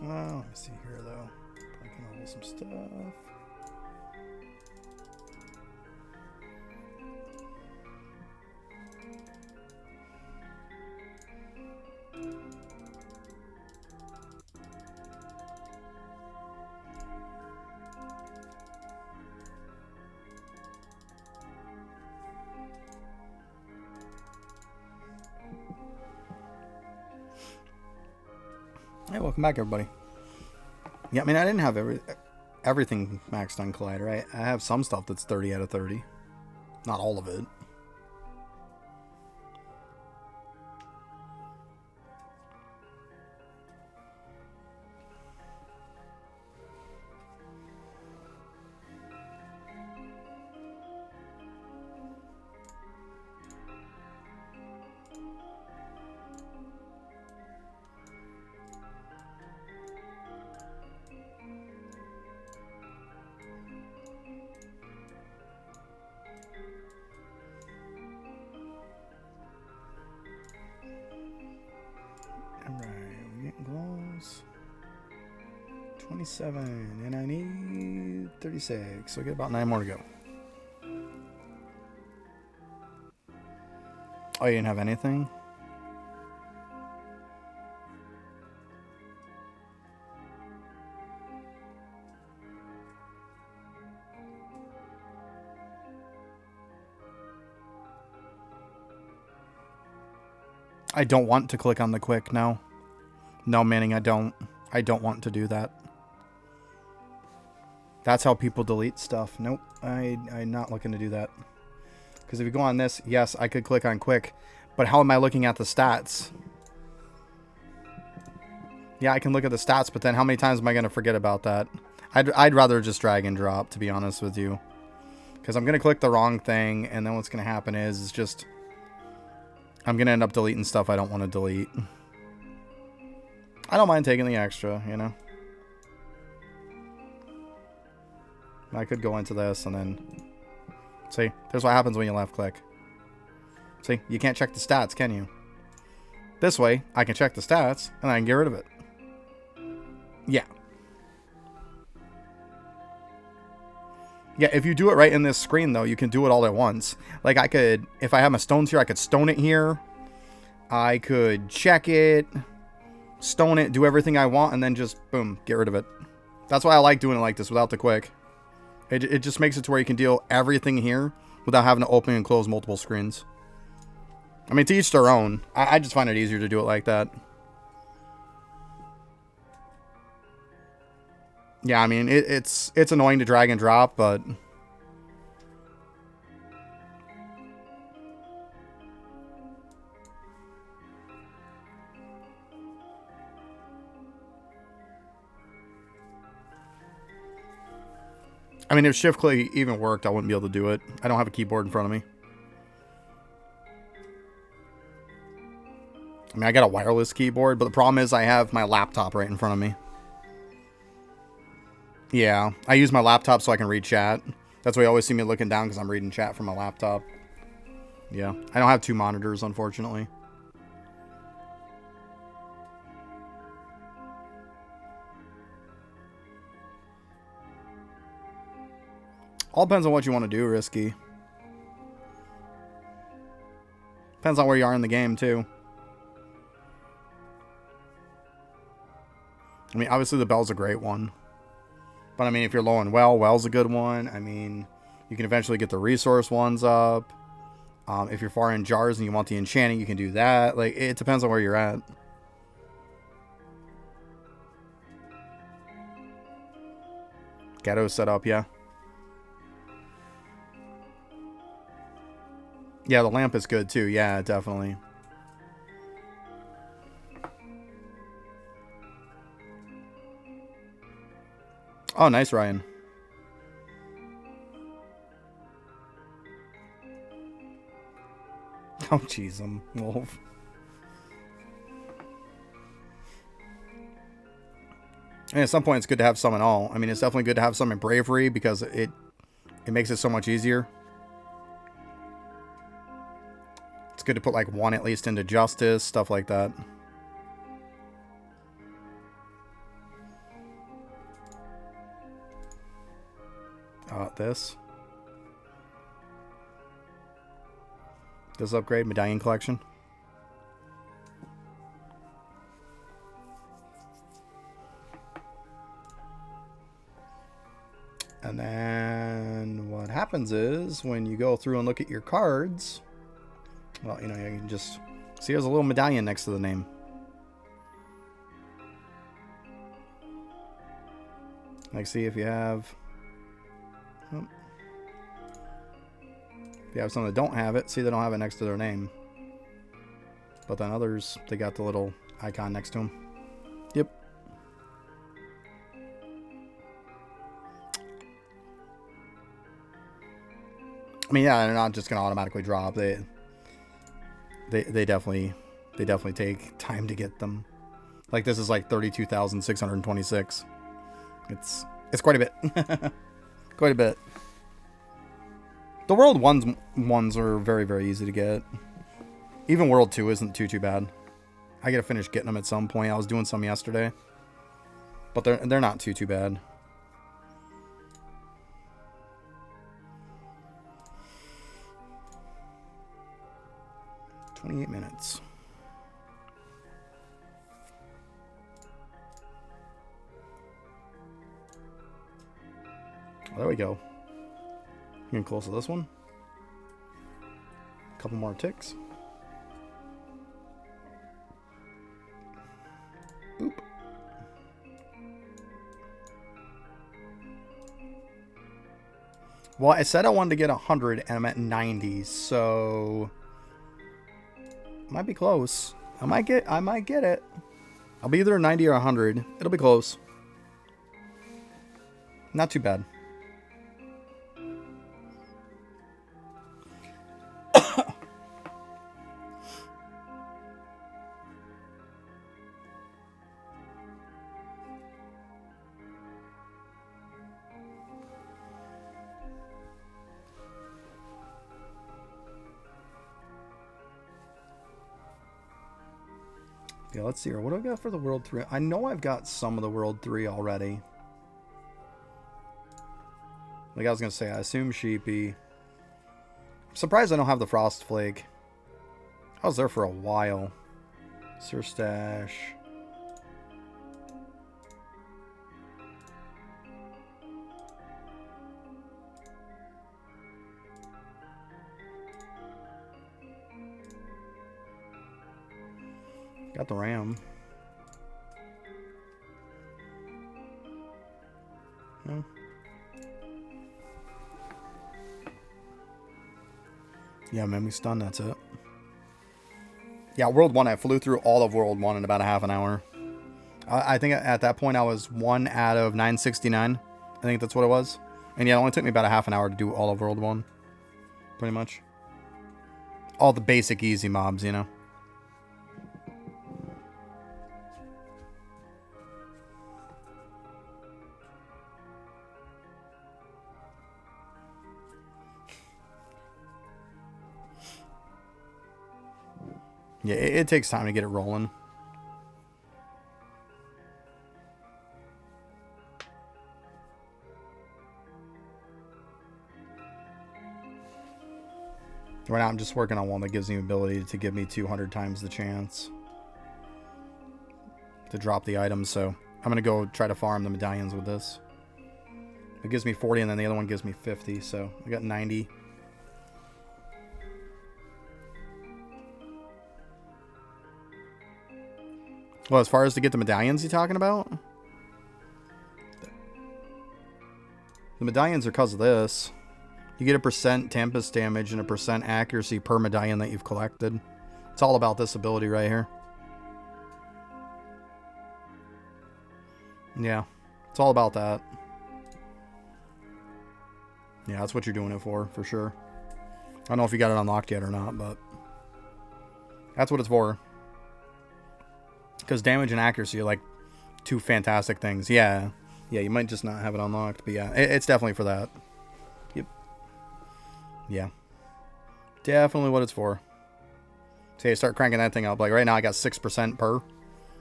Well, let me see here, though. I can level some stuff. Hey, welcome back, everybody. Yeah, I mean, I didn't have everything maxed on Collider. I have some stuff that's 30 out of 30. Not all of it. Alright, we're getting close. 27, and I need 36, so I get about 9 more to go. Oh, you didn't have anything? I don't want to click on the quick, no. No, Manning, I don't. I don't want to do that. That's how people delete stuff. Nope. I'm not looking to do that. Because if you go on this, yes, I could click on quick. But how am I looking at the stats? Yeah, I can look at the stats, but then how many times am I going to forget about that? I'd rather just drag and drop, to be honest with you. Because I'm going to click the wrong thing, and then what's going to happen is just... I'm going to end up deleting stuff I don't want to delete. I don't mind taking the extra, you know? I could go into this and then... See, there's what happens when you left click. See, you can't check the stats, can you? This way, I can check the stats, and I can get rid of it. Yeah. Yeah, if you do it right in this screen, though, you can do it all at once. Like, I could, if I have my stones here, I could stone it here. I could check it, stone it, do everything I want, and then just, boom, get rid of it. That's why I like doing it like this without the quick. It just makes it to where you can deal everything here without having to open and close multiple screens. I mean, to each their own. I just find it easier to do it like that. Yeah, I mean, it's annoying to drag and drop, but... I mean, if shift click even worked, I wouldn't be able to do it. I don't have a keyboard in front of me. I mean, I got a wireless keyboard, but the problem is I have my laptop right in front of me. Yeah, I use my laptop so I can read chat. That's why you always see me looking down, because I'm reading chat from my laptop. Yeah, I don't have two monitors, unfortunately. All depends on what you want to do, Risky. Depends on where you are in the game, too. I mean, obviously the bell's a great one. But, I mean, if you're low on well's a good one. I mean, you can eventually get the resource ones up. If you're far in jars and you want the enchanting, you can do that. Like, it depends on where you're at. Ghetto set up, yeah. Yeah, the lamp is good too. Yeah, definitely. Oh, nice, Ryan. Oh, jeez, I'm wolf. And at some point, it's good to have some in all. I mean, it's definitely good to have some in bravery because it makes it so much easier. It's good to put like one at least into justice, stuff like that. This upgrade, medallion collection. And then what happens is when you go through and look at your cards, well, you know, you can just see there's a little medallion next to the name. Like, see if you have... Oh. If you have some that don't have it, see they don't have it next to their name. But then others, they got the little icon next to them. Yep. I mean, yeah, they're not just gonna automatically drop. They definitely take time to get them. Like, this is like 32,626. It's quite a bit. Quite a bit. The World 1s are very, very easy to get. Even World 2 isn't too bad. I gotta finish getting them at some point. I was doing some yesterday. But they're not too bad. "28 minutes. Oh, there we go. Getting close to this one. A couple more ticks. Boop. Well, I said I wanted to get 100 and I'm at 90, so might be close. I might get it. I'll be either 90 or 100. It'll be close. Not too bad. Yeah, let's see here. What do I got for the World 3? I know I've got some of the World 3 already. Like I was going to say, I assume Sheepy. I'm surprised I don't have the Frost Flake. I was there for a while. Sir Stash. Got the Ram. No. Yeah, man, we stunned. That's it. Yeah, World 1, I flew through all of World 1 in about a half an hour. I think at that point I was 1 out of 969. I think that's what it was. And yeah, it only took me about a half an hour to do all of World 1. Pretty much. All the basic easy mobs, you know. Yeah, it takes time to get it rolling. Right now I'm just working on one that gives me the ability to give me 200 times the chance to drop the items, so I'm going to go try to farm the medallions with this. It gives me 40 and then the other one gives me 50, so I got 90. Well, as far as to get the medallions you talking about? The medallions are because of this. You get a % Tempest damage and a % accuracy per medallion that you've collected. It's all about this ability right here. Yeah, it's all about that. Yeah, that's what you're doing it for sure. I don't know if you got it unlocked yet or not, but that's what it's for. Because damage and accuracy are like two fantastic things. Yeah, you might just not have it unlocked, but yeah, it's definitely for that. Yep. Yeah. Definitely what it's for. So you start cranking that thing up. Like right now I got 6% per.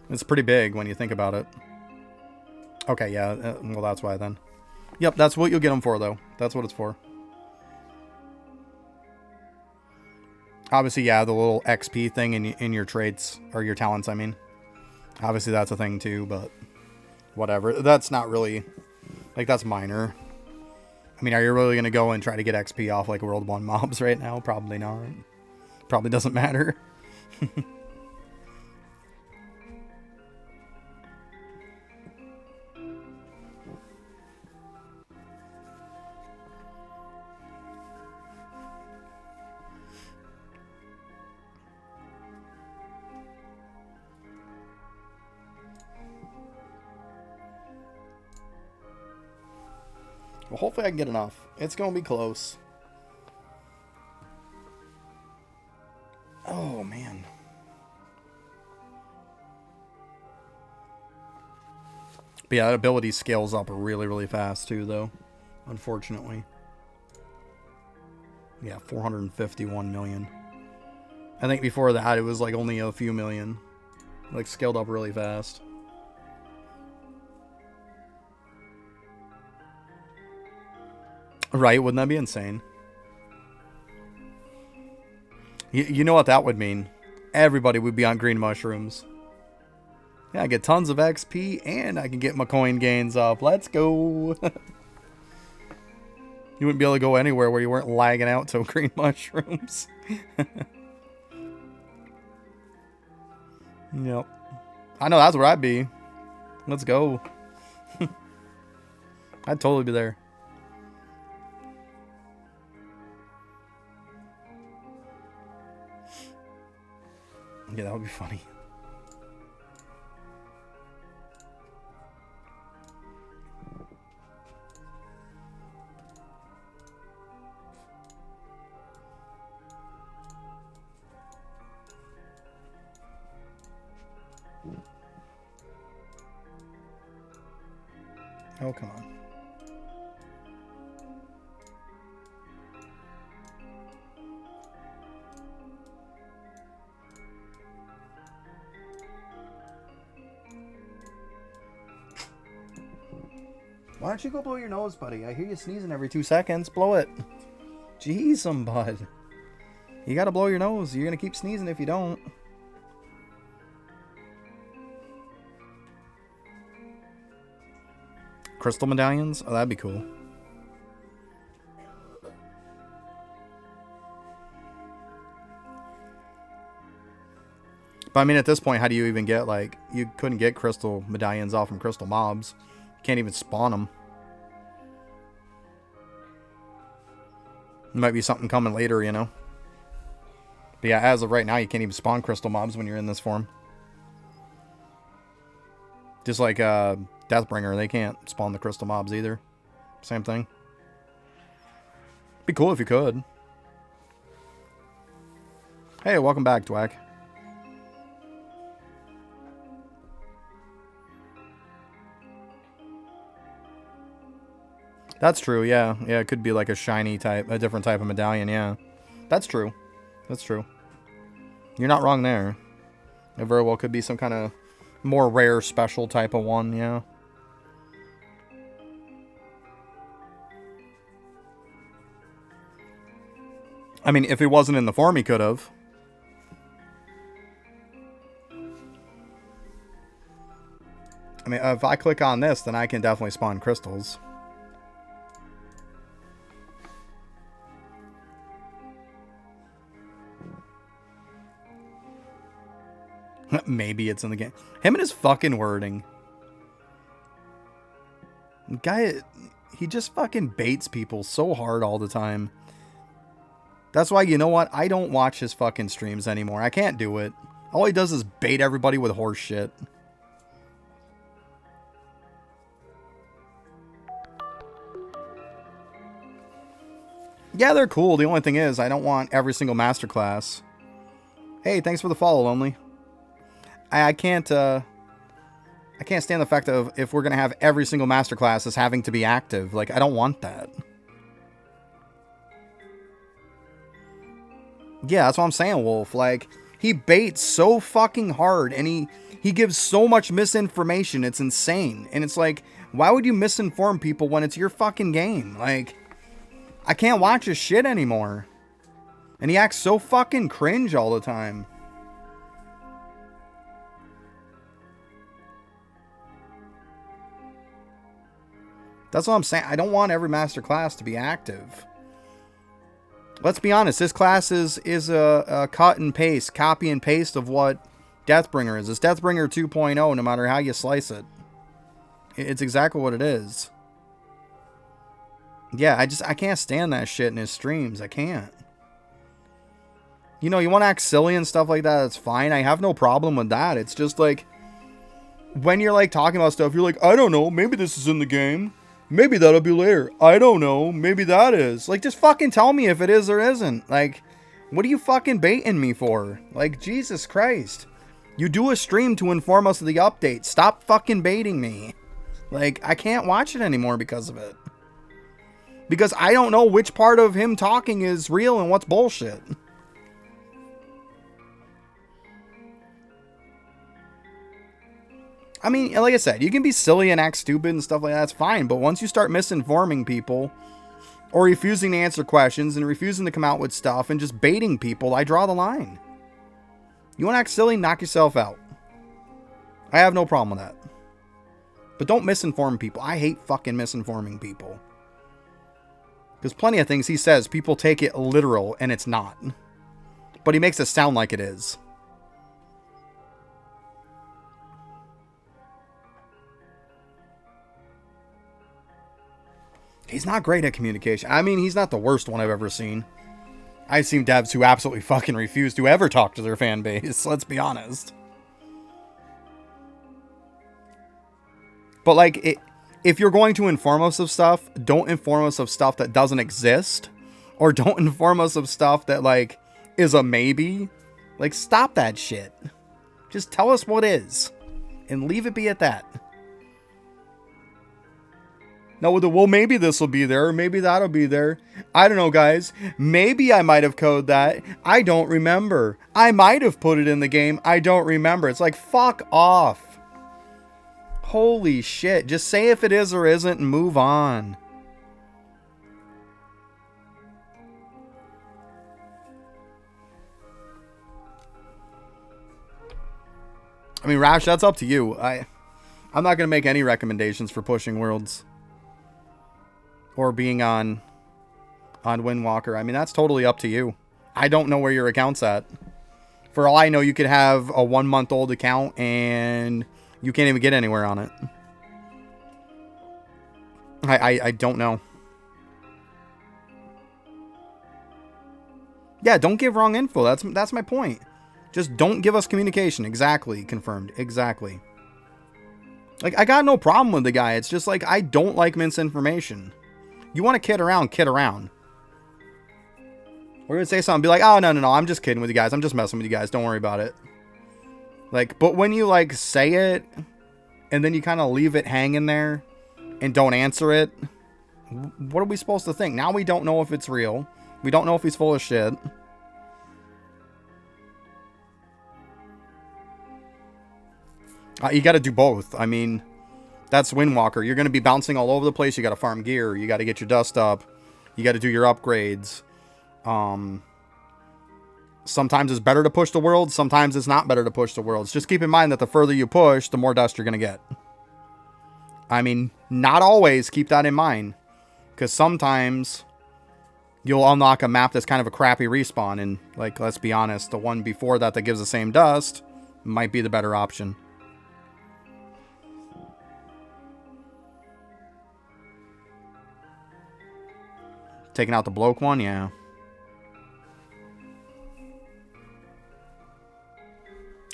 It's pretty big when you think about it. Okay, yeah. Well, that's why then. Yep, that's what you'll get them for, though. That's what it's for. Obviously, yeah, the little XP thing in your traits, or your talents, I mean. Obviously, that's a thing, too, but whatever. That's not really, like, that's minor. I mean, are you really going to go and try to get XP off, like, World 1 mobs right now? Probably not. Probably doesn't matter. Well, hopefully I can get enough. It's going to be close. Oh, man. But yeah, that ability scales up really, really fast, too, though. Unfortunately. Yeah, 451 million. I think before that, it was like only a few million. Like, scaled up really fast. Right, wouldn't that be insane? You know what that would mean? Everybody would be on green mushrooms. Yeah, I get tons of XP and I can get my coin gains up. Let's go. You wouldn't be able to go anywhere where you weren't lagging out to green mushrooms. Yep. I know that's where I'd be. Let's go. I'd totally be there. Yeah, that would be funny. Oh, come on. Why don't you go blow your nose, buddy? I hear you sneezing every 2 seconds. Blow it. Jeez, bud. You gotta blow your nose. You're gonna keep sneezing if you don't. Crystal medallions? Oh, that'd be cool. But I mean, at this point, how do you even get, like, you couldn't get crystal medallions off from crystal mobs. You can't even spawn them. Might be something coming later, you know. But yeah, as of right now, you can't even spawn crystal mobs when you're in this form. Just like Deathbringer, they can't spawn the crystal mobs either. Same thing. Be cool if you could. Hey, welcome back, Dwack. That's true, yeah. Yeah, it could be like a shiny type, a different type of medallion, yeah. That's true. That's true. You're not wrong there. It very well could be some kind of more rare, special type of one, yeah. I mean, if he wasn't in the form, he could have. I mean, if I click on this, then I can definitely spawn crystals. Maybe it's in the game. Him and his fucking wording. Guy, he just fucking baits people so hard all the time. That's why, you know what? I don't watch his fucking streams anymore. I can't do it. All he does is bait everybody with horse shit. Yeah, they're cool. The only thing is, I don't want every single masterclass. Hey, thanks for the follow, Lonely. I can't stand the fact of if we're gonna have every single masterclass as having to be active. Like, I don't want that. Yeah, that's what I'm saying, Wolf. Like, he baits so fucking hard, and he gives so much misinformation. It's insane. And it's like, why would you misinform people when it's your fucking game? Like, I can't watch his shit anymore. And he acts so fucking cringe all the time. That's what I'm saying. I don't want every master class to be active. Let's be honest. This class is a cut and paste, copy and paste of what Deathbringer is. It's Deathbringer 2.0 no matter how you slice it. It's exactly what it is. Yeah, I can't stand that shit in his streams. I can't. You know, you want to act silly and stuff like that, that's fine. I have no problem with that. It's just like, when you're like talking about stuff, you're like, I don't know, maybe this is in the game. Maybe that'll be later. I don't know. Maybe that is. Like, just fucking tell me if it is or isn't. Like, what are you fucking baiting me for? Like, Jesus Christ. You do a stream to inform us of the update. Stop fucking baiting me. Like, I can't watch it anymore because of it. Because I don't know which part of him talking is real and what's bullshit. I mean, like I said, you can be silly and act stupid and stuff like that, that's fine. But once you start misinforming people, or refusing to answer questions, and refusing to come out with stuff, and just baiting people, I draw the line. You want to act silly, knock yourself out. I have no problem with that. But don't misinform people. I hate fucking misinforming people. Because plenty of things he says, people take it literal, and it's not. But he makes it sound like it is. He's not great at communication. I mean, he's not the worst one I've ever seen. I've seen devs who absolutely fucking refuse to ever talk to their fan base. Let's be honest. But like, if you're going to inform us of stuff, don't inform us of stuff that doesn't exist. Or don't inform us of stuff that, like, is a maybe. Like, stop that shit. Just tell us what is. And leave it be at that. No, well, maybe this will be there. Or maybe that'll be there. I don't know, guys. Maybe I might have coded that. I don't remember. I might have put it in the game. I don't remember. It's like, fuck off. Holy shit. Just say if it is or isn't and move on. I mean, Rash, that's up to you. I'm not going to make any recommendations for pushing worlds. Or being on Windwalker. I mean, that's totally up to you. I don't know where your account's at. For all I know, you could have a 1-month-old account and you can't even get anywhere on it. I don't know. Yeah, don't give wrong info. That's my point. Just don't give us communication. Exactly. Confirmed. Exactly. Like, I got no problem with the guy. It's just like, I don't like misinformation. You want to kid around, kid around. We're going to say something, be like, oh, no, I'm just kidding with you guys. I'm just messing with you guys. Don't worry about it. Like, but when you, like, say it, and then you kind of leave it hanging there, and don't answer it, what are we supposed to think? Now we don't know if it's real. We don't know if he's full of shit. You got to do both. I mean, that's Windwalker. You're going to be bouncing all over the place. You got to farm gear. You got to get your dust up. You got to do your upgrades. Sometimes it's better to push the world. Sometimes it's not better to push the worlds. Just keep in mind that the further you push, the more dust you're going to get. I mean, not always. Keep that in mind. Because sometimes you'll unlock a map that's kind of a crappy respawn. And, like, let's be honest, the one before that gives the same dust might be the better option. Taking out the bloke one, yeah.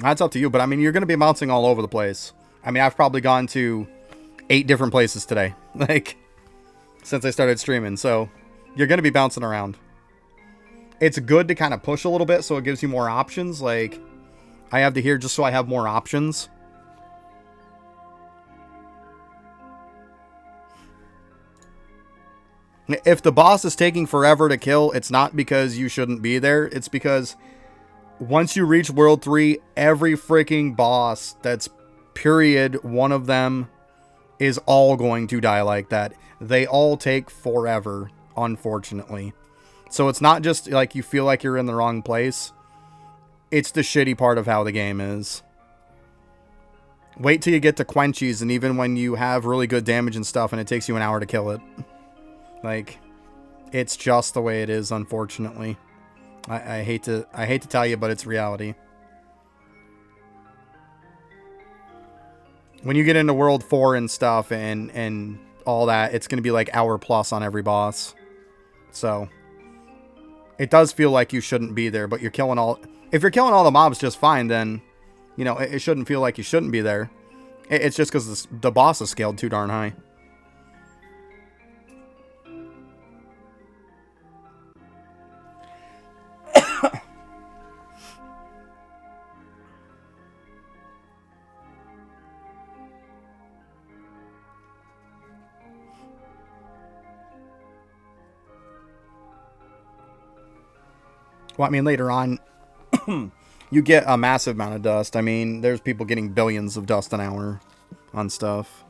That's up to you, but I mean, you're going to be bouncing all over the place. I mean, I've probably gone to 8 different places today, like, since I started streaming, so you're going to be bouncing around. It's good to kind of push a little bit, so it gives you more options, like, I have to hear just so I have more options. If the boss is taking forever to kill, it's not because you shouldn't be there. It's because once you reach World 3, every freaking boss that's period one of them is all going to die like that. They all take forever, unfortunately. So it's not just like you feel like you're in the wrong place. It's the shitty part of how the game is. Wait till you get to Quenchies, and even when you have really good damage and stuff and it takes you an hour to kill it. Like, it's just the way it is, unfortunately. I hate to tell you, but it's reality. When you get into World 4 and stuff and all that, it's going to be like hour plus on every boss. So, it does feel like you shouldn't be there, but you're killing all... If you're killing all the mobs just fine, then, you know, it shouldn't feel like you shouldn't be there. It's just because the boss is scaled too darn high. Well, I mean, later on, you get a massive amount of dust. I mean, there's people getting billions of dust an hour on stuff.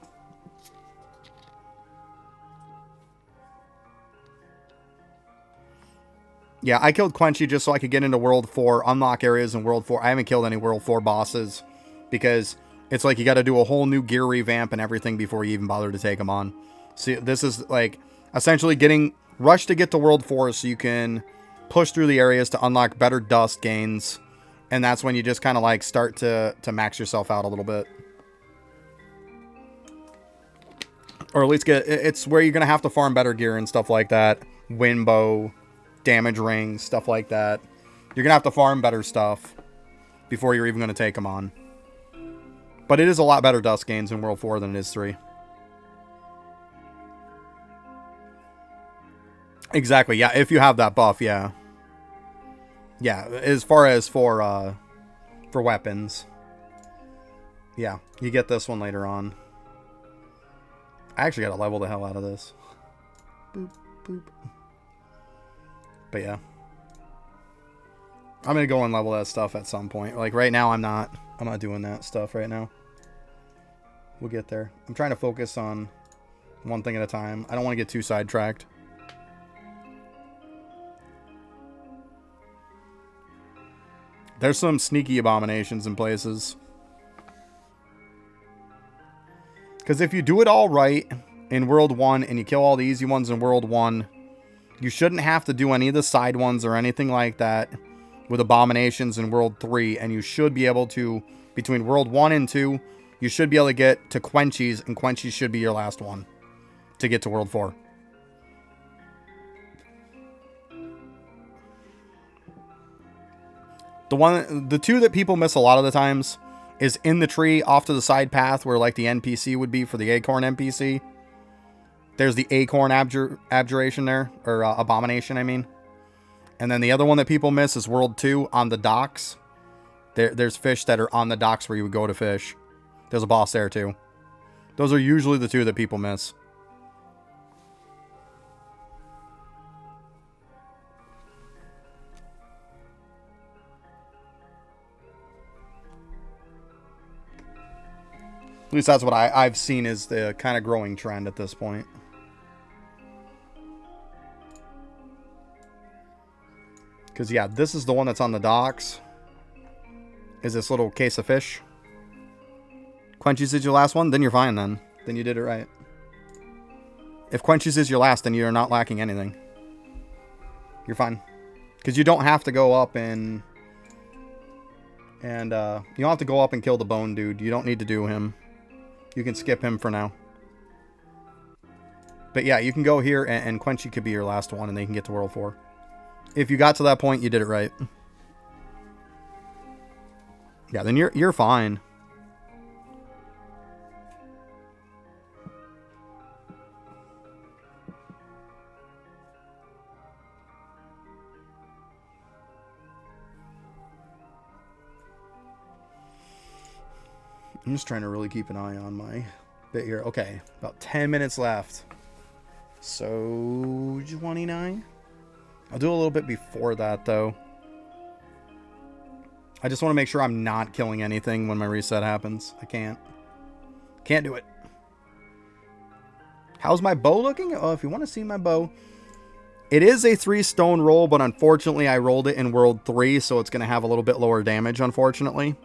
Yeah, I killed Quenchy just so I could get into World 4, unlock areas in World 4. I haven't killed any World 4 bosses because it's like you got to do a whole new gear revamp and everything before you even bother to take them on. See, this is like essentially getting rushed to get to World 4 so you can push through the areas to unlock better dust gains, and that's when you just kind of like start to max yourself out a little bit, or at least it's where you're gonna have to farm better gear and stuff like that. Wind bow, damage rings, stuff like that. You're going to have to farm better stuff before you're even going to take them on. But it is a lot better dust gains in World 4 than it is 3. Exactly, yeah, if you have that buff, yeah. Yeah, as far as for weapons. Yeah, you get this one later on. I actually got to level the hell out of this. Boop, boop. But yeah. I'm going to go and level that stuff at some point. Like right now, I'm not doing that stuff right now. We'll get there. I'm trying to focus on one thing at a time. I don't want to get too sidetracked. There's some sneaky abominations in places. Because if you do it all right in World 1 and you kill all the easy ones in World 1, you shouldn't have to do any of the side ones or anything like that with abominations in World 3. And you should be able to, between World 1 and 2, you should be able to get to Quenchies, and Quenchies should be your last one to get to World 4. The two that people miss a lot of the times is in the tree off to the side path where like the NPC would be for the Acorn NPC. There's the Acorn Abjuration there, or Abomination, I mean. And then the other one that people miss is World 2 on the docks. There's fish that are on the docks where you would go to fish. There's a boss there too. Those are usually the two that people miss. At least that's what I've seen is the kind of growing trend at this point. Because, yeah, this is the one that's on the docks. Is this little case of fish. Quenchies is your last one? Then you're fine then. Then you did it right. If Quenchies is your last, then you're not lacking anything. You're fine. Because you don't have to go up and you don't have to go up and kill the bone dude. You don't need to do him. You can skip him for now. But yeah, you can go here and Quenchy could be your last one and they can get to World 4. If you got to that point, you did it right. Yeah, then you're fine. I'm just trying to really keep an eye on my bit here. Okay, about 10 minutes left. So, 29? I'll do a little bit before that, though. I just want to make sure I'm not killing anything when my reset happens. I can't. Can't do it. How's my bow looking? Oh, if you want to see my bow. It is a 3-stone roll, but unfortunately I rolled it in World 3, so it's going to have a little bit lower damage, unfortunately.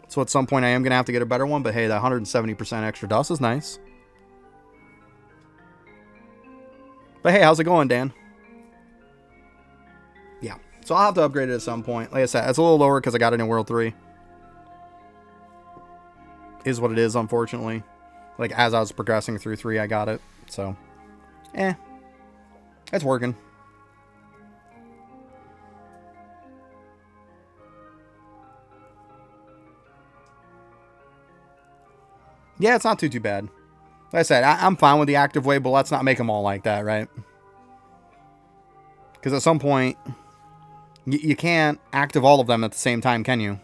So at some point I am going to have to get a better one, but hey, that 170% extra dust is nice. But hey, how's it going, Dan? Yeah, so I'll have to upgrade it at some point. Like I said, it's a little lower because I got it in World 3. Is what it is, unfortunately. Like, as I was progressing through 3, I got it. So, it's working. Yeah, it's not too bad. Like I said, I'm fine with the active way, but let's not make them all like that, right? Because at some point, you can't active all of them at the same time, can you?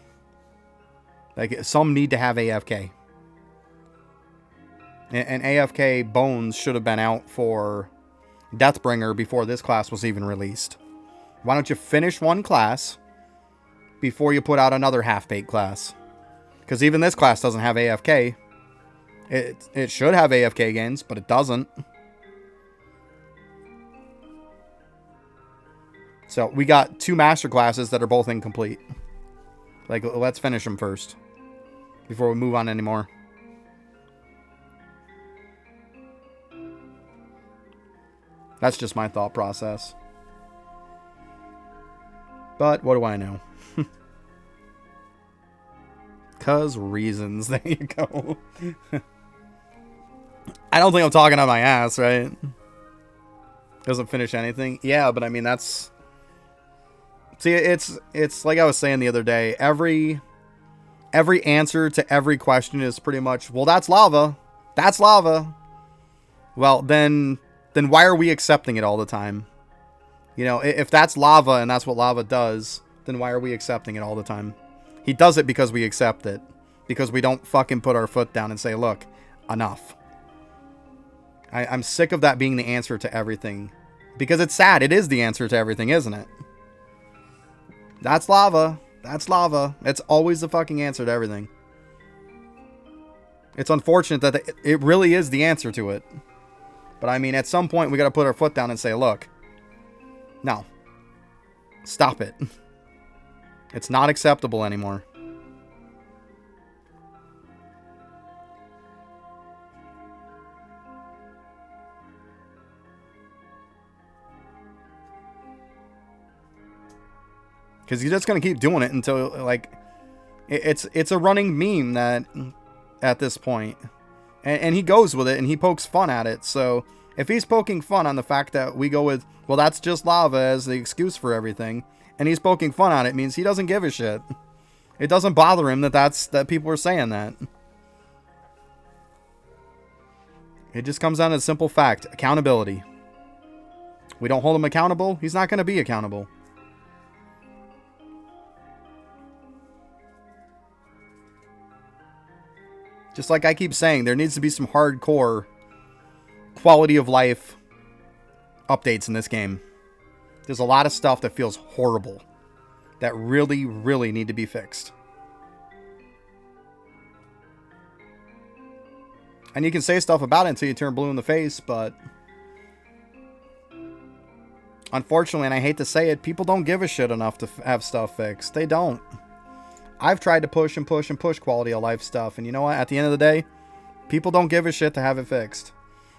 Like, some need to have AFK. And AFK Bones should have been out for Deathbringer before this class was even released. Why don't you finish one class before you put out another half-baked class? Because even this class doesn't have AFK. It should have AFK gains, but it doesn't. So we got 2 master classes that are both incomplete. Like, let's finish them first before we move on anymore. That's just my thought process. But what do I know? 'Cause reasons. There you go. I don't think I'm talking on my ass, right? Doesn't finish anything. Yeah, but I mean, that's See, it's like I was saying the other day. Every answer to every question is pretty much, well, that's lava. That's lava. Well, then why are we accepting it all the time? You know, if that's lava and that's what lava does, then why are we accepting it all the time? He does it because we accept it. Because we don't fucking put our foot down and say, look, enough. I'm sick of that being the answer to everything. Because it's sad. It is the answer to everything, isn't it? That's lava. That's lava. It's always the fucking answer to everything. It's unfortunate that it really is the answer to it. But I mean, at some point, we got to put our foot down and say, look, no. Stop it. It's not acceptable anymore. Because he's just going to keep doing it until, like, it's a running meme that, at this point. And he goes with it, and he pokes fun at it. So, if he's poking fun on the fact that we go with, well, that's just lava as the excuse for everything, and he's poking fun on it, means he doesn't give a shit. It doesn't bother him that people are saying that. It just comes down to a simple fact. Accountability. We don't hold him accountable, he's not going to be accountable. Just like I keep saying, there needs to be some hardcore quality of life updates in this game. There's a lot of stuff that feels horrible that really, really need to be fixed. And you can say stuff about it until you turn blue in the face, but unfortunately, and I hate to say it, people don't give a shit enough to have stuff fixed. They don't. I've tried to push and push and push quality of life stuff, and you know what? At the end of the day, people don't give a shit to have it fixed.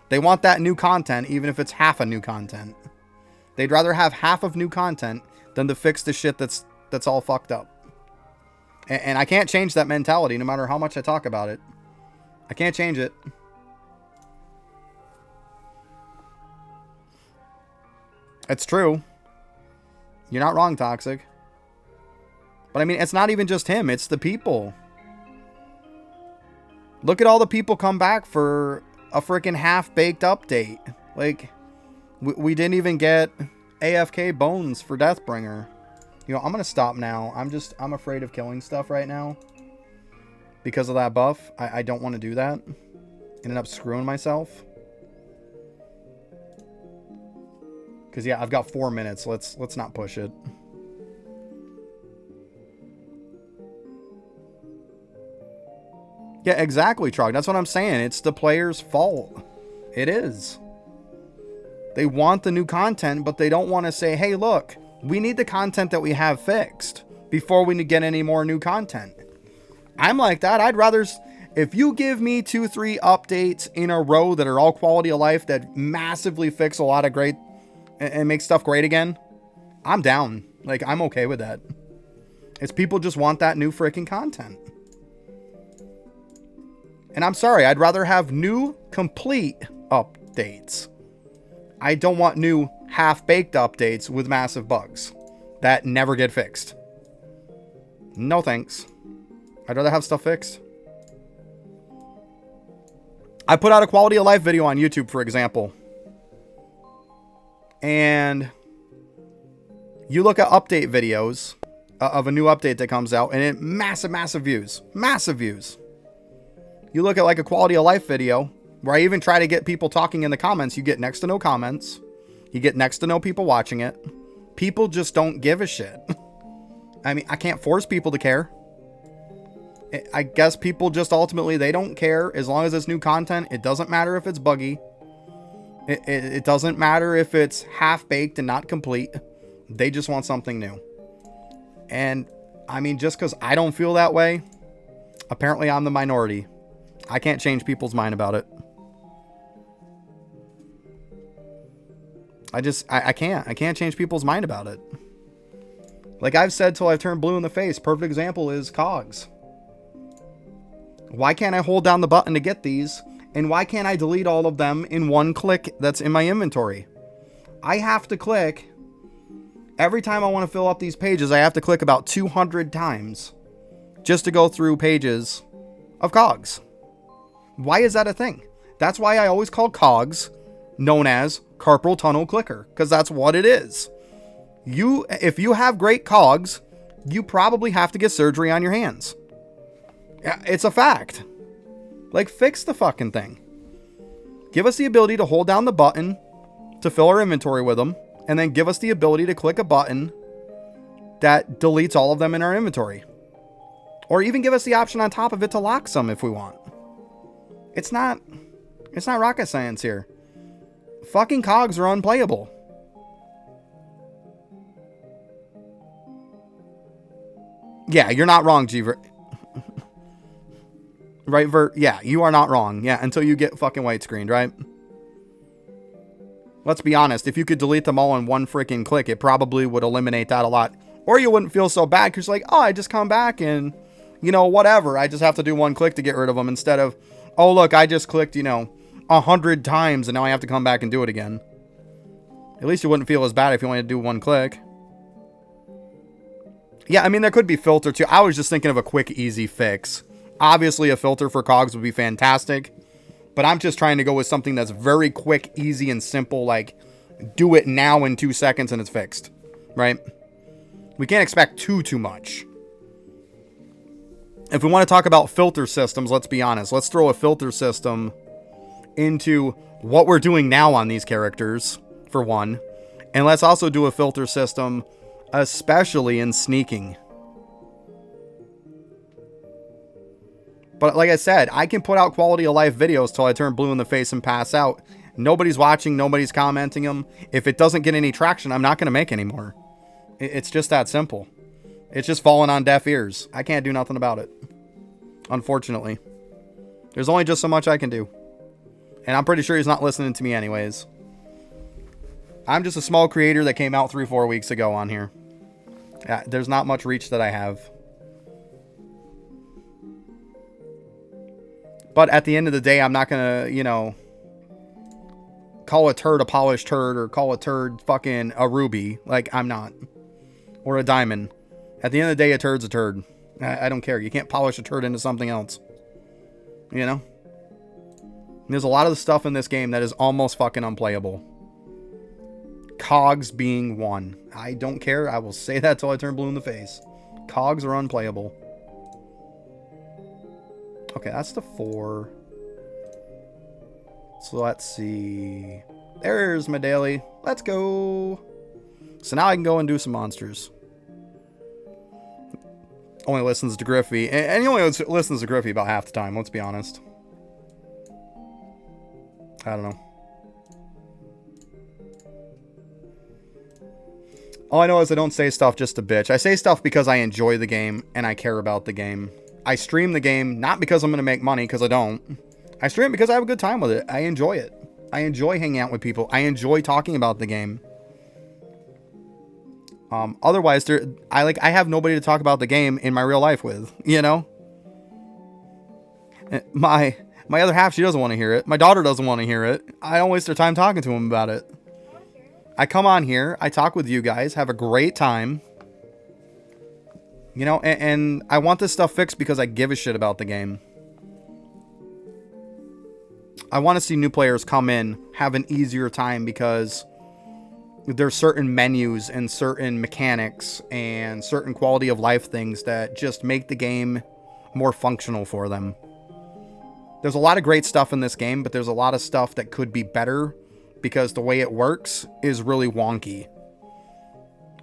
They want that new content, even if it's half of new content. They'd rather have half of new content than to fix the shit that's all fucked up. And I can't change that mentality no matter how much I talk about it. I can't change it. It's true. You're not wrong, Toxic. But I mean, it's not even just him. It's the people. Look at all the people come back for a freaking half-baked update. Like, we didn't even get AFK bones for Deathbringer. You know, I'm going to stop now. I'm afraid of killing stuff right now. Because of that buff. I don't want to do that. End up screwing myself. Because, yeah, I've got 4 minutes. Let's not push it. Yeah, exactly, Trog. That's what I'm saying. It's the player's fault. It is. They want the new content, but they don't want to say, hey, look, we need the content that we have fixed before we get any more new content. I'm like that. I'd rather, if you give me 2-3 updates in a row that are all quality of life that massively fix a lot of great and make stuff great again, I'm down. Like, I'm okay with that. It's people just want that new freaking content. And I'm sorry, I'd rather have new, complete updates. I don't want new, half-baked updates with massive bugs that never get fixed. No thanks. I'd rather have stuff fixed. I put out a quality of life video on YouTube, for example. And you look at update videos of a new update that comes out, and it massive views. Massive views. You look at like a quality of life video where I even try to get people talking in the comments. You get next to no comments. You get next to no people watching it. People just don't give a shit. I mean, I can't force people to care. I guess people just ultimately, they don't care as long as it's new content. It doesn't matter if it's buggy. It doesn't matter if it's half-baked and not complete. They just want something new. And I mean, just because I don't feel that way, apparently I'm the minority. I can't change people's mind about it. I can't change people's mind about it. Like I've said till I've turned blue in the face. Perfect example is cogs. Why can't I hold down the button to get these? And why can't I delete all of them in one click that's in my inventory? I have to click Every time I want to fill up these pages, I have to click about 200 times just to go through pages of cogs. Why is that a thing? That's why I always call cogs known as carpal tunnel clicker, because that's what it is. If you have great cogs, you probably have to get surgery on your hands. It's a fact. Like, fix the fucking thing. Give us the ability to hold down the button to fill our inventory with them, and then give us the ability to click a button that deletes all of them in our inventory. Or even give us the option on top of it to lock some if we want. It's not rocket science here. Fucking cogs are unplayable. Yeah, you're not wrong, G. Right, Vert? Yeah, you are not wrong. Yeah, until you get fucking white screened, right? Let's be honest. If you could delete them all in one freaking click, it probably would eliminate that a lot. Or you wouldn't feel so bad because you're like, oh, I just come back and, you know, whatever. I just have to do one click to get rid of them instead of, oh, look, I just clicked, 100 times and now I have to come back and do it again. At least you wouldn't feel as bad if you only had to do one click. Yeah, I mean, there could be filter too. I was just thinking of a quick, easy fix. Obviously, a filter for cogs would be fantastic. But I'm just trying to go with something that's very quick, easy, and simple. Like, do it now in 2 seconds and it's fixed. Right? We can't expect too much. If we want to talk about filter systems, let's be honest. Let's throw a filter system into what we're doing now on these characters, for one. And let's also do a filter system, especially in sneaking. But like I said, I can put out quality of life videos till I turn blue in the face and pass out. Nobody's watching, nobody's commenting them. If it doesn't get any traction, I'm not going to make any more. It's just that simple. It's just falling on deaf ears. I can't do nothing about it. Unfortunately. There's only just so much I can do. And I'm pretty sure he's not listening to me anyways. I'm just a small creator that came out 3-4 weeks ago on here. There's not much reach that I have. But at the end of the day, I'm not going to, call a turd a polished turd or call a turd fucking a ruby. Like, I'm not. Or a diamond. At the end of the day, a turd's a turd. I don't care. You can't polish a turd into something else. There's a lot of the stuff in this game that is almost fucking unplayable. Cogs being one. I don't care. I will say that till I turn blue in the face. Cogs are unplayable. Okay, that's the 4. So let's see. There's my daily. Let's go. So now I can go and do some monsters. Only listens to Griffey. And he only listens to Griffey about half the time, let's be honest. I don't know. All I know is I don't say stuff just to bitch. I say stuff because I enjoy the game and I care about the game. I stream the game not because I'm going to make money, because I don't. I stream it because I have a good time with it. I enjoy it. I enjoy hanging out with people. I enjoy talking about the game. Otherwise, I have nobody to talk about the game in my real life with, My other half, she doesn't want to hear it. My daughter doesn't want to hear it. I don't waste their time talking to them about it. I come on here, I talk with you guys, have a great time. And I want this stuff fixed because I give a shit about the game. I want to see new players come in, have an easier time because there's certain menus and certain mechanics and certain quality of life things that just make the game more functional for them. There's a lot of great stuff in this game, but there's a lot of stuff that could be better because the way it works is really wonky.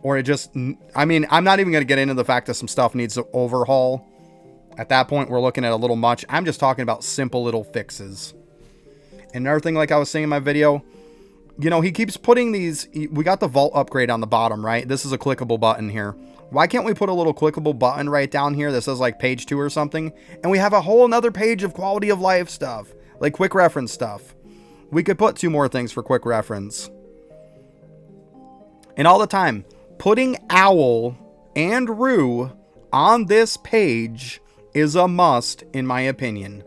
Or I'm not even going to get into the fact that some stuff needs to overhaul. At that point, we're looking at a little much. I'm just talking about simple little fixes. And another thing, like I was saying in my video, he keeps putting these... We got the vault upgrade on the bottom, right? This is a clickable button here. Why can't we put a little clickable button right down here that says like page 2 or something? And we have a whole another page of quality of life stuff. Like quick reference stuff. We could put 2 more things for quick reference. And all the time... Putting Owl and Rue on this page is a must, in my opinion.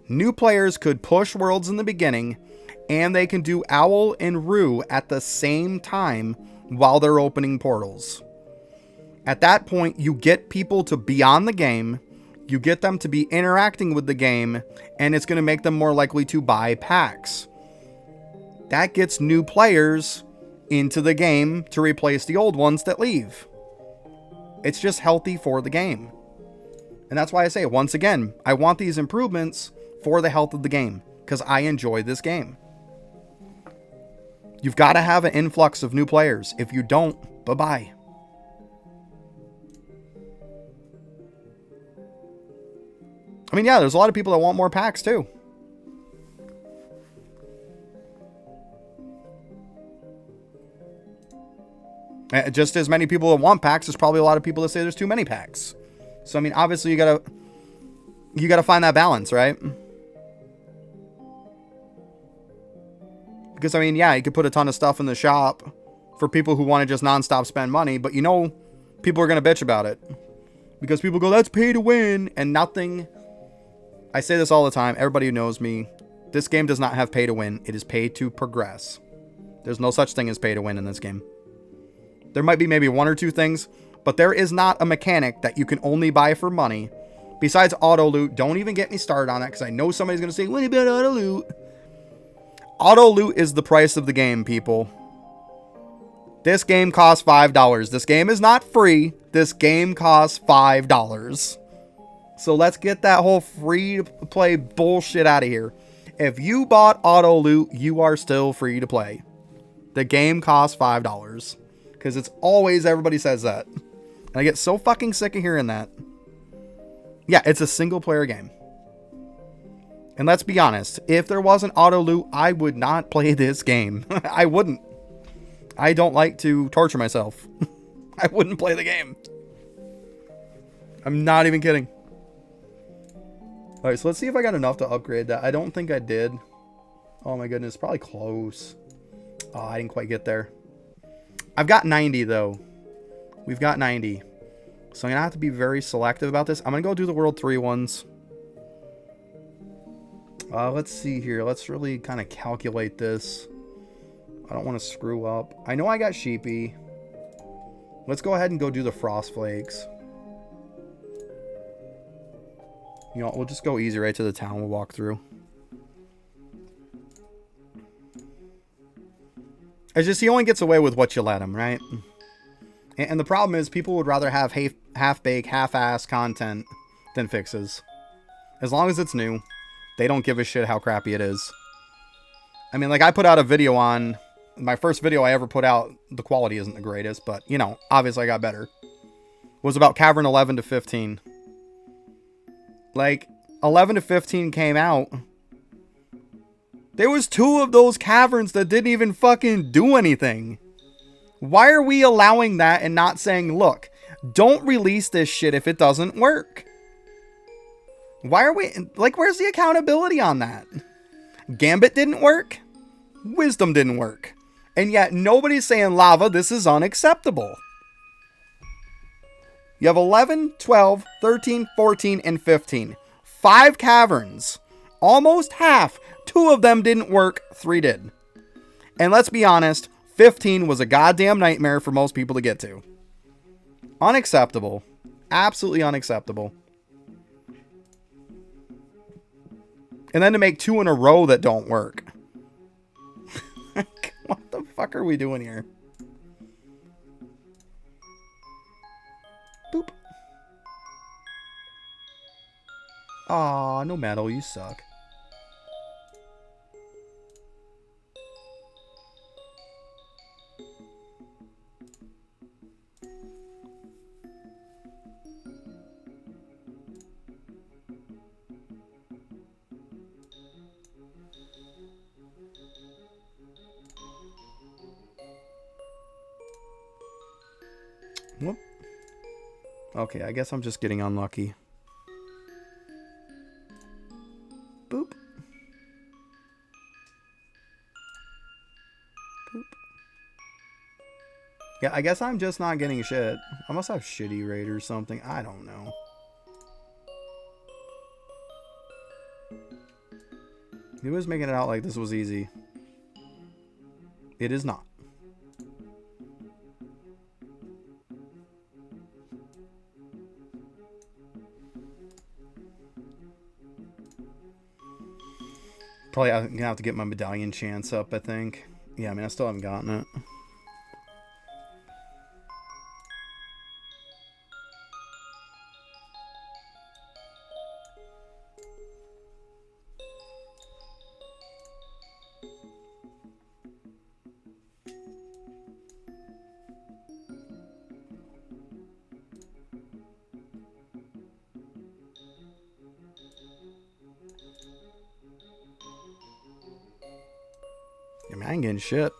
New players could push worlds in the beginning, and they can do Owl and Rue at the same time while they're opening portals. At that point, you get people to be on the game, you get them to be interacting with the game, and it's going to make them more likely to buy packs. That gets new players into the game to replace the old ones that leave. It's just healthy for the game. And that's why I say, once again, I want these improvements for the health of the game, because I enjoy this game. You've got to have an influx of new players. If you don't, bye-bye. I mean, yeah, there's a lot of people that want more packs, too. Just as many people that want packs, there's probably a lot of people that say there's too many packs. So, I mean, obviously, you gotta find that balance, right? Because, I mean, yeah, you could put a ton of stuff in the shop for people who want to just nonstop spend money, but you know people are going to bitch about it. Because people go, that's pay to win, and nothing... I say this all the time. Everybody who knows me, this game does not have pay to win. It is pay to progress. There's no such thing as pay to win in this game. There might be maybe one or two things, but there is not a mechanic that you can only buy for money. Besides auto loot, don't even get me started on that, because I know somebody's going to say, what about auto loot? Auto loot is the price of the game, people. This game costs $5. This game is not free. This game costs $5. So let's get that whole free-to-play bullshit out of here. If you bought auto loot, you are still free to play. The game costs $5. Because it's always, everybody says that. And I get so fucking sick of hearing that. Yeah, it's a single-player game. And let's be honest, if there wasn't auto loot, I would not play this game. I wouldn't. I don't like to torture myself. I wouldn't play the game. I'm not even kidding. Alright, so let's see if I got enough to upgrade that. I don't think I did. Oh my goodness, probably close. Oh, I didn't quite get there. I've got 90 though. We've got 90. So I'm going to have to be very selective about this. I'm going to go do the World 3 ones. Let's see here. Let's really kind of calculate this. I don't want to screw up. I know I got Sheepy. Let's go ahead and go do the Frost Flakes. You know, we'll just go easy right to the town. We'll walk through. It's just he only gets away with what you let him, right? And the problem is people would rather have half-baked, half-ass content than fixes. As long as it's new, they don't give a shit how crappy it is. I mean, like, I put out a video on... My first video I ever put out, the quality isn't the greatest, but, you know, obviously I got better. It was about Cavern 11 to 15. Like, 11 to 15 came out. There was 2 of those caverns that didn't even fucking do anything. Why are we allowing that and not saying, look, don't release this shit if it doesn't work? Why are we... Like, where's the accountability on that? Gambit didn't work. Wisdom didn't work. And yet, nobody's saying, Lava, this is unacceptable. You have 11, 12, 13, 14, and 15. 5 caverns. Almost half. 2 of them didn't work. 3 did. And let's be honest, 15 was a goddamn nightmare for most people to get to. Unacceptable. Absolutely unacceptable. And then to make 2 in a row that don't work. What the fuck are we doing here? Boop. Aw, no metal, you suck. Whoop. Okay, I guess I'm just getting unlucky. Boop. Boop. Yeah, I guess I'm just not getting shit. I must have shitty rate or something. I don't know. He was making it out like this was easy. It is not. Probably I'm gonna have to get my medallion chance up, I think. Yeah, I mean, I still haven't gotten it. I mean, I ain't getting shit.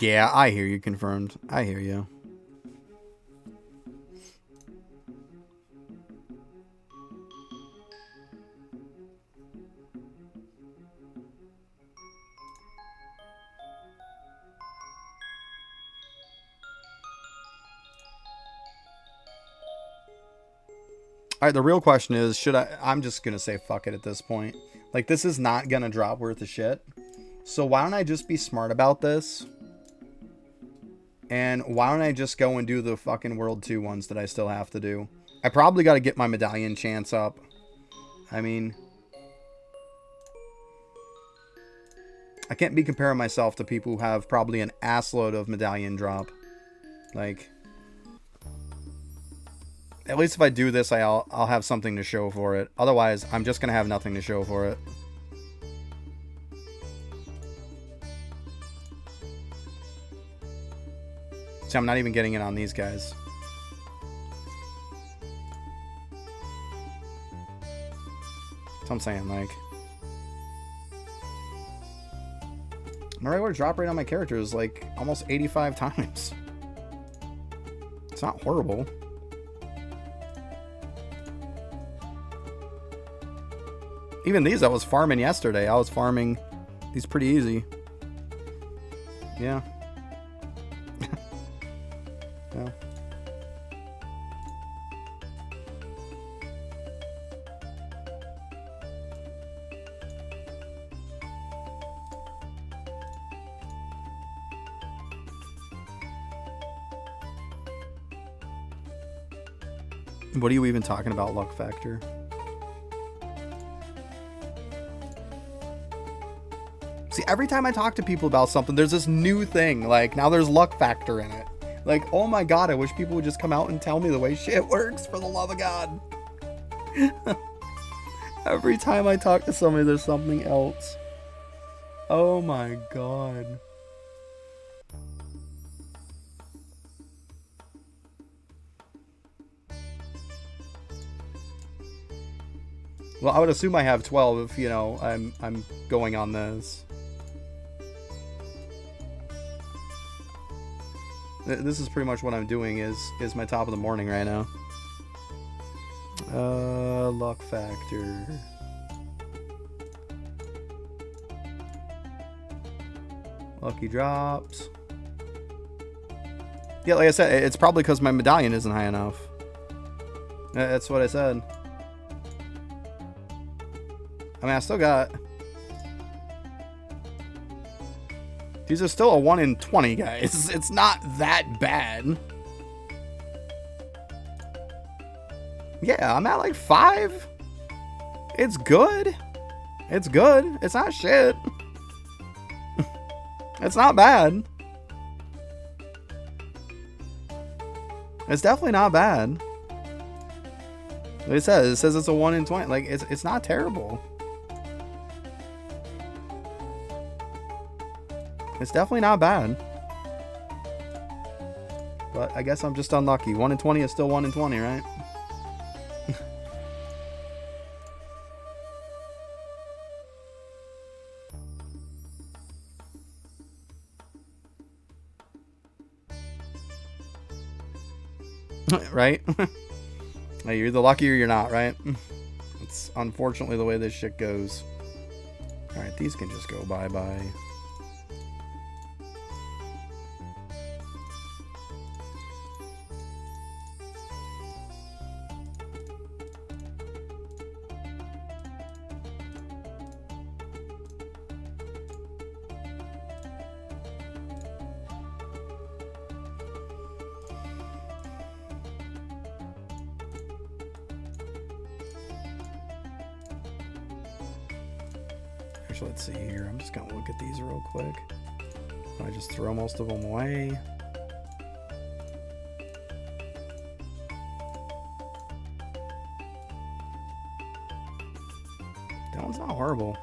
Yeah, I hear you, confirmed. I hear you. Alright, the real question is, should I... I'm just gonna say fuck it at this point. Like, this is not gonna drop worth a shit. So why don't I just be smart about this? And why don't I just go and do the fucking World 2 ones that I still have to do? I probably gotta get my medallion chance up. I mean... I can't be comparing myself to people who have probably an assload of medallion drop. Like... At least if I do this, I'll have something to show for it. Otherwise, I'm just gonna have nothing to show for it. See, I'm not even getting it on these guys. That's what I'm saying, like... My regular drop rate on my character is like almost 85 times. It's not horrible. Even these I was farming yesterday. I was farming these pretty easy. Yeah. Yeah. What are you even talking about, luck factor? See, every time I talk to people about something, there's this new thing. Like, now there's luck factor in it. Like, oh my god, I wish people would just come out and tell me the way shit works, for the love of God. Every time I talk to somebody, there's something else. Oh my god. Well, I would assume I have 12 if, you know, I'm going on this. This is pretty much what I'm doing is my top of the morning right now. Luck factor. Lucky drops. Yeah, like I said, it's probably because my medallion isn't high enough. That's what I said. I mean, I still got... These are still a 1 in 20, guys. It's not that bad. Yeah, I'm at like 5. It's good. It's good. It's not shit. It's not bad. It's definitely not bad. Like it says it's a 1 in 20. Like, it's not terrible. It's definitely not bad. But I guess I'm just unlucky. 1 in 20 is still 1 in 20, right? Right? You're either lucky or you're not, right? It's unfortunately the way this shit goes. Alright, these can just go bye-bye. Actually, let's see here. I'm just gonna look at these real quick. I just throw most of them away. That one's not horrible.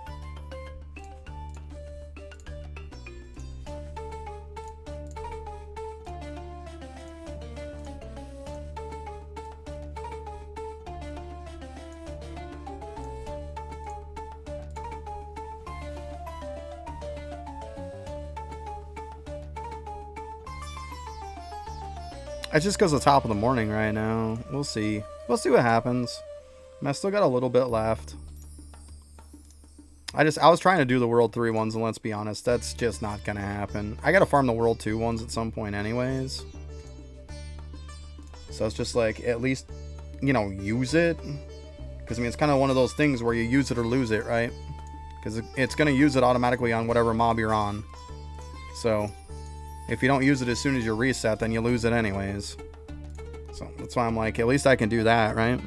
It's just because the top of the morning right now. We'll see. We'll see what happens. I mean, I still got a little bit left. I was trying to do the World 3 ones, and let's be honest, that's just not going to happen. I got to farm the World 2 ones at some point anyways. So it's just like, at least, you know, use it. Because, I mean, it's kind of one of those things where you use it or lose it, right? Because it's going to use it automatically on whatever mob you're on. So if you don't use it as soon as you reset, then you lose it anyways. So that's why I'm like, at least I can do that, right?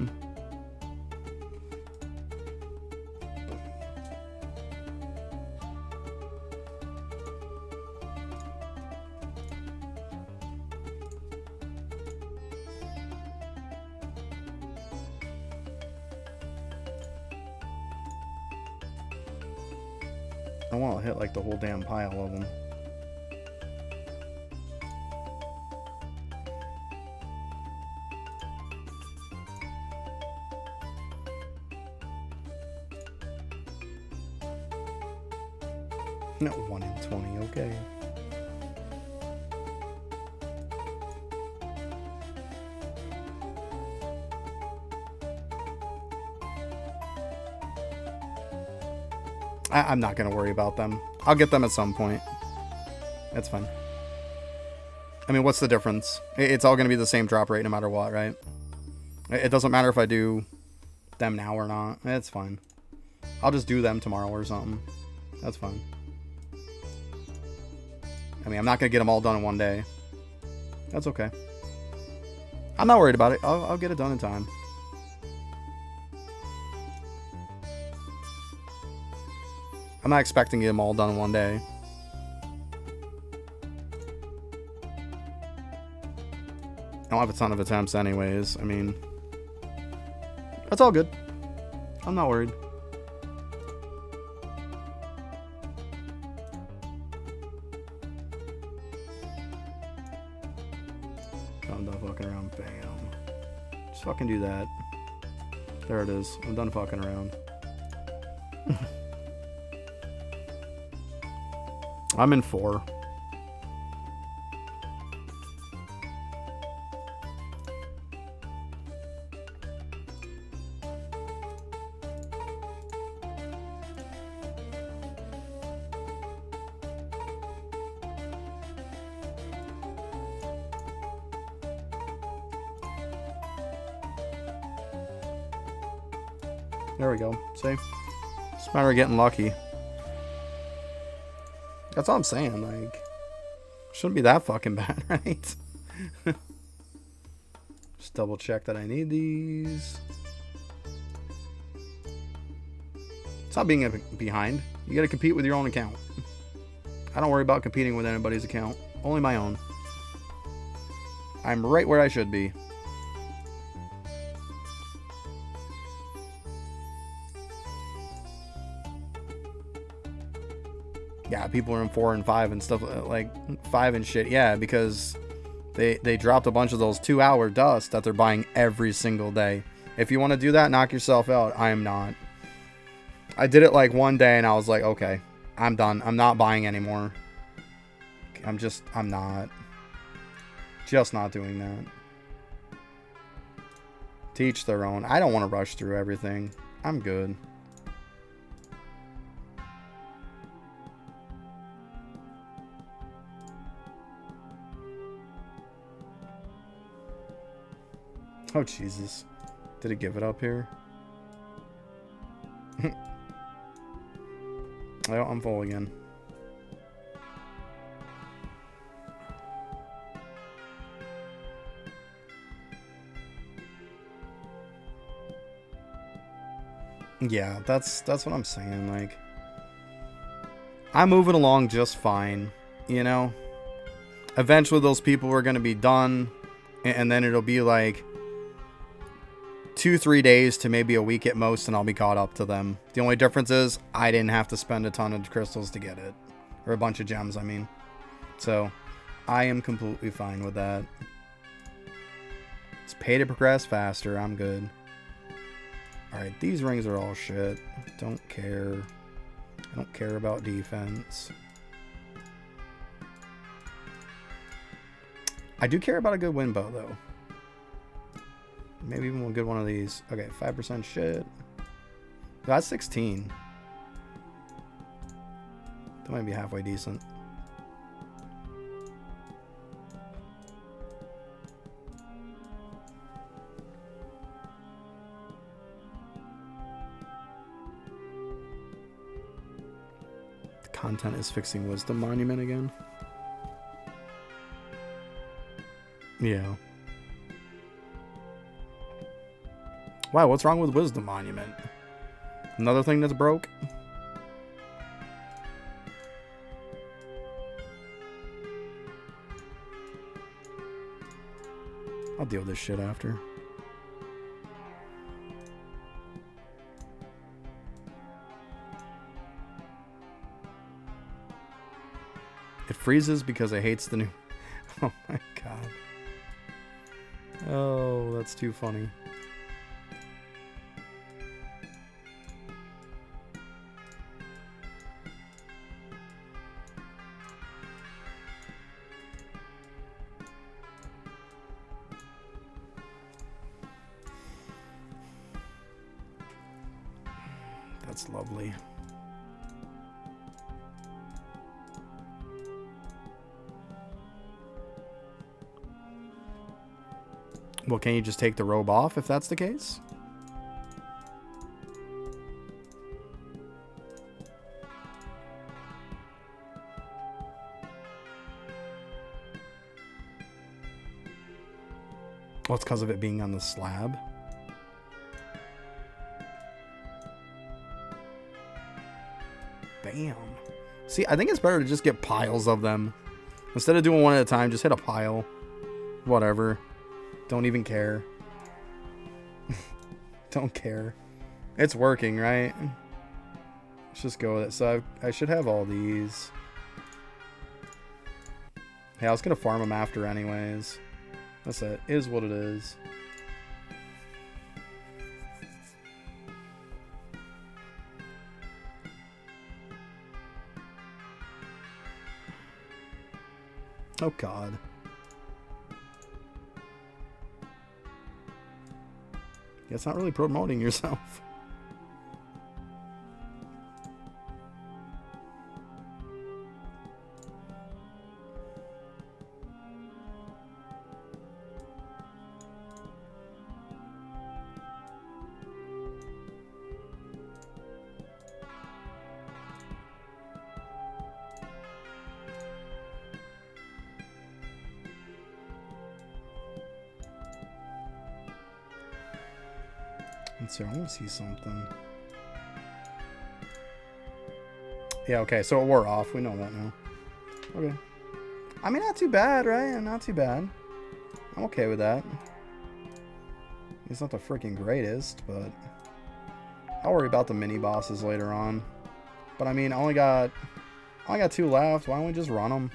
I want to hit like the whole damn pile of them. No, 1 in 20, okay. I'm not going to worry about them. I'll get them at some point. That's fine. I mean, what's the difference? It's all going to be the same drop rate no matter what, right? It doesn't matter if I do them now or not. It's fine. I'll just do them tomorrow or something. That's fine. I mean, I'm not going to get them all done in one day. That's okay. I'm not worried about it. I'll get it done in time. I'm not expecting to get them all done in one day. I don't have a ton of attempts anyways. I mean, that's all good. I'm not worried. I'm done fucking around. Bam. Just fucking do that. There it is. I'm done fucking around. I'm in 4. There we go. See? It's a matter of getting lucky. That's all I'm saying, like, shouldn't be that fucking bad, right? Just double check that I need these. Stop being behind. You gotta compete with your own account. I don't worry about competing with anybody's account. Only my own. I'm right where I should be. Yeah, people are in 4 and 5 and stuff, like 5 and shit. Yeah, because they dropped a bunch of those 2-hour dust that they're buying every single day. If you want to do that, knock yourself out. I am not. I did it like one day and I was like, okay, I'm done. I'm not buying anymore. I'm not. Just not doing that. Teach their own. I don't want to rush through everything. I'm good. Oh, Jesus. Did it give it up here? Oh, I'm full again. Yeah, that's what I'm saying. Like, I'm moving along just fine, you know? Eventually those people are going to be done, and then it'll be like 2-3 days to maybe a week at most, and I'll be caught up to them. The only difference is I didn't have to spend a ton of crystals to get it. Or a bunch of gems, I mean. So, I am completely fine with that. It's pay to progress faster. I'm good. Alright, these rings are all shit. Don't care. I don't care about defense. I do care about a good wind bow, though. Maybe even a good one of these. Okay, 5% shit. That's 16. That might be halfway decent. The content is fixing Wisdom Monument again. Yeah. Wow, what's wrong with Wisdom Monument? Another thing that's broke? I'll deal with this shit after. It freezes because it hates the new... Oh my god. Oh, that's too funny. That's lovely. Well, can you just take the robe off if that's the case? Well, it's because of it being on the slab. Bam. See, I think it's better to just get piles of them. Instead of doing one at a time, just hit a pile. Whatever. Don't even care. Don't care. It's working, right? Let's just go with it. So I should have all these. Hey, I was going to farm them after anyways. That's it. Is what it is. Oh, God. Yeah, it's not really promoting yourself. So I want to see something. Yeah, okay, so it wore off. We know that now. Okay. I mean, not too bad, right? Not too bad. I'm okay with that. It's not the freaking greatest, but I'll worry about the mini bosses later on. But I mean, I only got 2 left. Why don't we just run them?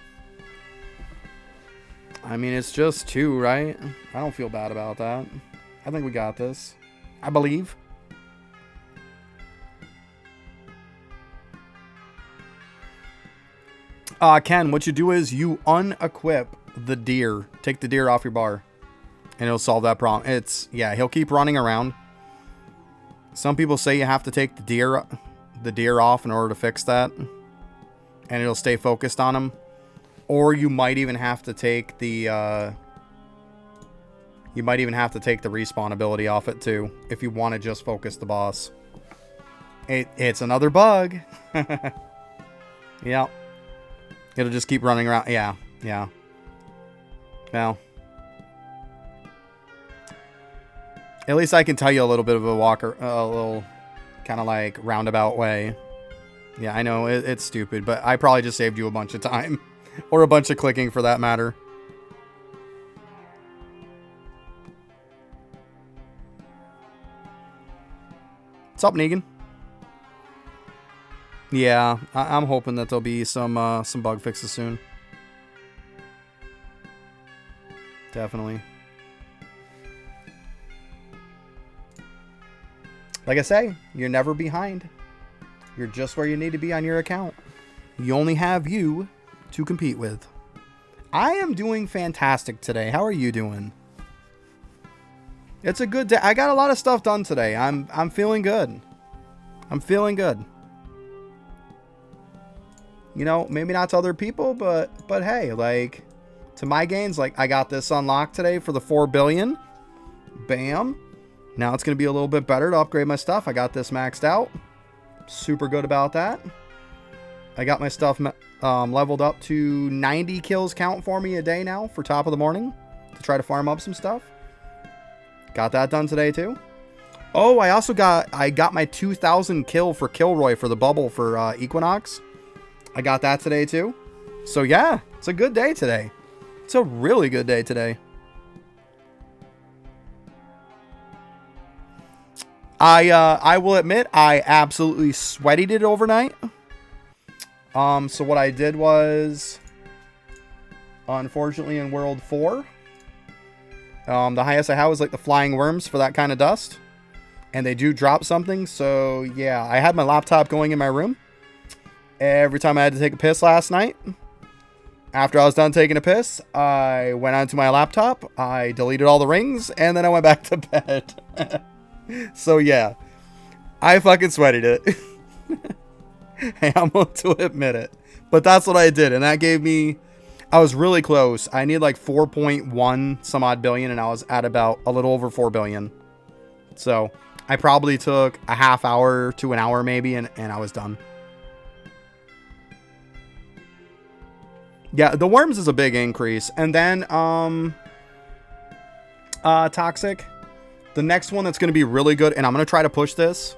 I mean, it's just 2, right? I don't feel bad about that. I think we got this. I believe. Ken, what you do is you unequip the deer. Take the deer off your bar. And it'll solve that problem. Yeah, he'll keep running around. Some people say you have to take the deer off in order to fix that. And it'll stay focused on him. Or you might even have to take the You might even have to take the respawn ability off it too, if you want to just focus the boss. It's another bug. Yep. It'll just keep running around. Yeah, yeah. Well, at least I can tell you a little bit of a little kind of like roundabout way. Yeah, I know it's stupid, but I probably just saved you a bunch of time. Or a bunch of clicking for that matter. What's up, Negan? Yeah, I'm hoping that there'll be some bug fixes soon. Definitely. Like I say, you're never behind. You're just where you need to be on your account. You only have you to compete with. I am doing fantastic today. How are you doing? It's a good day. I got a lot of stuff done today. I'm feeling good. I'm feeling good. You know, maybe not to other people, but hey, like to my gains, like I got this unlocked today for the 4 billion. Bam. Now it's going to be a little bit better to upgrade my stuff. I got this maxed out. Super good about that. I got my stuff leveled up to 90 kills count for me a day now for top of the morning to try to farm up some stuff. Got that done today too. Oh, I got my 2,000 kill for Kilroy for the bubble for Equinox. I got that today too. So yeah, it's a good day today. It's a really good day today. I will admit I absolutely sweated it overnight. So what I did was, unfortunately in World 4, the highest I had was like the flying worms for that kind of dust. And they do drop something. So yeah, I had my laptop going in my room. Every time I had to take a piss last night, after I was done taking a piss, I went onto my laptop, I deleted all the rings, and then I went back to bed. So yeah, I fucking sweated it. Hey, I'm going to admit it. But that's what I did, and that gave me, I was really close. I need like 4.1 some odd billion, and I was at about a little over 4 billion. So I probably took a half hour to an hour maybe, and I was done. Yeah, the worms is a big increase. And then Toxic. The next one that's going to be really good, and I'm going to try to push this,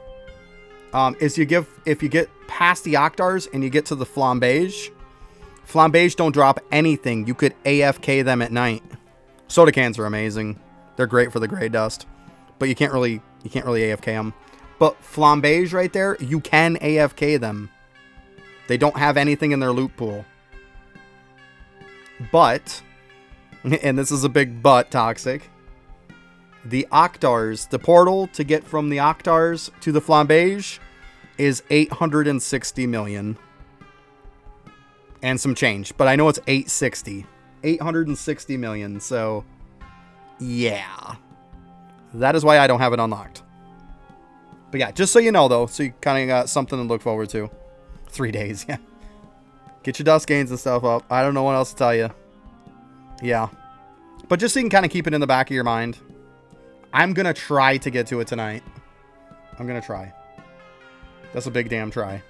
is if you get past the Octars and you get to the Flambage don't drop anything. You could AFK them at night. Soda cans are amazing. They're great for the gray dust, but you can't really AFK them. But Flambage right there, you can AFK them. They don't have anything in their loot pool. But, and this is a big but, Toxic, the Octars, the portal to get from the Octars to the Flambage is 860 million. And some change. But I know it's 860. 860 million. So, yeah. That is why I don't have it unlocked. But yeah, just so you know, though. So you kind of got something to look forward to. 3 days, yeah. Get your dust gains and stuff up. I don't know what else to tell you. Yeah. But just so you can kind of keep it in the back of your mind. I'm going to try to get to it tonight. I'm going to try. That's a big damn try.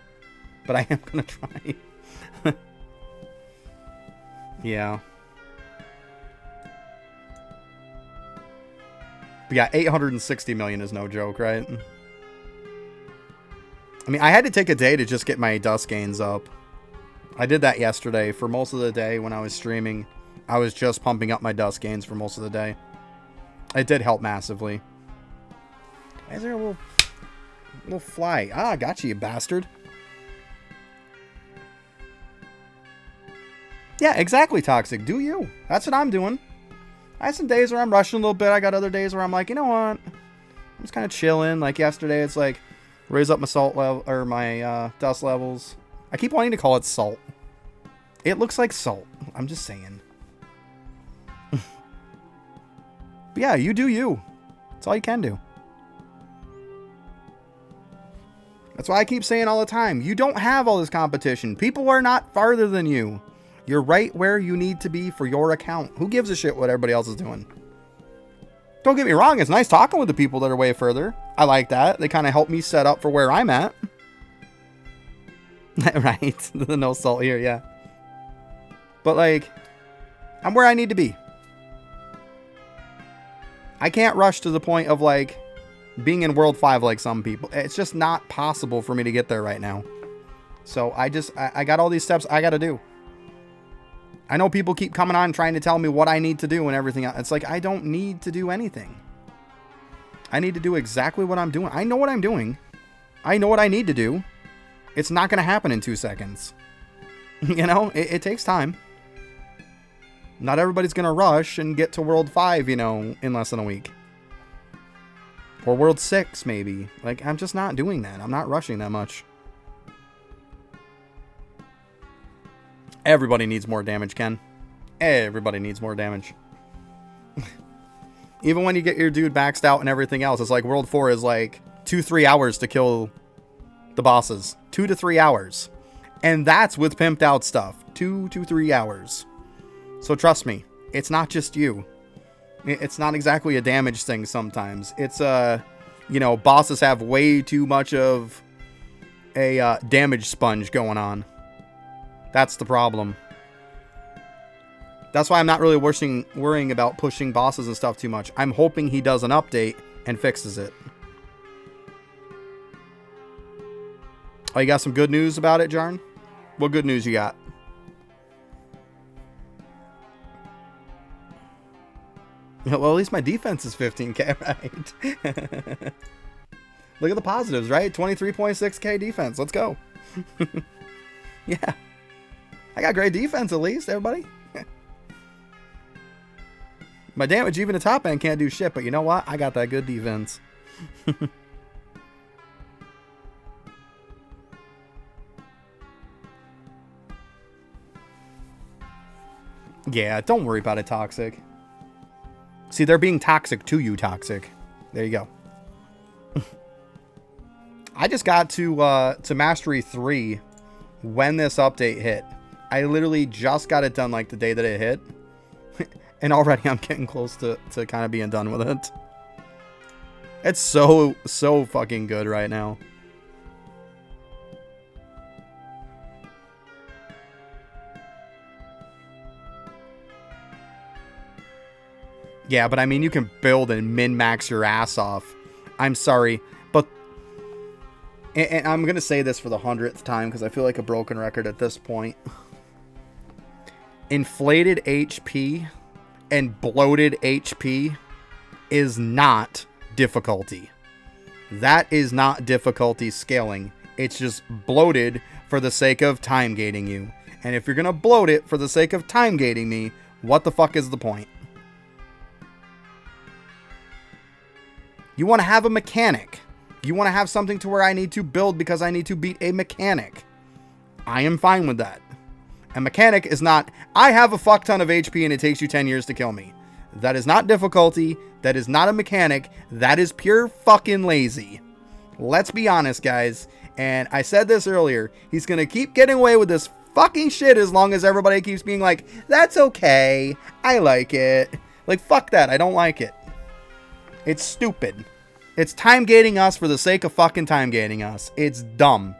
But I am going to try. Yeah. But yeah, 860 million is no joke, right? I mean, I had to take a day to just get my dust gains up. I did that yesterday. For most of the day when I was streaming, I was just pumping up my dust gains for most of the day. It did help massively. Why is there a little fly? Ah, gotcha, you bastard. Yeah, exactly, Toxic. Do you? That's what I'm doing. I have some days where I'm rushing a little bit. I got other days where I'm like, you know what? I'm just kind of chilling. Like yesterday, it's like raise up my salt level or my dust levels. I keep wanting to call it salt. It looks like salt. I'm just saying. But yeah, you do you. That's all you can do. That's why I keep saying all the time, you don't have all this competition. People are not farther than you. You're right where you need to be for your account. Who gives a shit what everybody else is doing? Don't get me wrong, it's nice talking with the people that are way further. I like that. They kind of help me set up for where I'm at. Right? The no salt here, yeah. But like, I'm where I need to be. I can't rush to the point of like being in World 5 like some people. It's just not possible for me to get there right now. So I got all these steps I got to do. I know people keep coming on trying to tell me what I need to do and everything. It's like, I don't need to do anything. I need to do exactly what I'm doing. I know what I'm doing. I know what I need to do. It's not going to happen in 2 seconds. You know, it takes time. Not everybody's going to rush and get to World 5, you know, in less than a week. Or World 6, maybe. Like, I'm just not doing that. I'm not rushing that much. Everybody needs more damage, Ken. Everybody needs more damage. Even when you get your dude maxed out and everything else, it's like World 4 is like 2-3 hours to kill the bosses. 2 to 3 hours. And that's with pimped out stuff. 2 to 3 hours. So trust me, it's not just you. It's not exactly a damage thing sometimes. It's, you know, bosses have way too much of a damage sponge going on. That's the problem. That's why I'm not really worrying about pushing bosses and stuff too much. I'm hoping he does an update and fixes it. Oh, you got some good news about it, Jarn? What good news you got? Well, at least my defense is 15k, right? Look at the positives, right? 23.6k defense. Let's go. Yeah. I got great defense at least, everybody. My damage, even the top end, can't do shit, but you know what? I got that good defense. Yeah, don't worry about it, Toxic. See, they're being toxic to you, Toxic. There you go. I just got to Mastery 3 when this update hit. I literally just got it done like the day that it hit. And already I'm getting close to kind of being done with it. It's so fucking good right now. Yeah, but I mean, you can build and min-max your ass off. I'm sorry, but... And I'm going to say this for the 100th time, because I feel like a broken record at this point. Inflated HP and bloated HP is not difficulty. That is not difficulty scaling. It's just bloated for the sake of time gating you. And if you're going to bloat it for the sake of time gating me, what the fuck is the point? You want to have a mechanic. You want to have something to where I need to build because I need to beat a mechanic. I am fine with that. A mechanic is not, I have a fuck ton of HP and it takes you 10 years to kill me. That is not difficulty. That is not a mechanic. That is pure fucking lazy. Let's be honest, guys. And I said this earlier. He's going to keep getting away with this fucking shit as long as everybody keeps being like, that's okay. I like it. Like, fuck that. I don't like it. It's stupid. It's time gating us for the sake of fucking time gating us. It's dumb.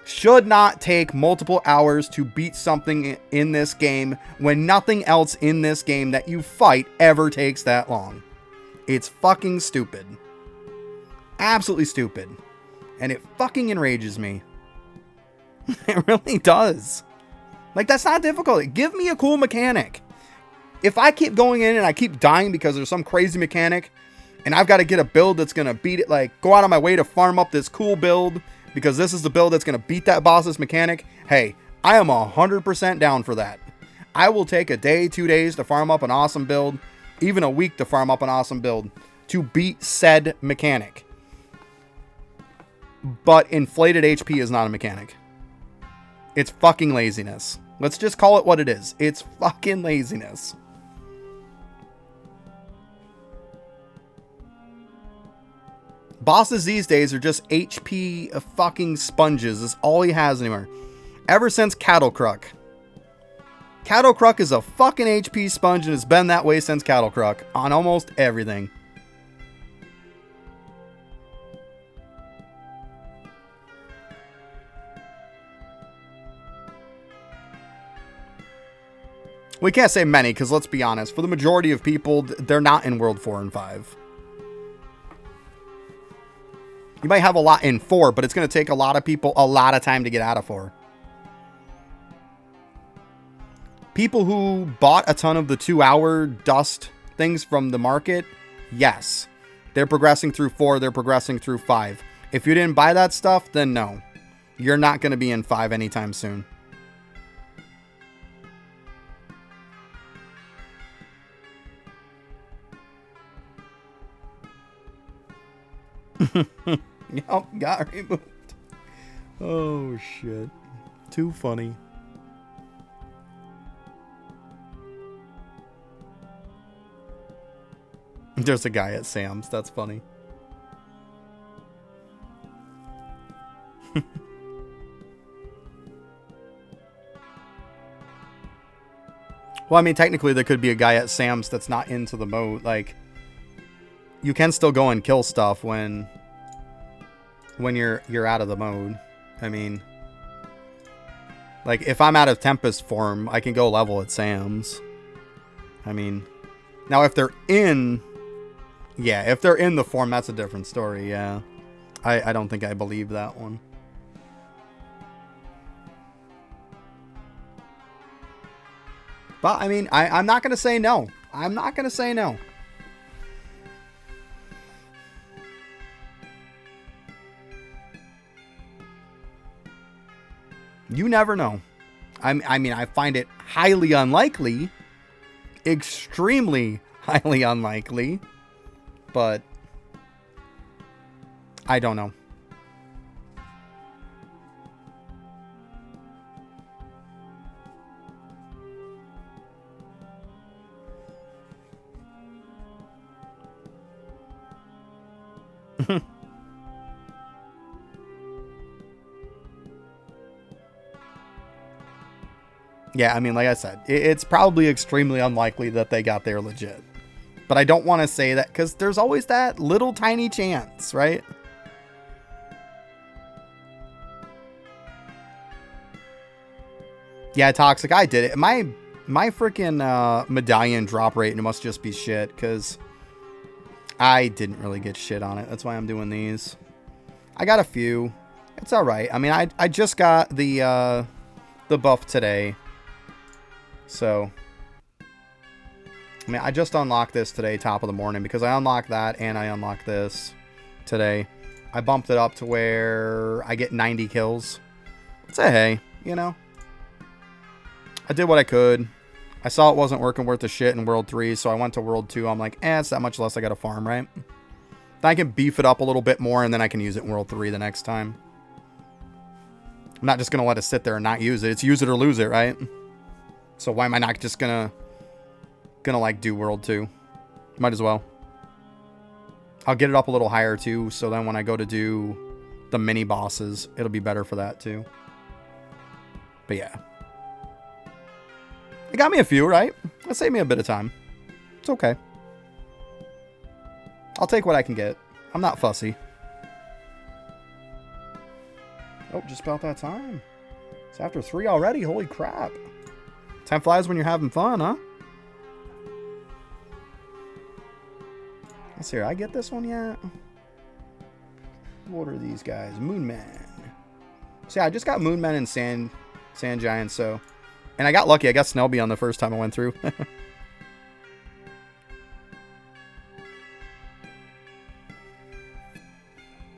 Should not take multiple hours to beat something in this game when nothing else in this game that you fight ever takes that long. It's fucking stupid. Absolutely stupid. And it fucking enrages me. It really does. Like, that's not difficult. Give me a cool mechanic. If I keep going in and I keep dying because there's some crazy mechanic and I've got to get a build that's going to beat it, like go out of my way to farm up this cool build because this is the build that's going to beat that boss's mechanic, hey, I am 100% down for that. I will take a day, 2 days to farm up an awesome build, even a week to farm up an awesome build to beat said mechanic. But inflated HP is not a mechanic. It's fucking laziness. Let's just call it what it is. It's fucking laziness. Bosses these days are just HP fucking sponges. That's all he has anymore. Ever since Cattle Cruck. Cattle Cruck is a fucking HP sponge and it's been that way since Cattle Cruck on almost everything. We can't say many, because let's be honest. For the majority of people, they're not in World 4 and 5. You might have a lot in 4, but it's going to take a lot of people a lot of time to get out of 4. People who bought a ton of the 2-hour dust things from the market, yes. They're progressing through 4, they're progressing through 5. If you didn't buy that stuff, then no. You're not going to be in 5 anytime soon. Yup, got removed. Oh, shit. Too funny. There's a guy at Sam's. That's funny. Well, I mean, technically, there could be a guy at Sam's that's not into the mode. Like, you can still go and kill stuff when you're out of the mode. I mean, like, if I'm out of Tempest form, I can go level at Sam's. I mean, now if they're in... Yeah, if they're in the form, that's a different story, yeah. I don't think I believe that one. But, I mean, I'm not going to say no. I'm not going to say no. You never know. I mean, I find it highly unlikely. Extremely highly unlikely. But I don't know. Yeah, I mean, like I said, it's probably extremely unlikely that they got there legit. But I don't want to say that because there's always that little tiny chance, right? Yeah, Toxic, I did it. My freaking medallion drop rate must just be shit because I didn't really get shit on it. That's why I'm doing these. I got a few. It's all right. I mean, I just got the buff today. So, I mean, I just unlocked this today, top of the morning, because I unlocked that and I unlocked this today. I bumped it up to where I get 90 kills. Say hey, you know. I did what I could. I saw it wasn't working worth the shit in World 3, so I went to World 2. I'm like, it's that much less I gotta farm, right? Then I can beef it up a little bit more, and then I can use it in World 3 the next time. I'm not just gonna let it sit there and not use it. It's use it or lose it, right? So why am I not just gonna like do World 2? Might as well. I'll get it up a little higher too, so then when I go to do the mini bosses, it'll be better for that too. But yeah. It got me a few, right? That saved me a bit of time. It's okay. I'll take what I can get. I'm not fussy. Oh, just about that time. It's after 3 already. Holy crap. Time flies when you're having fun, huh? Let's see here. I get this one yet? What are these guys? Moonman. See, I just got Moonman and Sand Giant, so... And I got lucky. I got Snellby on the first time I went through.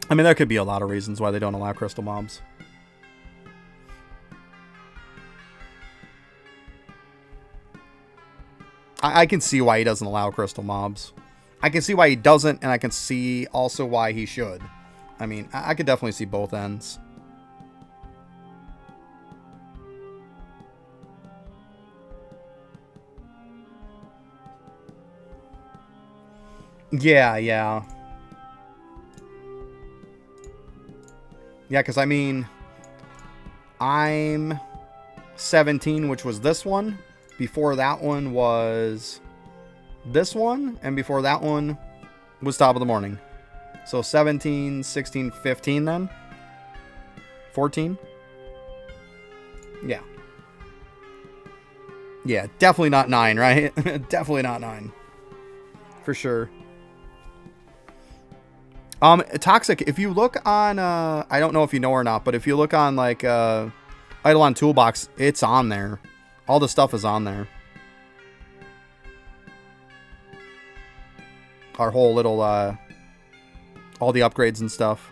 I mean, there could be a lot of reasons why they don't allow crystal mobs. I can see why he doesn't allow crystal mobs. I can see why he doesn't, and I can see also why he should. I mean, I could definitely see both ends. Yeah. Yeah, because, I mean, I'm 17, which was this one. Before that one was this one. And before that one was top of the morning. So 17, 16, 15 then. 14. Yeah. Yeah, definitely not 9, right? Definitely not 9. For sure. Toxic, if you look on, I don't know if you know or not, but if you look on, like, Eidolon Toolbox, it's on there. All the stuff is on there. Our whole little, all the upgrades and stuff.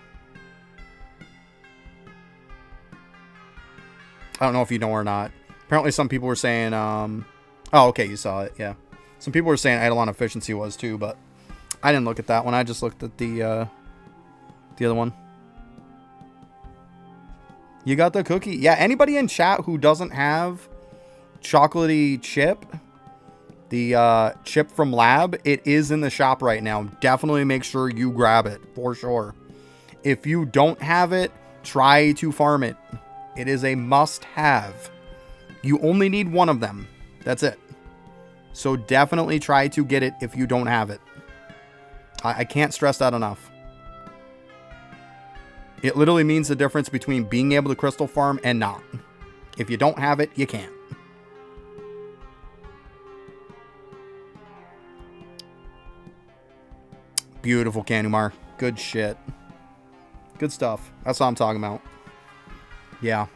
I don't know if you know or not. Apparently some people were saying, oh, okay, you saw it, yeah. Some people were saying Eidolon Efficiency was too, but I didn't look at that one. I just looked at the other one. You got the cookie. Yeah, anybody in chat who doesn't have chocolatey chip, the chip from Lab, it is in the shop right now. Definitely make sure you grab it, for sure. If you don't have it, try to farm it. It is a must-have. You only need one of them. That's it. So definitely try to get it if you don't have it. I can't stress that enough. It literally means the difference between being able to crystal farm and not. If you don't have it, you can't. Beautiful, Canumar. Good shit. Good stuff. That's what I'm talking about. Yeah.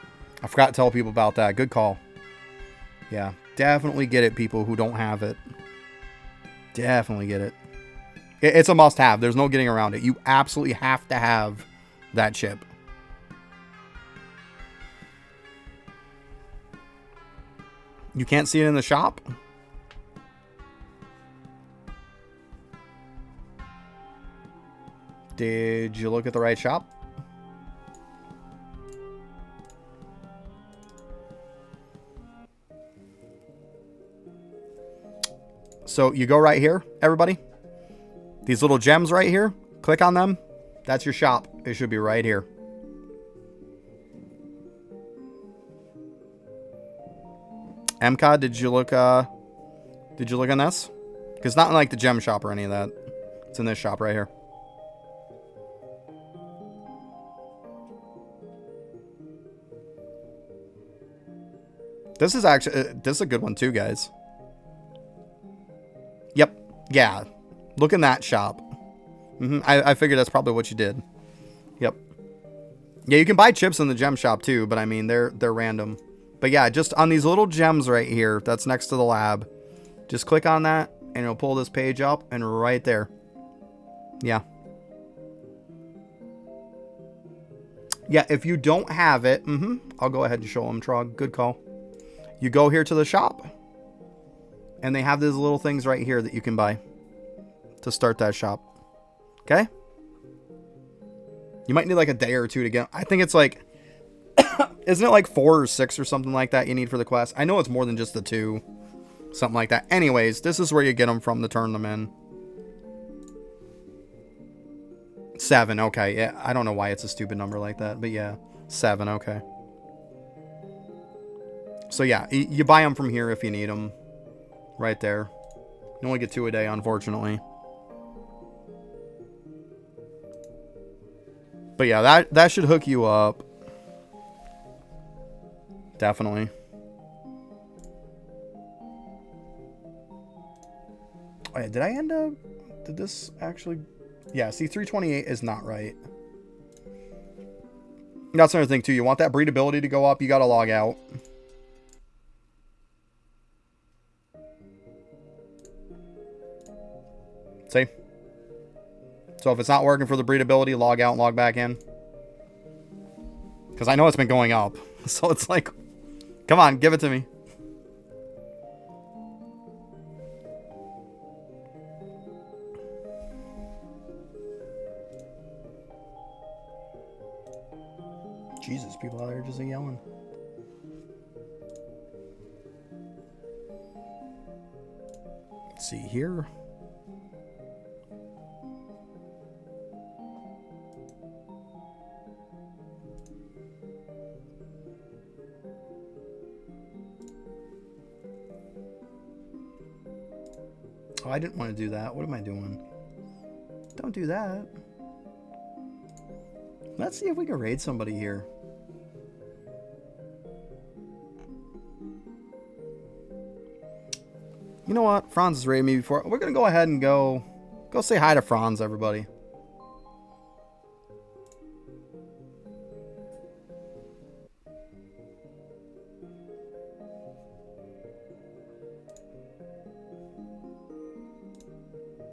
I forgot to tell people about that. Good call. Yeah. Definitely get it, people who don't have it. Definitely get it. It's a must-have. There's no getting around it. You absolutely have to have that chip. You can't see it in the shop? Did you look at the right shop? So you go right here, everybody. These little gems right here. Click on them. That's your shop. It should be right here. MCOD, did you look on this? Because it's not in like the gem shop or any of that. It's in this shop right here. This is actually this is a good one too, guys. Yep. Yeah. Look in that shop. I figured that's probably what you did. Yep. Yeah, you can buy chips in the gem shop too, but I mean they're random. But yeah, just on these little gems right here, that's next to the lab. Just click on that and it'll pull this page up and right there. Yeah. Yeah, if you don't have it, I'll go ahead and show them, Trog. Good call. You go here to the shop and they have these little things right here that you can buy to start that shop. Okay? You might need like a day or two to get. I think it's like, isn't it like 4 or 6 or something like that you need for the quest? I know it's more than just the 2. Something like that. Anyways, this is where you get them from to turn them in. 7, okay. Yeah, I don't know why it's a stupid number like that, but yeah. 7, okay. So yeah, you buy them from here if you need them. Right there. You only get 2 a day, unfortunately. But yeah, that should hook you up. Definitely. Oh, yeah, did I end up... Did this actually... Yeah, see, 328 is not right. That's another thing, too. You want that breedability to go up, you gotta log out. See? So if it's not working for the breedability, log out and log back in. Because I know it's been going up. So it's like, come on, give it to me. Jesus, people out there just yelling. Let's see here. Oh, I didn't want to do that. What am I doing? Don't do that. Let's see if we can raid somebody here. You know what? Franz has raided me before. We're going to go ahead and go say hi to Franz, everybody.